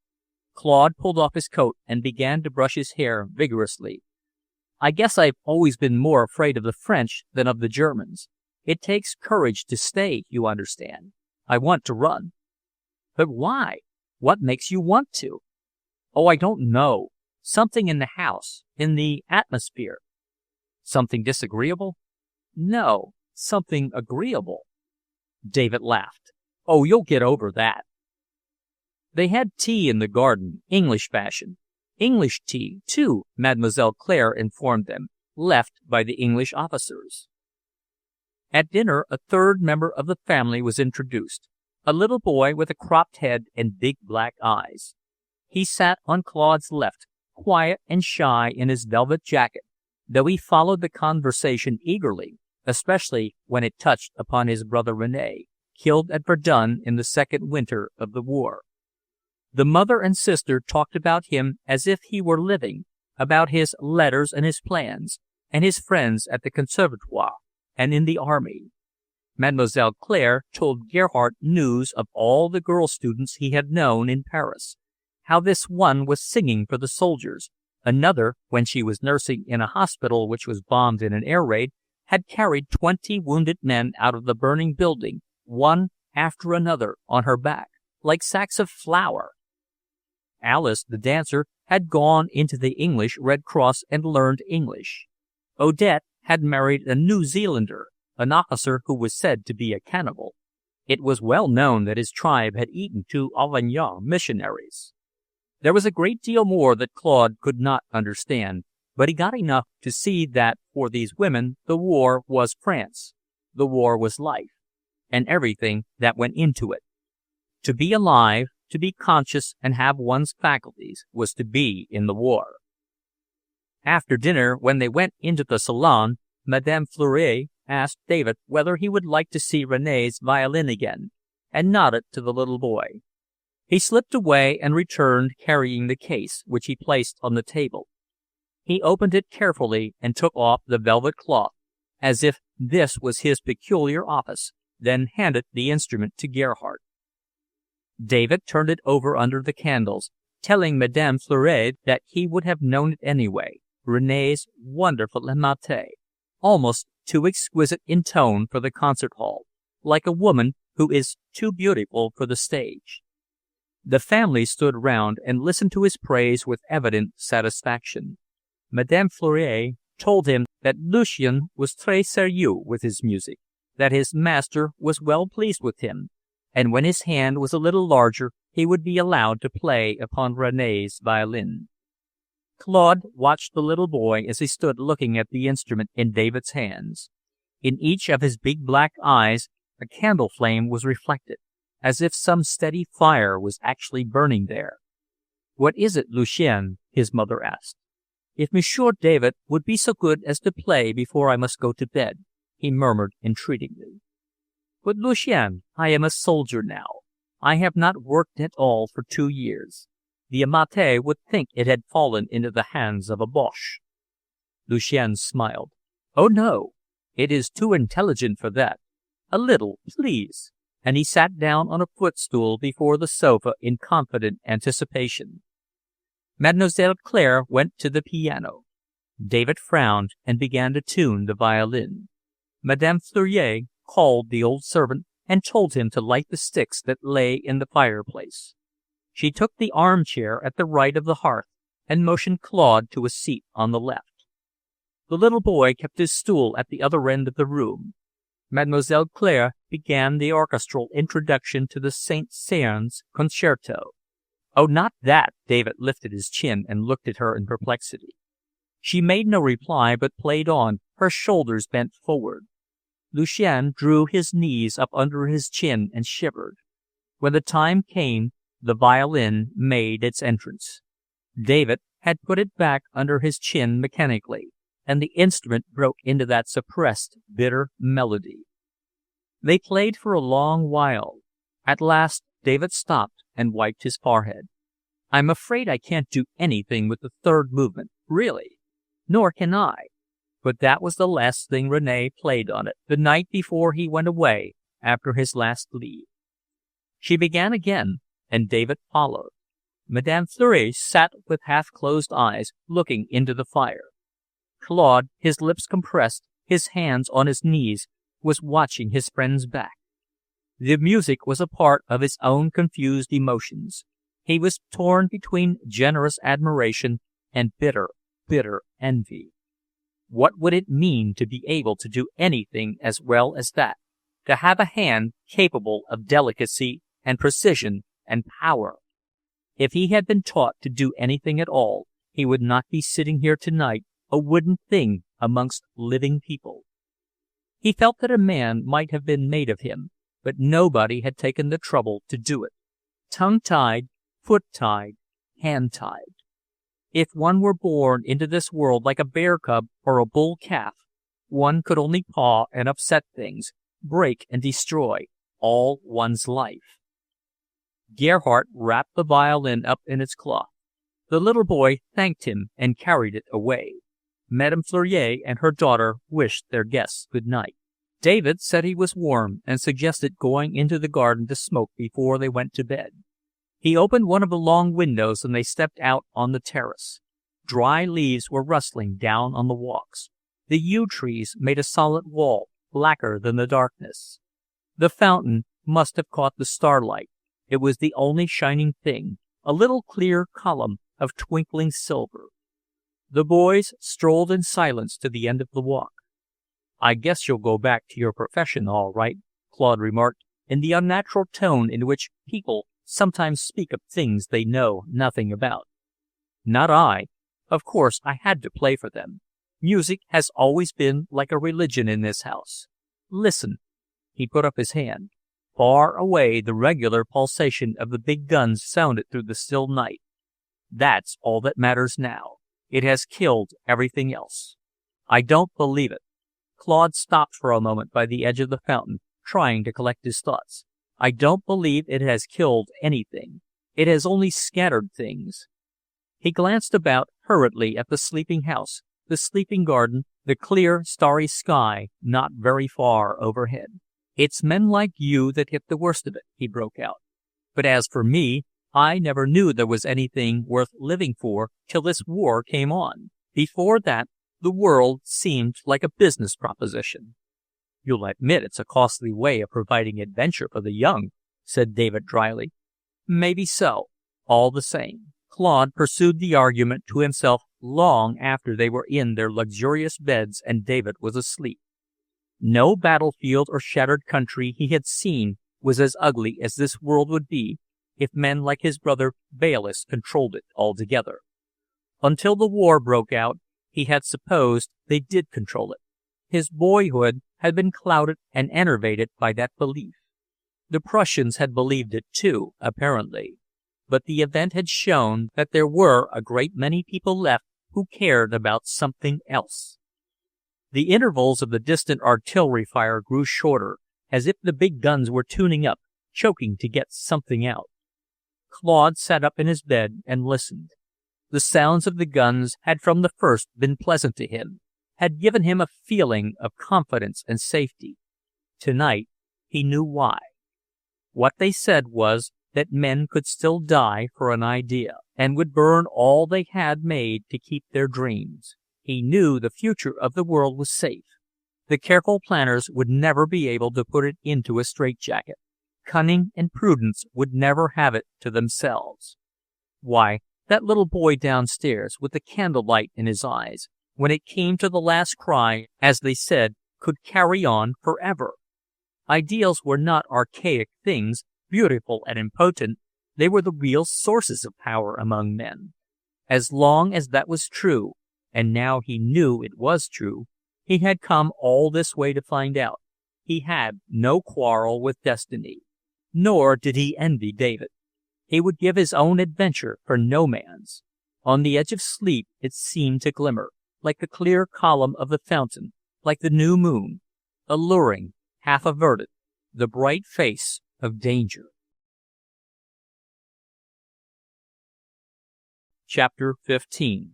Claude pulled off his coat and began to brush his hair vigorously. "I guess I've always been more afraid of the French than of the Germans. It takes courage to stay, you understand. I want to run." "But why? What makes you want to?" "Oh, I don't know. Something in the house, in the atmosphere." "Something disagreeable?" "No, something agreeable." David laughed. "Oh, you'll get over that." They had tea in the garden, English fashion. English tea, too, Mademoiselle Claire informed them, left by the English officers. At dinner, a third member of the family was introduced, a little boy with a cropped head and big black eyes. He sat on Claude's left, quiet and shy in his velvet jacket, though he followed the conversation eagerly, especially when it touched upon his brother René, killed at Verdun in the second winter of the war. The mother and sister talked about him as if he were living, about his letters and his plans, and his friends at the Conservatoire and in the army. Mademoiselle Claire told Gerhardt news of all the girl students he had known in Paris, how this one was singing for the soldiers, another, when she was nursing in a hospital which was bombed in an air raid, had carried 20 wounded men out of the burning building, one after another, on her back, like sacks of flour. Alice, the dancer, had gone into the English Red Cross and learned English. Odette had married a New Zealander, an officer who was said to be a cannibal. It was well known that his tribe had eaten 2 Auvergnat missionaries. There was a great deal more that Claude could not understand, but he got enough to see that for these women the war was France, the war was life, and everything that went into it. To be alive, to be conscious and have one's faculties, was to be in the war. After dinner, when they went into the salon, Madame Fleury asked David whether he would like to see René's violin again, and nodded to the little boy. He slipped away and returned carrying the case, which he placed on the table. He opened it carefully and took off the velvet cloth, as if this was his peculiar office, then handed the instrument to Gerhardt. David turned it over under the candles, telling Madame Fleury that he would have known it anyway, René's wonderful Amate, almost too exquisite in tone for the concert hall, like a woman who is too beautiful for the stage. The family stood round and listened to his praise with evident satisfaction. Madame Fleury told him that Lucien was très sérieux with his music, that his master was well pleased with him, and when his hand was a little larger he would be allowed to play upon René's violin. Claude watched the little boy as he stood looking at the instrument in David's hands. In each of his big black eyes a candle flame was reflected, as if some steady fire was actually burning there. "What is it, Lucien?" his mother asked. "If Monsieur David would be so good as to play before I must go to bed," he murmured entreatingly. "But, Lucien, I am a soldier now. I have not worked at all for 2 years. The Amate would think it had fallen into the hands of a Boche." Lucien smiled. "Oh, no, it is too intelligent for that. A little, please." And he sat down on a footstool before the sofa in confident anticipation. Mademoiselle Claire went to the piano. David frowned and began to tune the violin. Madame Fleury called the old servant and told him to light the sticks that lay in the fireplace. She took the armchair at the right of the hearth and motioned Claude to a seat on the left. The little boy kept his stool at the other end of the room. Mademoiselle Claire began the orchestral introduction to the Saint-Saëns concerto. "Oh, not that!" David lifted his chin and looked at her in perplexity. She made no reply, but played on, her shoulders bent forward. Lucien drew his knees up under his chin and shivered. When the time came, the violin made its entrance. David had put it back under his chin mechanically, and the instrument broke into that suppressed, bitter melody. They played for a long while. At last David stopped and wiped his forehead. "I'm afraid I can't do anything with the third movement, really. Nor can I." But that was the last thing René played on it, the night before he went away after his last leave. She began again, and David followed. Madame Fleury sat with half-closed eyes, looking into the fire. Claude, his lips compressed, his hands on his knees, was watching his friend's back. The music was a part of his own confused emotions. He was torn between generous admiration and bitter, bitter envy. What would it mean to be able to do anything as well as that, to have a hand capable of delicacy and precision and power? If he had been taught to do anything at all, he would not be sitting here tonight, a wooden thing amongst living people. He felt that a man might have been made of him, but nobody had taken the trouble to do it. Tongue-tied, foot-tied, hand-tied. If one were born into this world like a bear cub or a bull calf, one could only paw and upset things, break and destroy, all one's life. Gerhardt wrapped the violin up in its cloth. The little boy thanked him and carried it away. Madame Fleury and her daughter wished their guests good night. David said he was warm and suggested going into the garden to smoke before they went to bed. He opened one of the long windows and they stepped out on the terrace. Dry leaves were rustling down on the walks. The yew trees made a solid wall, blacker than the darkness. The fountain must have caught the starlight. It was the only shining thing, a little clear column of twinkling silver. The boys strolled in silence to the end of the walk. "I guess you'll go back to your profession, all right," Claude remarked, in the unnatural tone in which people sometimes speak of things they know nothing about. "Not I. Of course I had to play for them. Music has always been like a religion in this house. Listen." He put up his hand. Far away the regular pulsation of the big guns sounded through the still night. "That's all that matters now. It has killed everything else." "I don't believe it." Claude stopped for a moment by the edge of the fountain, trying to collect his thoughts. "I don't believe it has killed anything. It has only scattered things." He glanced about hurriedly at the sleeping house, the sleeping garden, the clear, starry sky not very far overhead. "It's men like you that hit the worst of it," he broke out. "But as for me, I never knew there was anything worth living for till this war came on. Before that, the world seemed like a business proposition." "You'll admit it's a costly way of providing adventure for the young," said David dryly. "Maybe so. All the same." Claude pursued the argument to himself long after they were in their luxurious beds and David was asleep. No battlefield or shattered country he had seen was as ugly as this world would be if men like his brother Bayliss controlled it altogether. Until the war broke out, he had supposed they did control it. His boyhood had been clouded and enervated by that belief. The Prussians had believed it too, apparently. But the event had shown that there were a great many people left who cared about something else. The intervals of the distant artillery fire grew shorter, as if the big guns were tuning up, choking to get something out. Claude sat up in his bed and listened. The sounds of the guns had from the first been pleasant to him, had given him a feeling of confidence and safety. Tonight, he knew why. What they said was that men could still die for an idea, and would burn all they had made to keep their dreams. He knew the future of the world was safe. The careful planners would never be able to put it into a straitjacket. Cunning and prudence would never have it to themselves. Why, that little boy downstairs, with the candlelight in his eyes, when it came to the last cry, as they said, could carry on forever. Ideals were not archaic things, beautiful and impotent. They were the real sources of power among men. As long as that was true, and now he knew it was true, he had come all this way to find out. He had no quarrel with destiny. Nor did he envy David. He would give his own adventure for no man's. On the edge of sleep it seemed to glimmer, like the clear column of the fountain, like the new moon, alluring, half averted, the bright face of danger. Chapter 15.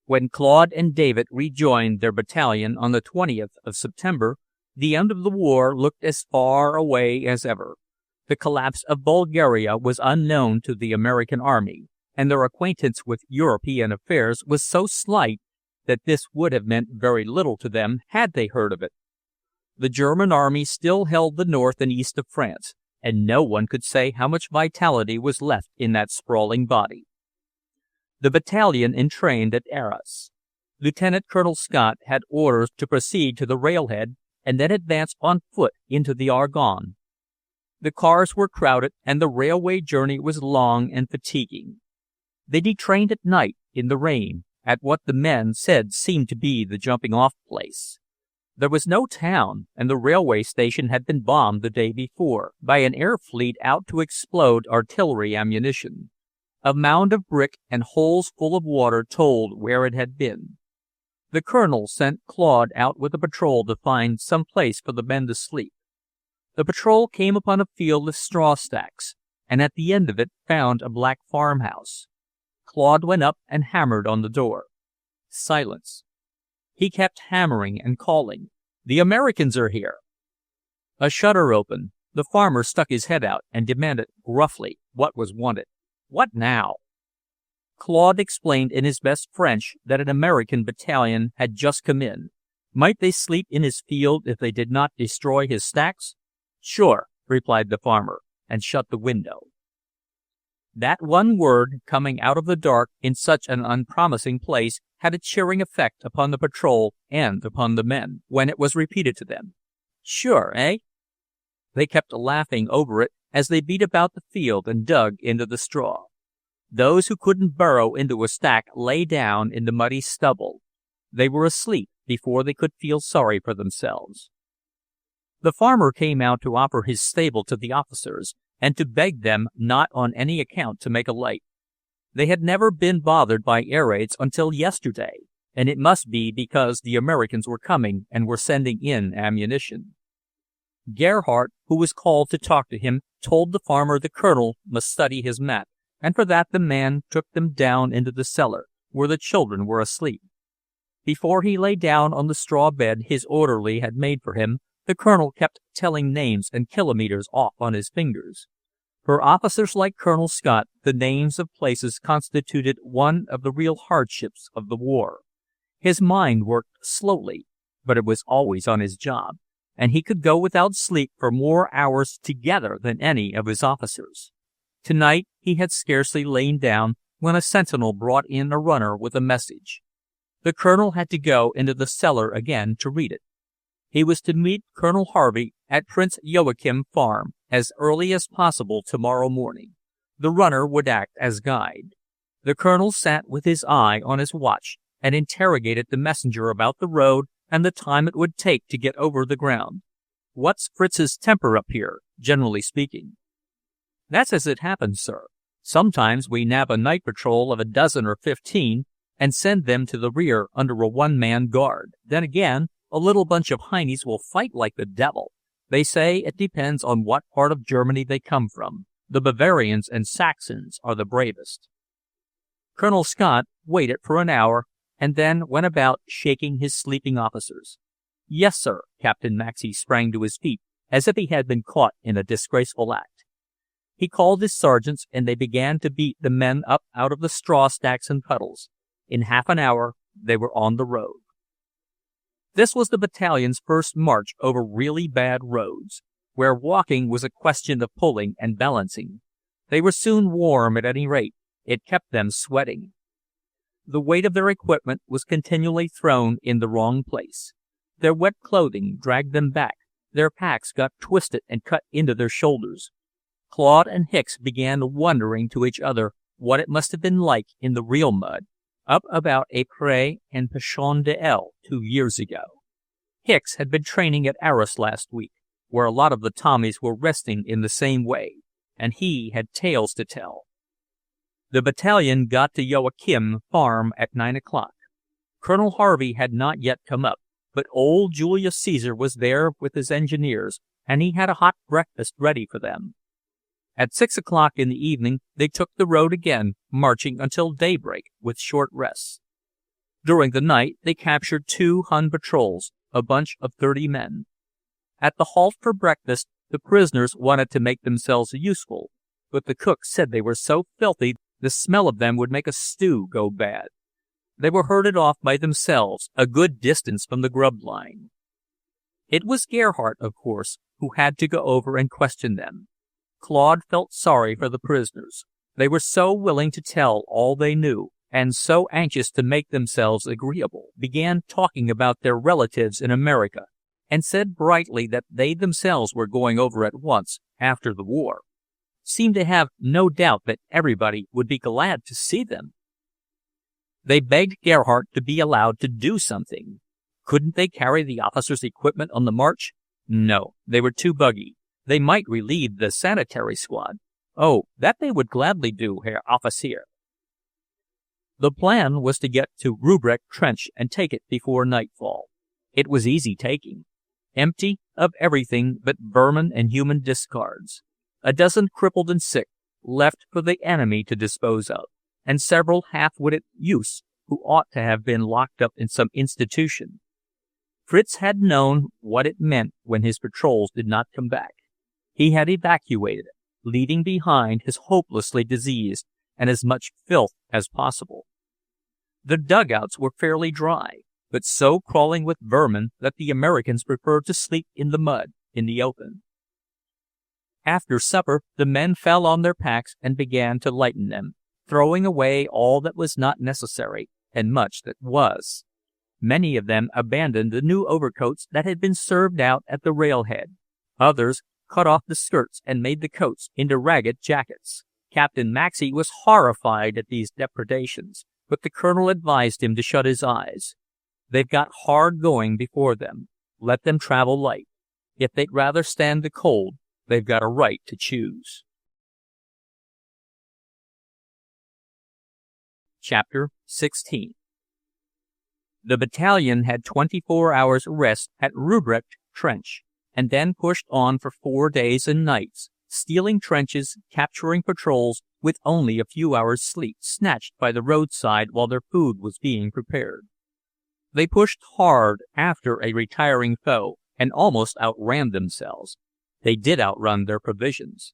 When Claude and David rejoined their battalion on the 20th of September, the end of the war looked as far away as ever. The collapse of Bulgaria was unknown to the American army, and their acquaintance with European affairs was so slight that this would have meant very little to them had they heard of it. The German army still held the north and east of France, and no one could say how much vitality was left in that sprawling body. The battalion entrained at Arras. Lieutenant Colonel Scott had orders to proceed to the railhead and then advance on foot into the Argonne. The cars were crowded, and the railway journey was long and fatiguing. They detrained at night, in the rain, at what the men said seemed to be the jumping-off place. There was no town, and the railway station had been bombed the day before by an air fleet out to explode artillery ammunition. A mound of brick and holes full of water told where it had been. The colonel sent Claude out with a patrol to find some place for the men to sleep. The patrol came upon a field of straw stacks, and at the end of it found a black farmhouse. Claude went up and hammered on the door. Silence. He kept hammering and calling. "The Americans are here!" A shutter opened. The farmer stuck his head out and demanded gruffly what was wanted. "What now?" Claude explained in his best French that an American battalion had just come in. Might they sleep in his field if they did not destroy his stacks? "Sure," replied the farmer, and shut the window. That one word, coming out of the dark in such an unpromising place, had a cheering effect upon the patrol and upon the men, when it was repeated to them. "Sure, eh?" They kept laughing over it as they beat about the field and dug into the straw. Those who couldn't burrow into a stack lay down in the muddy stubble. They were asleep before they could feel sorry for themselves. The farmer came out to offer his stable to the officers, and to beg them not on any account to make a light. They had never been bothered by air raids until yesterday, and it must be because the Americans were coming and were sending in ammunition. Gerhardt, who was called to talk to him, told the farmer the colonel must study his map, and for that the man took them down into the cellar, where the children were asleep. Before he lay down on the straw bed his orderly had made for him, the colonel kept telling names and kilometers off on his fingers. For officers like Colonel Scott, the names of places constituted one of the real hardships of the war. His mind worked slowly, but it was always on his job, and he could go without sleep for more hours together than any of his officers. Tonight he had scarcely lain down when a sentinel brought in a runner with a message. The colonel had to go into the cellar again to read it. He was to meet Colonel Harvey at Prince Joachim Farm as early as possible tomorrow morning. The runner would act as guide. The colonel sat with his eye on his watch and interrogated the messenger about the road and the time it would take to get over the ground. "What's Fritz's temper up here, generally speaking?" "That's as it happens, sir. Sometimes we nab a night patrol of a dozen or 15 and send them to the rear under a one-man guard. Then again, a little bunch of heinies will fight like the devil. They say it depends on what part of Germany they come from. The Bavarians and Saxons are the bravest." Colonel Scott waited for an hour and then went about shaking his sleeping officers. "Yes, sir." Captain Maxey sprang to his feet as if he had been caught in a disgraceful act. He called his sergeants, and they began to beat the men up out of the straw stacks and puddles. In half an hour they were on the road. This was the battalion's first march over really bad roads, where walking was a question of pulling and balancing. They were soon warm at any rate. It kept them sweating. The weight of their equipment was continually thrown in the wrong place. Their wet clothing dragged them back. Their packs got twisted and cut into their shoulders. Claude and Hicks began wondering to each other what it must have been like in the real mud, up about Ypres and Pichon d'El 2 years ago. Hicks had been training at Arras last week, where a lot of the Tommies were resting in the same way, and he had tales to tell. The battalion got to Joachim Farm at 9 o'clock. Colonel Harvey had not yet come up, but old Julius Caesar was there with his engineers, and he had a hot breakfast ready for them. At 6 o'clock in the evening they took the road again, marching until daybreak with short rests. During the night they captured 2 Hun patrols, a bunch of 30 men. At the halt for breakfast the prisoners wanted to make themselves useful, but the cook said they were so filthy the smell of them would make a stew go bad. They were herded off by themselves a good distance from the grub line. It was Gerhardt, of course, who had to go over and question them. Claude felt sorry for the prisoners. They were so willing to tell all they knew, and so anxious to make themselves agreeable, began talking about their relatives in America, and said brightly that they themselves were going over at once after the war. Seemed to have no doubt that everybody would be glad to see them. They begged Gerhardt to be allowed to do something. Couldn't they carry the officers' equipment on the march? No, they were too buggy. They might relieve the sanitary squad. Oh, that they would gladly do, Herr Offizier. The plan was to get to Rubrecht Trench and take it before nightfall. It was easy taking. Empty of everything but vermin and human discards. A dozen crippled and sick, left for the enemy to dispose of, and several half-witted youths who ought to have been locked up in some institution. Fritz had known what it meant when his patrols did not come back. He had evacuated it, leaving behind his hopelessly diseased and as much filth as possible. The dugouts were fairly dry, but so crawling with vermin that the Americans preferred to sleep in the mud in the open. After supper, the men fell on their packs and began to lighten them, throwing away all that was not necessary and much that was. Many of them abandoned the new overcoats that had been served out at the railhead. Others cut off the skirts and made the coats into ragged jackets. Captain Maxey was horrified at these depredations, but the colonel advised him to shut his eyes. They've got hard going before them. Let them travel light. If they'd rather stand the cold, they've got a right to choose. Chapter 16. The battalion had 24 hours rest at Rubrecht Trench, and then pushed on for 4 days and nights, stealing trenches, capturing patrols, with only a few hours' sleep snatched by the roadside while their food was being prepared. They pushed hard after a retiring foe, and almost outran themselves. They did outrun their provisions.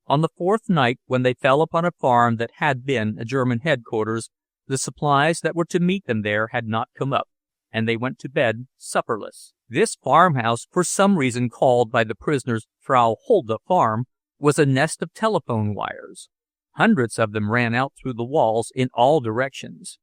On the fourth night, when they fell upon a farm that had been a German headquarters, the supplies that were to meet them there had not come up, and they went to bed supperless. This farmhouse, for some reason called by the prisoners Frau Hulda Farm, was a nest of telephone wires. Hundreds of them ran out through the walls in all directions.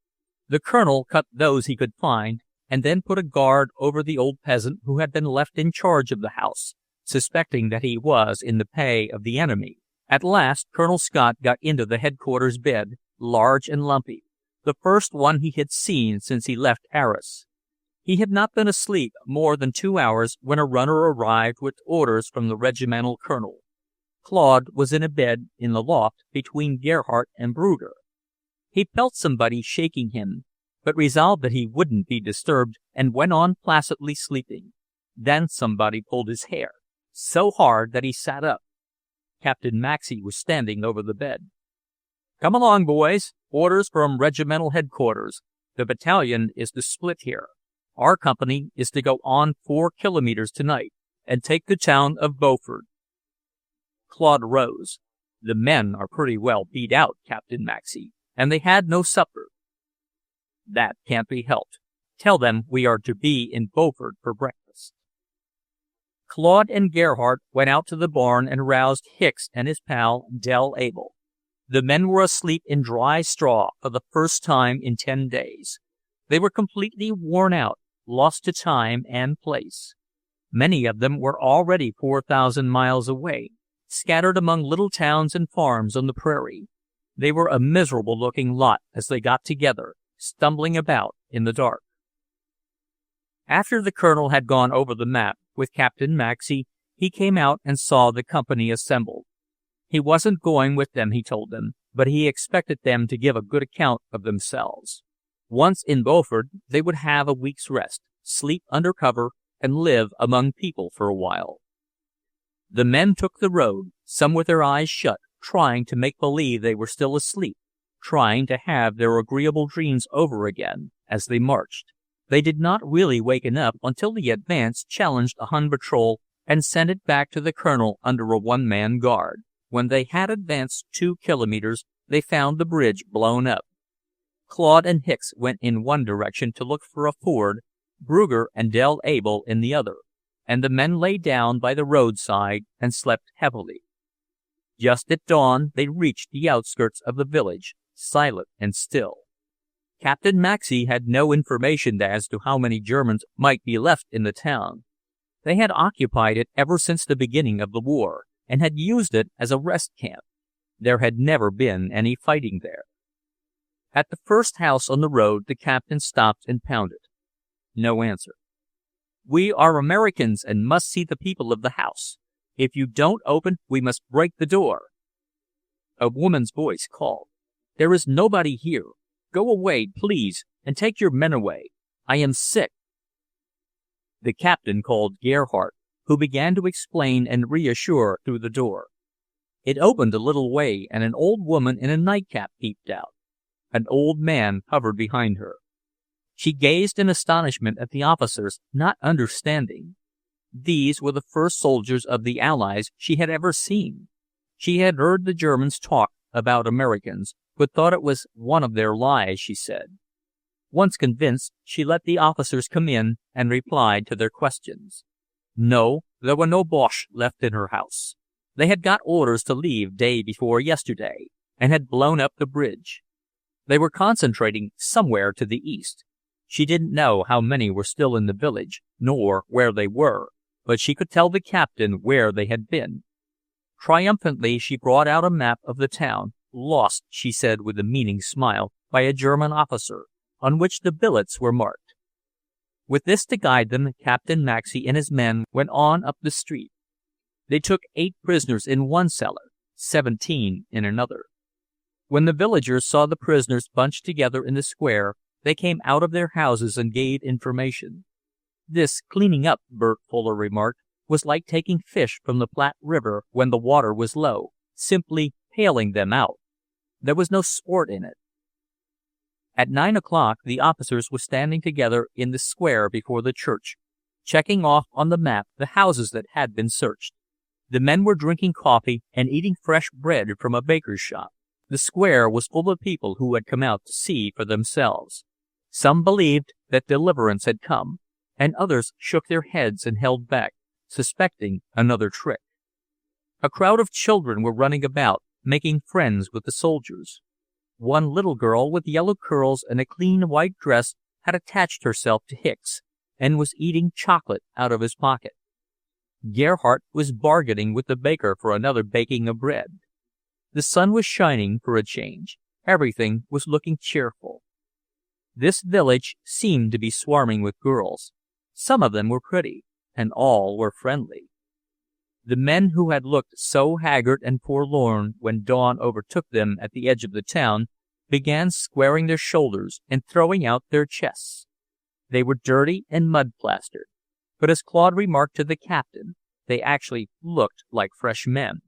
The colonel cut those he could find, and then put a guard over the old peasant who had been left in charge of the house, suspecting that he was in the pay of the enemy. At last, Colonel Scott got into the headquarters bed, large and lumpy, the first one he had seen since he left Arras. He had not been asleep more than 2 hours when a runner arrived with orders from the regimental colonel. Claude was in a bed in the loft between Gerhardt and Brugger. He felt somebody shaking him, but resolved that he wouldn't be disturbed and went on placidly sleeping. Then somebody pulled his hair, so hard that he sat up. Captain Maxey was standing over the bed. "Come along, boys. Orders from regimental headquarters. The battalion is to split here. Our company is to go on 4 kilometers tonight and take the town of Beaufort." Claude rose. "The men are pretty well beat out, Captain Maxey, and they had no supper." "That can't be helped. Tell them we are to be in Beaufort for breakfast." Claude and Gerhardt went out to the barn and roused Hicks and his pal, Del Abel. The men were asleep in dry straw for the first time in 10 days. They were completely worn out, lost to time and place. Many of them were already 4,000 miles away, scattered among little towns and farms on the prairie. They were a miserable-looking lot as they got together, stumbling about in the dark. After the colonel had gone over the map with Captain Maxey, he came out and saw the company assembled. He wasn't going with them, he told them, but he expected them to give a good account of themselves. Once in Beaufort, they would have a week's rest, sleep under cover, and live among people for a while. The men took the road, some with their eyes shut, trying to make believe they were still asleep, trying to have their agreeable dreams over again as they marched. They did not really waken up until the advance challenged a Hun patrol and sent it back to the colonel under a one-man guard. When they had advanced 2 kilometers, they found the bridge blown up. Claude and Hicks went in one direction to look for a ford, Brugger and Del Abel in the other, and the men lay down by the roadside and slept heavily. Just at dawn, they reached the outskirts of the village, silent and still. Captain Maxey had no information as to how many Germans might be left in the town. They had occupied it ever since the beginning of the war and had used it as a rest camp. There had never been any fighting there. At the first house on the road, the captain stopped and pounded. No answer. "We are Americans and must see the people of the house. If you don't open, we must break the door." A woman's voice called, "There is nobody here. Go away, please, and take your men away. I am sick." The captain called Gerhardt, who began to explain and reassure through the door. It opened a little way, and an old woman in a nightcap peeped out. An old man hovered behind her. She gazed in astonishment at the officers, not understanding. These were the first soldiers of the Allies she had ever seen. She had heard the Germans talk about Americans, but thought it was one of their lies, she said. Once convinced, she let the officers come in and replied to their questions. No, there were no Boches left in her house. They had got orders to leave day before yesterday, and had blown up the bridge. They were concentrating somewhere to the east. She didn't know how many were still in the village, nor where they were, but she could tell the captain where they had been. Triumphantly, she brought out a map of the town, lost, she said with a meaning smile, by a German officer, on which the billets were marked. With this to guide them, Captain Maxey and his men went on up the street. They took 8 prisoners in one cellar, 17 in another. When the villagers saw the prisoners bunched together in the square, they came out of their houses and gave information. This cleaning up, Bert Fuller remarked, was like taking fish from the Platte River when the water was low, simply paling them out. There was no sport in it. At 9 o'clock, the officers were standing together in the square before the church, checking off on the map the houses that had been searched. The men were drinking coffee and eating fresh bread from a baker's shop. The square was full of people who had come out to see for themselves. Some believed that deliverance had come, and others shook their heads and held back, suspecting another trick. A crowd of children were running about, making friends with the soldiers. One little girl with yellow curls and a clean white dress had attached herself to Hicks, and was eating chocolate out of his pocket. Gerhardt was bargaining with the baker for another baking of bread. The sun was shining for a change. Everything was looking cheerful. This village seemed to be swarming with girls. Some of them were pretty, and all were friendly. The men who had looked so haggard and forlorn when dawn overtook them at the edge of the town began squaring their shoulders and throwing out their chests. They were dirty and mud-plastered, but as Claude remarked to the captain, they actually looked like fresh men.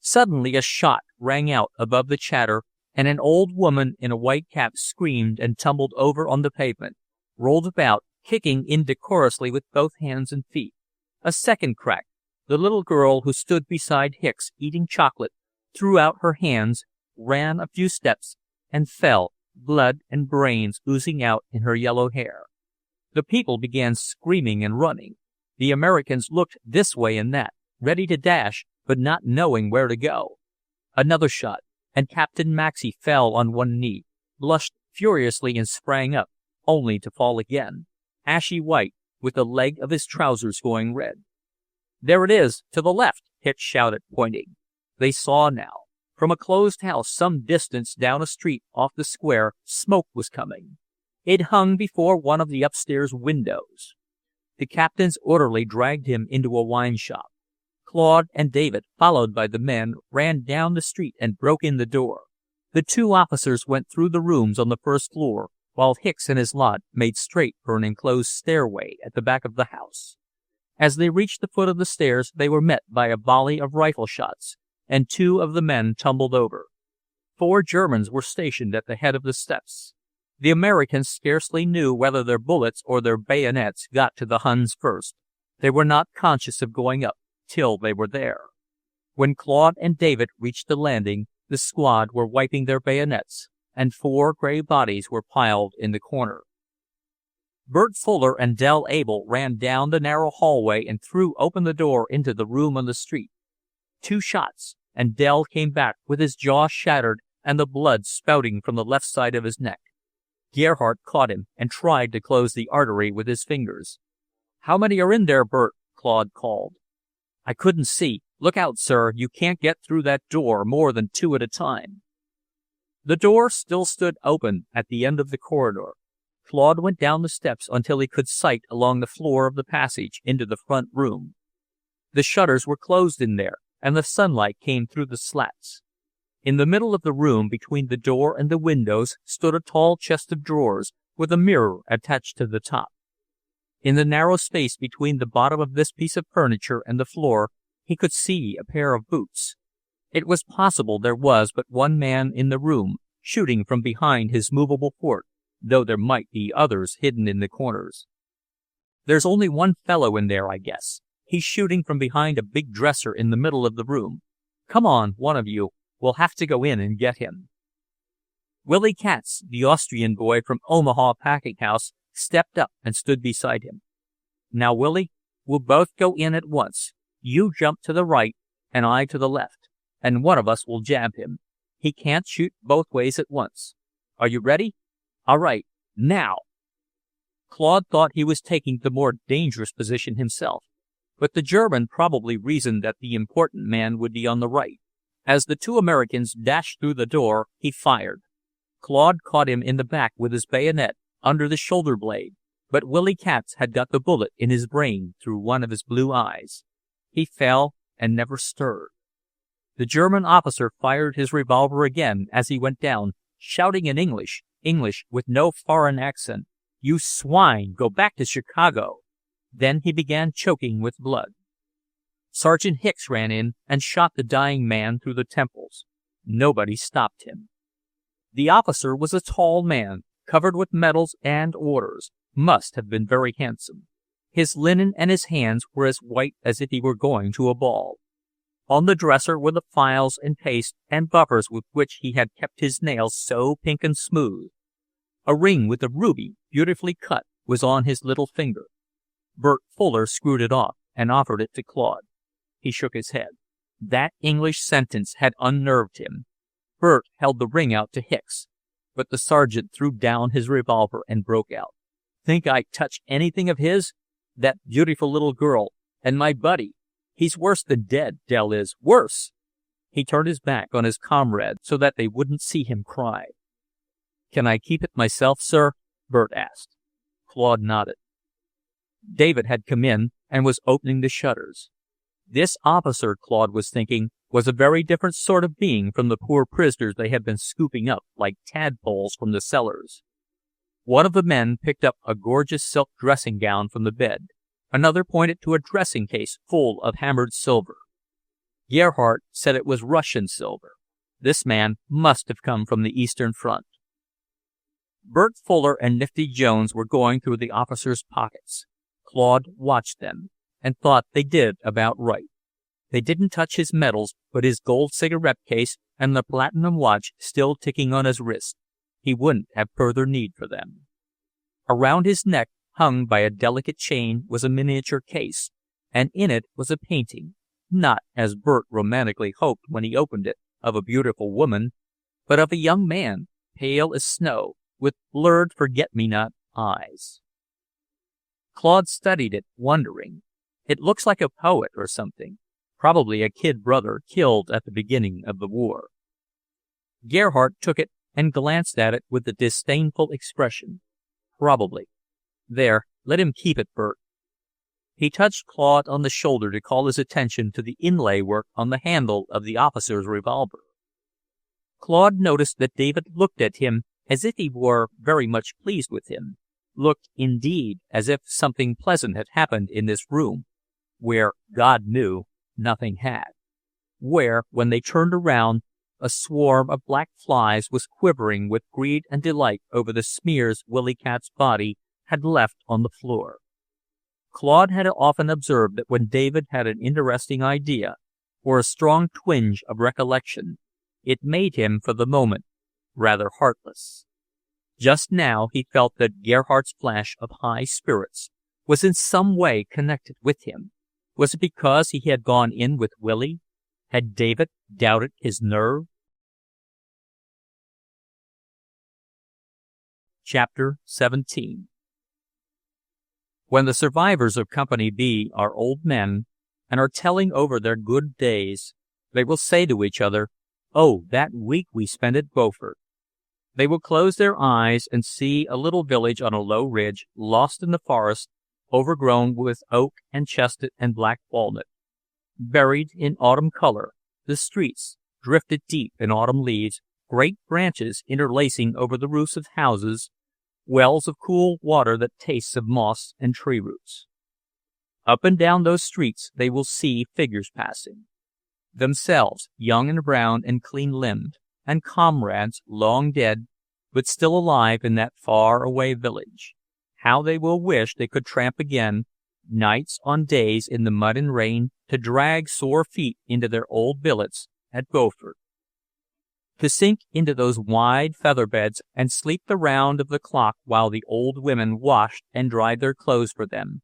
Suddenly a shot rang out above the chatter, and an old woman in a white cap screamed and tumbled over on the pavement, rolled about, kicking indecorously with both hands and feet. A second crack. The little girl who stood beside Hicks eating chocolate threw out her hands, ran a few steps, and fell, blood and brains oozing out in her yellow hair. The people began screaming and running. The Americans looked this way and that, ready to dash, but not knowing where to go. Another shot, and Captain Maxey fell on one knee, blushed furiously and sprang up, only to fall again, ashy white, with the leg of his trousers going red. "There it is, to the left," Hicks shouted, pointing. They saw now. From a closed house some distance down a street off the square, smoke was coming. It hung before one of the upstairs windows. The captain's orderly dragged him into a wine shop. Claude and David, followed by the men, ran down the street and broke in the door. The 2 officers went through the rooms on the first floor, while Hicks and his lot made straight for an enclosed stairway at the back of the house. As they reached the foot of the stairs, they were met by a volley of rifle shots, and 2 of the men tumbled over. 4 Germans were stationed at the head of the steps. The Americans scarcely knew whether their bullets or their bayonets got to the Huns first. They were not conscious of going up till they were there. When Claude and David reached the landing, the squad were wiping their bayonets, and 4 gray bodies were piled in the corner. Bert Fuller and Dell Abel ran down the narrow hallway and threw open the door into the room on the street. 2 shots, and Dell came back with his jaw shattered and the blood spouting from the left side of his neck. Gerhardt caught him and tried to close the artery with his fingers. "How many are in there, Bert?" Claude called. "I couldn't see. Look out, sir. You can't get through that door more than 2 at a time." The door still stood open at the end of the corridor. Claude went down the steps until he could sight along the floor of the passage into the front room. The shutters were closed in there, and the sunlight came through the slats. In the middle of the room, between the door and the windows, stood a tall chest of drawers with a mirror attached to the top. In the narrow space between the bottom of this piece of furniture and the floor, he could see a pair of boots. It was possible there was but one man in the room, shooting from behind his movable fort, though there might be others hidden in the corners. "There's only one fellow in there, I guess. He's shooting from behind a big dresser in the middle of the room. Come on, one of you. We'll have to go in and get him." Willa Cather, the Austrian boy from Omaha packing house, stepped up and stood beside him. "Now, Willie, we'll both go in at once. You jump to the right, and I to the left, and one of us will jab him. He can't shoot both ways at once. Are you ready? All right, now!" Claude thought he was taking the more dangerous position himself, but the German probably reasoned that the important man would be on the right. As the two Americans dashed through the door, he fired. Claude caught him in the back with his bayonet, under the shoulder blade, but Willa Cather had got the bullet in his brain through one of his blue eyes. He fell and never stirred. The German officer fired his revolver again as he went down, shouting in English with no foreign accent, "You swine, go back to Chicago." Then he began choking with blood. Sergeant Hicks ran in and shot the dying man through the temples. Nobody stopped him. The officer was a tall man, covered with medals and orders, must have been very handsome. His linen and his hands were as white as if he were going to a ball. On the dresser were the files and paste and buffers with which he had kept his nails so pink and smooth. A ring with a ruby, beautifully cut, was on his little finger. Bert Fuller screwed it off and offered it to Claude. He shook his head. That English sentence had unnerved him. Bert held the ring out to Hicks, but the sergeant threw down his revolver and broke out. "Think I'd touch anything of his? That beautiful little girl, and my buddy. He's worse than dead, Dell is, worse." He turned his back on his comrade so that they wouldn't see him cry. "Can I keep it myself, sir?" Bert asked. Claude nodded. David had come in and was opening the shutters. This officer, Claude was thinking, was a very different sort of being from the poor prisoners they had been scooping up like tadpoles from the cellars. One of the men picked up a gorgeous silk dressing gown from the bed. Another pointed to a dressing case full of hammered silver. Gerhardt said it was Russian silver. This man must have come from the Eastern Front. Bert Fuller and Nifty Jones were going through the officers' pockets. Claude watched them, and thought they did about right. They didn't touch his medals, but his gold cigarette case and the platinum watch still ticking on his wrist. He wouldn't have further need for them. Around his neck, hung by a delicate chain, was a miniature case, and in it was a painting, not, as Bert romantically hoped when he opened it, of a beautiful woman, but of a young man, pale as snow, with blurred forget-me-not eyes. Claude studied it, wondering. It looks like a poet or something, probably a kid brother killed at the beginning of the war. Gerhardt took it and glanced at it with a disdainful expression. Probably. There, let him keep it, Bert. He touched Claude on the shoulder to call his attention to the inlay work on the handle of the officer's revolver. Claude noticed that David looked at him as if he were very much pleased with him, looked, indeed, as if something pleasant had happened in this room, where, God knew, nothing had, where, when they turned around, a swarm of black flies was quivering with greed and delight over the smears Willa Cather's body had left on the floor. Claude had often observed that when David had an interesting idea, or a strong twinge of recollection, it made him, for the moment, rather heartless. Just now he felt that Gerhardt's flash of high spirits was in some way connected with him. Was it because he had gone in with Willie? Had David doubted his nerve? Chapter 17. When the survivors of Company B are old men and are telling over their good days, they will say to each other, "Oh, that week we spent at Beaufort." They will close their eyes and see a little village on a low ridge, lost in the forest, overgrown with oak and chestnut and black walnut. Buried in autumn color, the streets, drifted deep in autumn leaves, great branches interlacing over the roofs of houses, wells of cool water that tastes of moss and tree roots. Up and down those streets they will see figures passing, themselves young and brown and clean-limbed, and comrades long dead, but still alive in that far-away village. How they will wish they could tramp again, nights on days in the mud and rain, to drag sore feet into their old billets at Beaufort. To sink into those wide feather beds and sleep the round of the clock while the old women washed and dried their clothes for them.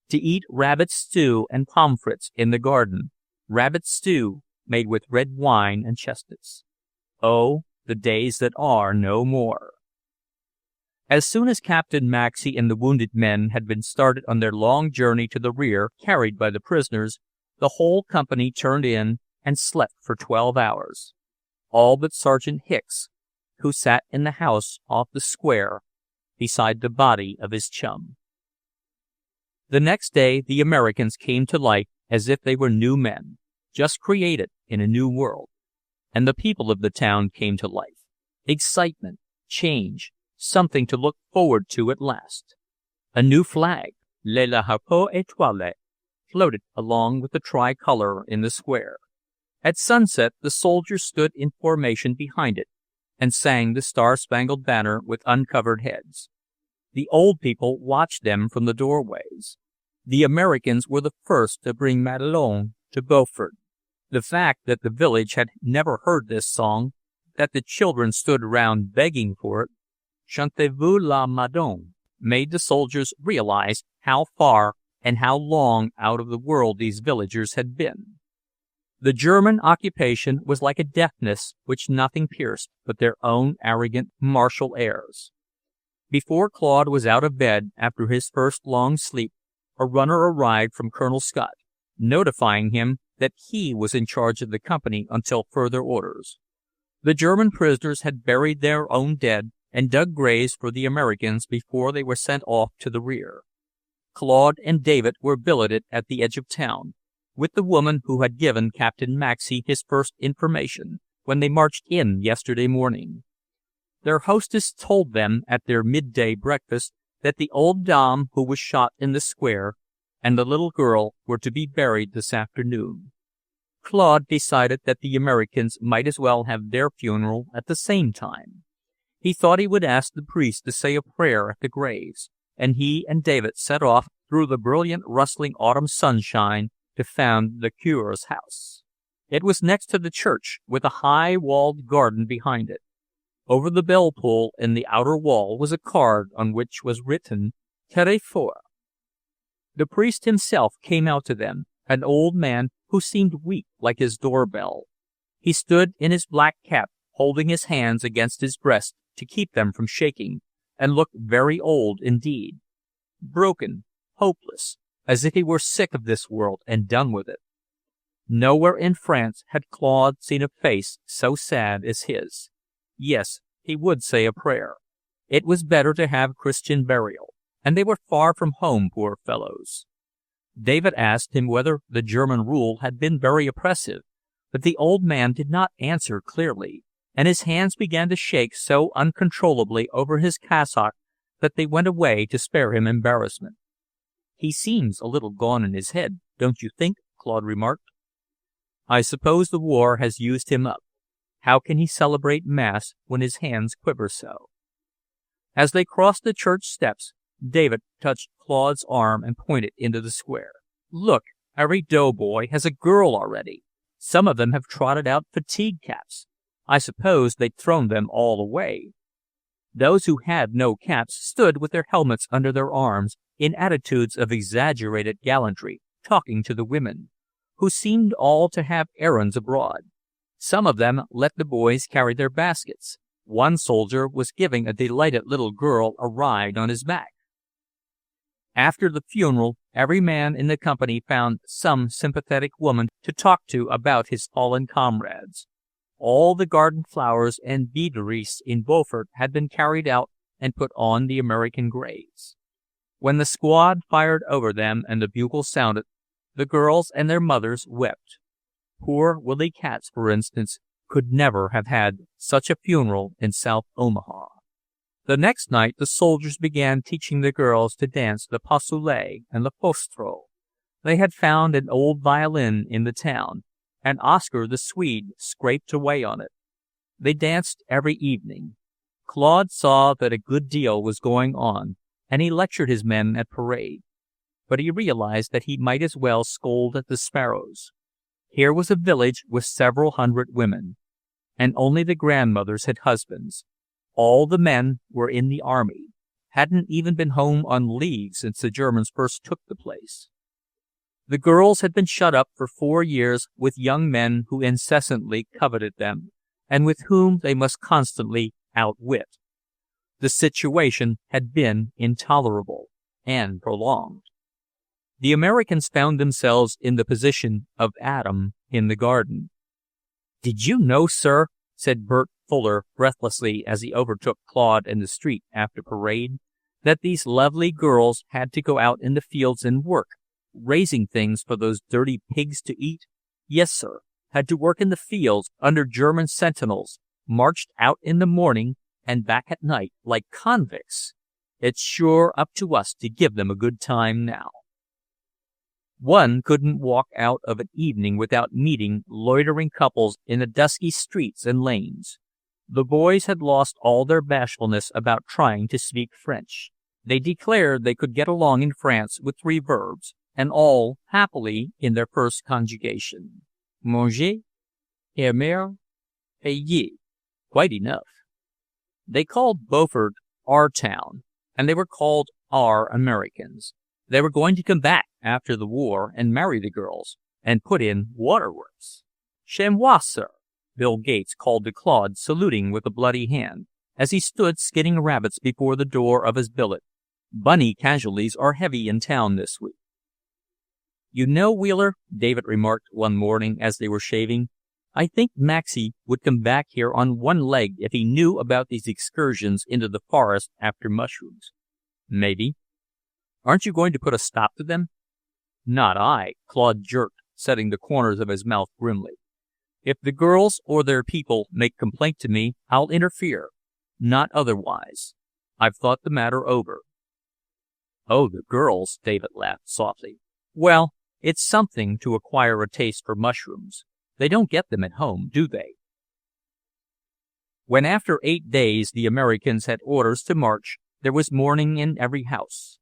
To eat rabbit stew and pomfrets in the garden, rabbit stew made with red wine and chestnuts. Oh, the days that are no more. As soon as Captain Maxey and the wounded men had been started on their long journey to the rear, carried by the prisoners, the whole company turned in and slept for 12 hours. All but Sergeant Hicks, who sat in the house off the square beside the body of his chum. The next day the Americans came to life as if they were new men, just created in a new world. And the people of the town came to life. Excitement, change, something to look forward to at last. A new flag, le drapeau étoilé, floated along with the tricolor in the square. At sunset the soldiers stood in formation behind it and sang the Star-Spangled Banner with uncovered heads. The old people watched them from the doorways. The Americans were the first to bring Madelon to Beaufort. The fact that the village had never heard this song, that the children stood round begging for it, Chantez-vous la Madone, made the soldiers realize how far and how long out of the world these villagers had been. The German occupation was like a deafness which nothing pierced but their own arrogant, martial airs. Before Claude was out of bed after his first long sleep, a runner arrived from Colonel Scott, notifying him that he was in charge of the company until further orders. The German prisoners had buried their own dead and dug graves for the Americans before they were sent off to the rear. Claude and David were billeted at the edge of town, with the woman who had given Captain Maxey his first information when they marched in yesterday morning. Their hostess told them at their midday breakfast that the old dame who was shot in the square and the little girl were to be buried this afternoon. Claude decided that the Americans might as well have their funeral at the same time. He thought he would ask the priest to say a prayer at the graves, and he and David set off through the brilliant, rustling autumn sunshine to find the cure's house. It was next to the church, with a high walled garden behind it. Over the bell pull in the outer wall was a card on which was written "Très fort." The priest himself came out to them, an old man who seemed weak like his doorbell. He stood in his black cap, holding his hands against his breast to keep them from shaking, and looked very old indeed. Broken, hopeless, as if he were sick of this world and done with it. Nowhere in France had Claude seen a face so sad as his. Yes, he would say a prayer. It was better to have Christian burial, and they were far from home, poor fellows. David asked him whether the German rule had been very oppressive, but the old man did not answer clearly, and his hands began to shake so uncontrollably over his cassock that they went away to spare him embarrassment. "He seems a little gone in his head, don't you think?" Claude remarked. "I suppose the war has used him up. How can he celebrate Mass when his hands quiver so?" As they crossed the church steps, David touched Claude's arm and pointed into the square. "Look, every doughboy has a girl already. Some of them have trotted out fatigue caps. I suppose they'd thrown them all away." Those who had no caps stood with their helmets under their arms, in attitudes of exaggerated gallantry, talking to the women, who seemed all to have errands abroad. Some of them let the boys carry their baskets. One soldier was giving a delighted little girl a ride on his back. After the funeral, every man in the company found some sympathetic woman to talk to about his fallen comrades. All the garden flowers and bead wreaths in Beaufort had been carried out and put on the American graves. When the squad fired over them and the bugle sounded, the girls and their mothers wept. Poor Willa Cather, for instance, could never have had such a funeral in South Omaha. The next night the soldiers began teaching the girls to dance the pas seul and the fostro. They had found an old violin in the town, and Oscar the Swede scraped away on it. They danced every evening. Claude saw that a good deal was going on, and he lectured his men at parade. But he realized that he might as well scold at the sparrows. Here was a village with several hundred women, and only the grandmothers had husbands. All the men were in the army, hadn't even been home on leave since the Germans first took the place. The girls had been shut up for 4 years with young men who incessantly coveted them, and with whom they must constantly outwit. The situation had been intolerable and prolonged. The Americans found themselves in the position of Adam in the garden. "Did you know, sir," said Bert Fuller breathlessly as he overtook Claude in the street after parade, "that these lovely girls had to go out in the fields and work, raising things for those dirty pigs to eat? Yes, sir, had to work in the fields under German sentinels, marched out in the morning and back at night like convicts. It's sure up to us to give them a good time now." One couldn't walk out of an evening without meeting loitering couples in the dusky streets and lanes. The boys had lost all their bashfulness about trying to speak French. They declared they could get along in France with 3 verbs, and all happily in their first conjugation. Manger, aimer, payer. Quite enough. They called Beaufort our town, and they were called our Americans. They were going to come back after the war and marry the girls, and put in waterworks. "Chez moi, sir," Bill Gates called to Claude, saluting with a bloody hand, as he stood skinning rabbits before the door of his billet. "Bunny casualties are heavy in town this week." "You know, Wheeler," David remarked one morning as they were shaving, "I think Maxie would come back here on one leg if he knew about these excursions into the forest after mushrooms." "Maybe." "Aren't you going to put a stop to them?" "Not I," Claude jerked, setting the corners of his mouth grimly. "If the girls or their people make complaint to me, I'll interfere. Not otherwise. I've thought the matter over." "Oh, the girls," David laughed softly. "Well, it's something to acquire a taste for mushrooms. They don't get them at home, do they?" When after 8 days the Americans had orders to march, there was mourning in every house.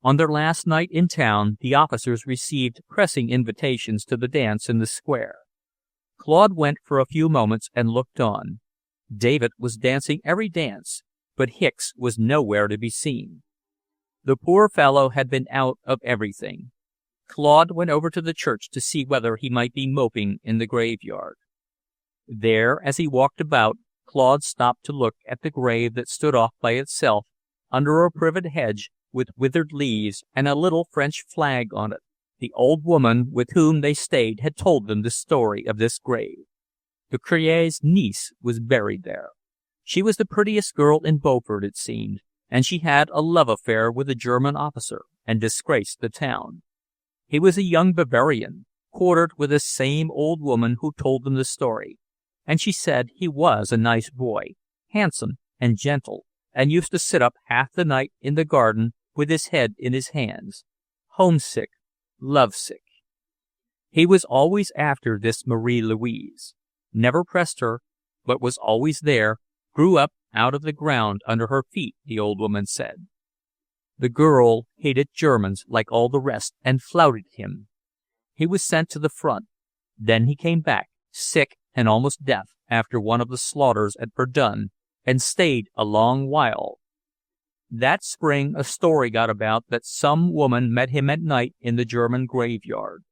On their last night in town, the officers received pressing invitations to the dance in the square. Claude went for a few moments and looked on. David was dancing every dance, but Hicks was nowhere to be seen. The poor fellow had been out of everything. Claude went over to the church to see whether he might be moping in the graveyard. There, as he walked about, Claude stopped to look at the grave that stood off by itself under a privet hedge with withered leaves and a little French flag on it. The old woman with whom they stayed had told them the story of this grave. The Curie's niece was buried there. She was the prettiest girl in Beaufort, it seemed, and she had a love affair with a German officer and disgraced the town. He was a young Bavarian, quartered with this same old woman who told them the story, and she said he was a nice boy, handsome and gentle, and used to sit up half the night in the garden with his head in his hands, homesick, lovesick. He was always after this Marie Louise, never pressed her, but was always there, grew up out of the ground under her feet, the old woman said. The girl hated Germans like all the rest and flouted him. He was sent to the front. Then he came back, sick and almost deaf, after one of the slaughters at Verdun, and stayed a long while. That spring a story got about that some woman met him at night in the German graveyard.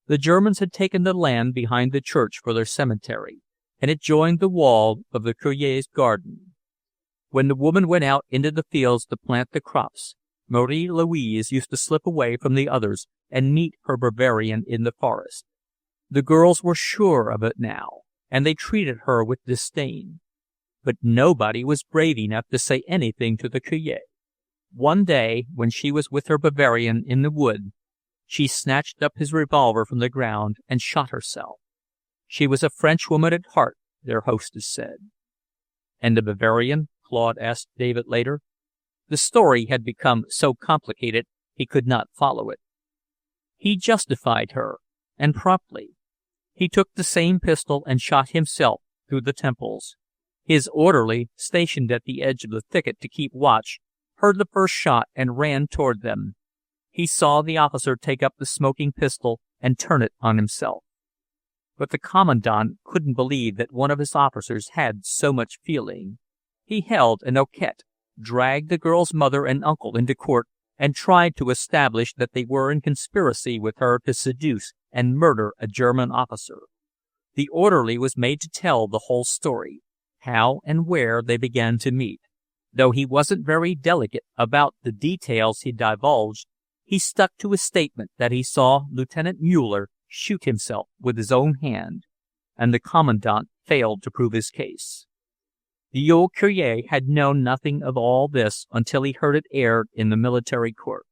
The Germans had taken the land behind the church for their cemetery, and it joined the wall of the Curie's garden. When the woman went out into the fields to plant the crops, Marie Louise used to slip away from the others and meet her Bavarian in the forest. The girls were sure of it now, and they treated her with disdain. But nobody was brave enough to say anything to the Curie. One day, when she was with her Bavarian in the wood, she snatched up his revolver from the ground and shot herself. She was a Frenchwoman at heart, their hostess said. And the Bavarian? Claude asked David later. The story had become so complicated he could not follow it. He justified her, and promptly. He took the same pistol and shot himself through the temples. His orderly, stationed at the edge of the thicket to keep watch, heard the first shot and ran toward them. He saw the officer take up the smoking pistol and turn it on himself. But the commandant couldn't believe that one of his officers had so much feeling. He held an enquête, dragged the girl's mother and uncle into court, and tried to establish that they were in conspiracy with her to seduce and murder a German officer. The orderly was made to tell the whole story, how and where they began to meet. Though he wasn't very delicate about the details he divulged, he stuck to his statement that he saw Lieutenant Mueller shoot himself with his own hand, and the commandant failed to prove his case. The old Curie had known nothing of all this until he heard it aired in the military court.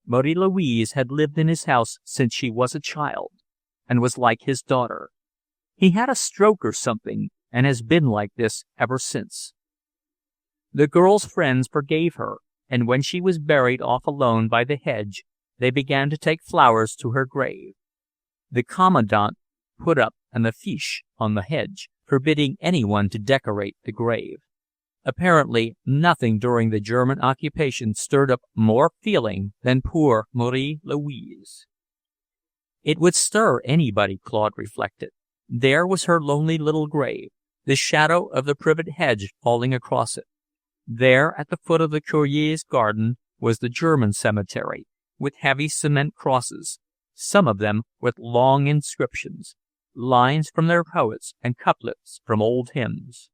Marie Louise had lived in his house since she was a child, and was like his daughter. He had a stroke or something, and has been like this ever since. The girl's friends forgave her, and when she was buried off alone by the hedge, they began to take flowers to her grave. The commandant put up an affiche on the hedge, forbidding anyone to decorate the grave. Apparently, nothing during the German occupation stirred up more feeling than poor Marie Louise. It would stir anybody, Claude reflected. There was her lonely little grave, the shadow of the privet hedge falling across it. There, at the foot of the Curie's garden, was the German cemetery, with heavy cement crosses, some of them with long inscriptions, lines from their poets and couplets from old hymns.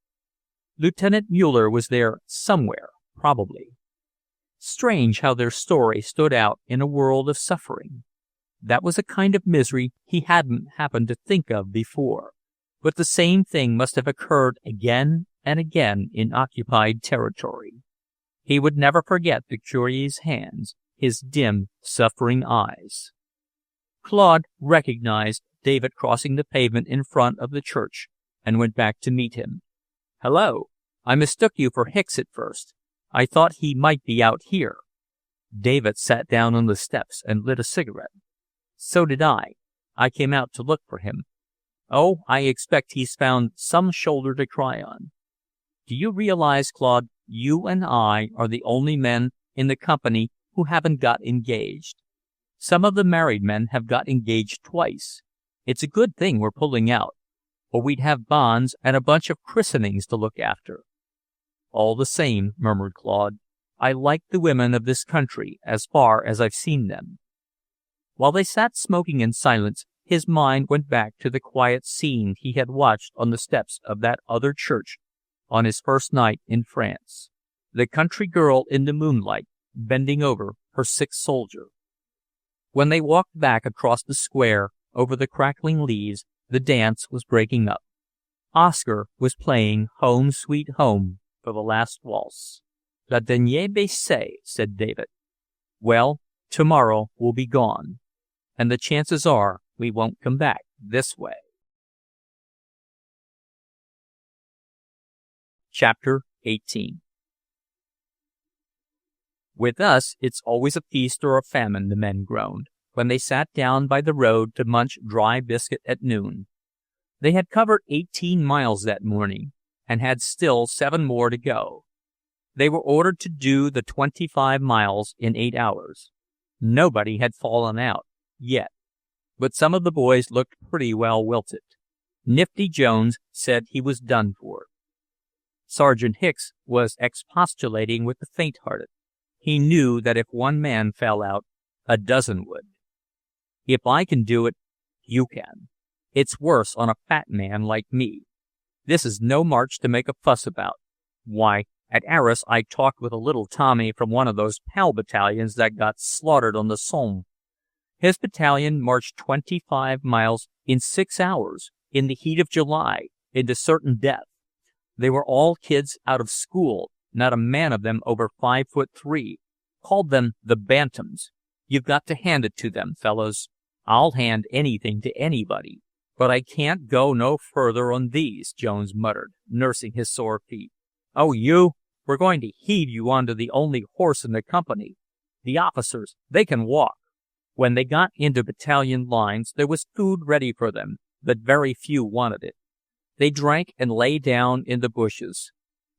Lieutenant Mueller was there somewhere, probably. Strange how their story stood out in a world of suffering. That was a kind of misery he hadn't happened to think of before, but the same thing must have occurred again and again in occupied territory. He would never forget the Curie's hands, his dim, suffering eyes. Claude recognized David crossing the pavement in front of the church and went back to meet him. "Hello. I mistook you for Hicks at first. I thought he might be out here." David sat down on the steps and lit a cigarette. "So did I. I came out to look for him. Oh, I expect he's found some shoulder to cry on. Do you realize, Claude, you and I are the only men in the company who haven't got engaged. Some of the married men have got engaged twice. It's a good thing we're pulling out, or we'd have bonds and a bunch of christenings to look after." "All the same," murmured Claude, "I like the women of this country as far as I've seen them." While they sat smoking in silence, his mind went back to the quiet scene he had watched on the steps of that other church on his first night in France. The country girl in the moonlight, bending over her sick soldier. When they walked back across the square, over the crackling leaves, the dance was breaking up. Oscar was playing Home Sweet Home for the last waltz. "La dernière baiser," said David. "Well, tomorrow we'll be gone, and the chances are we won't come back this way." Chapter 18. "With us, it's always a feast or a famine," the men groaned, when they sat down by the road to munch dry biscuit at noon. They had covered 18 miles that morning, and had still 7 more to go. They were ordered to do the 25 miles in 8 hours. Nobody had fallen out, yet, but some of the boys looked pretty well wilted. Nifty Jones said he was done for. Sergeant Hicks was expostulating with the faint-hearted. He knew that if one man fell out, a dozen would. "If I can do it, you can. It's worse on a fat man like me. This is no march to make a fuss about. Why, At Arras, I talked with a little Tommy from one of those PAL battalions that got slaughtered on the Somme. His battalion marched 25 miles in 6 hours in the heat of July into certain death. They were all kids out of school, not a man of them over 5'3". Called them the Bantams. You've got to hand it to them, fellows. I'll hand anything to anybody. But I can't go no further on these, Jones muttered, nursing his sore feet. Oh, you? We're going to heave you onto the only horse in the company. The officers, they can walk. When they got into battalion lines, there was food ready for them, but very few wanted it. They drank and lay down in the bushes.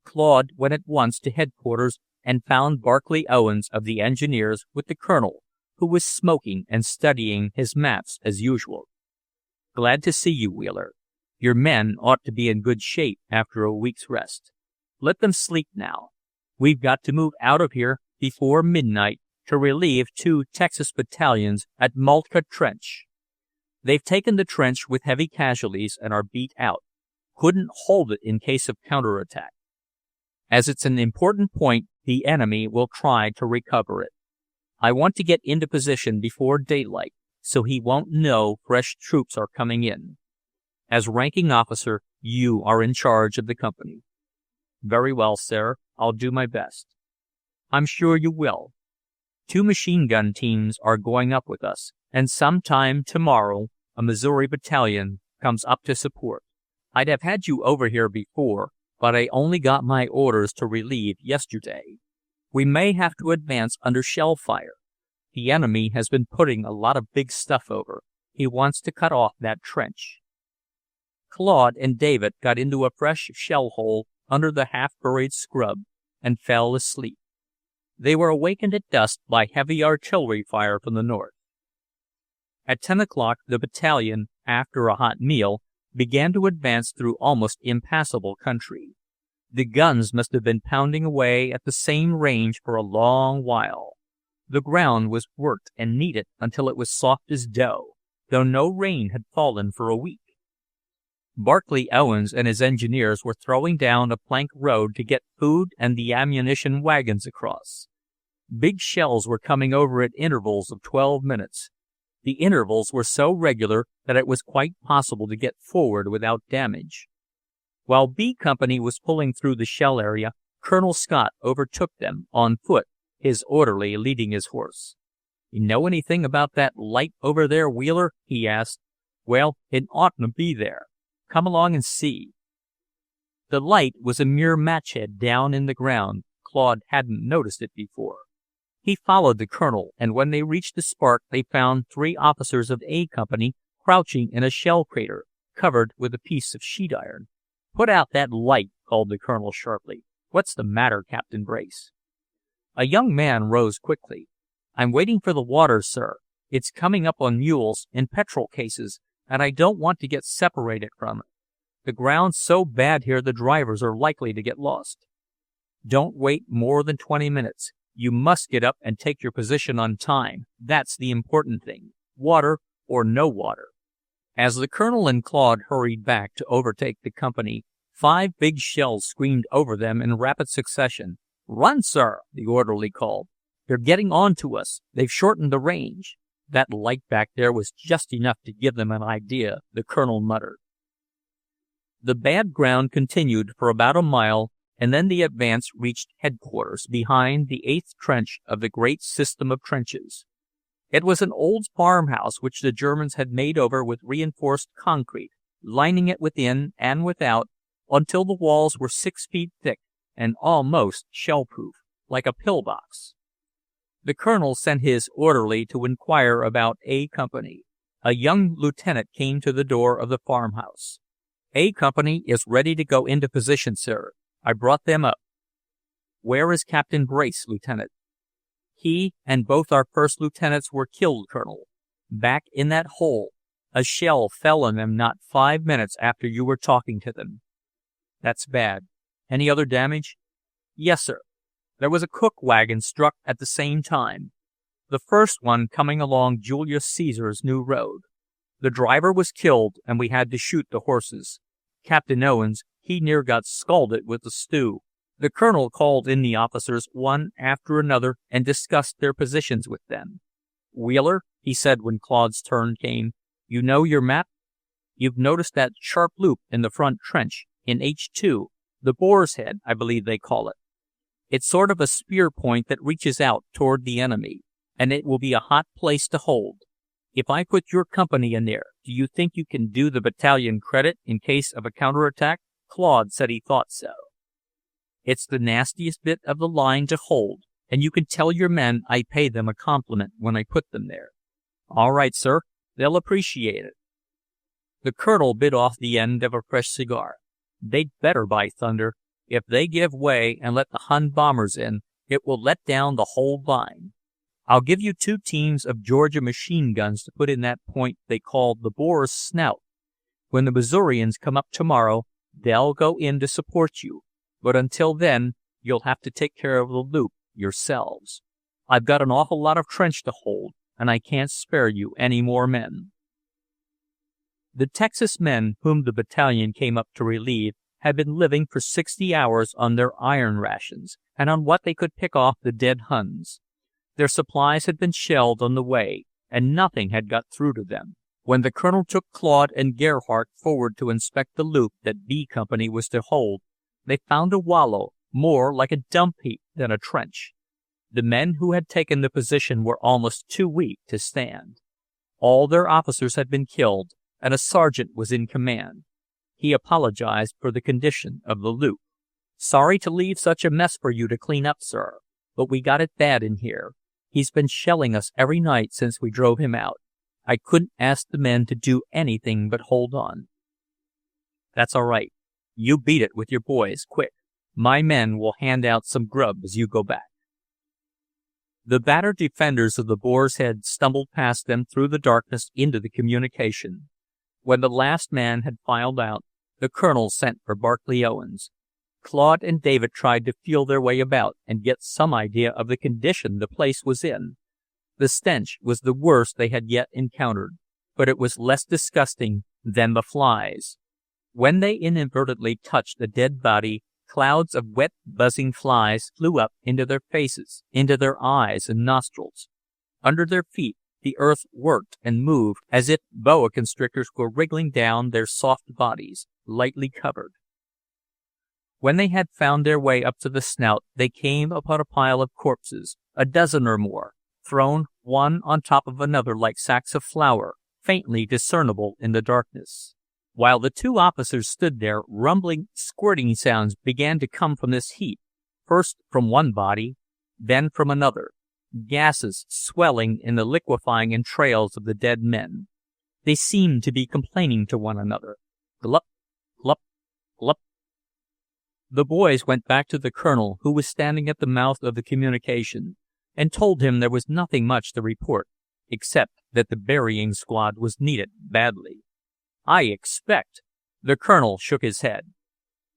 Claude went at once to headquarters and found Barclay Owens of the engineers with the colonel, who was smoking and studying his maps as usual. Glad to see you, Wheeler. Your men ought to be in good shape after a week's rest. Let them sleep now. We've got to move out of here before midnight to relieve 2 Texas battalions at Moltke Trench. They've taken the trench with heavy casualties and are beat out. Couldn't hold it in case of counterattack. As it's an important point, the enemy will try to recover it. I want to get into position before daylight, so he won't know fresh troops are coming in. As ranking officer, you are in charge of the company. Very well, sir. I'll do my best. I'm sure you will. 2 machine gun teams are going up with us, and sometime tomorrow a Missouri battalion comes up to support. I'd have had you over here before, but I only got my orders to relieve yesterday. We may have to advance under shell fire. The enemy has been putting a lot of big stuff over. He wants to cut off that trench. Claude and David got into a fresh shell hole under the half-buried scrub and fell asleep. They were awakened at dusk by heavy artillery fire from the north. At 10 o'clock, the battalion, after a hot meal, began to advance through almost impassable country. The guns must have been pounding away at the same range for a long while. The ground was worked and kneaded until it was soft as dough, though no rain had fallen for a week. Barclay Owens and his engineers were throwing down a plank road to get food and the ammunition wagons across. Big shells were coming over at intervals of 12 minutes. The intervals were so regular that it was quite possible to get forward without damage. While B Company was pulling through the shell area, Colonel Scott overtook them on foot, his orderly leading his horse. "You know anything about that light over there, Wheeler?" he asked. "Well, it oughtn't to be there. Come along and see." The light was a mere matchhead down in the ground. Claude hadn't noticed it before. He followed the colonel, and when they reached the spark, they found 3 officers of A Company crouching in a shell crater, covered with a piece of sheet iron. "Put out that light," called the colonel sharply. "What's the matter, Captain Brace?" A young man rose quickly. "I'm waiting for the water, sir. It's coming up on mules in petrol cases, and I don't want to get separated from it. The ground's so bad here the drivers are likely to get lost." "Don't wait more than 20 minutes. You must get up and take your position on time. That's the important thing. Water or no water." As the colonel and Claude hurried back to overtake the company, 5 big shells screamed over them in rapid succession. "Run, sir!" the orderly called. "They're getting on to us. They've shortened the range." "That light back there was just enough to give them an idea," the colonel muttered. The bad ground continued for about a mile, and then the advance reached headquarters behind the 8th trench of the great system of trenches. It was an old farmhouse which the Germans had made over with reinforced concrete, lining it within and without until the walls were 6 feet thick and almost shell-proof, like a pillbox. The colonel sent his orderly to inquire about A Company. A young lieutenant came to the door of the farmhouse. "A Company is ready to go into position, sir. I brought them up." "Where is Captain Brace, Lieutenant?" "He and both our first lieutenants were killed, Colonel. Back in that hole. A shell fell on them not 5 minutes after you were talking to them." "That's bad. Any other damage?" "Yes, sir. There was a cook wagon struck at the same time. The first one coming along Julius Caesar's new road. The driver was killed, and we had to shoot the horses. Captain Owens, he near got scalded with the stew. The colonel called in the officers one after another and discussed their positions with them. "Wheeler," he said when Claude's turn came, "you know your map? You've noticed that sharp loop in the front trench, in H2, the Boar's Head, I believe they call it. It's sort of a spear point that reaches out toward the enemy, and it will be a hot place to hold. If I put your company in there, do you think you can do the battalion credit in case of a counterattack?" Claude said he thought so. "It's the nastiest bit of the line to hold, and you can tell your men I pay them a compliment when I put them there." "All right, sir. They'll appreciate it." The colonel bit off the end of a fresh cigar. "They'd better, by thunder. If they give way and let the Hun bombers in, it will let down the whole line. I'll give you 2 teams of Georgia machine guns to put in that point they call the Boar's Snout. When the Missourians come up tomorrow, they'll go in to support you, but until then, you'll have to take care of the loop yourselves. I've got an awful lot of trench to hold, and I can't spare you any more men." The Texas men whom the battalion came up to relieve had been living for 60 hours on their iron rations and on what they could pick off the dead Huns. Their supplies had been shelled on the way, and nothing had got through to them. When the colonel took Claude and Gerhardt forward to inspect the loop that B Company was to hold, they found a wallow more like a dump heap than a trench. The men who had taken the position were almost too weak to stand. All their officers had been killed, and a sergeant was in command. He apologized for the condition of the loop. "Sorry to leave such a mess for you to clean up, sir, but we got it bad in here. He's been shelling us every night since we drove him out. I couldn't ask the men to do anything but hold on." "That's all right. You beat it with your boys, quick. My men will hand out some grub as you go back." The battered defenders of the Boar's Head stumbled past them through the darkness into the communication. When the last man had filed out, the colonel sent for Barclay Owens. Claude and David tried to feel their way about and get some idea of the condition the place was in. The stench was the worst they had yet encountered, but it was less disgusting than the flies. When they inadvertently touched a dead body, clouds of wet, buzzing flies flew up into their faces, into their eyes and nostrils. Under their feet, the earth worked and moved as if boa constrictors were wriggling down their soft bodies, lightly covered. When they had found their way up to the snout, they came upon a pile of corpses, a dozen or more, thrown one on top of another like sacks of flour, faintly discernible in the darkness. While the 2 officers stood there, rumbling, squirting sounds began to come from this heap, first from one body, then from another, gases swelling in the liquefying entrails of the dead men. They seemed to be complaining to one another. Glup, glup, glup. The boys went back to the colonel, who was standing at the mouth of the communication, and told him there was nothing much to report, except that the burying squad was needed badly. "I expect." The colonel shook his head.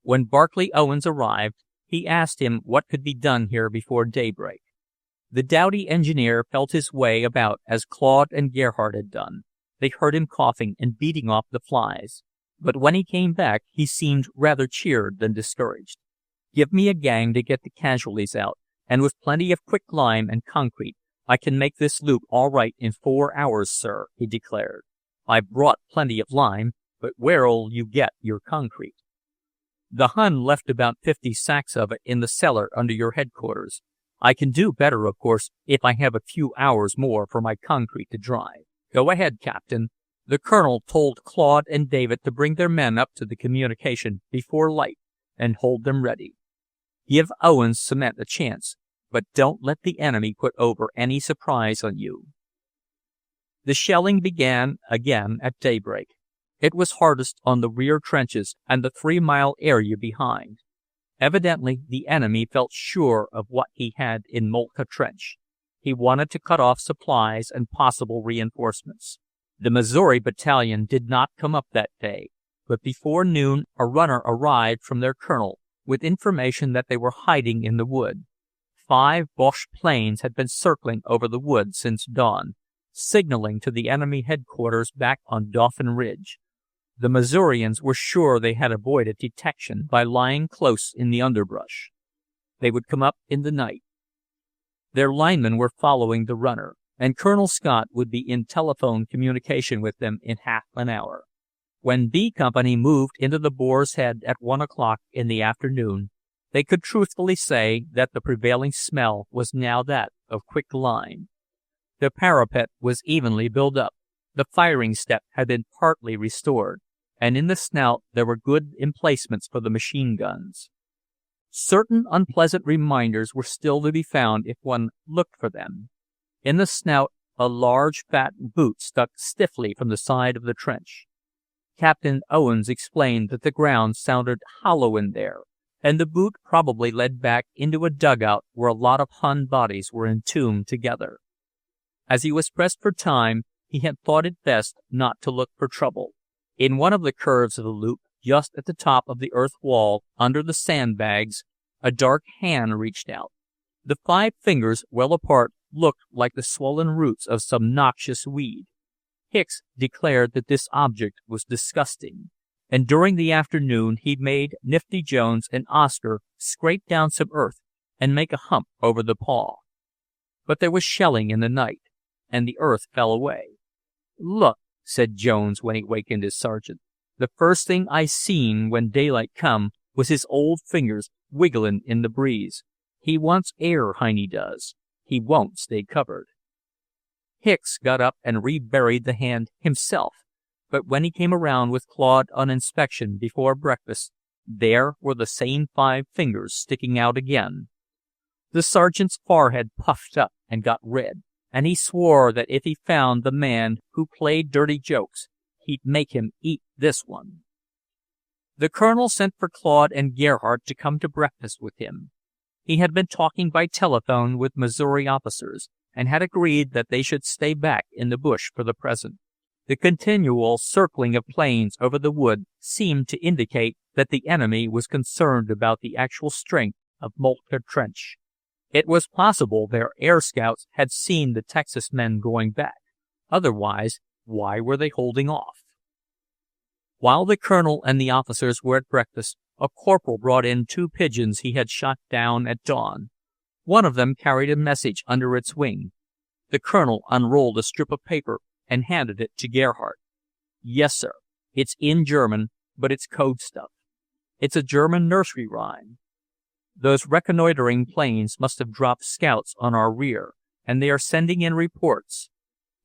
When Barclay Owens arrived, he asked him what could be done here before daybreak. The doughty engineer felt his way about as Claude and Gerhardt had done. They heard him coughing and beating off the flies. But when he came back, he seemed rather cheered than discouraged. "Give me a gang to get the casualties out, and with plenty of quicklime and concrete, I can make this loop all right in 4 hours, sir," he declared. "I've brought plenty of lime, but where'll you get your concrete?" "The Hun left about 50 sacks of it in the cellar under your headquarters. I can do better, of course, if I have a few hours more for my concrete to dry." "Go ahead, Captain." The colonel told Claude and David to bring their men up to the communication before light and hold them ready. "Give Owens' cement a chance, but don't let the enemy put over any surprise on you." The shelling began again at daybreak. It was hardest on the rear trenches and the 3-mile area behind. Evidently, the enemy felt sure of what he had in Moltke Trench. He wanted to cut off supplies and possible reinforcements. The Missouri battalion did not come up that day, but before noon a runner arrived from their colonel with information that they were hiding in the wood. 5 Boche planes had been circling over the wood since dawn, signaling to the enemy headquarters back on Dauphin Ridge. The Missourians were sure they had avoided detection by lying close in the underbrush. They would come up in the night. Their linemen were following the runner, and Colonel Scott would be in telephone communication with them in half an hour. When B Company moved into the Boar's Head at 1 o'clock in the afternoon, they could truthfully say that the prevailing smell was now that of quicklime. The parapet was evenly built up, the firing step had been partly restored, and in the snout there were good emplacements for the machine guns. Certain unpleasant reminders were still to be found if one looked for them. In the snout, a large fat boot stuck stiffly from the side of the trench. Captain Owens explained that the ground sounded hollow in there, and the boot probably led back into a dugout where a lot of Hun bodies were entombed together. As he was pressed for time, he had thought it best not to look for trouble. In one of the curves of the loop, just at the top of the earth wall, under the sandbags, a dark hand reached out. The 5 fingers, well apart, looked like the swollen roots of some noxious weed. Hicks declared that this object was disgusting, and during the afternoon he made Nifty Jones and Oscar scrape down some earth and make a hump over the paw. But there was shelling in the night, and the earth fell away. "Look," said Jones when he wakened his sergeant. "The first thing I seen when daylight come was his old fingers wiggling in the breeze. He wants air, Heine does. He won't stay covered." Hicks got up and reburied the hand himself, but when he came around with Claude on inspection before breakfast, there were the same 5 fingers sticking out again. The sergeant's forehead puffed up and got red, and he swore that if he found the man who played dirty jokes, he'd make him eat this one. The colonel sent for Claude and Gerhardt to come to breakfast with him. He had been talking by telephone with Missouri officers, and had agreed that they should stay back in the bush for the present. The continual circling of planes over the wood seemed to indicate that the enemy was concerned about the actual strength of Moltke Trench. It was possible their air scouts had seen the Texas men going back. Otherwise, why were they holding off? While the colonel and the officers were at breakfast, a corporal brought in 2 pigeons he had shot down at dawn. One of them carried a message under its wing. The colonel unrolled a strip of paper and handed it to Gerhardt. "Yes, sir. It's in German, but it's code stuff. It's a German nursery rhyme. Those reconnoitering planes must have dropped scouts on our rear, and they are sending in reports.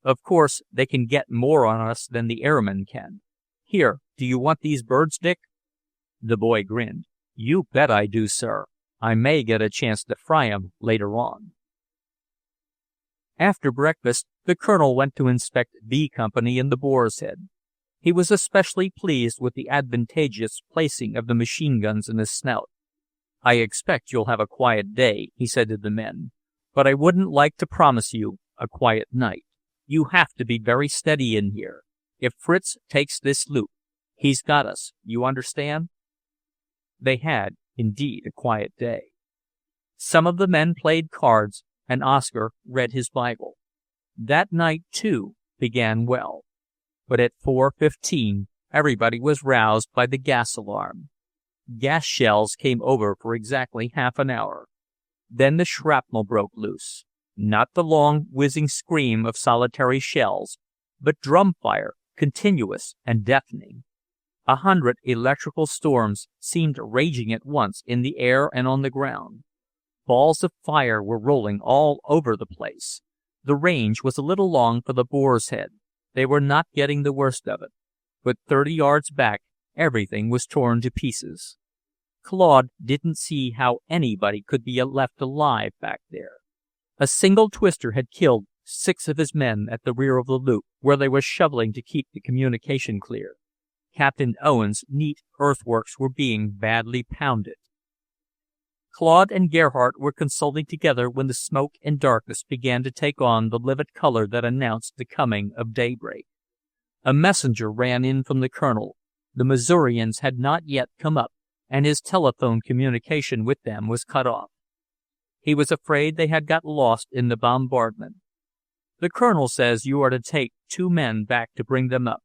Of course, they can get more on us than the airmen can. Here, do you want these birds, Dick?" The boy grinned. "You bet I do, sir. I may get a chance to fry 'em later on." After breakfast, the colonel went to inspect B Company in the Boar's Head. He was especially pleased with the advantageous placing of the machine guns in the snout. "I expect you'll have a quiet day," he said to the men, "but I wouldn't like to promise you a quiet night. You have to be very steady in here. If Fritz takes this loop, he's got us, you understand?" They had, indeed, a quiet day. Some of the men played cards, and Oscar read his Bible. That night, too, began well. But at 4:15, everybody was roused by the gas alarm. Gas shells came over for exactly half an hour. Then the shrapnel broke loose. Not the long, whizzing scream of solitary shells, but drum fire, continuous and deafening. 100 electrical storms seemed raging at once in the air and on the ground. Balls of fire were rolling all over the place. The range was a little long for the Boar's Head. They were not getting the worst of it, but 30 yards back, everything was torn to pieces. Claude didn't see how anybody could be left alive back there. A single twister had killed 6 of his men at the rear of the loop, where they were shoveling to keep the communication clear. Captain Owens' neat earthworks were being badly pounded. Claude and Gerhardt were consulting together when the smoke and darkness began to take on the livid color that announced the coming of daybreak. A messenger ran in from the colonel. The Missourians had not yet come up, and his telephone communication with them was cut off. He was afraid they had got lost in the bombardment. "The colonel says you are to take 2 men back to bring them up.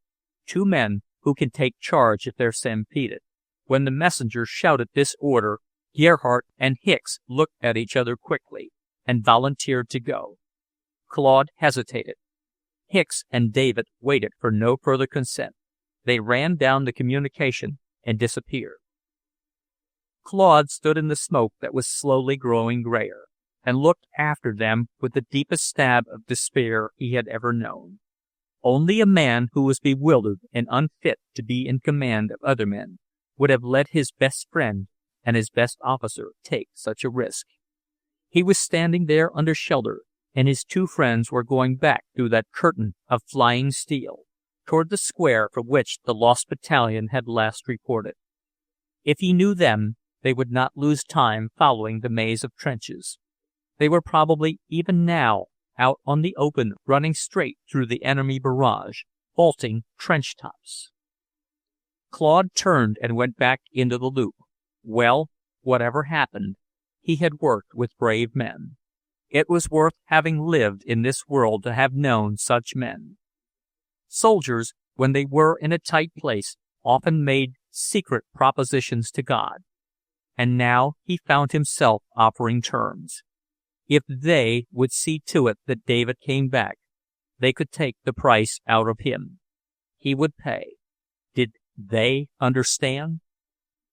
2 men who can take charge if they're stampeded." When the messenger shouted this order, Gerhardt and Hicks looked at each other quickly and volunteered to go. Claude hesitated. Hicks and David waited for no further consent. They ran down the communication and disappeared. Claude stood in the smoke that was slowly growing grayer and looked after them with the deepest stab of despair he had ever known. Only a man who was bewildered and unfit to be in command of other men would have let his best friend and his best officer take such a risk. He was standing there under shelter, and his two friends were going back through that curtain of flying steel toward the square from which the lost battalion had last reported. If he knew them, they would not lose time following the maze of trenches. They were probably even now out on the open, running straight through the enemy barrage, vaulting trench tops. Claude turned and went back into the loop. Well, whatever happened, he had worked with brave men. It was worth having lived in this world to have known such men. Soldiers, when they were in a tight place, often made secret propositions to God. And now he found himself offering terms. If they would see to it that David came back, they could take the price out of him. He would pay. Did they understand?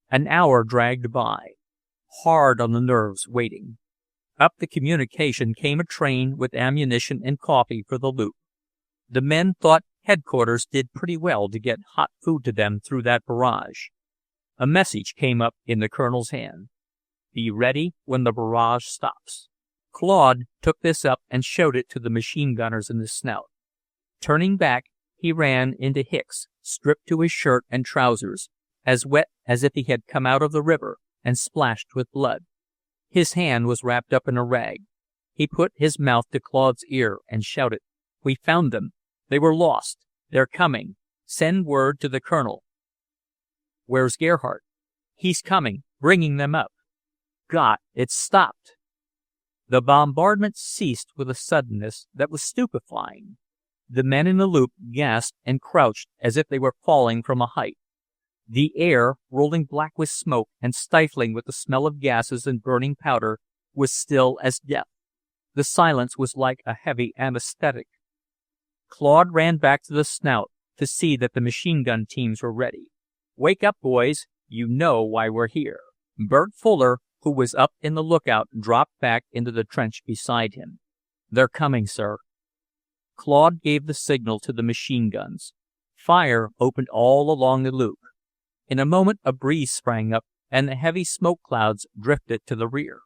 An hour dragged by, hard on the nerves waiting. Up the communication came a train with ammunition and coffee for the loop. The men thought headquarters did pretty well to get hot food to them through that barrage. A message came up in the colonel's hand. Be ready when the barrage stops. Claude took this up and showed it to the machine gunners in the Snout. Turning back, he ran into Hicks, stripped to his shirt and trousers, as wet as if he had come out of the river and splashed with blood. His hand was wrapped up in a rag. He put his mouth to Claude's ear and shouted, "We found them. They were lost. They're coming. Send word to the colonel." "Where's Gerhardt?" "He's coming, bringing them up." "God, it's stopped." The bombardment ceased with a suddenness that was stupefying. The men in the loop gasped and crouched as if they were falling from a height. The air, rolling black with smoke and stifling with the smell of gases and burning powder, was still as death. The silence was like a heavy anesthetic. Claude ran back to the Snout to see that the machine gun teams were ready. "Wake up, boys. You know why we're here." Bert Fuller, who was up in the lookout, dropped back into the trench beside him. "They're coming, sir." Claude gave the signal to the machine guns. Fire opened all along the loop. In a moment a breeze sprang up, and the heavy smoke clouds drifted to the rear.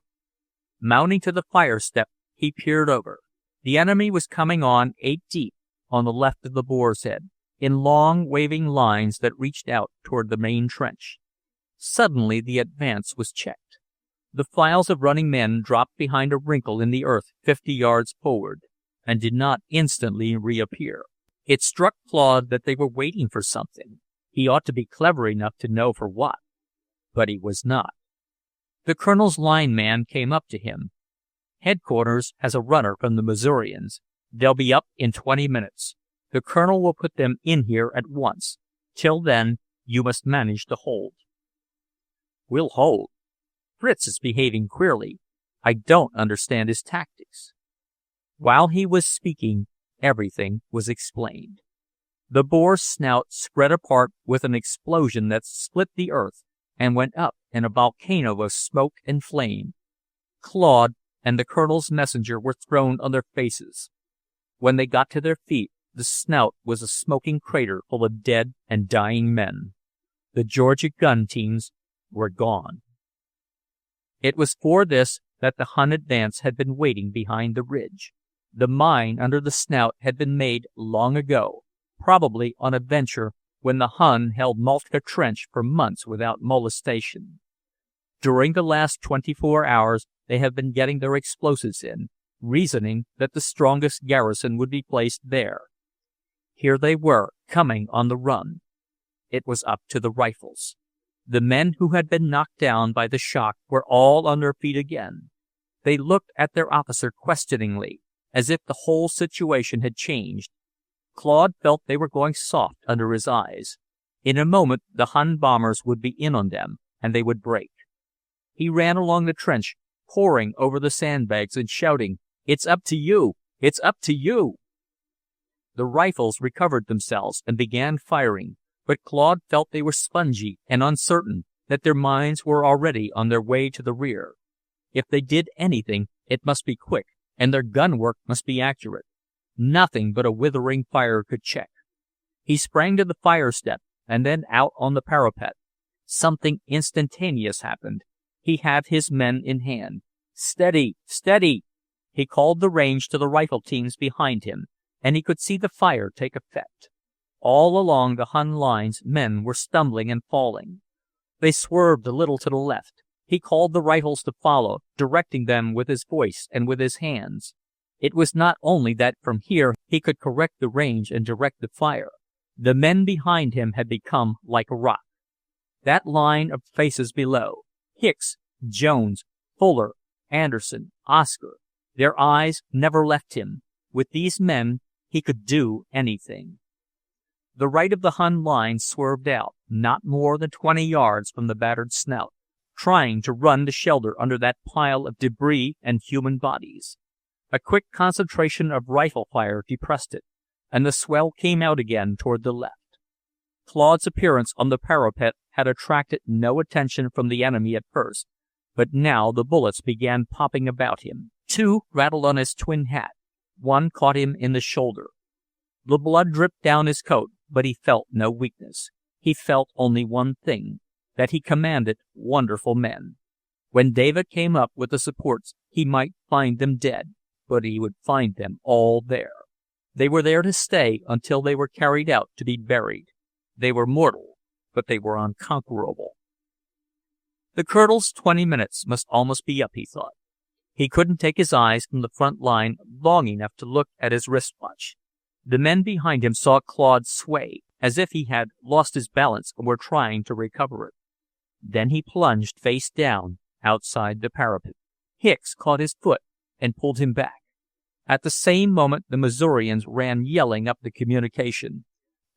Mounting to the fire step, he peered over. The enemy was coming on 8 deep on the left of the Boar's Head, in long, waving lines that reached out toward the main trench. Suddenly the advance was checked. The files of running men dropped behind a wrinkle in the earth 50 yards forward, and did not instantly reappear. It struck Claude that they were waiting for something. He ought to be clever enough to know for what. But he was not. The colonel's line man came up to him. "Headquarters has a runner from the Missourians. They'll be up in 20 minutes. The colonel will put them in here at once. Till then, you must manage to hold." "We'll hold. Fritz is behaving queerly. I don't understand his tactics." While he was speaking, everything was explained. The Boar's snout spread apart with an explosion that split the earth and went up in a volcano of smoke and flame. Claude and the colonel's messenger were thrown on their faces. When they got to their feet, the Snout was a smoking crater full of dead and dying men. The Georgia gun teams were gone. It was for this that the Hun advance had been waiting behind the ridge. The mine under the Snout had been made long ago, probably on a venture when the Hun held Moltke Trench for months without molestation. During the last 24 hours they had been getting their explosives in, reasoning that the strongest garrison would be placed there. Here they were, coming on the run. It was up to the rifles. The men who had been knocked down by the shock were all on their feet again. They looked at their officer questioningly, as if the whole situation had changed. Claude felt they were going soft under his eyes. In a moment the Hun bombers would be in on them, and they would break. He ran along the trench, pouring over the sandbags and shouting, "It's up to you! It's up to you!" The rifles recovered themselves and began firing, but Claude felt they were spongy and uncertain, that their minds were already on their way to the rear. If they did anything, it must be quick, and their gun work must be accurate. Nothing but a withering fire could check. He sprang to the fire step and then out on the parapet. Something instantaneous happened. He had his men in hand. "Steady! Steady!" He called the range to the rifle teams behind him, and he could see the fire take effect. All along the Hun lines men were stumbling and falling. They swerved a little to the left. He called the rifles to follow, directing them with his voice and with his hands. It was not only that from here he could correct the range and direct the fire. The men behind him had become like a rock. That line of faces below, Hicks, Jones, Fuller, Anderson, Oscar, their eyes never left him. With these men, he could do anything. The right of the Hun line swerved out, not more than 20 yards from the battered Snout, trying to run to shelter under that pile of debris and human bodies. A quick concentration of rifle fire depressed it, and the swell came out again toward the left. Claude's appearance on the parapet had attracted no attention from the enemy at first, but now the bullets began popping about him. 2 rattled on his twin hat. 1 caught him in the shoulder. The blood dripped down his coat, but he felt no weakness. He felt only one thing, that he commanded wonderful men. When David came up with the supports, he might find them dead, but he would find them all there. They were there to stay until they were carried out to be buried. They were mortal, but they were unconquerable. The Colonel's 20 minutes must almost be up, he thought. He couldn't take his eyes from the front line long enough to look at his wristwatch. The men behind him saw Claude sway, as if he had lost his balance and were trying to recover it. Then he plunged face down outside the parapet. Hicks caught his foot and pulled him back. At the same moment, the Missourians ran yelling up the communication.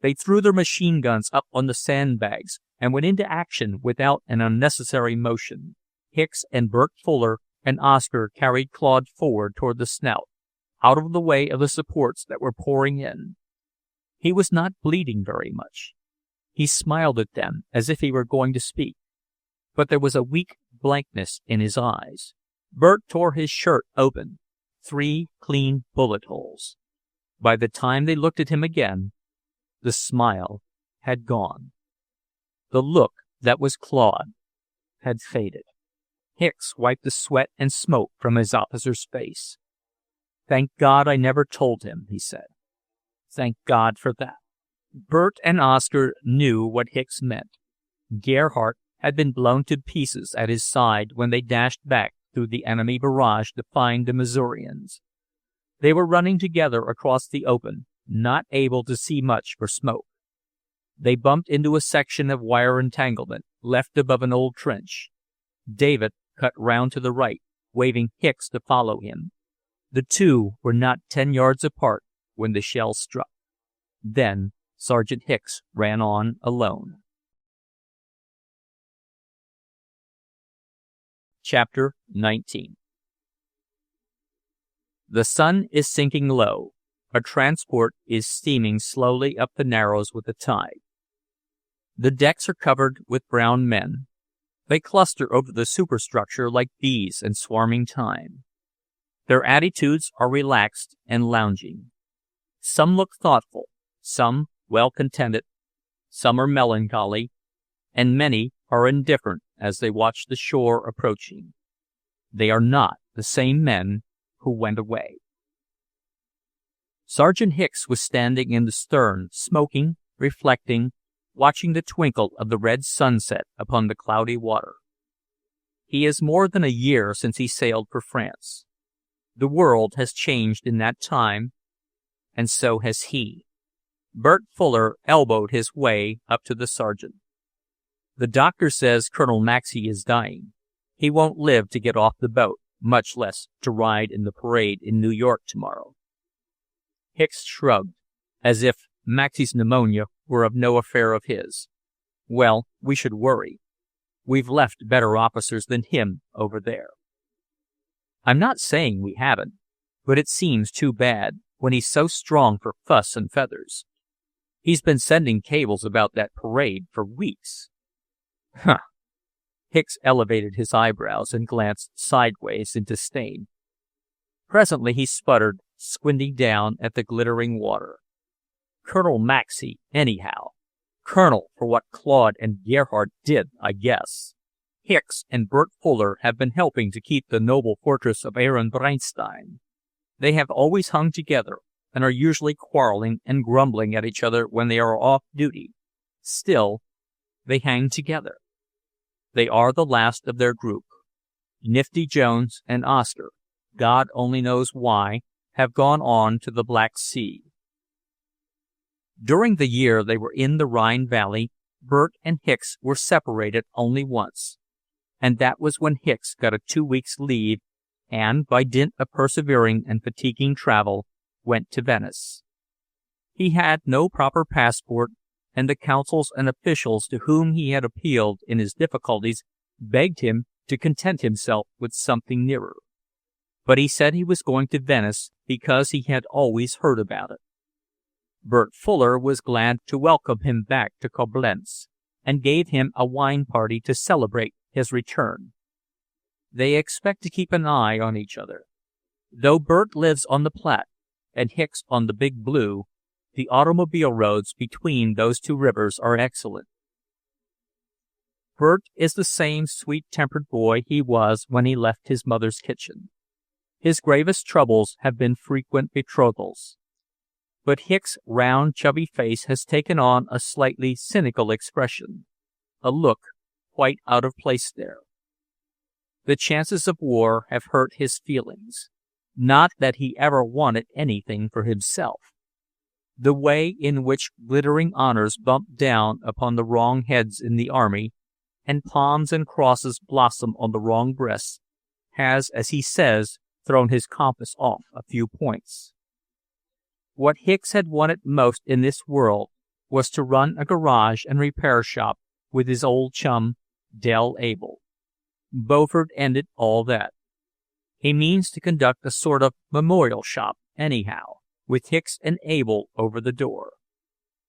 They threw their machine guns up on the sandbags and went into action without an unnecessary motion. Hicks and Bert Fuller and Oscar carried Claude forward toward the Snout, out of the way of the supports that were pouring in. He was not bleeding very much. He smiled at them as if he were going to speak, but there was a weak blankness in his eyes. Bert tore his shirt open, 3 clean bullet holes. By the time they looked at him again, the smile had gone. The look that was Claude had faded. Hicks wiped the sweat and smoke from his officer's face. "Thank God I never told him," he said. "Thank God for that." Bert and Oscar knew what Hicks meant. Gerhardt had been blown to pieces at his side when they dashed back through the enemy barrage to find the Missourians. They were running together across the open, not able to see much for smoke. They bumped into a section of wire entanglement left above an old trench. David cut round to the right, waving Hicks to follow him. The two were not 10 yards apart when the shell struck. Then Sergeant Hicks ran on alone. Chapter 19. The sun is sinking low. A transport is steaming slowly up the Narrows with the tide. The decks are covered with brown men. They cluster over the superstructure like bees in swarming time. Their attitudes are relaxed and lounging. Some look thoughtful, some well-contented, some are melancholy, and many are indifferent as they watch the shore approaching. They are not the same men who went away. Sergeant Hicks was standing in the stern, smoking, reflecting, watching the twinkle of the red sunset upon the cloudy water. He is more than a year since he sailed for France. The world has changed in that time, and so has he. Bert Fuller elbowed his way up to the sergeant. "The doctor says Colonel Maxey is dying. He won't live to get off the boat, much less to ride in the parade in New York tomorrow." Hicks shrugged, as if Maxey's pneumonia were of no affair of his. "Well, we should worry. we've left better officers than him over there. I'm not saying we haven't, but it seems too bad when he's so strong for fuss and feathers. He's been sending cables about that parade for weeks." "Huh." Hicks elevated his eyebrows and glanced sideways in disdain. Presently he sputtered, squinting down at the glittering water. "Colonel Maxey, anyhow. Colonel for what Claude and Gerhardt did, I guess. Hicks and Bert Fuller have been helping to keep the noble fortress of Ehrenbreitstein. They have always hung together, and are usually quarreling and grumbling at each other when they are off duty. Still, they hang together. They are the last of their group. Nifty Jones and Oscar, God only knows why, have gone on to the Black Sea." During the year they were in the Rhine Valley, Bert and Hicks were separated only once, and that was when Hicks got a 2 weeks' leave and, by dint of persevering and fatiguing travel, went to Venice. He had no proper passport, and the consuls and officials to whom he had appealed in his difficulties begged him to content himself with something nearer. But he said he was going to Venice because he had always heard about it. Bert Fuller was glad to welcome him back to Koblenz, and gave him a wine party to celebrate his return. They expect to keep an eye on each other. Though Bert lives on the Platte and Hicks on the Big Blue, the automobile roads between those two rivers are excellent. Bert is the same sweet-tempered boy he was when he left his mother's kitchen. His gravest troubles have been frequent betrothals. But Hicks' round, chubby face has taken on a slightly cynical expression, a look quite out of place there. The chances of war have hurt his feelings. Not that he ever wanted anything for himself. The way in which glittering honors bump down upon the wrong heads in the army, and palms and crosses blossom on the wrong breasts, has, as he says, thrown his compass off a few points. What Hicks had wanted most in this world was to run a garage and repair shop with his old chum, Dell Able. Beaufort ended all that. He means to conduct a sort of memorial shop, anyhow, with Hicks and Able over the door.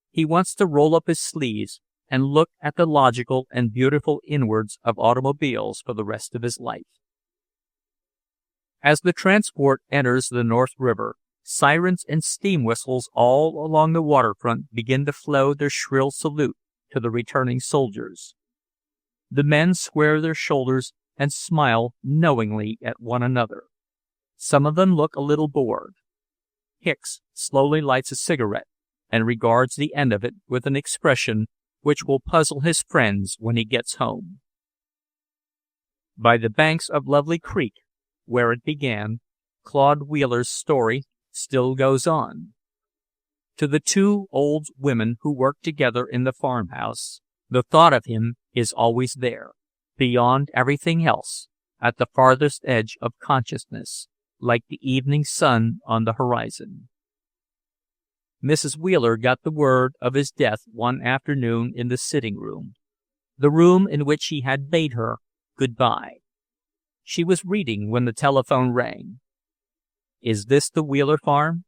He wants to roll up his sleeves and look at the logical and beautiful inwards of automobiles for the rest of his life. As the transport enters the North River, sirens and steam whistles all along the waterfront begin to flow their shrill salute to the returning soldiers. The men square their shoulders and smile knowingly at one another. Some of them look a little bored. Hicks slowly lights a cigarette and regards the end of it with an expression which will puzzle his friends when he gets home. By the banks of Lovely Creek, where it began, Claude Wheeler's story still goes on. To the two old women who work together in the farmhouse, the thought of him is always there, beyond everything else, at the farthest edge of consciousness, like the evening sun on the horizon. Mrs. Wheeler got the word of his death one afternoon in the sitting room, the room in which he had bade her good-bye. She was reading when the telephone rang. "Is this the Wheeler farm?"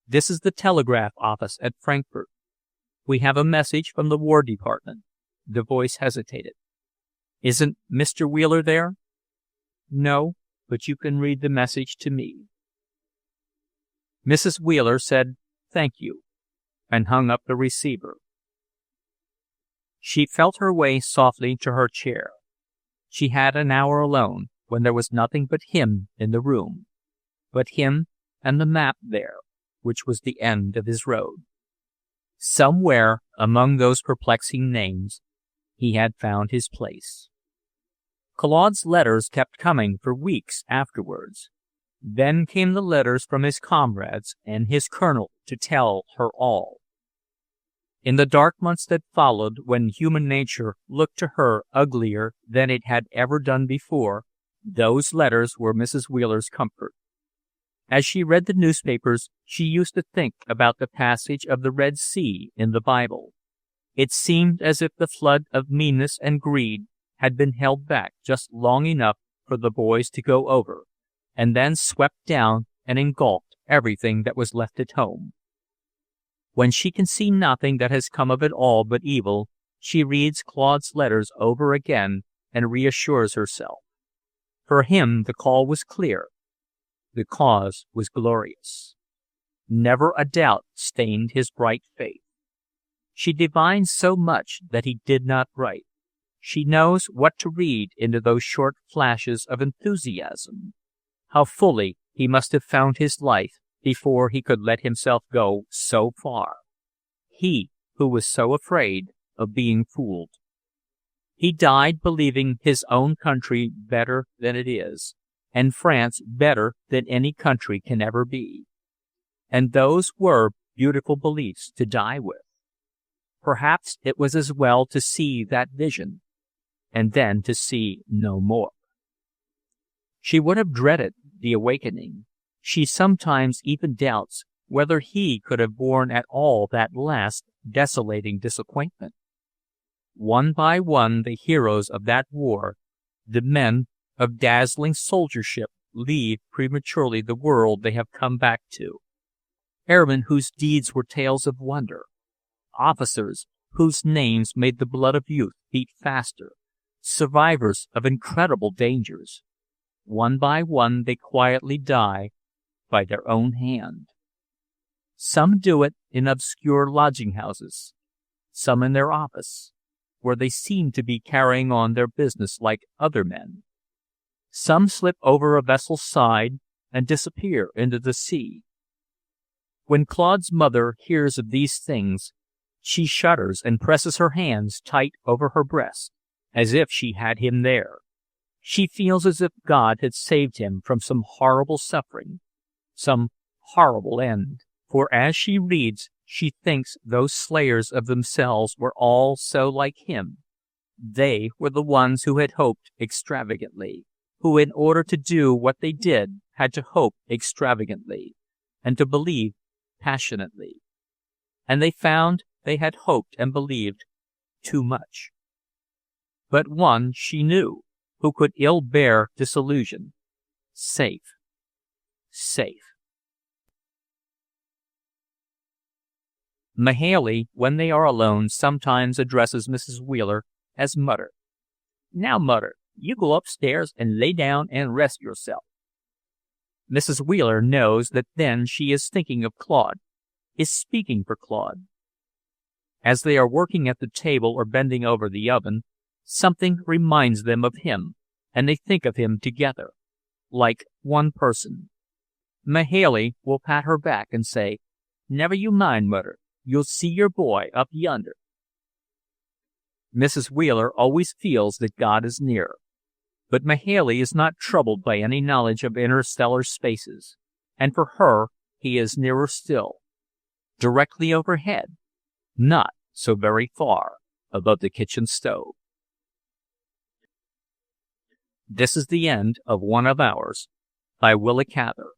"This is the telegraph office at Frankfort. We have a message from the War Department." The voice hesitated. "Isn't Mr. Wheeler there?" "No, but you can read the message to me." Mrs. Wheeler said, "Thank you," and hung up the receiver. She felt her way softly to her chair. She had an hour alone, when there was nothing but him in the room, but him and the map there, which was the end of his road. Somewhere among those perplexing names, he had found his place. Claude's letters kept coming for weeks afterwards. Then came the letters from his comrades and his colonel to tell her all. In the dark months that followed, when human nature looked to her uglier than it had ever done before, those letters were Mrs. Wheeler's comfort. As she read the newspapers, she used to think about the passage of the Red Sea in the Bible. It seemed as if the flood of meanness and greed had been held back just long enough for the boys to go over, and then swept down and engulfed everything that was left at home. When she can see nothing that has come of it all but evil, she reads Claude's letters over again and reassures herself. For him the call was clear. The cause was glorious. Never a doubt stained his bright faith. She divines so much that he did not write. She knows what to read into those short flashes of enthusiasm. How fully he must have found his life before he could let himself go so far. He who was so afraid of being fooled. He died believing his own country better than it is, and France better than any country can ever be. And those were beautiful beliefs to die with. Perhaps it was as well to see that vision, and then to see no more. She would have dreaded the awakening. She sometimes even doubts whether he could have borne at all that last desolating disappointment. One by one the heroes of that war, the men of dazzling soldiership, leave prematurely the world they have come back to. Airmen whose deeds were tales of wonder. Officers whose names made the blood of youth beat faster. Survivors of incredible dangers. One by one they quietly die by their own hand. Some do it in obscure lodging-houses, some in their office, where they seem to be carrying on their business like other men. Some slip over a vessel's side and disappear into the sea. When Claude's mother hears of these things, she shudders and presses her hands tight over her breast, as if she had him there. She feels as if God had saved him from some horrible suffering, some horrible end. For as she reads, she thinks those slayers of themselves were all so like him. They were the ones who had hoped extravagantly, who in order to do what they did had to hope extravagantly, and to believe passionately. And they found they had hoped and believed too much. But one she knew, who could ill bear disillusion. Safe. Safe. Mahaley, when they are alone, sometimes addresses Mrs. Wheeler as Mother. "Now, Mother, you go upstairs and lay down and rest yourself." Mrs. Wheeler knows that then she is thinking of Claude, is speaking for Claude. As they are working at the table or bending over the oven, something reminds them of him, and they think of him together, like one person. Mahaley will pat her back and say, "Never you mind, Mother. You'll see your boy up yonder." Mrs. Wheeler always feels that God is near, but Mahaley is not troubled by any knowledge of interstellar spaces, and for her he is nearer still, directly overhead, not so very far above the kitchen stove. This is the end of One of Ours by Willa Cather.